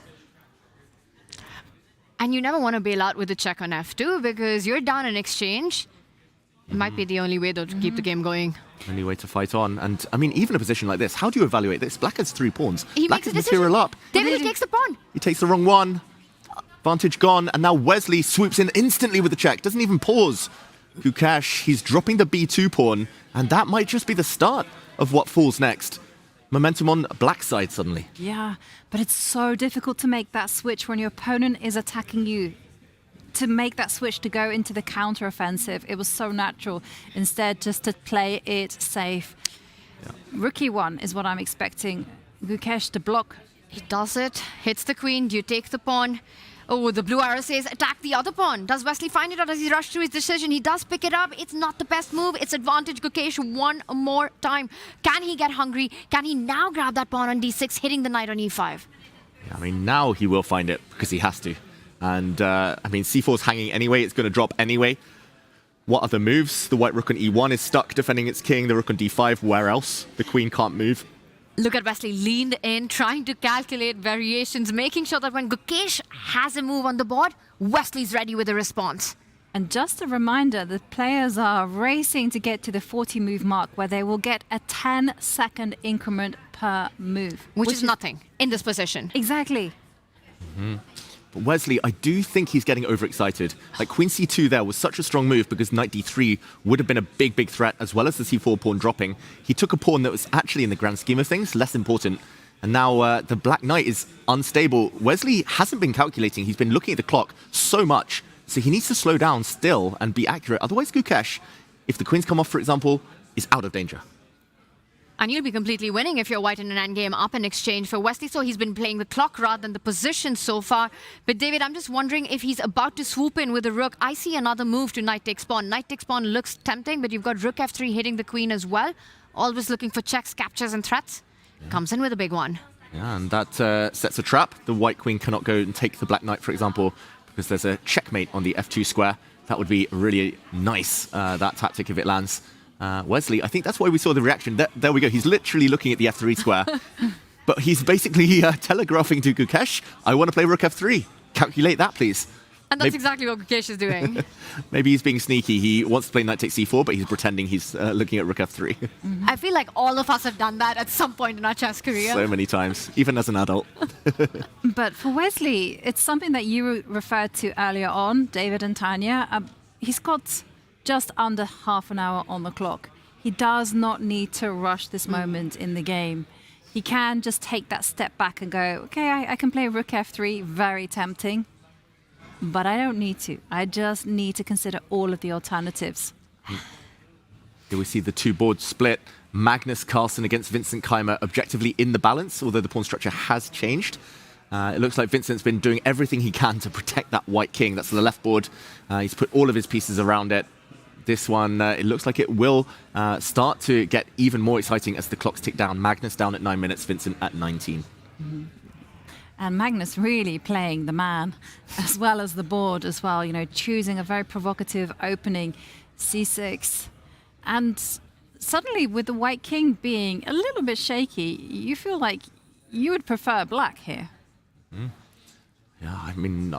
And you never want to bail out with a check on f2, because you're down in exchange. It might be the only way, though, to keep the game going. Only way to fight on. And, I mean, even a position like this, how do you evaluate this? Black has 3 pawns. He Black makes a is decision. material up. David, he takes the pawn. He takes the wrong one. Vantage gone. And now Wesley swoops in instantly with the check. Doesn't even pause. Gukesh, he's dropping the b2 pawn. And that might just be the start of what falls next. Momentum on black side suddenly. Yeah, but it's so difficult to make that switch when your opponent is attacking you. To make that switch to go into the counter-offensive, it was so natural. Instead, just to play it safe. Yeah. Rookie one is what I'm expecting. Gukesh to block. He does it, hits the queen, you take the pawn. Oh, the blue arrow says attack the other pawn. Does Wesley find it, or does he rush to his decision? He does pick it up. It's not the best move. It's advantage Gukesh one more time. Can he get hungry? Can he now grab that pawn on d6, hitting the knight on e5? Yeah, I mean, now he will find it because he has to. And, I mean, c4's hanging anyway. It's going to drop anyway. What other moves? The white rook on e1 is stuck defending its king. The rook on d5, where else? The queen can't move. Look at Wesley leaned in, trying to calculate variations, making sure that when Gukesh has a move on the board, Wesley's ready with a response. And just a reminder, the players are racing to get to the 40-move mark, where they will get a 10-second increment per move. Which is nothing in this position. Exactly. Mm-hmm. But Wesley, I do think he's getting overexcited. Like, queen c2 there was such a strong move because knight d3 would have been a big, big threat, as well as the c4 pawn dropping. He took a pawn that was actually, in the grand scheme of things, less important. And now the black knight is unstable. Wesley hasn't been calculating. He's been looking at the clock so much. So he needs to slow down still and be accurate. Otherwise, Gukesh, if the queens come off, for example, is out of danger. And you'll be completely winning if you're white in an endgame up in exchange for Wesley. So he's been playing the clock rather than the position so far. But David, I'm just wondering if he's about to swoop in with a rook. I see another move to knight takes pawn. Knight takes pawn looks tempting, but you've got rook f3 hitting the queen as well. Always looking for checks, captures and threats. Yeah. Comes in with a big one. Yeah, and that sets a trap. The white queen cannot go and take the black knight, for example, because there's a checkmate on the f2 square. That would be really nice, that tactic, if it lands. Wesley, I think that's why we saw the reaction. There we go. He's literally looking at the f3 square. But he's basically telegraphing to Gukesh, I want to play rook f3. Calculate that, please. And that's exactly what Gukesh is doing. Maybe he's being sneaky. He wants to play knight takes c4, but he's pretending he's looking at rook f3. I feel like all of us have done that at some point in our chess career. So many times, even as an adult. But for Wesley, it's something that you referred to earlier on, David and Tanya. He's got just under half an hour on the clock. He does not need to rush this moment in the game. He can just take that step back and go, okay, I can play rook f3, very tempting. but I don't need to. I just need to consider all of the alternatives. Here we see the two boards split. Magnus Carlsen against Vincent Keimer objectively in the balance, although the pawn structure has changed. It looks like Vincent's been doing everything he can to protect that white king. That's the left board. He's put all of his pieces around it. This one, it looks like it will start to get even more exciting as the clocks tick down. Magnus down at 9 minutes, Vincent at 19. And Magnus really playing the man as well as the board as well, you know, choosing a very provocative opening, c6. And suddenly with the white king being a little bit shaky, you feel like you would prefer black here. Yeah, I mean,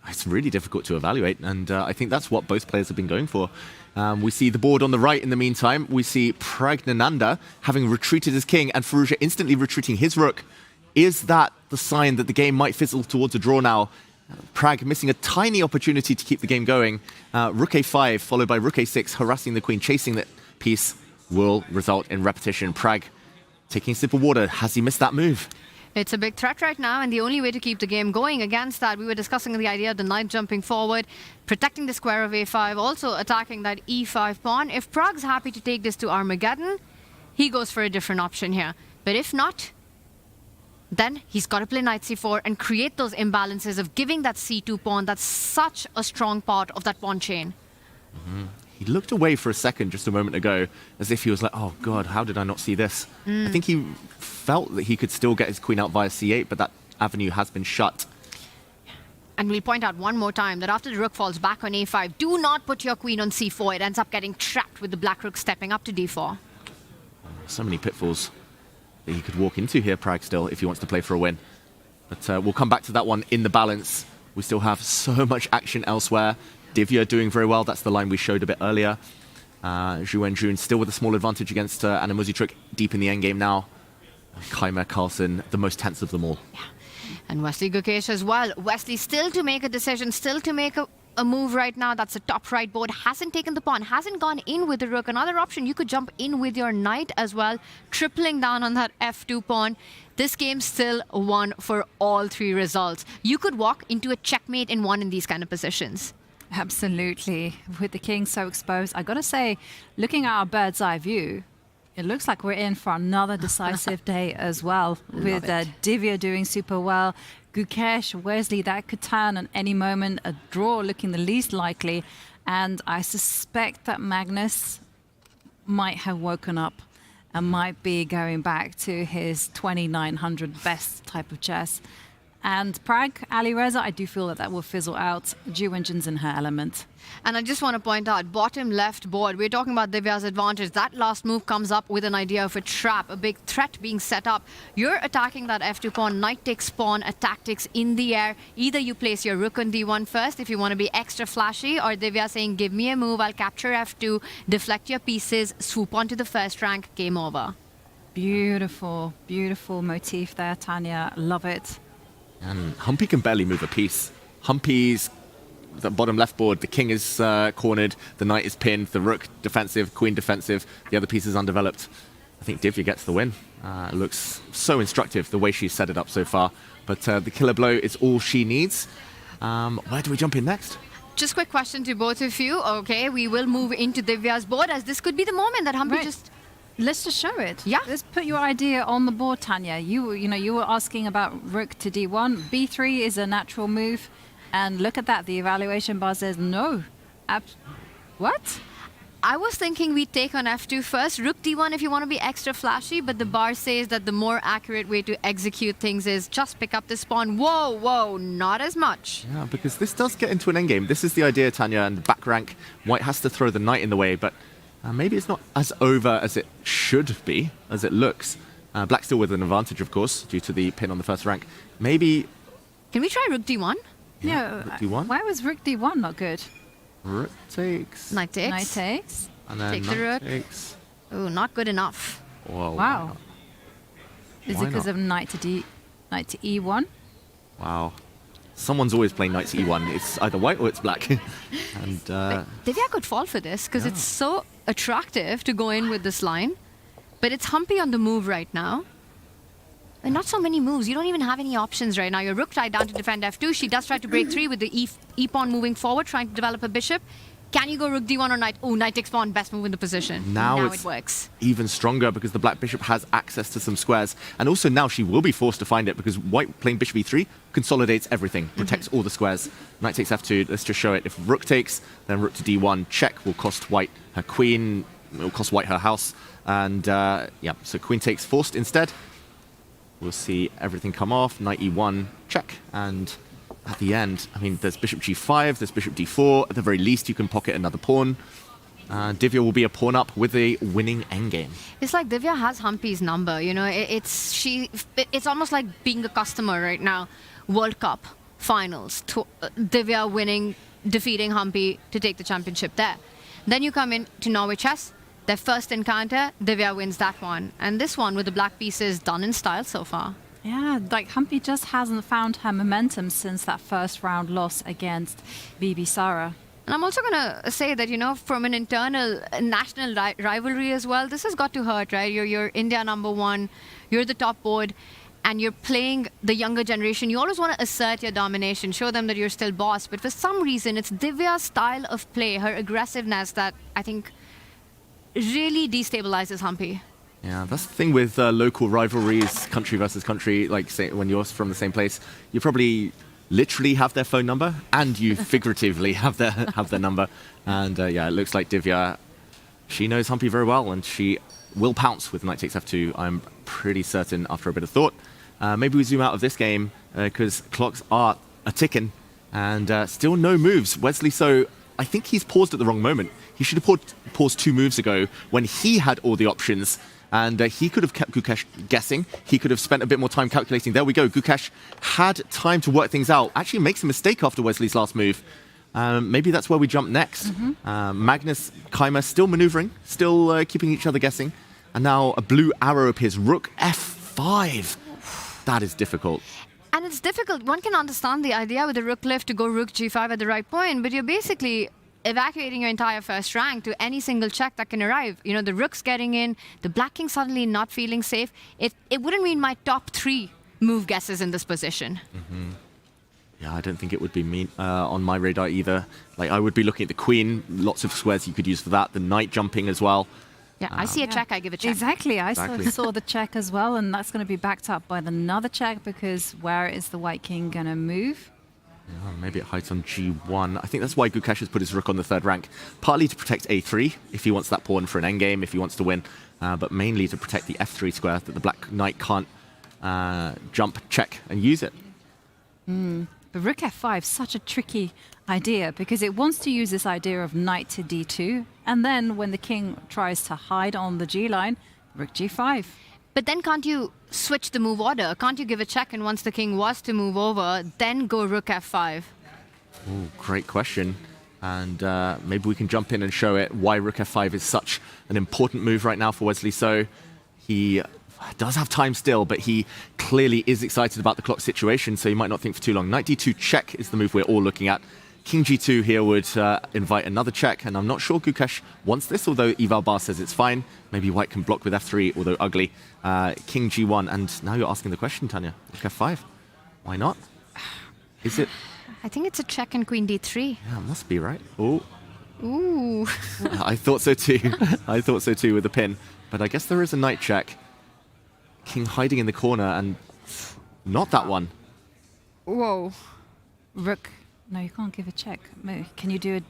it's really difficult to evaluate, and I think that's what both players have been going for. We see the board on the right in the meantime. We see Pragnananda having retreated his king and Firouzja instantly retreating his rook. Is that the sign that the game might fizzle towards a draw now? Prag missing a tiny opportunity to keep the game going. Rook a5 followed by rook a6, harassing the queen, chasing that piece will result in repetition. Prag taking a sip of water. Has he missed that move? It's a big threat right now, and the only way to keep the game going against that, we were discussing the idea of the knight jumping forward, protecting the square of a5, also attacking that e5 pawn. If Prag's happy to take this to Armageddon, he goes for a different option here. But if not, then he's got to play knight c4 and create those imbalances of giving that c2 pawn. That's such a strong part of that pawn chain. He looked away for a second just a moment ago, as if he was like, oh God, how did I not see this? I think he felt that he could still get his queen out via c8, but that avenue has been shut. And we'll point out one more time that after the rook falls back on a5, do not put your queen on c4. It ends up getting trapped with the black rook stepping up to d4. So many pitfalls that he could walk into here, Prag, still, if he wants to play for a win. But we'll come back to that one in the balance. We still have so much action elsewhere. Divya doing very well. That's the line we showed a bit earlier. Zhu Wenjun still with a small advantage against Anna Muzichuk deep in the endgame now. Keimer Carlsen, the most tense of them all. Yeah. And Wesley Gukesh as well. Wesley still to make a decision, still to make a move right now. That's the top right board. Hasn't taken the pawn, hasn't gone in with the rook. Another option, you could jump in with your knight as well, tripling down on that f2 pawn. This game's still won for all three results. You could walk into a checkmate in one in these kind of positions. Absolutely. With the king so exposed, I gotta say, looking at our bird's eye view, it looks like we're in for another decisive day as well. With Divya doing super well, Gukesh, Wesley, that could turn at any moment, a draw looking the least likely, and I suspect that Magnus might have woken up and might be going back to his 2900 best type of chess. And Prag, Alireza, I do feel that that will fizzle out. Zhu Wenjun's in her element. And I just want to point out, bottom left board, we're talking about Divya's advantage. That last move comes up with an idea of a trap, a big threat being set up. You're attacking that f2 pawn, knight takes pawn, tactics in the air. Either you place your rook on d1 first if you want to be extra flashy, or Divya saying, give me a move, I'll capture f2, deflect your pieces, swoop onto the first rank, game over. Beautiful, beautiful motif there, Tanya. Love it. And Humpy can barely move a piece. Humpy's the bottom left board. The king is cornered. The knight is pinned. The rook defensive. Queen defensive. The other piece is undeveloped. I think Divya gets the win. It looks so instructive the way she's set it up so far. But the killer blow is all she needs. Where do we jump in next? Just quick question to both of you. Okay, we will move into Divya's board, as this could be the moment that Humpy just... Let's just show it. Yeah. Let's put your idea on the board, Tanya. You were asking about rook to d1. b3 is a natural move. And look at that. The evaluation bar says no. What? I was thinking we'd take on f2 first. Rook d1 if you want to be extra flashy. But the bar says that the more accurate way to execute things is just pick up this pawn. Whoa, whoa, not as much. Yeah, because this does get into an endgame. This is the idea, Tanya. And the back rank, White has to throw the knight in the way. But maybe it's not as over as it should be, as it looks. Black still with an advantage, of course, due to the pin on the first rank. Maybe... Can we try rook d1? Yeah, rook d1. Why was rook d1 not good? Rook takes. Knight takes. Knight takes. And then take the rook. Takes. Ooh, not good enough. Whoa, wow. Is it because of knight to e1? Wow. Someone's always playing knight to e1. It's either white or it's black. And Divya could fall for this because it's so attractive to go in with this line. But it's Humpy on the move right now. Not so many moves. You don't even have any options right now. Your rook tried down to defend f2. She does try to break 3 with the e-pawn moving forward, trying to develop a bishop. Can you go rook d1 or knight? Oh, knight takes pawn, best move in the position. Now it works. Even stronger because the black bishop has access to some squares. And also now she will be forced to find it because white playing bishop e3 consolidates everything, protects all the squares. Knight takes f2, let's just show it. If rook takes, then rook to d1, check will cost white her queen, it will cost white her house. And yeah, so queen takes forced instead. We'll see everything come off, knight e1, check, and at the end, I mean, there's bishop g5, there's bishop d4, at the very least you can pocket another pawn. Divya will be a pawn up with a winning endgame. It's like Divya has Humpy's number, you know, it's almost like being a customer right now. World Cup finals, Divya winning, defeating Humpy to take the championship there. Then you come in to Norway Chess. Their first encounter, Divya wins that one. And this one with the black pieces done in style so far. Yeah, like Humpy just hasn't found her momentum since that first round loss against Bibisara. And I'm also going to say that, you know, from an internal national rivalry as well, this has got to hurt, right? You're India #1, you're the top board, and you're playing the younger generation. You always want to assert your domination, show them that you're still boss. But for some reason, it's Divya's style of play, her aggressiveness that I think really destabilizes Humpy. Yeah, that's the thing with local rivalries, country versus country, like say when you're from the same place, you probably literally have their phone number and you figuratively have their number. And yeah, it looks like Divya, she knows Humpy very well and she will pounce with knight takes f2, I'm pretty certain after a bit of thought. Maybe we zoom out of this game because clocks are a-ticking and still no moves. Wesley, so I think he's paused at the wrong moment. He should have paused 2 moves ago when he had all the options. And he could have kept Gukesh guessing. He could have spent a bit more time calculating. There we go. Gukesh had time to work things out. Actually makes a mistake after Wesley's last move. Maybe that's where we jump next. Magnus, Keimer still maneuvering, still keeping each other guessing. And now a blue arrow appears. Rook f5. That is difficult. And it's difficult. One can understand the idea with the rook lift to go rook g5 at the right point, but you're basically evacuating your entire first rank to any single check that can arrive. You know, the rook's getting in, the black king suddenly not feeling safe. It wouldn't mean my top 3 move guesses in this position. Yeah, I don't think it would be me on my radar either. Like, I would be looking at the queen, lots of squares you could use for that, the knight jumping as well. Yeah, I see a check, I give a check. Exactly, I saw the check as well, and that's going to be backed up by another check because where is the white king going to move? Yeah, maybe it hides on g1. I think that's why Gukesh has put his rook on the 3rd rank. Partly to protect a3, if he wants that pawn for an endgame, if he wants to win. But mainly to protect the f3 square, that the black knight can't jump, check, and use it. But rook f5, such a tricky idea because it wants to use this idea of knight to d2. And then when the king tries to hide on the g line, rook g5. But then can't you switch the move order? Can't you give a check and once the king was to move over, then go rook f5? Ooh, great question. And maybe we can jump in and show it why rook f5 is such an important move right now for Wesley. So he does have time still, but he clearly is excited about the clock situation, so he might not think for too long. Knight d2 check is the move we're all looking at. King g2 here would invite another check, and I'm not sure Gukesh wants this, although Eval Bar says it's fine. Maybe white can block with f3, although ugly. King g1, and now you're asking the question, Tanya. Rook f5. Why not? Is it? I think it's a check and queen d3. Yeah, it must be, right? Oh. Ooh. I thought so too. I thought so too with the pin. But I guess there is a knight check. King hiding in the corner, and not that one. Whoa. Rook. No, you can't give a check. Can you do it?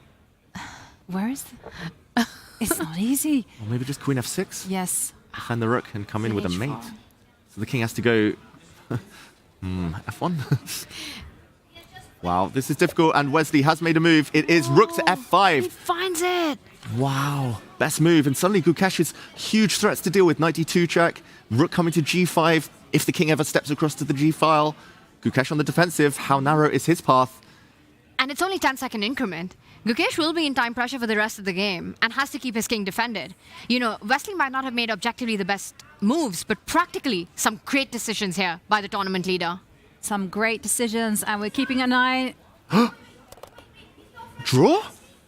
Where is the... It's not easy. Or maybe just queen f6? Yes. Defend the rook and come in with a mate. So the king has to go... f1? Wow, this is difficult, and Wesley has made a move. It is rook to f5. He finds it. Wow, best move. And suddenly Gukesh's huge threats to deal with. Knight d2 check, rook coming to g5. If the king ever steps across to the g file, Gukesh on the defensive. How narrow is his path? And it's only 10-second increment. Gukesh will be in time pressure for the rest of the game and has to keep his king defended. You know, Wesley might not have made objectively the best moves, but practically some great decisions here by the tournament leader. Some great decisions, and we're keeping an eye... Draw?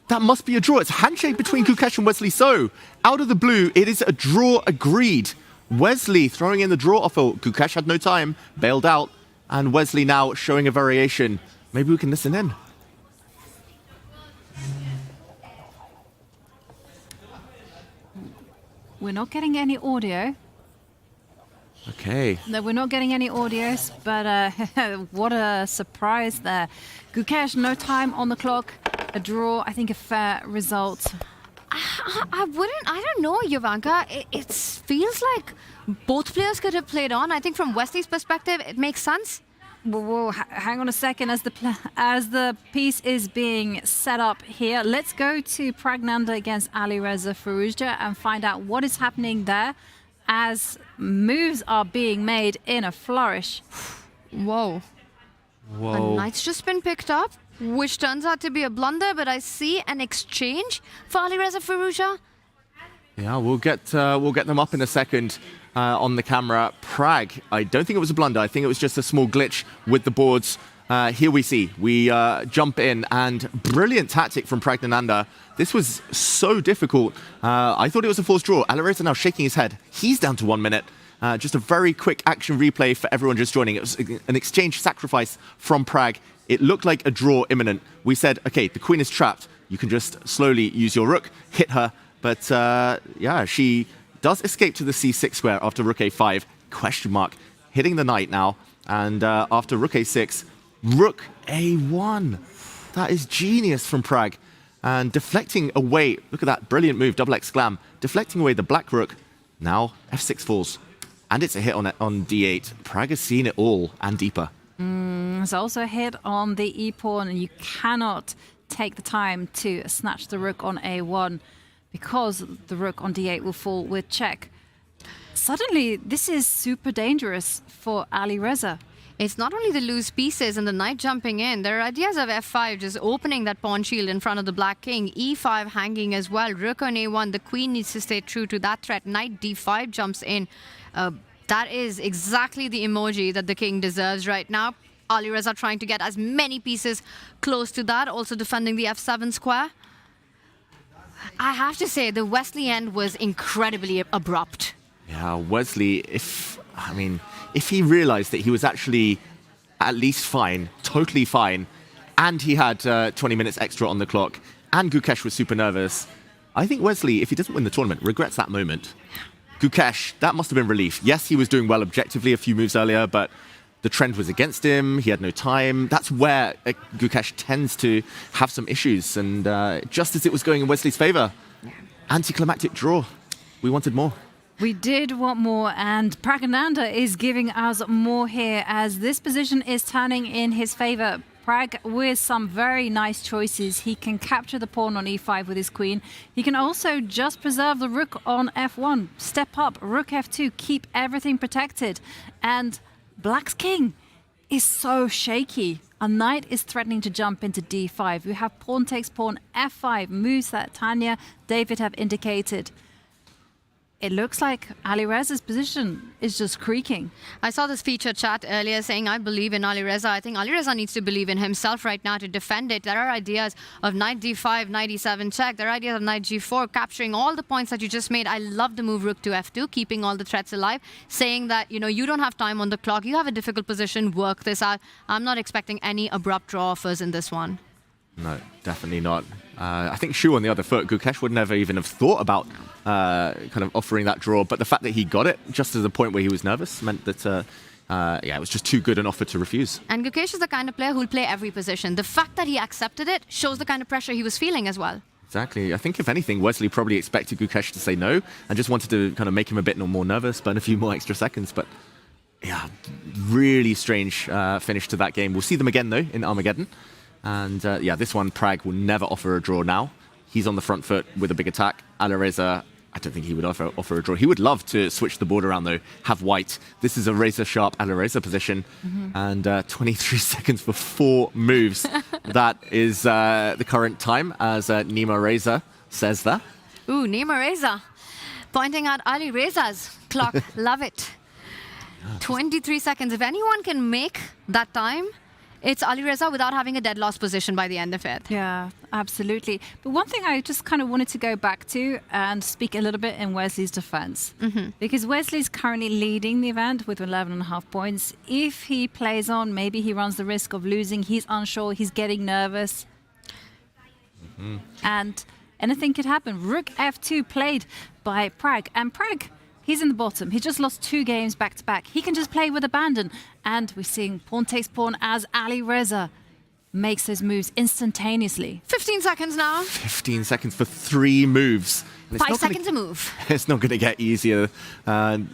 That must be a draw. It's a handshake between Gukesh and Wesley So. Out of the blue, it is a draw agreed. Wesley throwing in the draw offer. Gukesh had no time, bailed out, and Wesley now showing a variation. Maybe we can listen in. We're not getting any audio. Okay. No, we're not getting any audios, but what a surprise there. Gukesh, no time on the clock. A draw, I think a fair result. I don't know, Jovanka. It feels like both players could have played on. I think from Wesley's perspective, it makes sense. Whoa, hang on a second. As the piece is being set up here, let's go to Pragnanda against Alireza Firouzja and find out what is happening there as moves are being made in a flourish. Whoa. A knight's just been picked up, which turns out to be a blunder, but I see an exchange for Alireza Firouzja. Yeah, we'll get them up in a second on the camera. Prag, I don't think it was a blunder. I think it was just a small glitch with the boards. Here we jump in, and brilliant tactic from Pragnananda. This was so difficult. I thought it was a forced draw. Alireza now shaking his head. He's down to 1 minute. Just a very quick action replay for everyone just joining. It was an exchange sacrifice from Prag. It looked like a draw imminent. We said, okay, the queen is trapped. You can just slowly use your rook, hit her. But yeah, she does escape to the c6 square after rook a5. Question mark. Hitting the knight now. And after rook a6, rook a1. That is genius from Prag. And deflecting away, look at that brilliant move, double exclam. Deflecting away the black rook. Now f6 falls. And it's a hit on d8. Prag has seen it all and deeper. It's also a hit on the e-pawn, and you cannot take the time to snatch the rook on a1 because the rook on d8 will fall with check. Suddenly, this is super dangerous for Alireza. It's not only the loose pieces and the knight jumping in. There are ideas of f5 just opening that pawn shield in front of the black king. e5 hanging as well. Rook on a1. The queen needs to stay true to that threat. Knight d5 jumps in. That is exactly the emoji that the king deserves right now. Alireza trying to get as many pieces close to that. Also defending the f7 square. I have to say, the Wesley end was incredibly abrupt. Yeah, Wesley, if he realized that he was actually at least fine, totally fine, and he had 20 minutes extra on the clock, and Gukesh was super nervous, I think Wesley, if he doesn't win the tournament, regrets that moment. Gukesh, that must have been relief. Yes, he was doing well objectively a few moves earlier, but the trend was against him. He had no time. That's where Gukesh tends to have some issues. And just as it was going in Wesley's favor, anticlimactic draw. We wanted more. We did want more, and Pragnanda is giving us more here as this position is turning in his favor. Prag with some very nice choices. He can capture the pawn on e5 with his queen. He can also just preserve the rook on f1. Step up, rook f2, keep everything protected. And Black's king is so shaky. A knight is threatening to jump into d5. We have pawn takes pawn f5, moves that Tanya, David have indicated. It looks like Alireza's position is just creaking. I saw this feature chat earlier saying, I believe in Alireza. I think Alireza needs to believe in himself right now to defend it. There are ideas of knight d5, knight e7 check. There are ideas of knight g4, capturing all the points that you just made. I love the move rook to f2, keeping all the threats alive, saying that, you don't have time on the clock. You have a difficult position, work this out. I'm not expecting any abrupt draw offers in this one. No, definitely not. I think Shu on the other foot, Gukesh would never even have thought about kind of offering that draw, but the fact that he got it just at the point where he was nervous meant that it was just too good an offer to refuse. And Gukesh is the kind of player who'll play every position. The fact that he accepted it shows the kind of pressure he was feeling as well. Exactly. I think if anything, Wesley probably expected Gukesh to say no and just wanted to kind of make him a bit more nervous, burn a few more extra seconds. But yeah, really strange finish to that game. We'll see them again though in Armageddon. And this one, Prag will never offer a draw now. He's on the front foot with a big attack. Alireza, I don't think he would offer a draw. He would love to switch the board around though, have white. This is a razor-sharp Alireza position. And 23 seconds for 4 moves. That is the current time, as Nima Reza says that. Ooh, Nima Reza. Pointing out Alireza's clock. Love it. 23 seconds. If anyone can make that time, it's Alireza without having a dead loss position by the end of it. Yeah, Absolutely. But one thing I just kind of wanted to go back to and speak a little bit in Wesley's defense. Because Wesley's currently leading the event with 11.5 points. If he plays on, maybe he runs the risk of losing. He's unsure. He's getting nervous. And anything could happen. Rook F2 played by Pragg. And Pragg, he's in the bottom. He just lost 2 games back to back. He can just play with abandon. And we're seeing pawn takes pawn as Alireza makes those moves instantaneously. 15 seconds now. 15 seconds for 3 moves. And it's 5 not gonna- seconds a move. It's not going to get easier.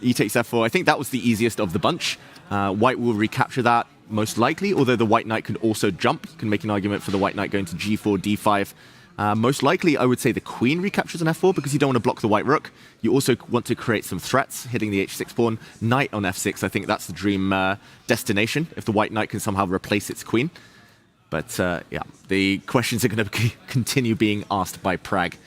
E takes F4. I think that was the easiest of the bunch. White will recapture that most likely, although the white knight can also jump. You can make an argument for the white knight going to G4, D5. Most likely, I would say the queen recaptures on F4 because you don't want to block the white rook. You also want to create some threats, hitting the H6 pawn. Knight on F6, I think that's the dream destination, if the white knight can somehow replace its queen. But yeah, the questions are going to continue being asked by Pragg.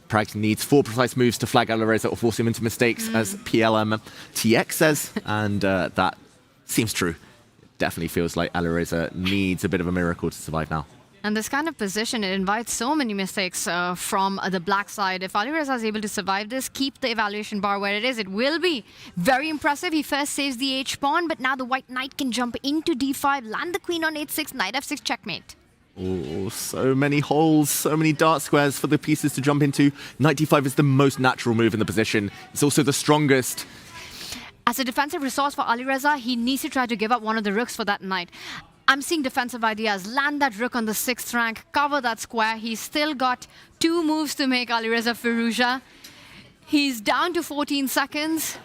Pragg needs 4 precise moves to flag Alireza or force him into mistakes, as PLM-TX says, and that seems true. It definitely feels like Alireza needs a bit of a miracle to survive now. And this kind of position, it invites so many mistakes from the black side. If Alireza is able to survive this, keep the evaluation bar where it is, it will be very impressive. He first saves the H-pawn, but now the white knight can jump into D5, land the queen on H6, knight F6, checkmate. Oh, so many holes, so many dart squares for the pieces to jump into. Knight D5 is the most natural move in the position. It's also the strongest. As a defensive resource for Alireza, he needs to try to give up one of the rooks for that knight. I'm seeing defensive ideas. Land that rook on the 6th rank, cover that square. He's still got 2 moves to make Alireza Firouzja. He's down to 14 seconds.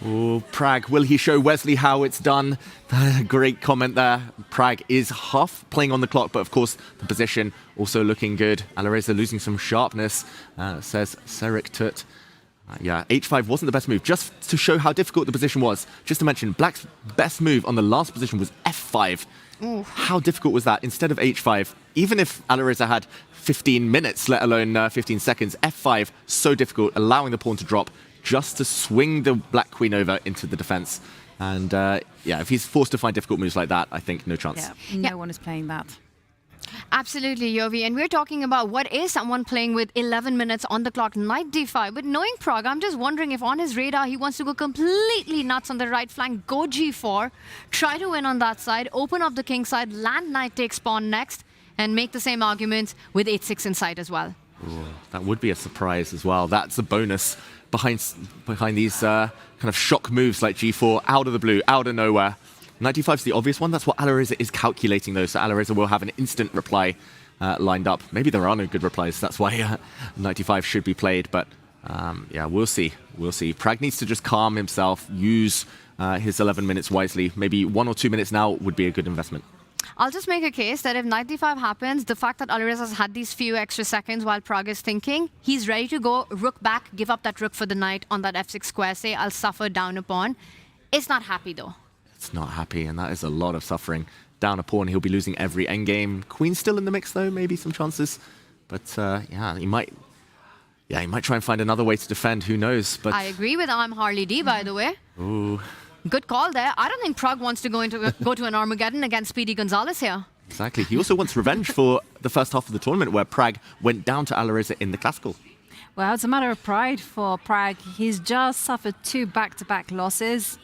Oh, Pragg, will he show Wesley how it's done? Great comment there. Pragg is half playing on the clock, but of course the position also looking good. Alireza losing some sharpness, says Serik Tut. Yeah, H5 wasn't the best move. Just to show how difficult the position was, just to mention, Black's best move on the last position was F5. Ooh. How difficult was that? Instead of H5, even if Alireza had 15 minutes, let alone 15 seconds, F5, so difficult, allowing the pawn to drop just to swing the black queen over into the defense. And yeah, if he's forced to find difficult moves like that, I think no chance. Yeah, no one is playing that. Absolutely, Yovi. And we're talking about what is someone playing with 11 minutes on the clock, knight D5. But knowing Pragg, I'm just wondering if on his radar he wants to go completely nuts on the right flank, go G4, try to win on that side, open up the king side, land knight takes pawn next, and make the same argument with H6 inside as well. Ooh, that would be a surprise as well. That's a bonus behind these kind of shock moves like G4, out of the blue, out of nowhere. Knight D5 is the obvious one. That's what Alireza is calculating, though. So Alireza will have an instant reply lined up. Maybe there are no good replies. That's why Knight D5 should be played. But yeah, we'll see. We'll see. Pragg needs to just calm himself, use his 11 minutes wisely. Maybe 1 or 2 minutes now would be a good investment. I'll just make a case that if knight D5 happens, the fact that Alireza's had these few extra seconds while Pragg is thinking, he's ready to go rook back, give up that rook for the knight on that F6 square, say, I'll suffer down a pawn. It's not happy, though. It's not happy, and that is a lot of suffering. Down a pawn, he'll be losing every endgame. Queen's still in the mix, though, maybe some chances. But yeah, he might try and find another way to defend. Who knows? But I agree with Harley D, by the way. Ooh. Good call there. I don't think Pragg wants to go to an Armageddon against Speedy Gonzalez here. Exactly. He also wants revenge for the first half of the tournament where Pragg went down to Alireza in the classical. Well, it's a matter of pride for Pragg. He's just suffered 2 back-to-back losses.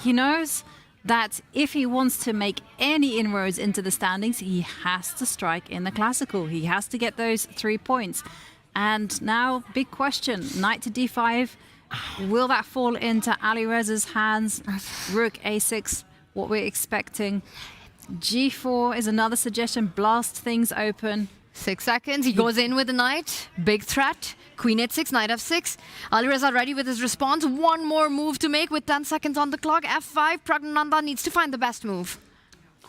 He knows that if he wants to make any inroads into the standings, he has to strike in the classical. He has to get those 3 points. And now, big question, knight to D5. Will that fall into Alireza's hands? Rook A6, what we're expecting. G4 is another suggestion. Blast things open. 6 seconds. He goes in with the knight. Big threat. Queen H6, knight F6. Alireza ready with his response. 1 more move to make with 10 seconds on the clock. F5. Pragnananda needs to find the best move.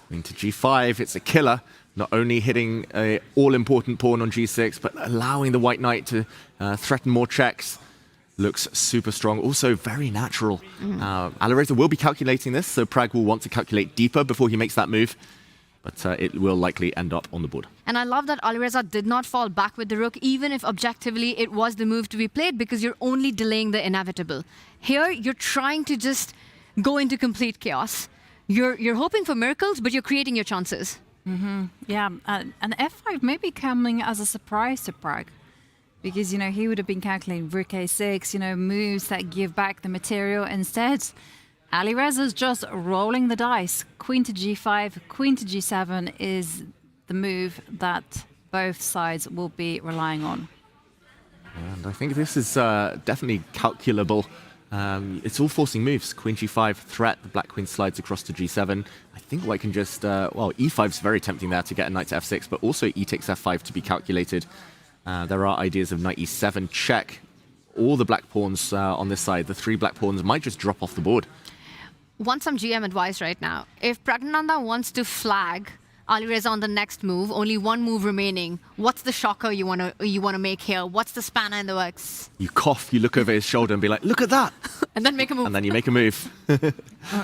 Queen to G5. It's a killer. Not only hitting an all-important pawn on G6, but allowing the white knight to threaten more checks. Looks super strong. Also very natural. Alireza will be calculating this, so Pragg will want to calculate deeper before he makes that move. But it will likely end up on the board. And I love that Alireza did not fall back with the rook, even if objectively it was the move to be played, because you're only delaying the inevitable. Here, you're trying to just go into complete chaos. You're hoping for miracles, but you're creating your chances. Yeah, and F5 may be coming as a surprise to Prag. Because, he would have been calculating rook a6, moves that give back the material. Instead, Alireza's just rolling the dice. Queen to g5, queen to g7 is the move that both sides will be relying on. And I think this is definitely calculable. It's all forcing moves. Queen g5 threat, the black queen slides across to g7. I think white can just, e5 is very tempting there to get a knight to f6, but also e takes f5 to be calculated. There are ideas of knight e7 check. All the black pawns on this side, the 3 black pawns might just drop off the board. Want some GM advice right now. If Pragnananda wants to flag Alireza on the next move, only one move remaining, what's the shocker you want to make here? What's the spanner in the works? You cough, you look over his shoulder and be like, look at that! And then make a move. And then you make a move.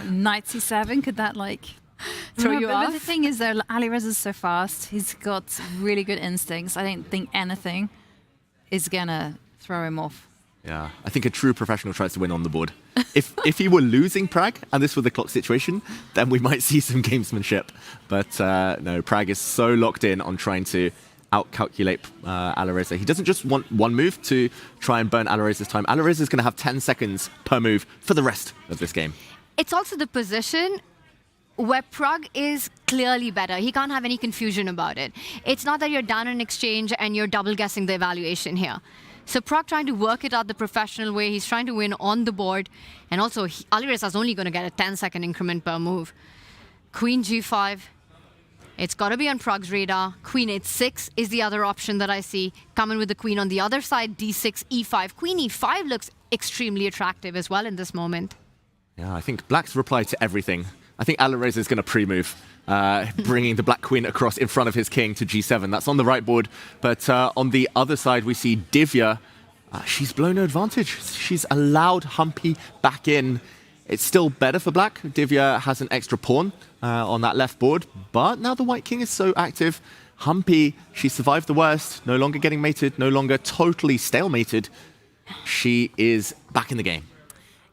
Knight c7, could that throw you off? But the thing is, though, Alireza's so fast. He's got really good instincts. I don't think anything is gonna throw him off. Yeah, I think a true professional tries to win on the board. If he were losing Prag, and this were the clock situation, then we might see some gamesmanship. But no, Prag is so locked in on trying to outcalculate Alireza. He doesn't just want one move to try and burn Alireza's time. Alireza is going to have 10 seconds per move for the rest of this game. It's also the position where Prag is clearly better. He can't have any confusion about it. It's not that you're down in exchange and you're double guessing the evaluation here. So Prag trying to work it out the professional way. He's trying to win on the board. And also, Alireza is only going to get a 10-second increment per move. Queen g5. It's got to be on Prag's radar. Queen h6 is the other option that I see. Coming with the queen on the other side, d6, e5. Queen e5 looks extremely attractive as well in this moment. Yeah, I think black's reply to everything. I think Alireza is going to pre-move, bringing the black queen across in front of his king to g7. That's on the right board. But on the other side, we see Divya. She's blown no advantage. She's allowed Humpy back in. It's still better for black. Divya has an extra pawn on that left board. But now the white king is so active. Humpy, she survived the worst. No longer getting mated. No longer totally stalemated. She is back in the game.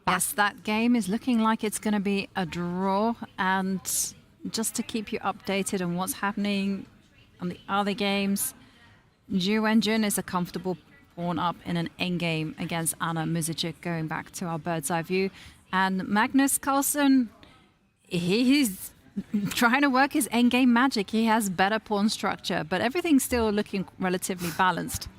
Yes, that game is looking like it's going to be a draw. And just to keep you updated on what's happening on the other games, Ju Wenjun is a comfortable pawn up in an endgame against Anna Muzic, going back to our bird's eye view. And Magnus Carlsen, he's trying to work his endgame magic. He has better pawn structure, but everything's still looking relatively balanced.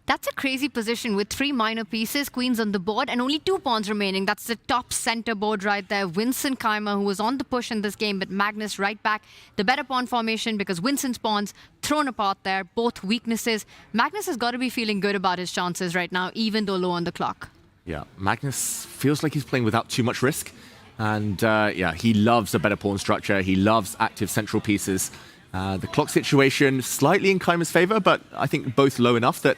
That's a crazy position with 3 minor pieces, queens on the board, and only 2 pawns remaining. That's the top center board right there. Vincent Keimer, who was on the push in this game, but Magnus right back. The better pawn formation because Vincent's pawns thrown apart there, both weaknesses. Magnus has got to be feeling good about his chances right now, even though low on the clock. Yeah, Magnus feels like he's playing without too much risk. And yeah, he loves a better pawn structure. He loves active central pieces. The clock situation slightly in Keimer's favor, but I think both low enough that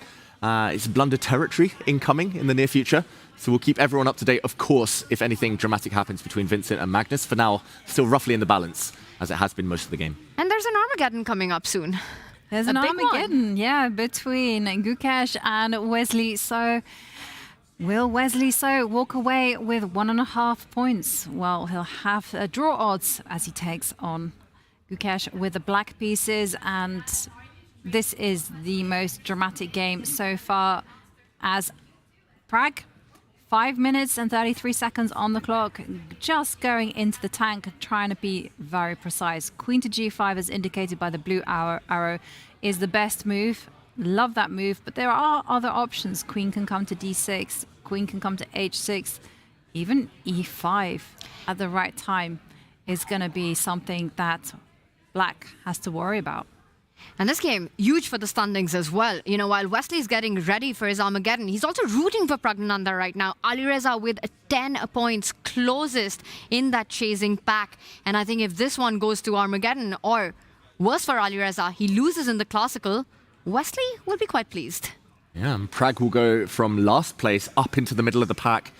it's blunder territory incoming in the near future. So we'll keep everyone up to date, of course, if anything dramatic happens between Vincent and Magnus. For now, still roughly in the balance, as it has been most of the game. And there's an Armageddon coming up soon. There's an Armageddon, yeah, between Gukesh and Wesley. So will Wesley walk away with 1.5 points? Well, he'll have draw odds as he takes on Gukesh with the black pieces, and this is the most dramatic game so far, as Prag, 5 minutes and 33 seconds on the clock, just going into the tank, trying to be very precise. Queen to g5, as indicated by the blue arrow, is the best move. Love that move, but there are other options. Queen can come to d6, queen can come to h6, even e5 at the right time is going to be something that black has to worry about. And this game, huge for the standings as well. You know, while Wesley's getting ready for his Armageddon, he's also rooting for Pragnananda right now. Alireza with 10 points closest in that chasing pack. And I think if this one goes to Armageddon, or worse for Alireza, he loses in the classical, Wesley will be quite pleased. Yeah, and Prag will go from last place up into the middle of the pack.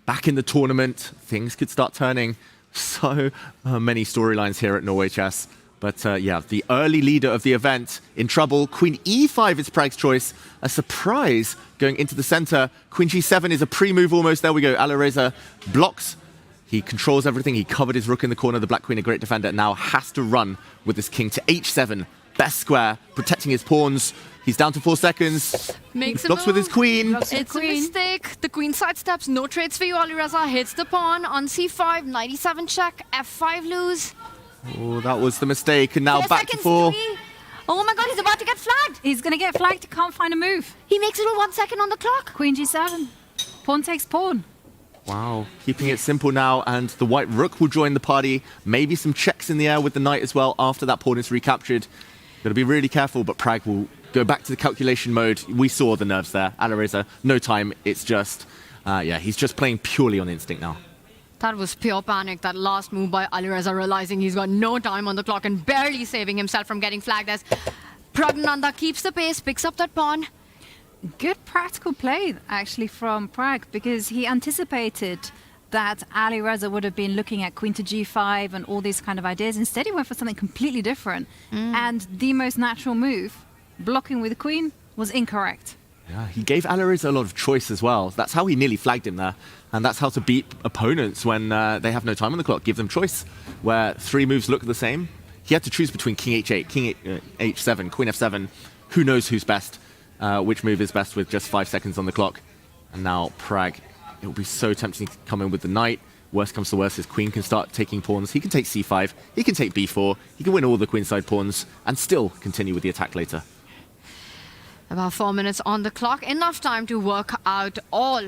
Back in the tournament, things could start turning. So many storylines here at Norway Chess. But yeah, the early leader of the event in trouble. Queen e5 is Prag's choice. A surprise going into the center. Queen g7 is a pre-move almost. There we go. Alireza blocks. He controls everything. He covered his rook in the corner. The black queen, a great defender, now has to run with this king to h7. Best square, protecting his pawns. He's down to 4 seconds. Makes blocks with his queen. It's a mistake. The queen sidesteps. No trades for you, Alireza. Hits the pawn on c5. 97 check. f5 lose. Oh, that was the mistake. And now 4 back to seconds, 4. 3. Oh my god, he's about to get flagged. He's going to get flagged. He can't find a move. He makes it with 1 second on the clock. Queen g7. Pawn takes pawn. Wow, keeping it simple now, and the white rook will join the party. Maybe some checks in the air with the knight as well after that pawn is recaptured. Got to be really careful, but Pragg will go back to the calculation mode. We saw the nerves there. Alireza, no time. It's just, he's just playing purely on instinct now. That was pure panic, that last move by Alireza, realizing he's got no time on the clock and barely saving himself from getting flagged as Pragnananda keeps the pace, picks up that pawn. Good practical play, actually, from Pragg, because he anticipated that Alireza would have been looking at queen to g5 and all these kind of ideas. Instead, he went for something completely different. And the most natural move, blocking with the queen, was incorrect. Yeah, he gave Alireza a lot of choice as well. That's how he nearly flagged him there. And that's how to beat opponents when they have no time on the clock. Give them choice, where 3 moves look the same. He had to choose between king h8, king h7, queen f7. Who knows who's best? Which move is best with just 5 seconds on the clock. And now Pragg, it will be so tempting to come in with the knight. Worst comes to worst, his queen can start taking pawns. He can take c5, he can take b4, he can win all the queenside pawns and still continue with the attack later. About 4 minutes on the clock. Enough time to work out all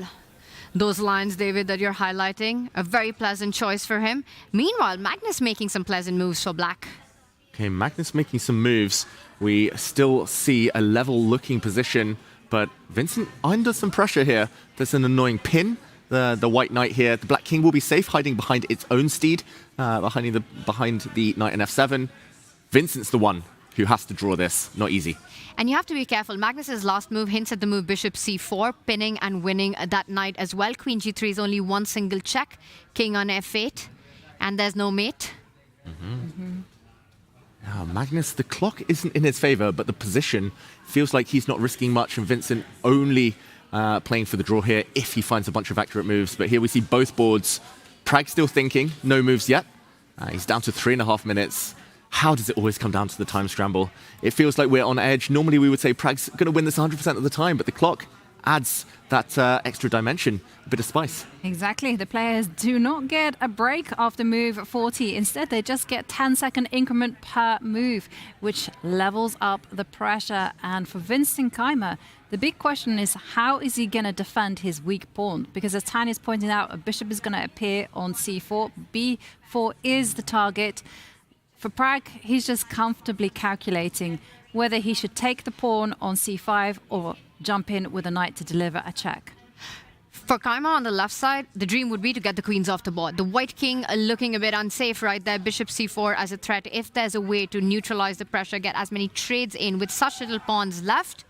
those lines, David, that you're highlighting. A very pleasant choice for him. Meanwhile, Magnus making some pleasant moves for black. Okay, Magnus making some moves. We still see a level-looking position, but Vincent under some pressure here. There's an annoying pin. The white knight here. The black king will be safe, hiding behind its own steed, behind the knight in f7. Vincent's the one who has to draw this. Not easy. And you have to be careful. Magnus's last move hints at the move bishop c4, pinning and winning that knight as well. Queen g3 is only one single check. King on f8, and there's no mate. Magnus, the clock isn't in his favor, but the position feels like he's not risking much, and Vincent only playing for the draw here if he finds a bunch of accurate moves. But here we see both boards. Pragg still thinking, no moves yet. He's down to 3.5 minutes. How does it always come down to the time scramble? It feels like we're on edge. Normally we would say Pragg's going to win this 100% of the time, but the clock adds that extra dimension, a bit of spice. Exactly. The players do not get a break after move 40. Instead, they just get 10-second increment per move, which levels up the pressure. And for Vincent Keymer, the big question is, how is he going to defend his weak pawn? Because as Tanya's pointed out, a bishop is going to appear on c4. b4 is the target. For Pragg, he's just comfortably calculating whether he should take the pawn on c5 or jump in with a knight to deliver a check. For Keymer on the left side, the dream would be to get the queens off the board. The white king looking a bit unsafe right there. Bishop c4 as a threat. If there's a way to neutralize the pressure, get as many trades in with such little pawns left,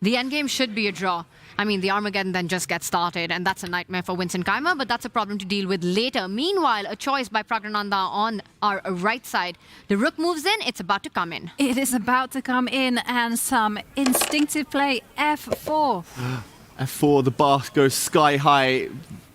the endgame should be a draw. I mean, the Armageddon then just gets started, and that's a nightmare for Vincent Keymer, but that's a problem to deal with later. Meanwhile, a choice by Pragnananda on our right side. The rook moves in, it's about to come in. It is about to come in, and some instinctive play, f4. f4, the bar goes sky high.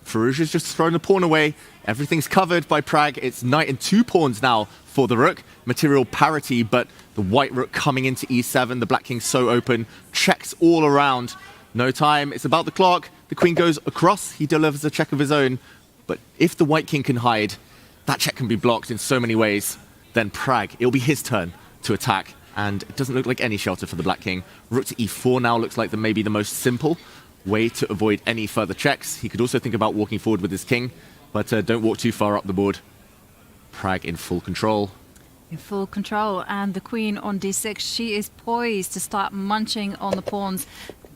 Firouzja's just thrown the pawn away. Everything's covered by Pragg. It's knight and 2 pawns now for the rook. Material parity, but the white rook coming into e7. The black king's so open. Checks all around. No time. It's about the clock. The queen goes across. He delivers a check of his own. But if the white king can hide, that check can be blocked in so many ways. Then Pragg, it'll be his turn to attack. And it doesn't look like any shelter for the black king. Rook to e4 now looks like maybe the most simple way to avoid any further checks. He could also think about walking forward with his king, but don't walk too far up the board. Pragg in full control. In full control, and the queen on d6, she is poised to start munching on the pawns.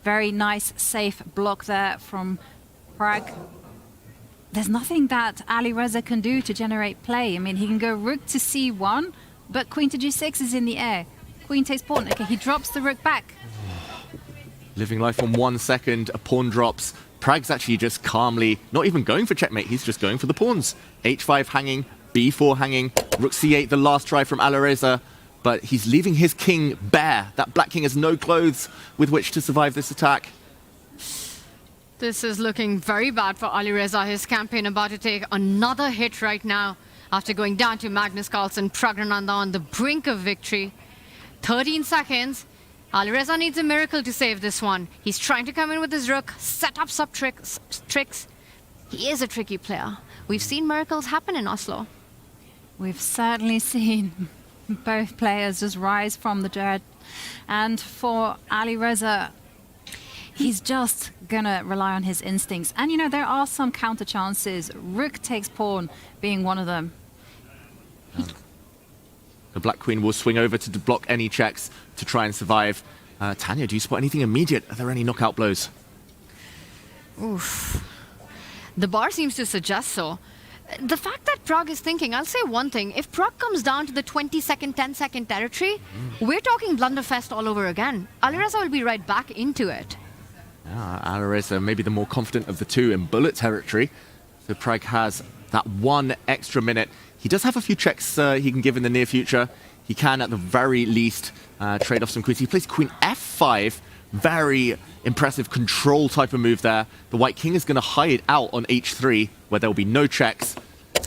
Very nice, safe block there from Pragg. There's nothing that Alireza can do to generate play. I mean, he can go rook to c1, but queen to g6 is in the air. Queen takes pawn. Okay, he drops the rook back. Living life on 1 second, a pawn drops. Pragg's actually just calmly, not even going for checkmate, he's just going for the pawns. h5 hanging, b4 hanging, rook c8, the last try from Alireza, but he's leaving his king bare. That black king has no clothes with which to survive this attack. This is looking very bad for Alireza. His campaign about to take another hit right now after going down to Magnus Carlsen. Praggnanandhaa on the brink of victory. 13 seconds. Alireza needs a miracle to save this one. He's trying to come in with his rook, set up some tricks. He is a tricky player. We've seen miracles happen in Oslo. We've certainly seen both players just rise from the dirt. And for Alireza, he's just going to rely on his instincts. And, you know, there are some counter chances. Rook takes pawn being one of them. The Black Queen will swing over to block any checks to try and survive. Tanya, do you spot anything immediate? Are there any knockout blows? Oof. The bar seems to suggest so. The fact that Pragg is thinking, I'll say one thing. If Pragg comes down to the 20-second, 10-second territory, we're talking blunderfest all over again. Alireza will be right back into it. Alireza may be the more confident of the two in bullet territory. So Pragg has that one extra minute. He does have a few checks he can give in the near future. He can, at the very least, trade off some queens. He plays queen f5. Very impressive control type of move there. The white king is going to hide out on h3, where there will be no checks.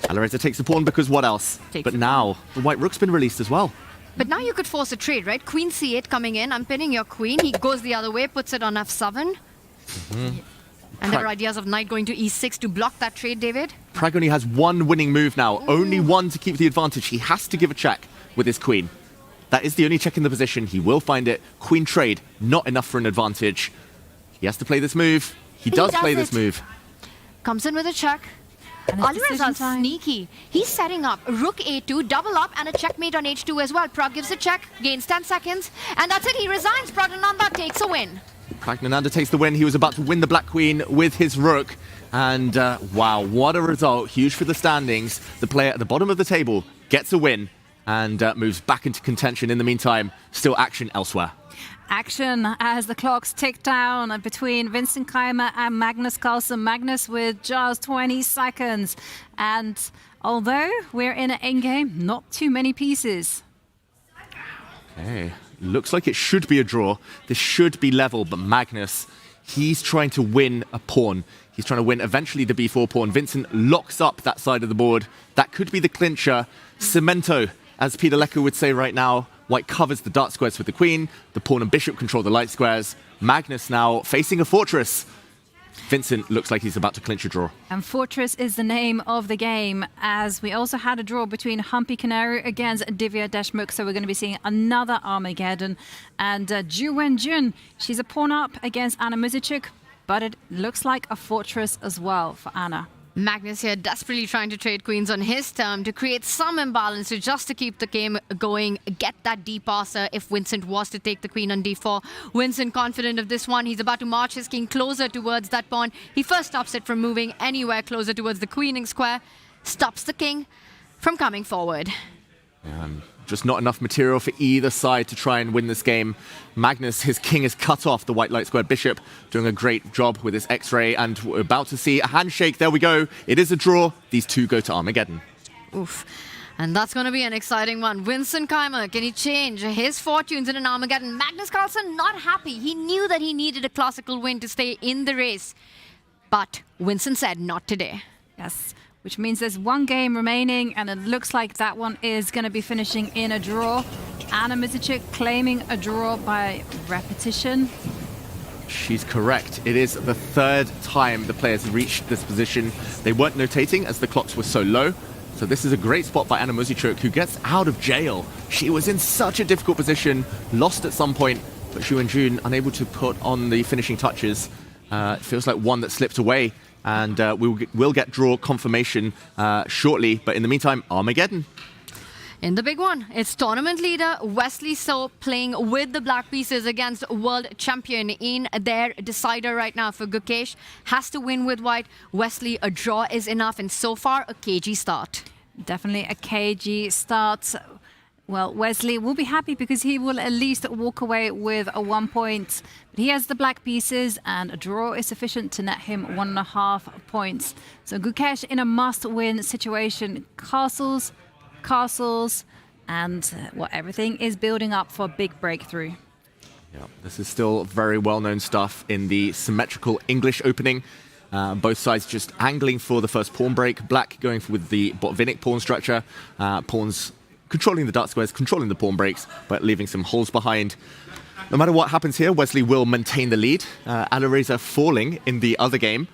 Alireza takes the pawn because what else? But now, the white rook's been released as well. But now you could force a trade, right? Queen c8 coming in. I'm pinning your queen. He goes the other way, puts it on f7. And there are ideas of knight going to e6 to block that trade, David. Pragg only has one winning move now. Only one to keep the advantage. He has to give a check with his queen. That is the only check in the position. He will find it. Queen trade, not enough for an advantage. He has to play this move. He does play this move. Comes in with a check. Alireza's sneaky. He's setting up rook a2, double up, and a checkmate on h2 as well. Pragg gives a check, gains 10 seconds, and that's it. He resigns. Praggnanandhaa takes a win. Praggnanandhaa takes the win. He was about to win the Black Queen with his rook. And wow, what a result. Huge for the standings. The player at the bottom of the table gets a win and moves back into contention. In the meantime, still action elsewhere. Action as the clocks tick down between Vincent Keymer and Magnus Carlsen. Magnus with just 20 seconds. And although we're in an endgame, not too many pieces. Okay, looks like it should be a draw. This should be level, but Magnus, he's trying to win a pawn. He's trying to win eventually the b4 pawn. Vincent locks up that side of the board. That could be the clincher. Cemento, as Peter Lecker would say right now. White covers the dark squares with the queen. The pawn and bishop control the light squares. Magnus now facing a fortress. Vincent looks like he's about to clinch a draw. And Fortress is the name of the game, as we also had a draw between Humpy Canary against Divya Deshmukh. So we're going to be seeing another Armageddon. And Ju Wenjun, she's a pawn up against Anna Muzychuk, but it looks like a fortress as well for Anna. Magnus here desperately trying to trade queens on his term to create some imbalance, just to keep the game going, get that D-passer if Vincent was to take the queen on d4. Vincent confident of this one. He's about to march his king closer towards that pawn. He first stops it from moving anywhere closer towards the queening square, stops the king from coming forward. Just not enough material for either side to try and win this game. Magnus, his king is cut off the white light square bishop, doing a great job with his X-ray, and we're about to see a handshake. There we go. It is a draw. These two go to Armageddon. Oof. And that's going to be an exciting one. Vincent Keymer, can he change his fortunes in an Armageddon? Magnus Carlsen not happy. He knew that he needed a classical win to stay in the race. But Vincent said not today. Yes. Which means there's one game remaining, and it looks like that one is going to be finishing in a draw. Anna Muzychuk claiming a draw by repetition. She's correct. It is the third time the players reached this position. They weren't notating as the clocks were so low. So this is a great spot by Anna Muzychuk, who gets out of jail. She was in such a difficult position, lost at some point, but Ju Wenjun unable to put on the finishing touches. It feels like one that slipped away. And we'll get draw confirmation shortly. But in the meantime, Armageddon. In the big one, it's tournament leader Wesley So playing with the black pieces against world champion in their decider right now for Gukesh. Has to win with white. Wesley, a draw is enough, and so far a cagey start. Definitely a cagey start. Well, Wesley will be happy because he will at least walk away with a 1 point. But he has the black pieces, and a draw is sufficient to net him 1.5 points. So Gukesh in a must-win situation. Castles, and everything is building up for a big breakthrough. Yeah, this is still very well-known stuff in the symmetrical English opening. Both sides just angling for the first pawn break. Black going with the Botvinnik pawn structure. Pawns controlling the dark squares, controlling the pawn breaks, but leaving some holes behind. No matter what happens here, Wesley will maintain the lead. Alireza falling in the other game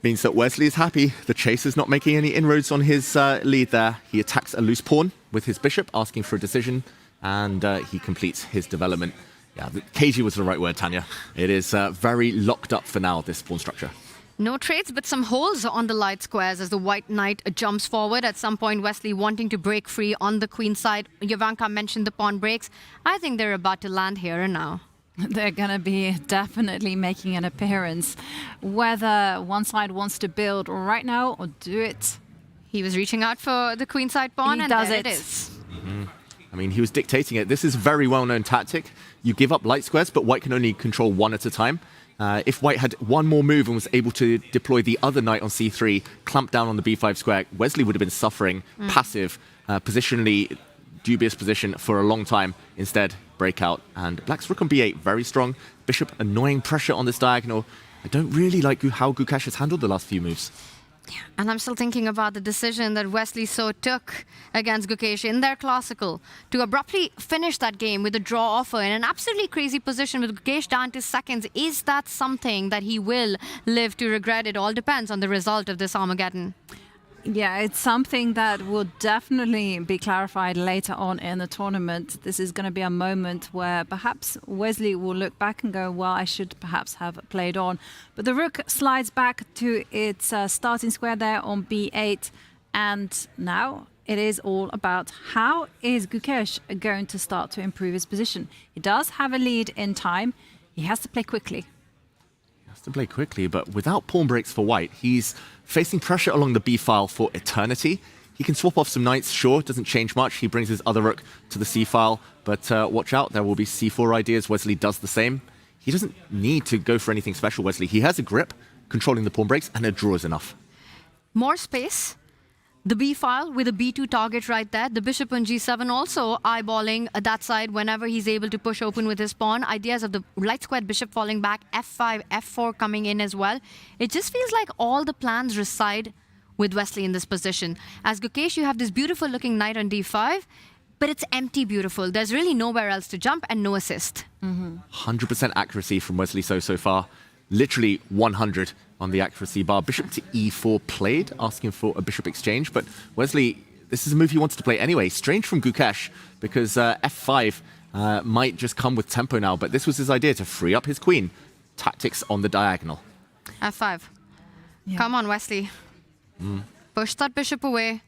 means that Wesley is happy. The chase is not making any inroads on his lead there. He attacks a loose pawn with his bishop, asking for a decision, and he completes his development. Yeah, cagey was the right word, Tanya. It is very locked up for now, this pawn structure. No trades, but some holes on the light squares as the white knight jumps forward. At some point, Wesley wanting to break free on the queen side. Jovanka mentioned the pawn breaks. I think they're about to land here and now. They're going to be definitely making an appearance. Whether one side wants to build right now or do it. He was reaching out for the queen side pawn, and there it is. Mm-hmm. I mean, he was dictating it. This is a very well-known tactic. You give up light squares, but white can only control one at a time. If white had one more move and was able to deploy the other knight on c3, clamp down on the b5 square, Wesley would have been suffering passive, positionally dubious position for a long time. Instead, breakout. And black's rook on b8, very strong. Bishop, annoying pressure on this diagonal. I don't really like how Gukesh has handled the last few moves. And I'm still thinking about the decision that Wesley So took against Gukesh in their classical to abruptly finish that game with a draw offer in an absolutely crazy position with Gukesh down to seconds. Is that something that he will live to regret? It all depends on the result of this Armageddon. Yeah, it's something that will definitely be clarified later on in the tournament. This is going to be a moment where perhaps Wesley will look back and go, well, I should perhaps have played on. But the rook slides back to its starting square there on b8. And now it is all about how is Gukesh going to start to improve his position. He does have a lead in time. He has to play quickly. To play quickly, but without pawn breaks for white, he's facing pressure along the b file for eternity. He can swap off some knights, sure, doesn't change much. He brings his other rook to the c file, but watch out, there will be c4 ideas. Wesley does the same. He doesn't need to go for anything special, Wesley. He has a grip, controlling the pawn breaks, and a draw is enough. More space. The b file with a b2 target right there. The bishop on g7 also eyeballing that side whenever he's able to push open with his pawn. Ideas of the light squared bishop falling back, f5, f4 coming in as well. It just feels like all the plans reside with Wesley in this position. As Gukesh, you have this beautiful looking knight on d5, but it's empty beautiful. There's really nowhere else to jump and no assist. 100% accuracy from Wesley so far. Literally 100 on the accuracy bar. Bishop to e4 played, asking for a bishop exchange. But Wesley, this is a move he wanted to play anyway. Strange from Gukesh, because f5 might just come with tempo now. But this was his idea, to free up his queen. Tactics on the diagonal. f5. Yeah. Come on, Wesley. Push that bishop away.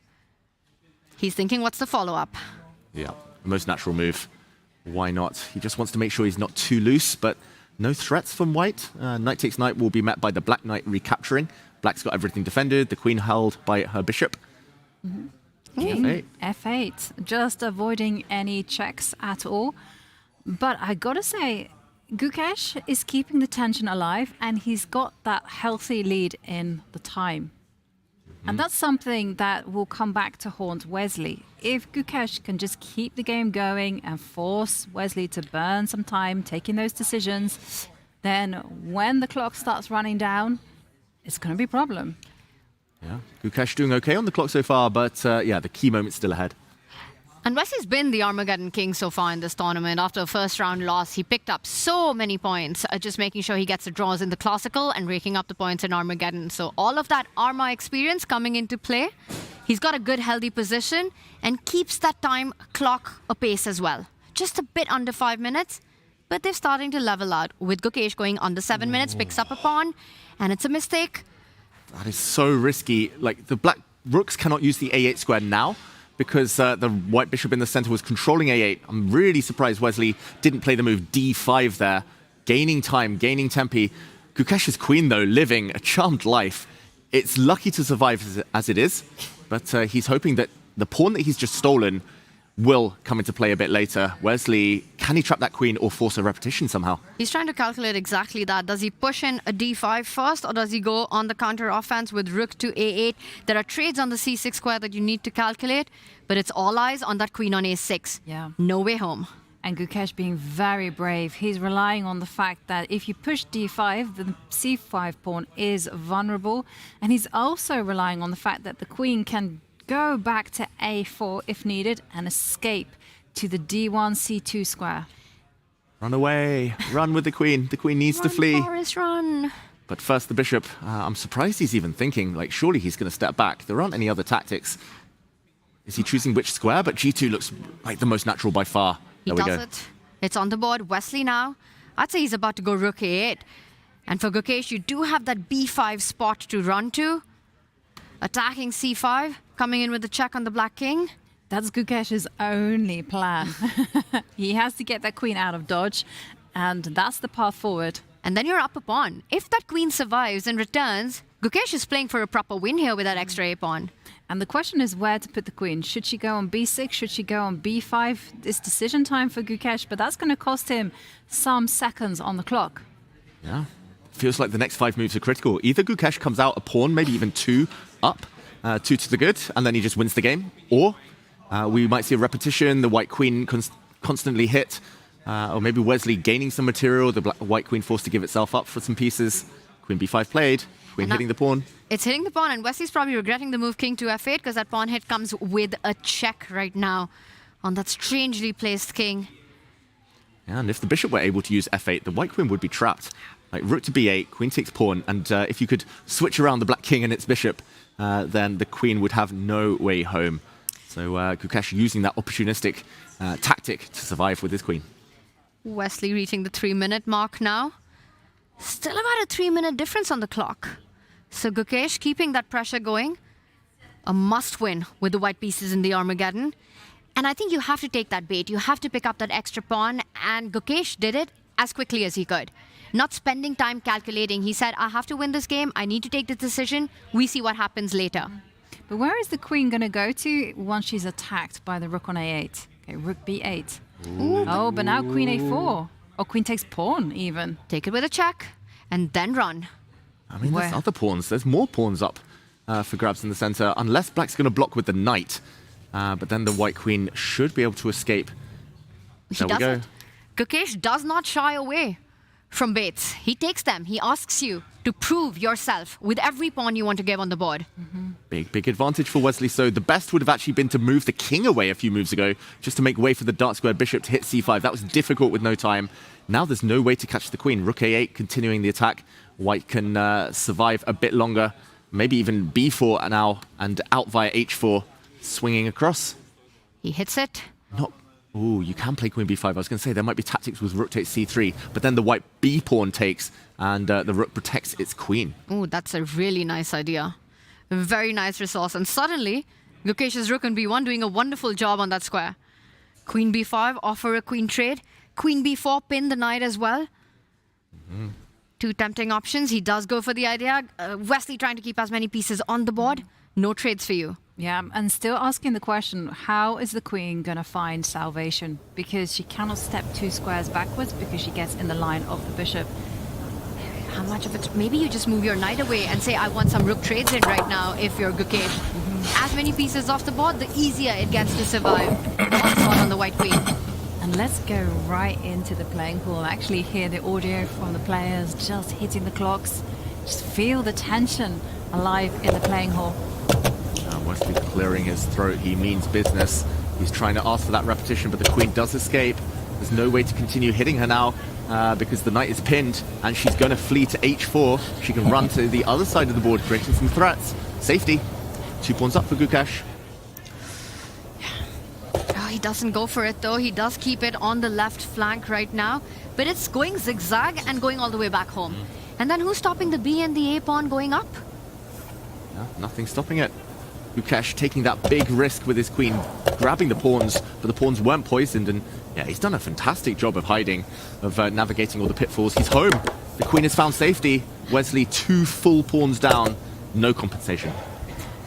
He's thinking, what's the follow-up? Yeah, the most natural move. Why not? He just wants to make sure he's not too loose, but no threats from white. Knight takes knight will be met by the black knight recapturing. Black's got everything defended. The queen held by her bishop. F8. F8. Just avoiding any checks at all. But I gotta say, Gukesh is keeping the tension alive, and he's got that healthy lead in the time. And that's something that will come back to haunt Wesley. If Gukesh can just keep the game going and force Wesley to burn some time taking those decisions, then when the clock starts running down, it's going to be a problem. Yeah, Gukesh doing okay on the clock so far, but yeah, the key moment's still ahead. And Wesley's been the Armageddon king so far in this tournament. After a first round loss, he picked up so many points, just making sure he gets the draws in the classical and raking up the points in Armageddon. So all of that Arma experience coming into play. He's got a good, healthy position and keeps that time clock apace as well. Just a bit under 5 minutes, but they're starting to level out. With Gukesh going under 7 minutes, picks up a pawn, and it's a mistake. That is so risky. Like, the black rooks cannot use the a8 square now, because the white bishop in the center was controlling a8. I'm really surprised Wesley didn't play the move d5 there. Gaining time, gaining tempi. Gukesh's queen, though, living a charmed life. It's lucky to survive as it is, but he's hoping that the pawn that he's just stolen will come into play a bit later. Wesley, can he trap that queen or force a repetition somehow? He's trying to calculate exactly that. Does he push in a d5 first, or does he go on the counter offense with rook to a8? There are trades on the c6 square that you need to calculate, but it's all eyes on that queen on a6. Yeah. No way home. And Gukesh being very brave. He's relying on the fact that if you push d5, the c5 pawn is vulnerable. And he's also relying on the fact that the queen can go back to a4 if needed and escape to the d1, c2 square. Run away. Run with the queen. The queen needs to flee. Forest, run. But first, the bishop. I'm surprised he's even thinking, like, surely he's going to step back. There aren't any other tactics. Is he choosing which square? But g2 looks like the most natural by far. He does it. It's on the board. Wesley now. I'd say he's about to go rook a8. And for Gukesh, you do have that b5 spot to run to. Attacking c5, coming in with the check on the black king. That's Gukesh's only plan. He has to get that queen out of dodge, and that's the path forward. And then you're up a pawn. If that queen survives and returns, Gukesh is playing for a proper win here with that extra a pawn. And the question is where to put the queen. Should she go on b6? Should she go on b5? It's decision time for Gukesh, but that's going to cost him some seconds on the clock. Yeah. Feels like the next 5 moves are critical. Either Gukesh comes out a pawn, maybe even 2 up, 2 to the good, and then he just wins the game. Or we might see a repetition, the white queen constantly hit, or maybe Wesley gaining some material, the white queen forced to give itself up for some pieces. Queen b5 played, queen hitting the pawn. It's hitting the pawn, and Wesley's probably regretting the move king to f8 because that pawn hit comes with a check right now on that strangely placed king. Yeah, and if the bishop were able to use f8, the white queen would be trapped. Like rook to b8, queen takes pawn, and if you could switch around the black king and its bishop, then the queen would have no way home. So Gukesh using that opportunistic tactic to survive with his queen. Wesley reaching the 3-minute mark now. Still about a 3-minute difference on the clock. So Gukesh keeping that pressure going. A must win with the white pieces in the Armageddon. And I think you have to take that bait. You have to pick up that extra pawn. And Gukesh did it as quickly as he could. Not spending time calculating. He said, I have to win this game. I need to take the decision. We see what happens later. But where is the queen going to go to once she's attacked by the rook on a8? Okay, rook b8. Ooh. Oh, but now queen a4. Or queen takes pawn even. Take it with a check and then run. I mean, there's other pawns. There's more pawns up for grabs in the center, unless black's going to block with the knight. But then the white queen should be able to escape. There we go. Gukesh does not shy away from baits. He takes them. He asks you to prove yourself with every pawn you want to give on the board. Big advantage for Wesley. So the best would have actually been to move the king away a few moves ago, just to make way for the dark square bishop to hit c5. That was difficult with no time. Now there's no way to catch the queen. Rook a8 continuing the attack. White can survive a bit longer. Maybe even b4 now and out via h4, swinging across. He hits it. Ooh, you can play queen b5. I was going to say there might be tactics with rook takes c3, but then the white b pawn takes and the rook protects its queen. Ooh, that's a really nice idea. A very nice resource. And suddenly, Gukesh's rook on b1 doing a wonderful job on that square. Queen b5, offer a queen trade. Queen b4, pin the knight as well. Two tempting options. He does go for the idea. Wesley trying to keep as many pieces on the board. No trades for you. Yeah, and still asking the question, how is the queen going to find salvation? Because she cannot step 2 squares backwards because she gets in the line of the bishop. How much of it? Maybe you just move your knight away and say, I want some rook trades in right now if you're Gukesh. As many pieces off the board, the easier it gets to survive. Onslaught on the white queen. And let's go right into the playing pool. Actually hear the audio from the players just hitting the clocks. Just feel the tension alive in the playing hall. Wesley clearing his throat. He means business. He's trying to ask for that repetition, but the queen does escape. There's no way to continue hitting her now because the knight is pinned and she's going to flee to h4. She can run to the other side of the board, creating some threats. Safety. 2 pawns up for Gukesh. Oh, he doesn't go for it though. He does keep it on the left flank right now, but it's going zigzag and going all the way back home. And then who's stopping the b and the a pawn going up? Yeah, nothing stopping it. Gukesh taking that big risk with his queen, grabbing the pawns, but the pawns weren't poisoned, and yeah, he's done a fantastic job of hiding, of navigating all the pitfalls. He's home. The queen has found safety. Wesley 2 full pawns down. No compensation.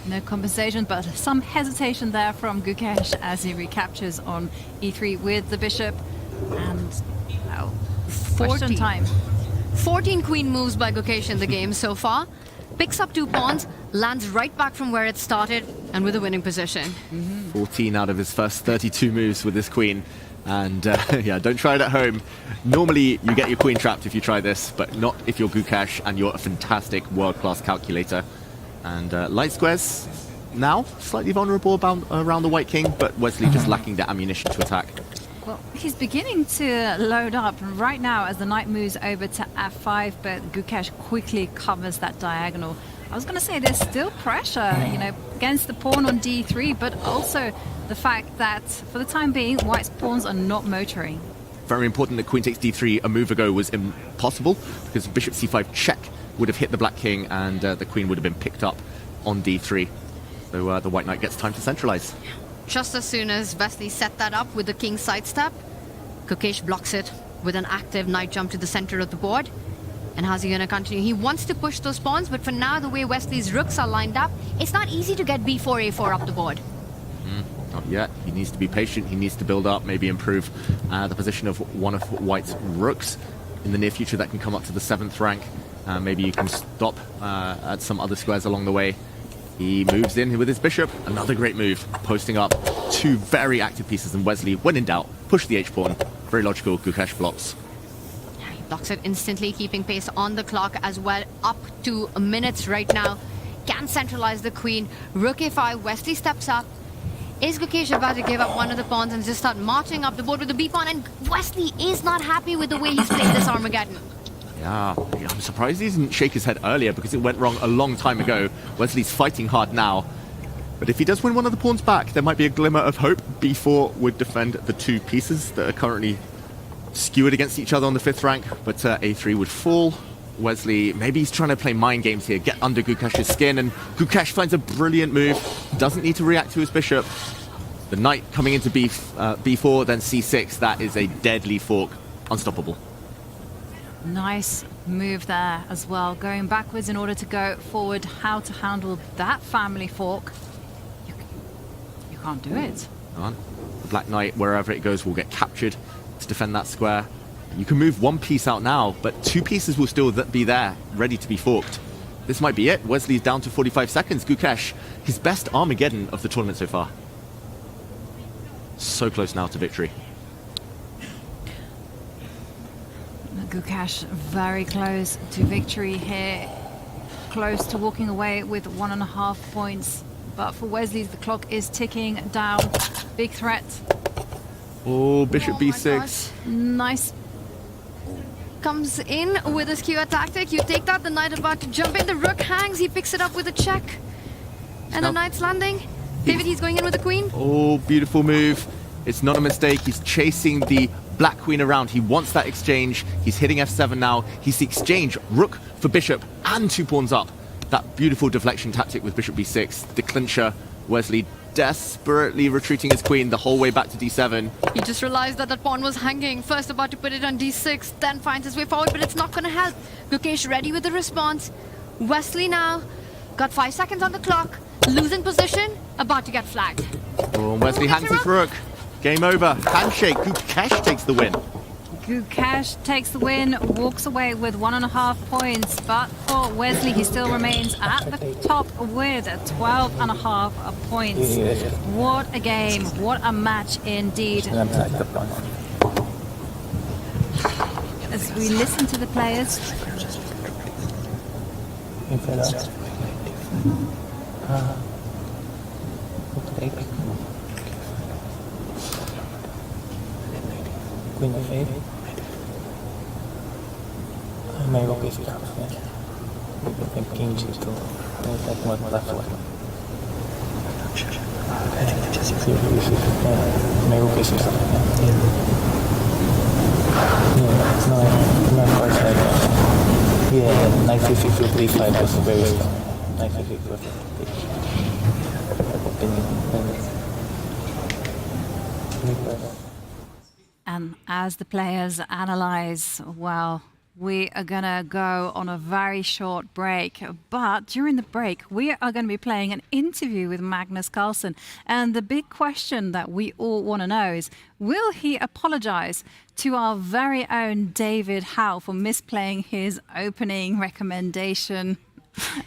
No compensation, but some hesitation there from Gukesh as he recaptures on e3 with the bishop. And well, question time. 14 queen moves by Gukesh in the game so far. Picks up 2 pawns, lands right back from where it started, and with a winning position. 14 out of his first 32 moves with this queen. And yeah, don't try it at home. Normally, you get your queen trapped if you try this, but not if you're Gukash and you're a fantastic world-class calculator. And light squares now slightly vulnerable around the white king, but Wesley just lacking the ammunition to attack. Well, he's beginning to load up right now as the knight moves over to f5, but Gukash quickly covers that diagonal. I was going to say there's still pressure, you know, against the pawn on d3, but also the fact that for the time being, white's pawns are not motoring. Very important that queen takes d3 a move ago was impossible, because bishop c5 check would have hit the black king and the queen would have been picked up on d3. So the white knight gets time to centralize. Just as soon as Wesley set that up with the king sidestep, Gukash blocks it with an active knight jump to the center of the board. And how's he going to continue? He wants to push those pawns, but for now, the way Wesley's rooks are lined up, it's not easy to get b4, a4 up the board. Not yet. He needs to be patient. He needs to build up, maybe improve the position of one of White's rooks in the near future that can come up to the 7th rank. Maybe you can stop at some other squares along the way. He moves in with his bishop. Another great move, posting up two very active pieces. And Wesley, when in doubt, push the h-pawn. Very logical. Gukash blocks. He blocks it instantly, keeping pace on the clock as well. Up to minutes right now. Can centralize the queen. Rook a5. Wesley steps up. Is Gukash about to give up one of the pawns and just start marching up the board with the b-pawn? And Wesley is not happy with the way he's played this Armageddon. Yeah, I'm surprised he didn't shake his head earlier because it went wrong a long time ago. Wesley's fighting hard now. But if he does win one of the pawns back, there might be a glimmer of hope. b4 would defend the two pieces that are currently skewered against each other on the 5th rank, but a3 would fall. Wesley, maybe he's trying to play mind games here, get under Gukash's skin, and Gukash finds a brilliant move. Doesn't need to react to his bishop. The knight coming into b4, then c6. That is a deadly fork. Unstoppable. Nice move there as well. Going backwards in order to go forward. How to handle that family fork. You can't do it. The black knight, wherever it goes, will get captured to defend that square. You can move one piece out now, but two pieces will still be there, ready to be forked. This might be it. Wesley's down to 45 seconds. Gukash, his best Armageddon of the tournament so far. So close now to victory. Gukash very close to victory here. Close to walking away with 1.5 points. But for Wesley, the clock is ticking down. Big threat. Oh, bishop b6. Nice. Comes in with a skewer tactic. You take that, the knight about to jump in. The rook hangs, he picks it up with a check. And the knight's landing. David, he's going in with the queen. Oh, beautiful move. It's not a mistake. He's chasing the black queen around. He wants that exchange. He's hitting f7 now. He's the exchange. Rook for bishop and 2 pawns up. That beautiful deflection tactic with bishop b6. The clincher. Wesley desperately retreating his queen the whole way back to d7. He just realized that that pawn was hanging. First about to put it on d6, then finds his way forward, but it's not going to help. Gukash ready with the response. Wesley now got 5 seconds on the clock. Losing position, about to get flagged. Oh, Wesley hangs his rook. Game over. Handshake. Gukash takes the win. Gukash takes the win, walks away with 1.5 points, but for Wesley, he still remains at the top with 12.5 points. What a game, what a match indeed. As we listen to the players. Queen of 8. My rook is trapped. With king g2. Like one left one. My rook is trapped. Yeah, it's not quite like that. Yeah, knight c6 with d5 was very strong. Knight c6 was And as the players analyze, well, we are going to go on a very short break. But during the break, we are going to be playing an interview with Magnus Carlsen. And the big question that we all want to know is, will he apologize to our very own David Howe for misplaying his opening recommendation?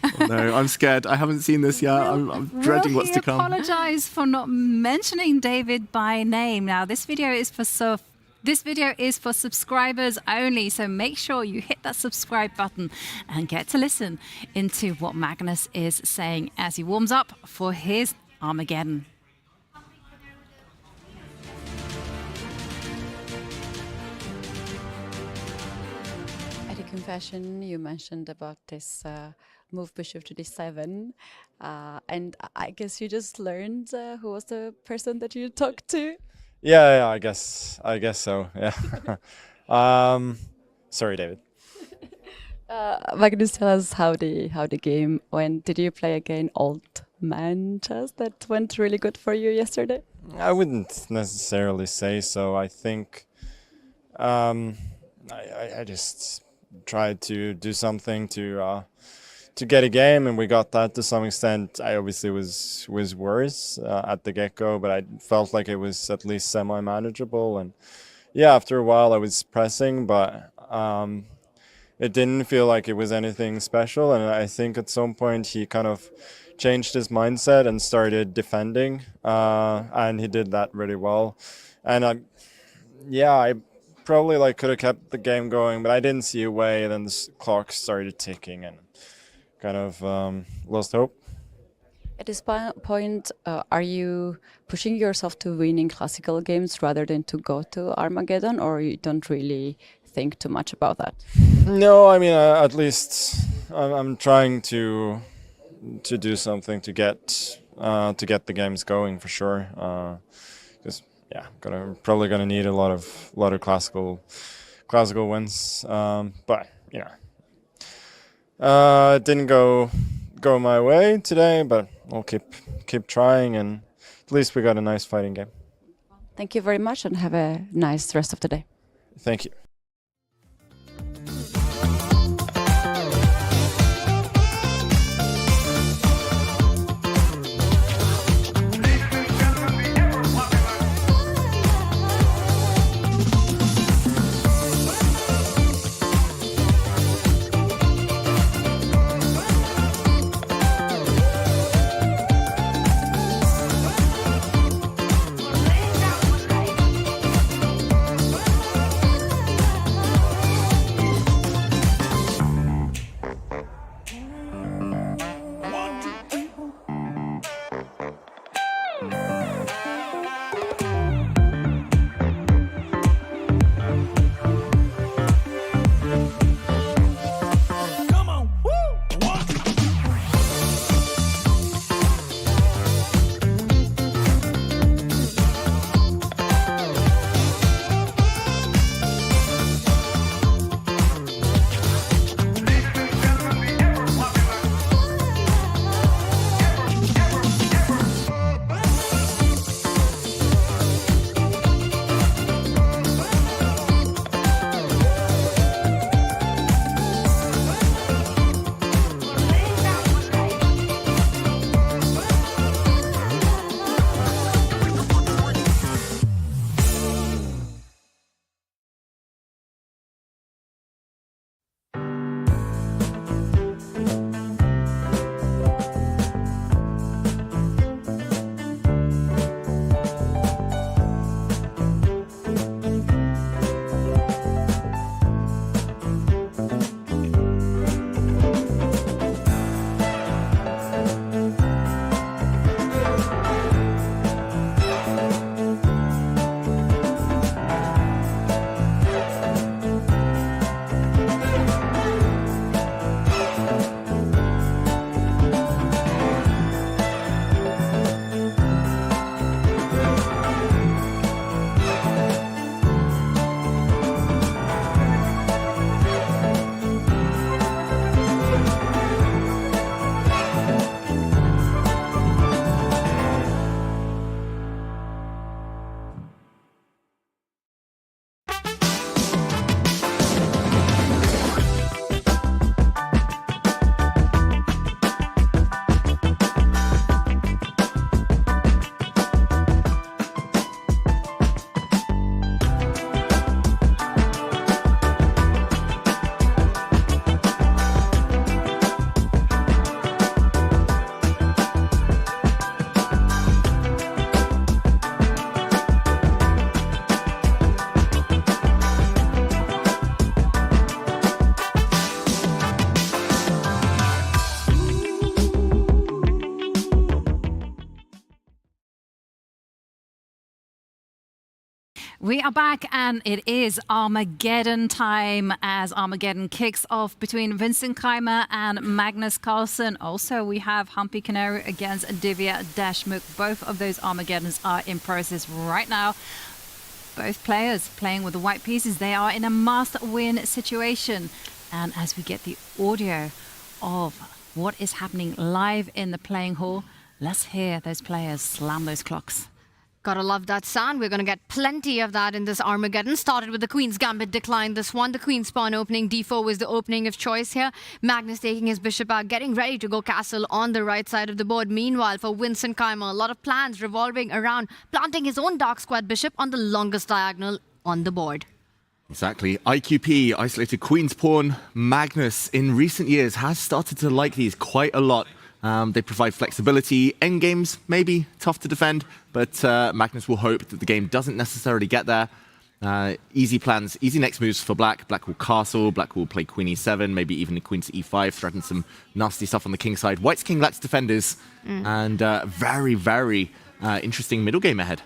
Oh, no, I'm scared. I haven't seen this yet. I'm dreading what's to come. I apologize for not mentioning David by name. Now, this video is for subscribers only, so make sure you hit that subscribe button and get to listen into what Magnus is saying as he warms up for his Armageddon. At a confession, you mentioned about this move bishop to d7, and I guess you just learned who was the person that you talked to. Yeah, I guess so. Yeah. Sorry, David. Magnus, tell us how the game went. Did you play again old man chess that went really good for you yesterday? I wouldn't necessarily say so. I think I just tried to do something to get a game, and we got that to some extent. I obviously was worse at the get-go, but I felt like it was at least semi-manageable. And yeah, after a while I was pressing, but it didn't feel like it was anything special. And I think at some point he kind of changed his mindset and started defending, and he did that really well. And I probably could have kept the game going, but I didn't see a way. Then the clock started ticking and kind of lost hope. At this point, are you pushing yourself to win in classical games rather than to go to Armageddon, or you don't really think too much about that? No, I mean, at least I'm trying to do something to get the games going for sure. Because probably gonna need a lot of classical wins. But you know, it didn't go my way today, but I'll keep trying, and at least we got a nice fighting game. Thank you very much, and have a nice rest of the day. Thank you. We are back and it is Armageddon time as Armageddon kicks off between Vincent Keimer and Magnus Carlsen. Also, we have Humpy Canary against Divya Dashmukh. Both of those Armageddons are in process right now. Both players playing with the white pieces. They are in a must-win situation. And as we get the audio of what is happening live in the playing hall, let's hear those players slam those clocks. Gotta love that sound. We're going to get plenty of that in this Armageddon. Started with the Queen's Gambit, declined this one. The Queen's Pawn opening. D4 was the opening of choice here. Magnus taking his bishop out, getting ready to go castle on the right side of the board. Meanwhile, for Vincent Keimer, a lot of plans revolving around planting his own dark squared bishop on the longest diagonal on the board. Exactly. IQP, isolated Queen's Pawn. Magnus, in recent years, has started to like these quite a lot. They provide flexibility. Endgames, maybe tough to defend, but Magnus will hope that the game doesn't necessarily get there. Easy plans, easy next moves for Black. Black will castle, Black will play Queen e7, maybe even the Queen to e5, threaten some nasty stuff on the king side. White's king lacks defenders, and very, very interesting middle game ahead.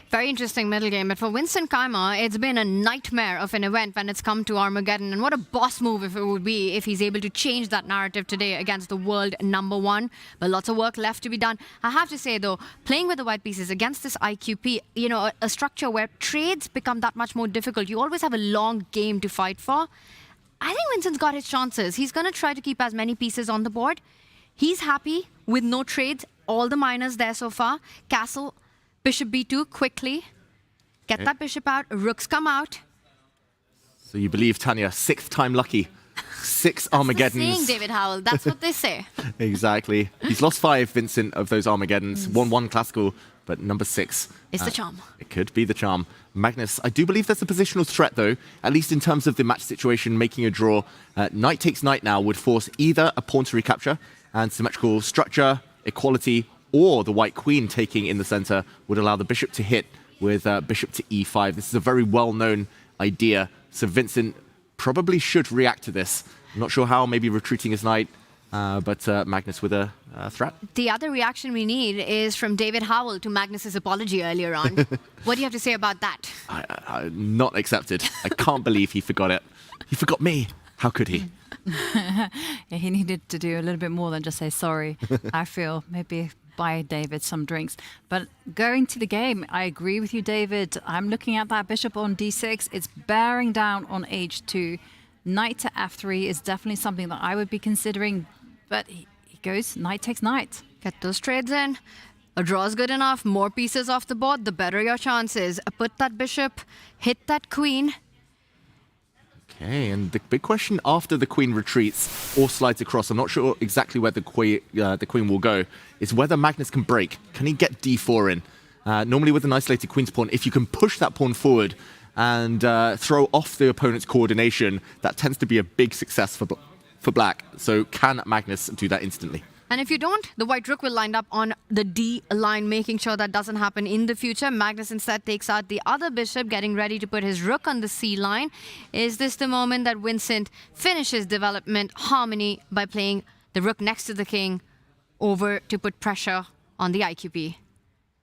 Very interesting middle game, but for Vincent Keimer, it's been a nightmare of an event when it's come to Armageddon, and what a boss move if it would be if he's able to change that narrative today against the world #1. But lots of work left to be done. I have to say though, playing with the white pieces against this IQP, you know, a structure where trades become that much more difficult. You always have a long game to fight for. I think Vincent's got his chances. He's going to try to keep as many pieces on the board. He's happy with no trades. All the minors there so far. Castle, Bishop b2 quickly. Get that bishop out. Rooks come out. So you believe, Tanya, 6th time lucky. 6 Armageddons. Saying, David Howell. That's what they say. Exactly. He's lost 5, Vincent, of those Armageddons. 1-1 classical, but number 6. It's the charm. It could be the charm. Magnus, I do believe there's a positional threat, though, at least in terms of the match situation, making a draw. Knight takes knight now would force either a pawn to recapture and symmetrical structure, equality, or the white queen taking in the center would allow the bishop to hit with bishop to e5. This is a very well-known idea, so Vincent probably should react to this. I'm not sure how, maybe retreating his knight, but Magnus with a threat. The other reaction we need is from David Howell to Magnus's apology earlier on. What do you have to say about that? Not accepted. I can't believe he forgot it. He forgot me. How could he? Yeah, he needed to do a little bit more than just say sorry. I feel maybe buy David some drinks. But going to the game, I agree with you, David. I'm looking at that bishop on d6. It's bearing down on h2. Knight to f3 is definitely something that I would be considering. But he goes knight takes knight. Get those trades in. A draw is good enough. More pieces off the board, the better your chances. Put that bishop, hit that queen. Okay, and the big question after the queen retreats or slides across, I'm not sure exactly where the queen will go, is whether Magnus can break. Can he get d4 in? Normally with an isolated queen's pawn, if you can push that pawn forward and throw off the opponent's coordination, that tends to be a big success for Black. So can Magnus do that instantly? And if you don't, the white rook will line up on the D line, making sure that doesn't happen in the future. Magnus instead takes out the other bishop, getting ready to put his rook on the C line. Is this the moment that Vincent finishes development harmony by playing the rook next to the king over to put pressure on the IQP?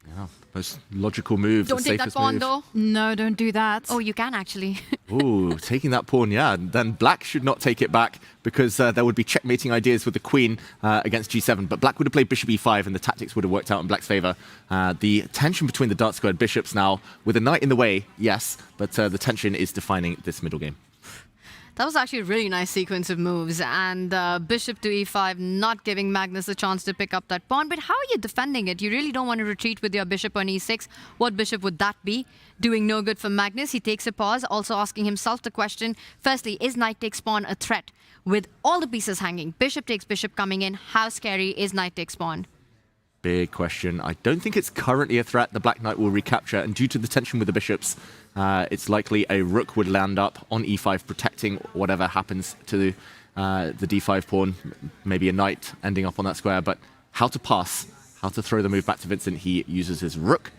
Yeah, most logical move. Don't take that pawn, though. No, don't do that. Oh, you can actually. Ooh, taking that pawn, yeah. Then Black should not take it back because there would be checkmating ideas with the queen against g7. But Black would have played bishop e5 and the tactics would have worked out in Black's favor. The tension between the dark squared bishops now, with a knight in the way, yes, but the tension is defining this middle game. That was actually a really nice sequence of moves, and bishop to e5, not giving Magnus a chance to pick up that pawn. But how are you defending it? You really don't want to retreat with your bishop on e6. What bishop would that be? Doing no good for Magnus. He takes a pause, also asking himself the question, firstly, is knight takes pawn a threat? With all the pieces hanging, bishop takes bishop coming in, how scary is knight takes pawn? Big question. I don't think it's currently a threat. The Black Knight will recapture, and due to the tension with the bishops, it's likely a rook would land up on e5, protecting whatever happens to the d5 pawn. Maybe a knight ending up on that square, but how to pass, how to throw the move back to Vincent. He uses his rook.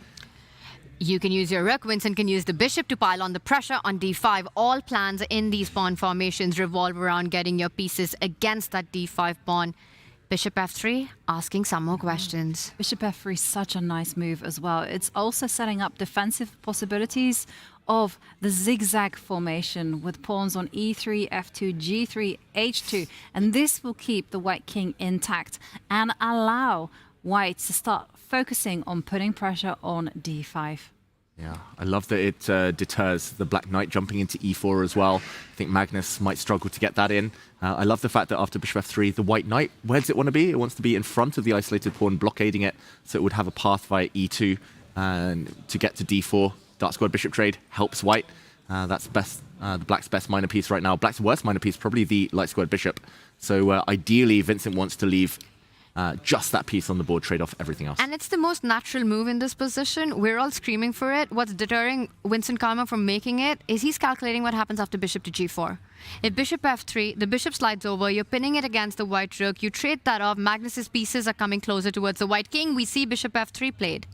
You can use your rook. Vincent can use the bishop to pile on the pressure on d5. All plans in these pawn formations revolve around getting your pieces against that d5 pawn. Bishop f3, asking some more questions. Bishop f3 is such a nice move as well. It's also setting up defensive possibilities of the zigzag formation with pawns on e3, f2, g3, h2. And this will keep the white king intact and allow white to start focusing on putting pressure on d5. Yeah, I love that it deters the black knight jumping into e4 as well. I think Magnus might struggle to get that in. I love the fact that after bishop f3, the white knight, where does it want to be? It wants to be in front of the isolated pawn, blockading it, so it would have a path via e2 and to get to d4. Dark squared bishop trade helps white. That's best, the black's best minor piece right now. Black's worst minor piece, probably the light squared bishop. So ideally, Vincent wants to leave just that piece on the board, trade off everything else. And it's the most natural move in this position. We're all screaming for it. What's deterring Vincent Keymer from making it is he's calculating what happens after bishop to g4. If bishop f3, the bishop slides over, you're pinning it against the white rook, you trade that off, Magnus's pieces are coming closer towards the white king. We see bishop f3 played.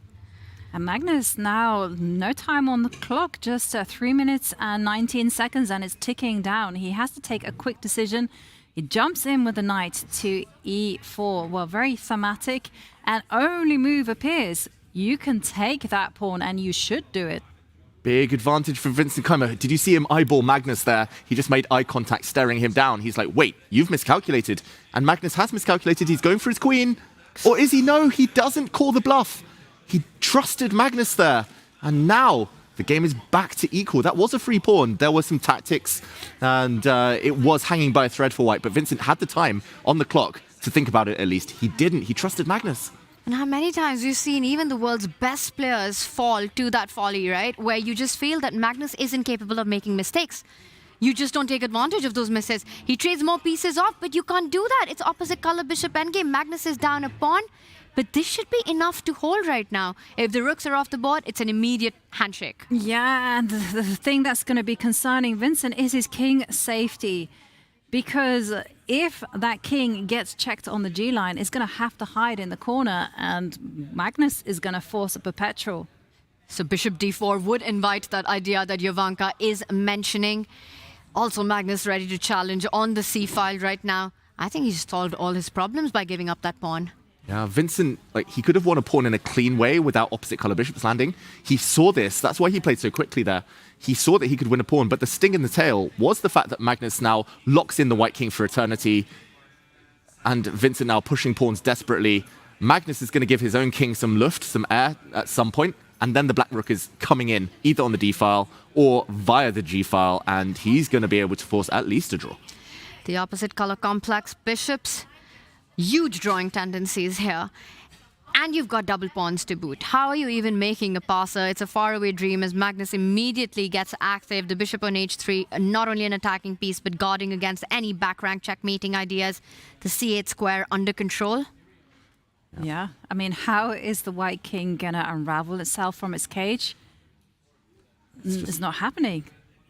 And Magnus now, no time on the clock, just 3 minutes and 19 seconds, and it's ticking down. He has to take a quick decision. He jumps in with the knight to e4. Well, very thematic. And only move appears. You can take that pawn, and you should do it. Big advantage for Vincent Keymer. Did you see him eyeball Magnus there? He just made eye contact, staring him down. He's like, wait, you've miscalculated. And Magnus has miscalculated. He's going for his queen. Or is he? No, he doesn't call the bluff. He trusted Magnus there. And now the game is back to equal. That was a free pawn. There were some tactics, and it was hanging by a thread for white. But Vincent had the time on the clock to think about it at least. He didn't. He trusted Magnus. And how many times we've seen even the world's best players fall to that folly, right? Where you just feel that Magnus isn't capable of making mistakes. You just don't take advantage of those misses. He trades more pieces off, but you can't do that. It's opposite color bishop endgame. Magnus is down a pawn. But this should be enough to hold right now. If the rooks are off the board, it's an immediate handshake. Yeah, and the thing that's going to be concerning Vincent is his king safety. Because if that king gets checked on the G line, it's going to have to hide in the corner, and Magnus is going to force a perpetual. So bishop d4 would invite that idea that Jovanka is mentioning. Also, Magnus ready to challenge on the c file right now. I think he's solved all his problems by giving up that pawn. Yeah, Vincent, he could have won a pawn in a clean way without opposite color bishops landing. He saw this. That's why he played so quickly there. He saw that he could win a pawn, but the sting in the tail was the fact that Magnus now locks in the white king for eternity, and Vincent now pushing pawns desperately. Magnus is going to give his own king some luft, some air at some point, and then the black rook is coming in either on the d file or via the g file, and he's going to be able to force at least a draw. The opposite color complex bishops. Huge drawing tendencies here. And you've got double pawns to boot. How are you even making a passer? It's a faraway dream as Magnus immediately gets active. The bishop on h3, not only an attacking piece, but guarding against any back rank checkmating ideas. The c8 square under control. Yeah, I mean, how is the white king going to unravel itself from its cage? It's not happening.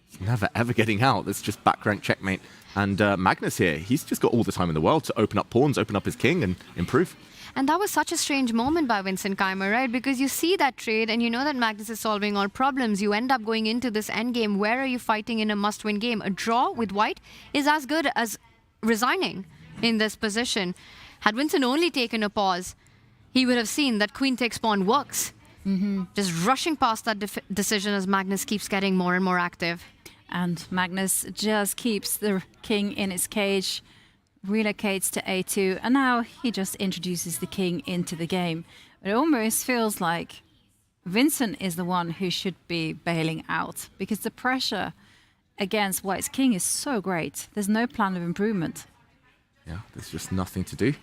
It's never, ever getting out. It's just back rank checkmate. And Magnus here, he's just got all the time in the world to open up pawns, open up his king, and improve. And that was such a strange moment by Vincent Keymer, right? Because you see that trade and you know that Magnus is solving all problems. You end up going into this endgame. Where are you fighting in a must-win game? A draw with white is as good as resigning in this position. Had Vincent only taken a pause, he would have seen that queen takes pawn works. Just rushing past that decision as Magnus keeps getting more and more active. And Magnus just keeps the king in its cage, relocates to a2, and now he just introduces the king into the game. It almost feels like Vincent is the one who should be bailing out because the pressure against white's king is so great. There's no plan of improvement. Yeah, there's just nothing to do.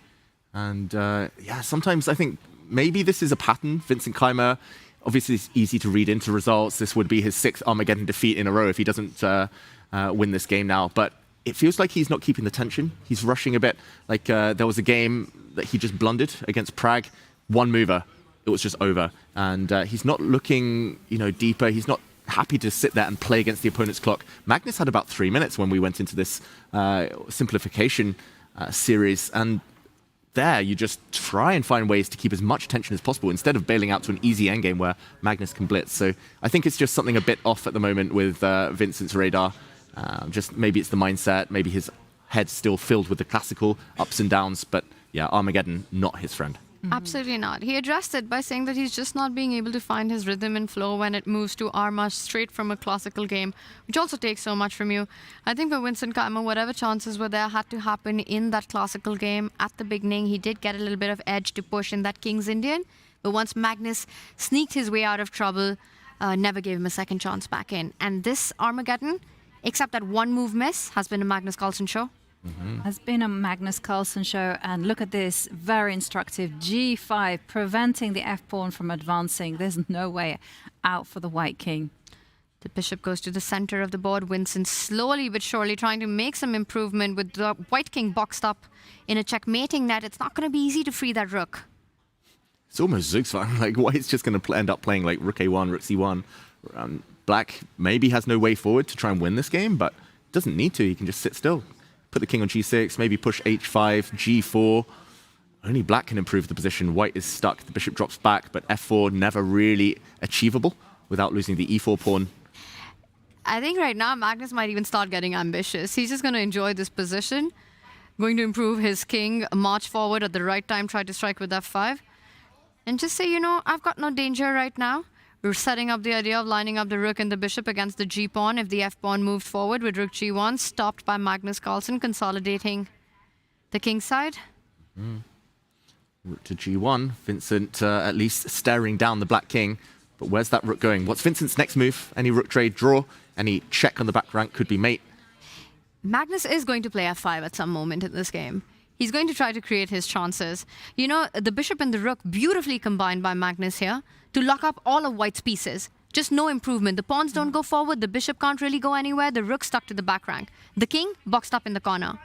And yeah, sometimes I think maybe this is a pattern. Vincent Keymer, obviously it's easy to read into results. This would be his 6th Armageddon defeat in a row if he doesn't win this game now. But it feels like he's not keeping the tension. He's rushing a bit. Like there was a game that he just blundered against Prague. One mover, it was just over. And he's not looking, deeper. He's not happy to sit there and play against the opponent's clock. Magnus had about 3 minutes when we went into this simplification series. And there, you just try and find ways to keep as much tension as possible instead of bailing out to an easy endgame where Magnus can blitz. So I think it's just something a bit off at the moment with Vincent's radar. Just maybe it's the mindset, maybe his head's still filled with the classical ups and downs, but yeah, Armageddon, not his friend. Absolutely not. He addressed it by saying that he's just not being able to find his rhythm and flow when it moves to Arma straight from a classical game, which also takes so much from you. I think for Vincent Keimer, whatever chances were there had to happen in that classical game at the beginning. He did get a little bit of edge to push in that King's Indian, but once Magnus sneaked his way out of trouble, never gave him a second chance back in. And this Armageddon, except that one move miss, has been a Magnus Carlsen show. Has been a Magnus Carlsen show, and look at this, very instructive. G5, preventing the f-pawn from advancing. There's no way out for the white king. The bishop goes to the center of the board. Vincent slowly but surely trying to make some improvement with the white king boxed up in a checkmating net. It's not going to be easy to free that rook. It's almost Zugzwang. Like, White's just going to end up playing like rook a1, rook c1. Black maybe has no way forward to try and win this game, but doesn't need to. He can just sit still. Put the king on g6, maybe push h5, g4. Only black can improve the position. White is stuck. The bishop drops back, but f4 never really achievable without losing the e4 pawn. I think right now Magnus might even start getting ambitious. He's just going to enjoy this position, going to improve his king, march forward at the right time, try to strike with f5, and just say, you know, I've got no danger right now. We're setting up the idea of lining up the rook and the bishop against the g-pawn if the f-pawn moved forward with rook g1, stopped by Magnus Carlsen, consolidating the king side. Rook to g1. Vincent at least staring down the black king. But where's that rook going? What's Vincent's next move? Any rook trade draw? Any check on the back rank could be mate. Magnus is going to play f5 at some moment in this game. He's going to try to create his chances. You know, the bishop and the rook beautifully combined by Magnus here to lock up all of White's pieces. Just no improvement. The pawns don't go forward. The bishop can't really go anywhere. The rook stuck to the back rank. The king boxed up in the corner.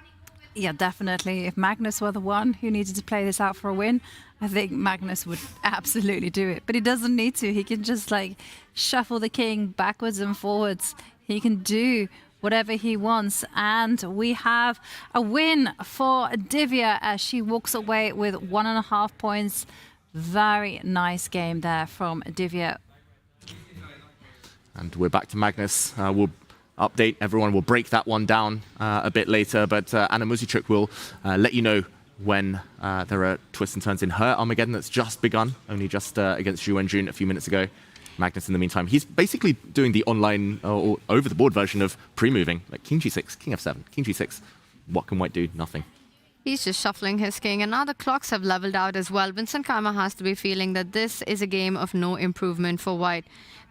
Yeah, definitely. If Magnus were the one who needed to play this out for a win, I think Magnus would absolutely do it. But he doesn't need to. He can just like shuffle the king backwards and forwards. He can do whatever he wants. And we have a win for Divya as she walks away with 1.5 points. Very nice game there from Divya. And we're back to Magnus. We'll update everyone. We'll break that one down a bit later. But Anna Muzychuk will let you know when there are twists and turns in her Armageddon that's just begun, only just against Zhu Wenjun a few minutes ago. Magnus, in the meantime, he's basically doing the online or over-the-board version of pre-moving, like king g6, king f7, king g6. What can White do? Nothing. He's just shuffling his king, and now the clocks have leveled out as well. Vincent Keimer has to be feeling that this is a game of no improvement for White.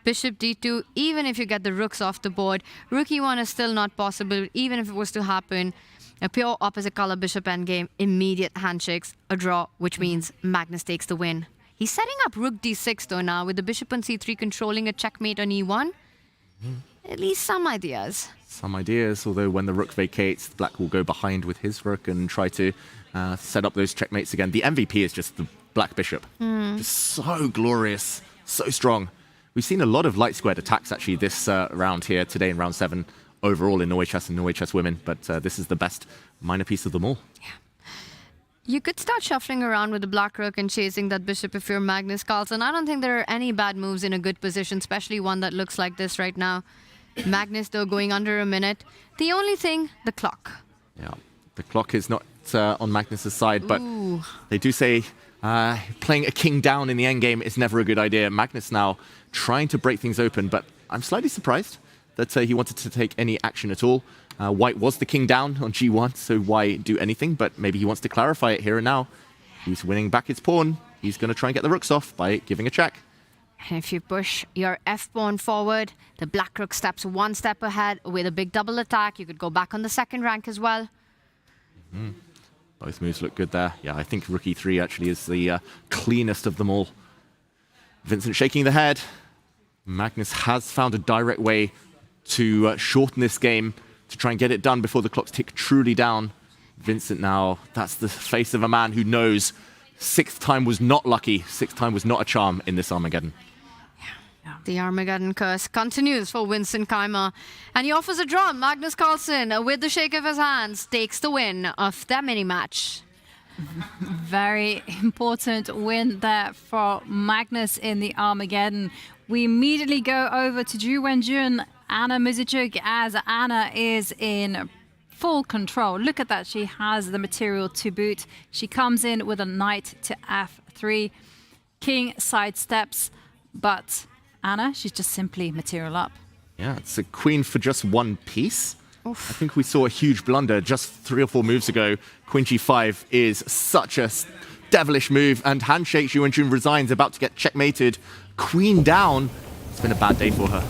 Bishop d2, even if you get the rooks off the board, rook e1 is still not possible, even if it was to happen. A pure opposite color bishop endgame, immediate handshakes, a draw, which means Magnus takes the win. He's setting up rook d6 though now, with the bishop on c3 controlling a checkmate on e1. At least some ideas. Some ideas, although when the rook vacates, black will go behind with his rook and try to set up those checkmates again. The MVP is just the black bishop. Just so glorious, so strong. We've seen a lot of light squared attacks actually this round here today in round 7 overall in Norway Chess and Norway Chess Women, but this is the best minor piece of them all. You could start shuffling around with the black rook and chasing that bishop if you're Magnus Carlsen. I don't think there are any bad moves in a good position, especially one that looks like this right now. Magnus, though, going under a minute. The only thing, the clock. Yeah, the clock is not on Magnus's side, but they do say playing a king down in the endgame is never a good idea. Magnus now trying to break things open, but I'm slightly surprised that he wanted to take any action at all. White was the king down on g1, so why do anything? But maybe he wants to clarify it here and now. He's winning back his pawn. He's going to try and get the rooks off by giving a check. And if you push your f-pawn forward, the black rook steps one step ahead with a big double attack. You could go back on the second rank as well. Both moves look good there. Yeah, I think rook e3 actually is the cleanest of them all. Vincent shaking the head. Magnus has found a direct way to shorten this game, to try and get it done before the clocks tick truly down. Vincent now, that's the face of a man who knows 6th time was not lucky, 6th time was not a charm in this Armageddon. The Armageddon curse continues for Vincent Keimer, and he offers a draw. Magnus Carlsen, with the shake of his hands, takes the win of their mini-match. Very important win there for Magnus in the Armageddon. We immediately go over to Zhu Wenjun, Anna Muzychuk, as Anna is in full control. Look at that. She has the material to boot. She comes in with a knight to f3. King sidesteps, but Anna, she's just simply material up. Yeah, it's a queen for just one piece. Oof. I think we saw a huge blunder just 3 or 4 moves ago. Queen g5 is such a devilish move, and handshake. Zhu Wenjun resigns, about to get checkmated. Queen down. It's been a bad day for her.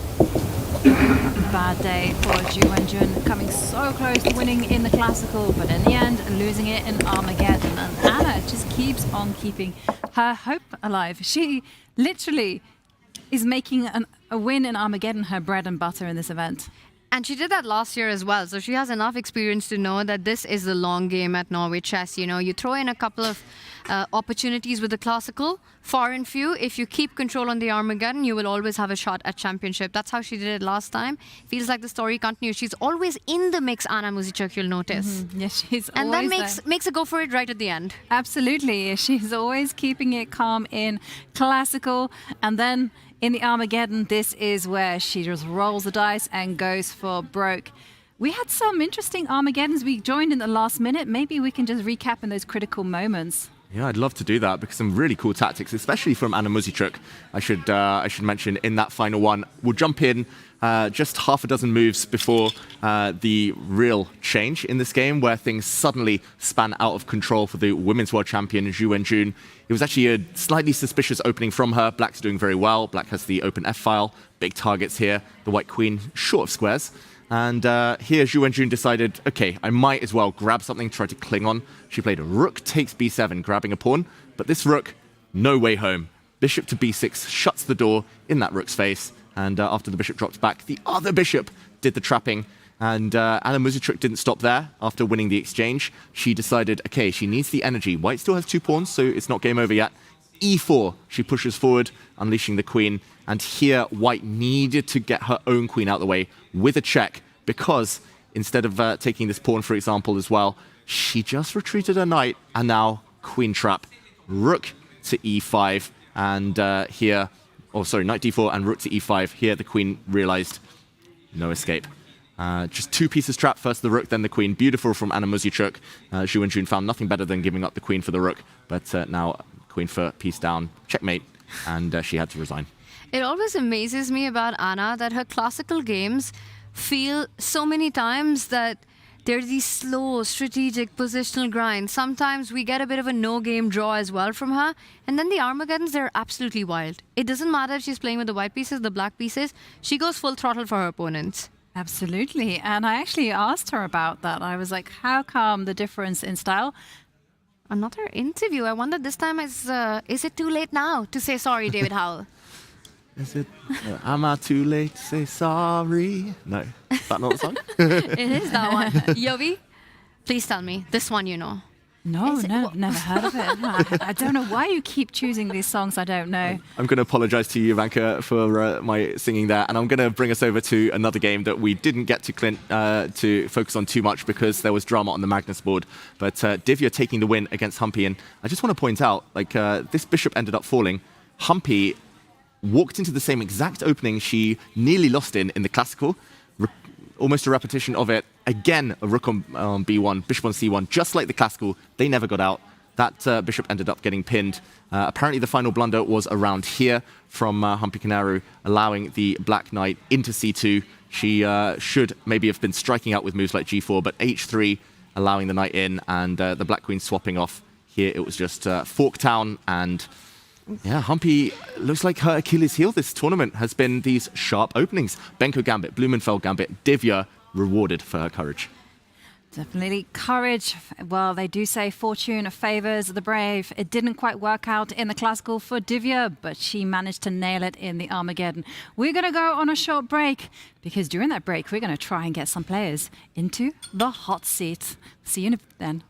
Bad day for Zhu Wenjun, coming so close to winning in the classical, but in the end, losing it in Armageddon. And Anna just keeps on keeping her hope alive. She literally is making a win in Armageddon her bread and butter in this event. And she did that last year as well. So she has enough experience to know that this is the long game at Norway Chess. You know, you throw in a couple of opportunities with the classical, far and few. If you keep control on the Armageddon, you will always have a shot at championship. That's how she did it last time. Feels like the story continues. She's always in the mix, Anna Muzychuk, you'll notice. Mm-hmm. Yes, she's and always that makes her go for it right at the end. Absolutely. She's always keeping it calm in classical. And then in the Armageddon, this is where she just rolls the dice and goes for broke. We had some interesting Armageddons. We joined in the last minute. Maybe we can just recap in those critical moments. Yeah, I'd love to do that, because some really cool tactics, especially from Anna Muzychuk. I should mention in that final one. We'll jump in just half a dozen moves before the real change in this game, where things suddenly span out of control for the women's world champion, Zhu Wenjun. It was actually a slightly suspicious opening from her. Black's doing very well. Black has the open f-file. Big targets here. The white queen short of squares. And here Zhu Wenjun decided, okay, I might as well grab something, try to cling on. She played rook takes b7, grabbing a pawn. But this rook, no way home. Bishop to b6 shuts the door in that rook's face. And after the bishop dropped back, the other bishop did the trapping. And Anna Muzychuk didn't stop there. After winning the exchange, she decided, okay, she needs the energy. White still has 2 pawns, so it's not game over yet. e4, she pushes forward, unleashing the queen. And here, white needed to get her own queen out of the way with a check, because instead of taking this pawn, for example, as well, she just retreated her knight, and now queen trap. Rook to e5, and here, knight d4 and rook to e5. Here, the queen realized no escape. Just 2 pieces trapped, first the rook, then the queen. Beautiful from Anna Muzychuk. Zhu Wenjun found nothing better than giving up the queen for the rook, but now queen for piece down, checkmate, and she had to resign. It always amazes me about Anna that her classical games feel so many times that they're these slow, strategic, positional grinds. Sometimes we get a bit of a no-game draw as well from her. And then the Armageddons, they're absolutely wild. It doesn't matter if she's playing with the white pieces, the black pieces. She goes full throttle for her opponents. Absolutely. And I actually asked her about that. I was like, how come the difference in style? Another interview. I wonder this time, is it too late now to say sorry, David Howell? Is it? Am I too late to say sorry? No. Is that not the song? It is that one. Yovi, please tell me. This one you know. No, never heard of it. I don't know why you keep choosing these songs. I don't know. I'm going to apologize to you, Ivanka, for my singing there. And I'm going to bring us over to another game that we didn't get to, Clint, to focus on too much because there was drama on the Magnus board. But Divya taking the win against Humpy. And I just want to point out, this bishop ended up falling. Humpy walked into the same exact opening she nearly lost in the classical. Almost a repetition of it. Again, a rook on b1, bishop on c1, just like the classical. They never got out. That bishop ended up getting pinned. Apparently, the final blunder was around here from Humpy Kanaru, allowing the black knight into c2. She should maybe have been striking out with moves like g4, but h3, allowing the knight in, and the black queen swapping off. Here, it was just Forktown, and yeah, Humpy looks like her Achilles heel this tournament has been these sharp openings. Benko Gambit, Blumenfeld Gambit, Divya rewarded for her courage. Definitely courage. Well, they do say fortune favors the brave. It didn't quite work out in the classical for Divya, but she managed to nail it in the Armageddon. We're going to go on a short break because during that break, we're going to try and get some players into the hot seat. See you then.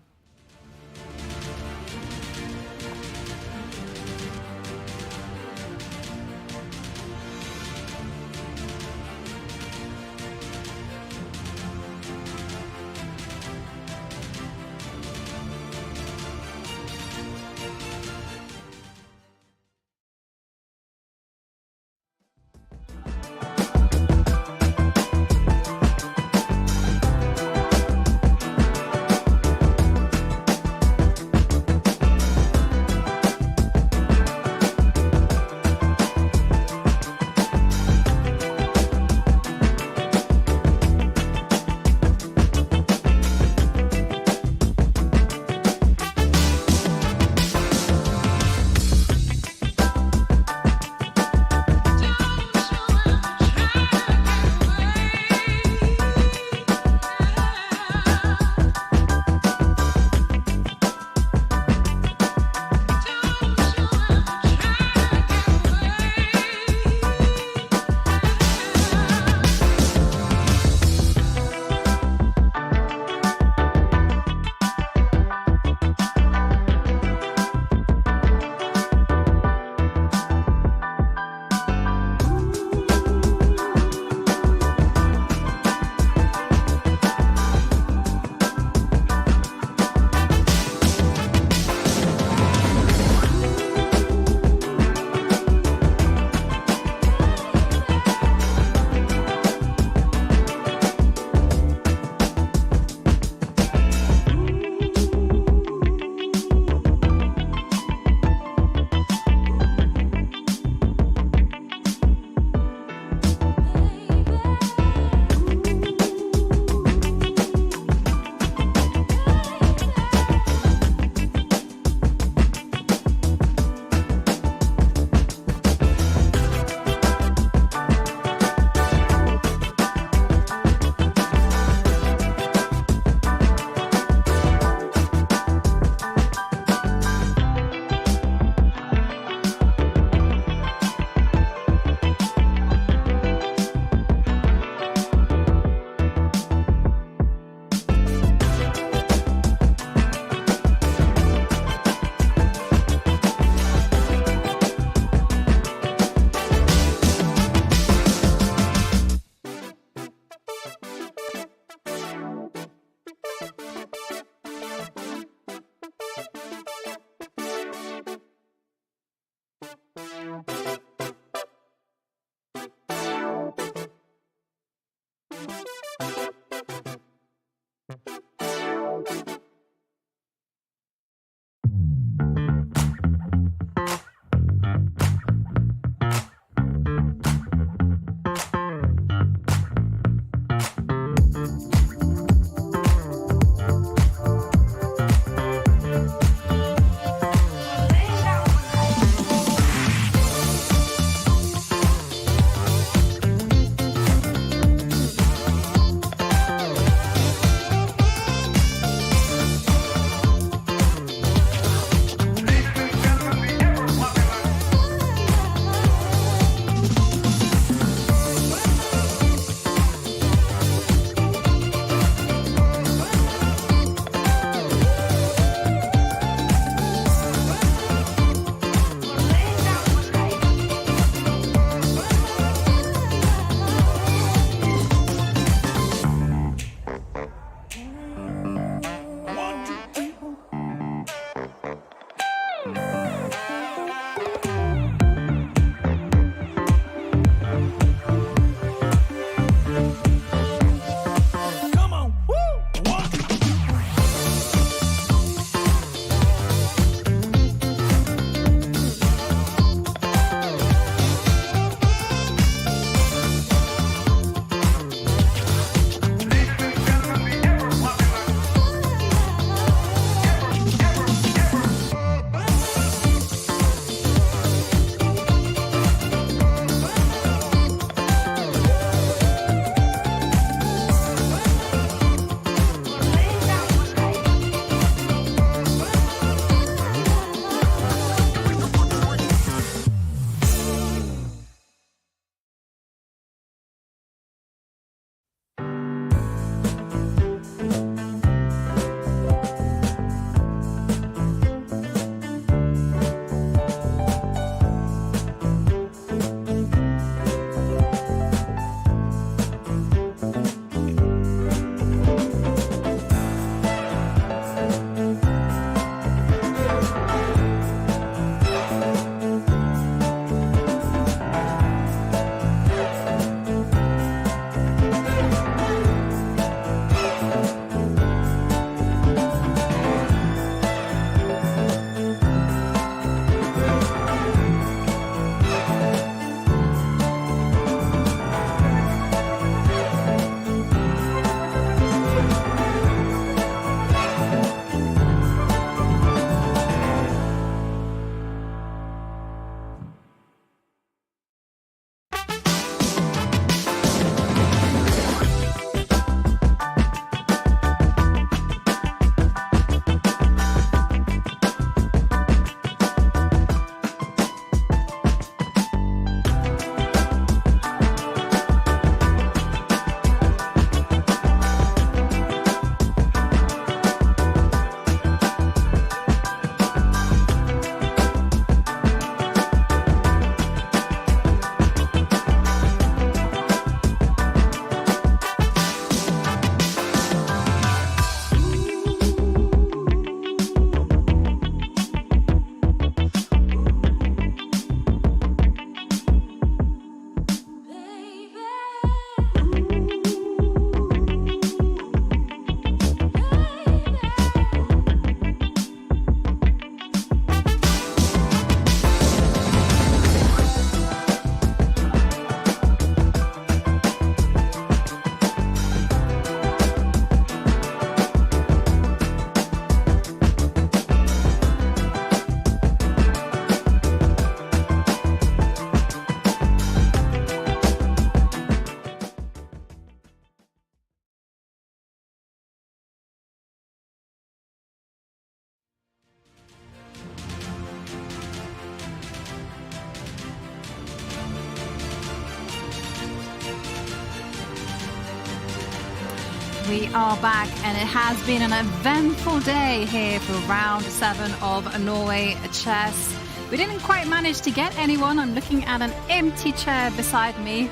We are back, and it has been an eventful day here for round 7 of Norway Chess. We didn't quite manage to get anyone. I'm looking at an empty chair beside me.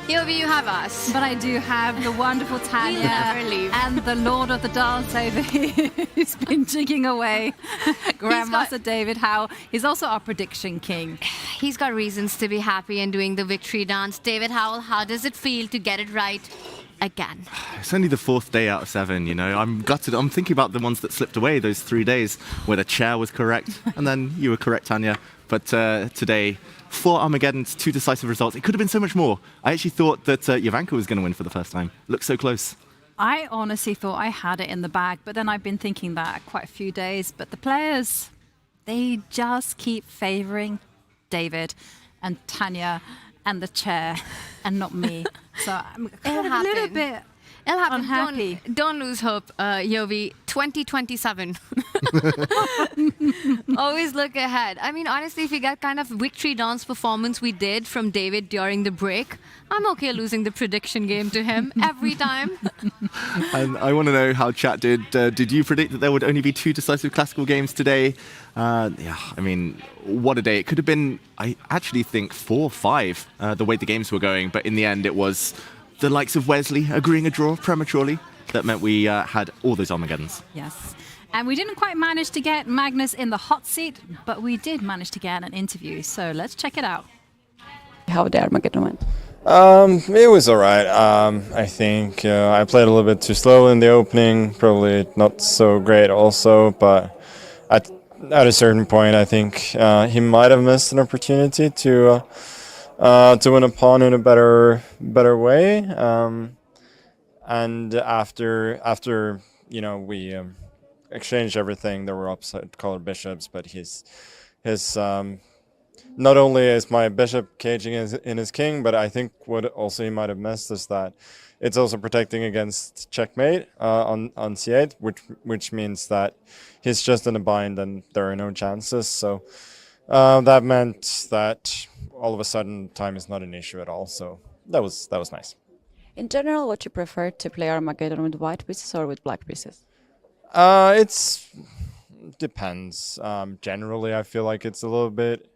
Yovi, you have us. But I do have the wonderful Tanya never leave. and the Lord of the Dance over here who's been jigging away. Grandmaster David Howe. He's also our prediction king. He's got reasons to be happy and doing the victory dance. David Howell, how does it feel to get it right again? It's only the 4th day out of 7, you know. I'm gutted. I'm thinking about the ones that slipped away, those 3 days where the chair was correct. And then you were correct, Tanya. But today, 4 Armageddons, 2 decisive results. It could have been so much more. I actually thought that Jovanka was going to win for the first time. Looked so close. I honestly thought I had it in the bag, but then I've been thinking that quite a few days. But the players, they just keep favouring David and Tanya and the chair and not me. So I'm kind of a little bit unhappy. Don't lose hope, Yovi. 2027. Always look ahead. I mean, honestly, if you get kind of victory dance performance we did from David during the break, I'm okay losing the prediction game to him every time. And I want to know how chat did. Did you predict that there would only be 2 decisive classical games today? Yeah, I mean, what a day. It could have been, I actually think, 4 or 5, the way the games were going. But in the end, it was the likes of Wesley agreeing a draw prematurely. That meant we had all those Armageddons. Yes. And we didn't quite manage to get Magnus in the hot seat, but we did manage to get an interview. So let's check it out. How the Armageddon went? It was alright. I think I played a little bit too slow in the opening, probably not so great also, but at a certain point I think he might have missed an opportunity to win a pawn in a better way. And after you know, we exchanged everything, there were opposite color bishops, but his not only is my bishop caging in his king, but I think what also he might have missed is that it's also protecting against checkmate on c8, which means that he's just in a bind and there are no chances. So that meant that all of a sudden time is not an issue at all. So that was nice. In general, would you prefer to play Armageddon with white pieces or with black pieces? It's depends. Generally, I feel like it's a little bit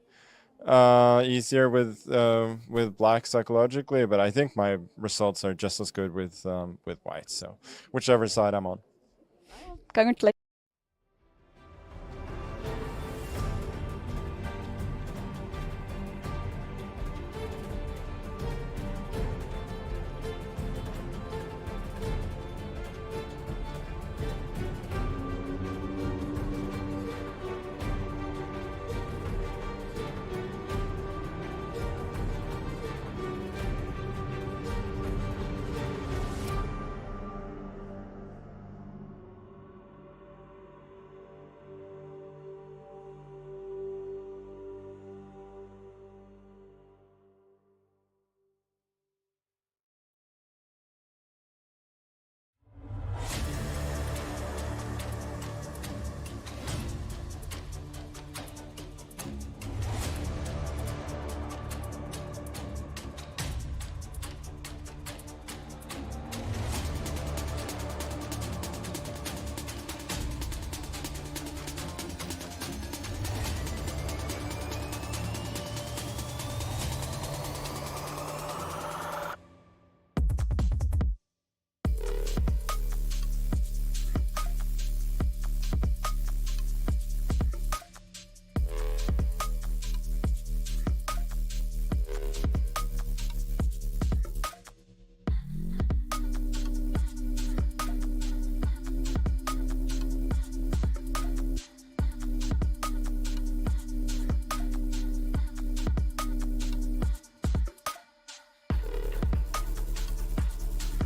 easier with black psychologically, but I think my results are just as good with white. So whichever side I'm on. Congratulations.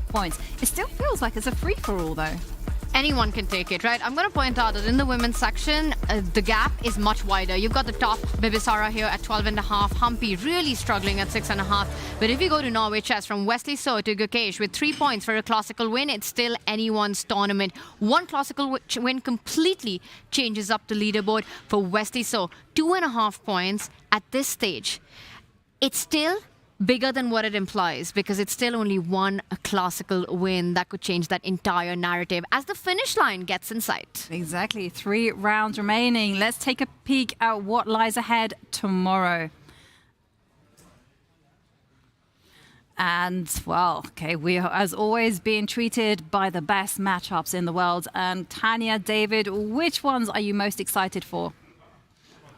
Points. It still feels like it's a free-for-all, though. Anyone can take it, right? I'm going to point out that in the women's section, the gap is much wider. You've got the top Bibisara here at 12.5, Humpy really struggling at 6.5. But if you go to Norway Chess, from Wesley So to Gukesh with 3 points for a classical win, it's still anyone's tournament. One classical win completely changes up the leaderboard for Wesley So. 2.5 points at this stage. It's still bigger than what it implies, because it's still only one classical win that could change that entire narrative as the finish line gets in sight. Exactly. 3 rounds remaining. Let's take a peek at what lies ahead tomorrow. And, well, okay, we are, as always, being treated by the best matchups in the world. And Tanya, David, which ones are you most excited for?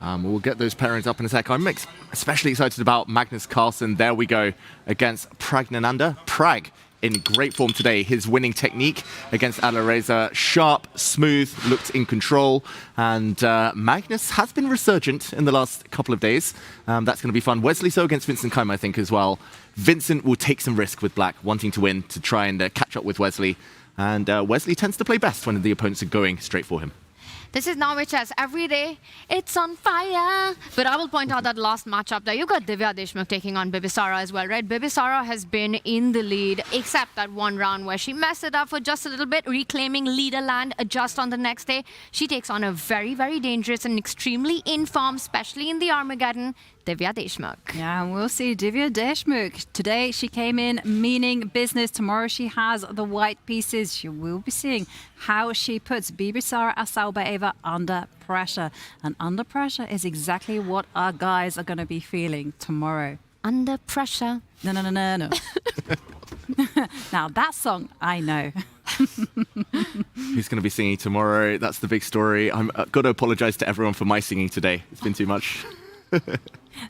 We'll get those pairings up in a sec. I'm especially excited about Magnus Carlsen. There we go, against Pragnananda. Prag in great form today. His winning technique against Alireza, sharp, smooth, looked in control. And Magnus has been resurgent in the last couple of days. That's going to be fun. Wesley so against Vincent Keim, I think, as well. Vincent will take some risk with Black, wanting to win to try and catch up with Wesley. And Wesley tends to play best when the opponents are going straight for him. This is Norway Chess. Every day, it's on fire. But I will point out that last matchup there, you got Divya Deshmukh taking on Bibisara as well, right? Bibisara has been in the lead, except that one round where she messed it up for just a little bit, reclaiming leader land just on the next day. She takes on a very, very dangerous and extremely in form, especially in the Armageddon, Divya Deshmukh. Yeah, and we'll see Divya Deshmukh. Today she came in meaning business. Tomorrow she has the white pieces. You will be seeing how she puts Bibisara Asaubaeva under pressure. And under pressure is exactly what our guys are going to be feeling tomorrow. Under pressure? No. Now that song, I know. Who's going to be singing tomorrow? That's the big story. I'm got to apologize to everyone for my singing today. It's been too much.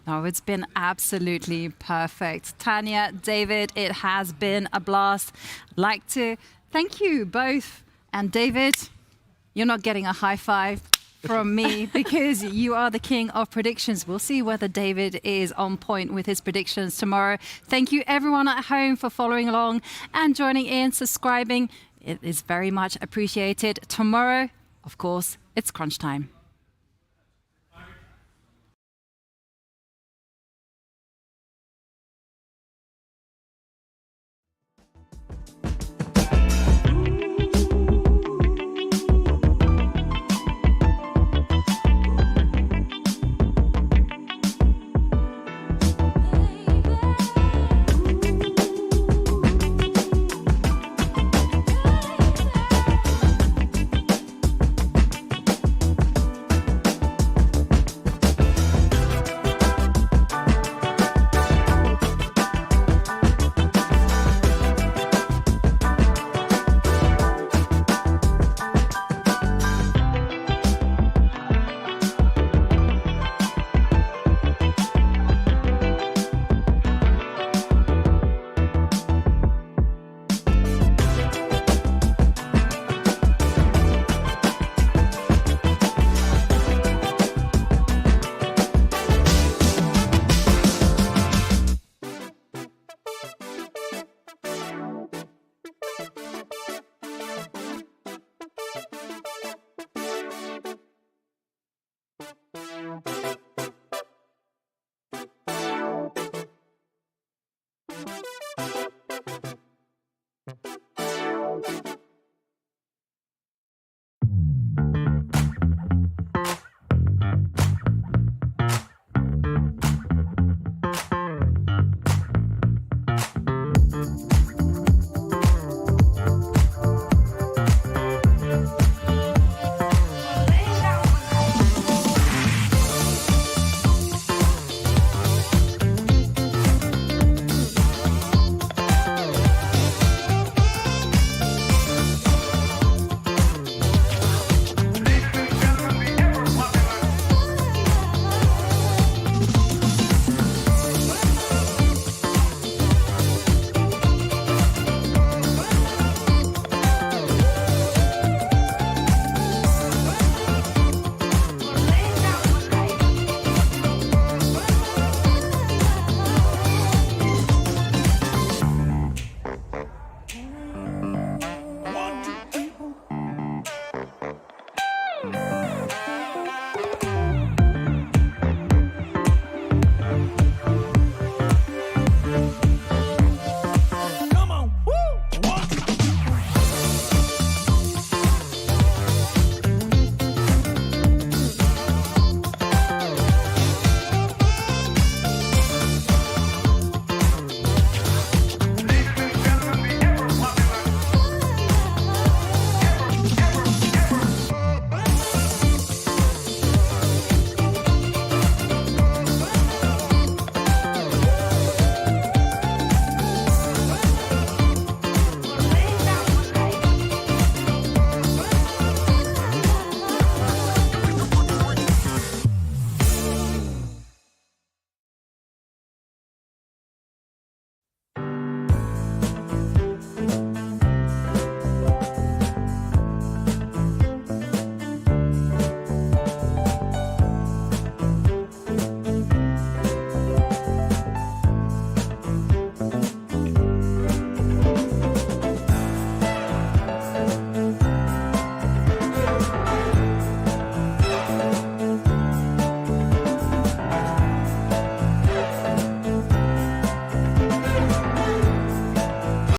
No, it's been absolutely perfect. Tanya, David, it has been a blast. I'd like to thank you both. And David, you're not getting a high five from me because you are the king of predictions. We'll see whether David is on point with his predictions tomorrow. Thank you everyone at home for following along and joining in, subscribing. It is very much appreciated. Tomorrow, of course, it's crunch time.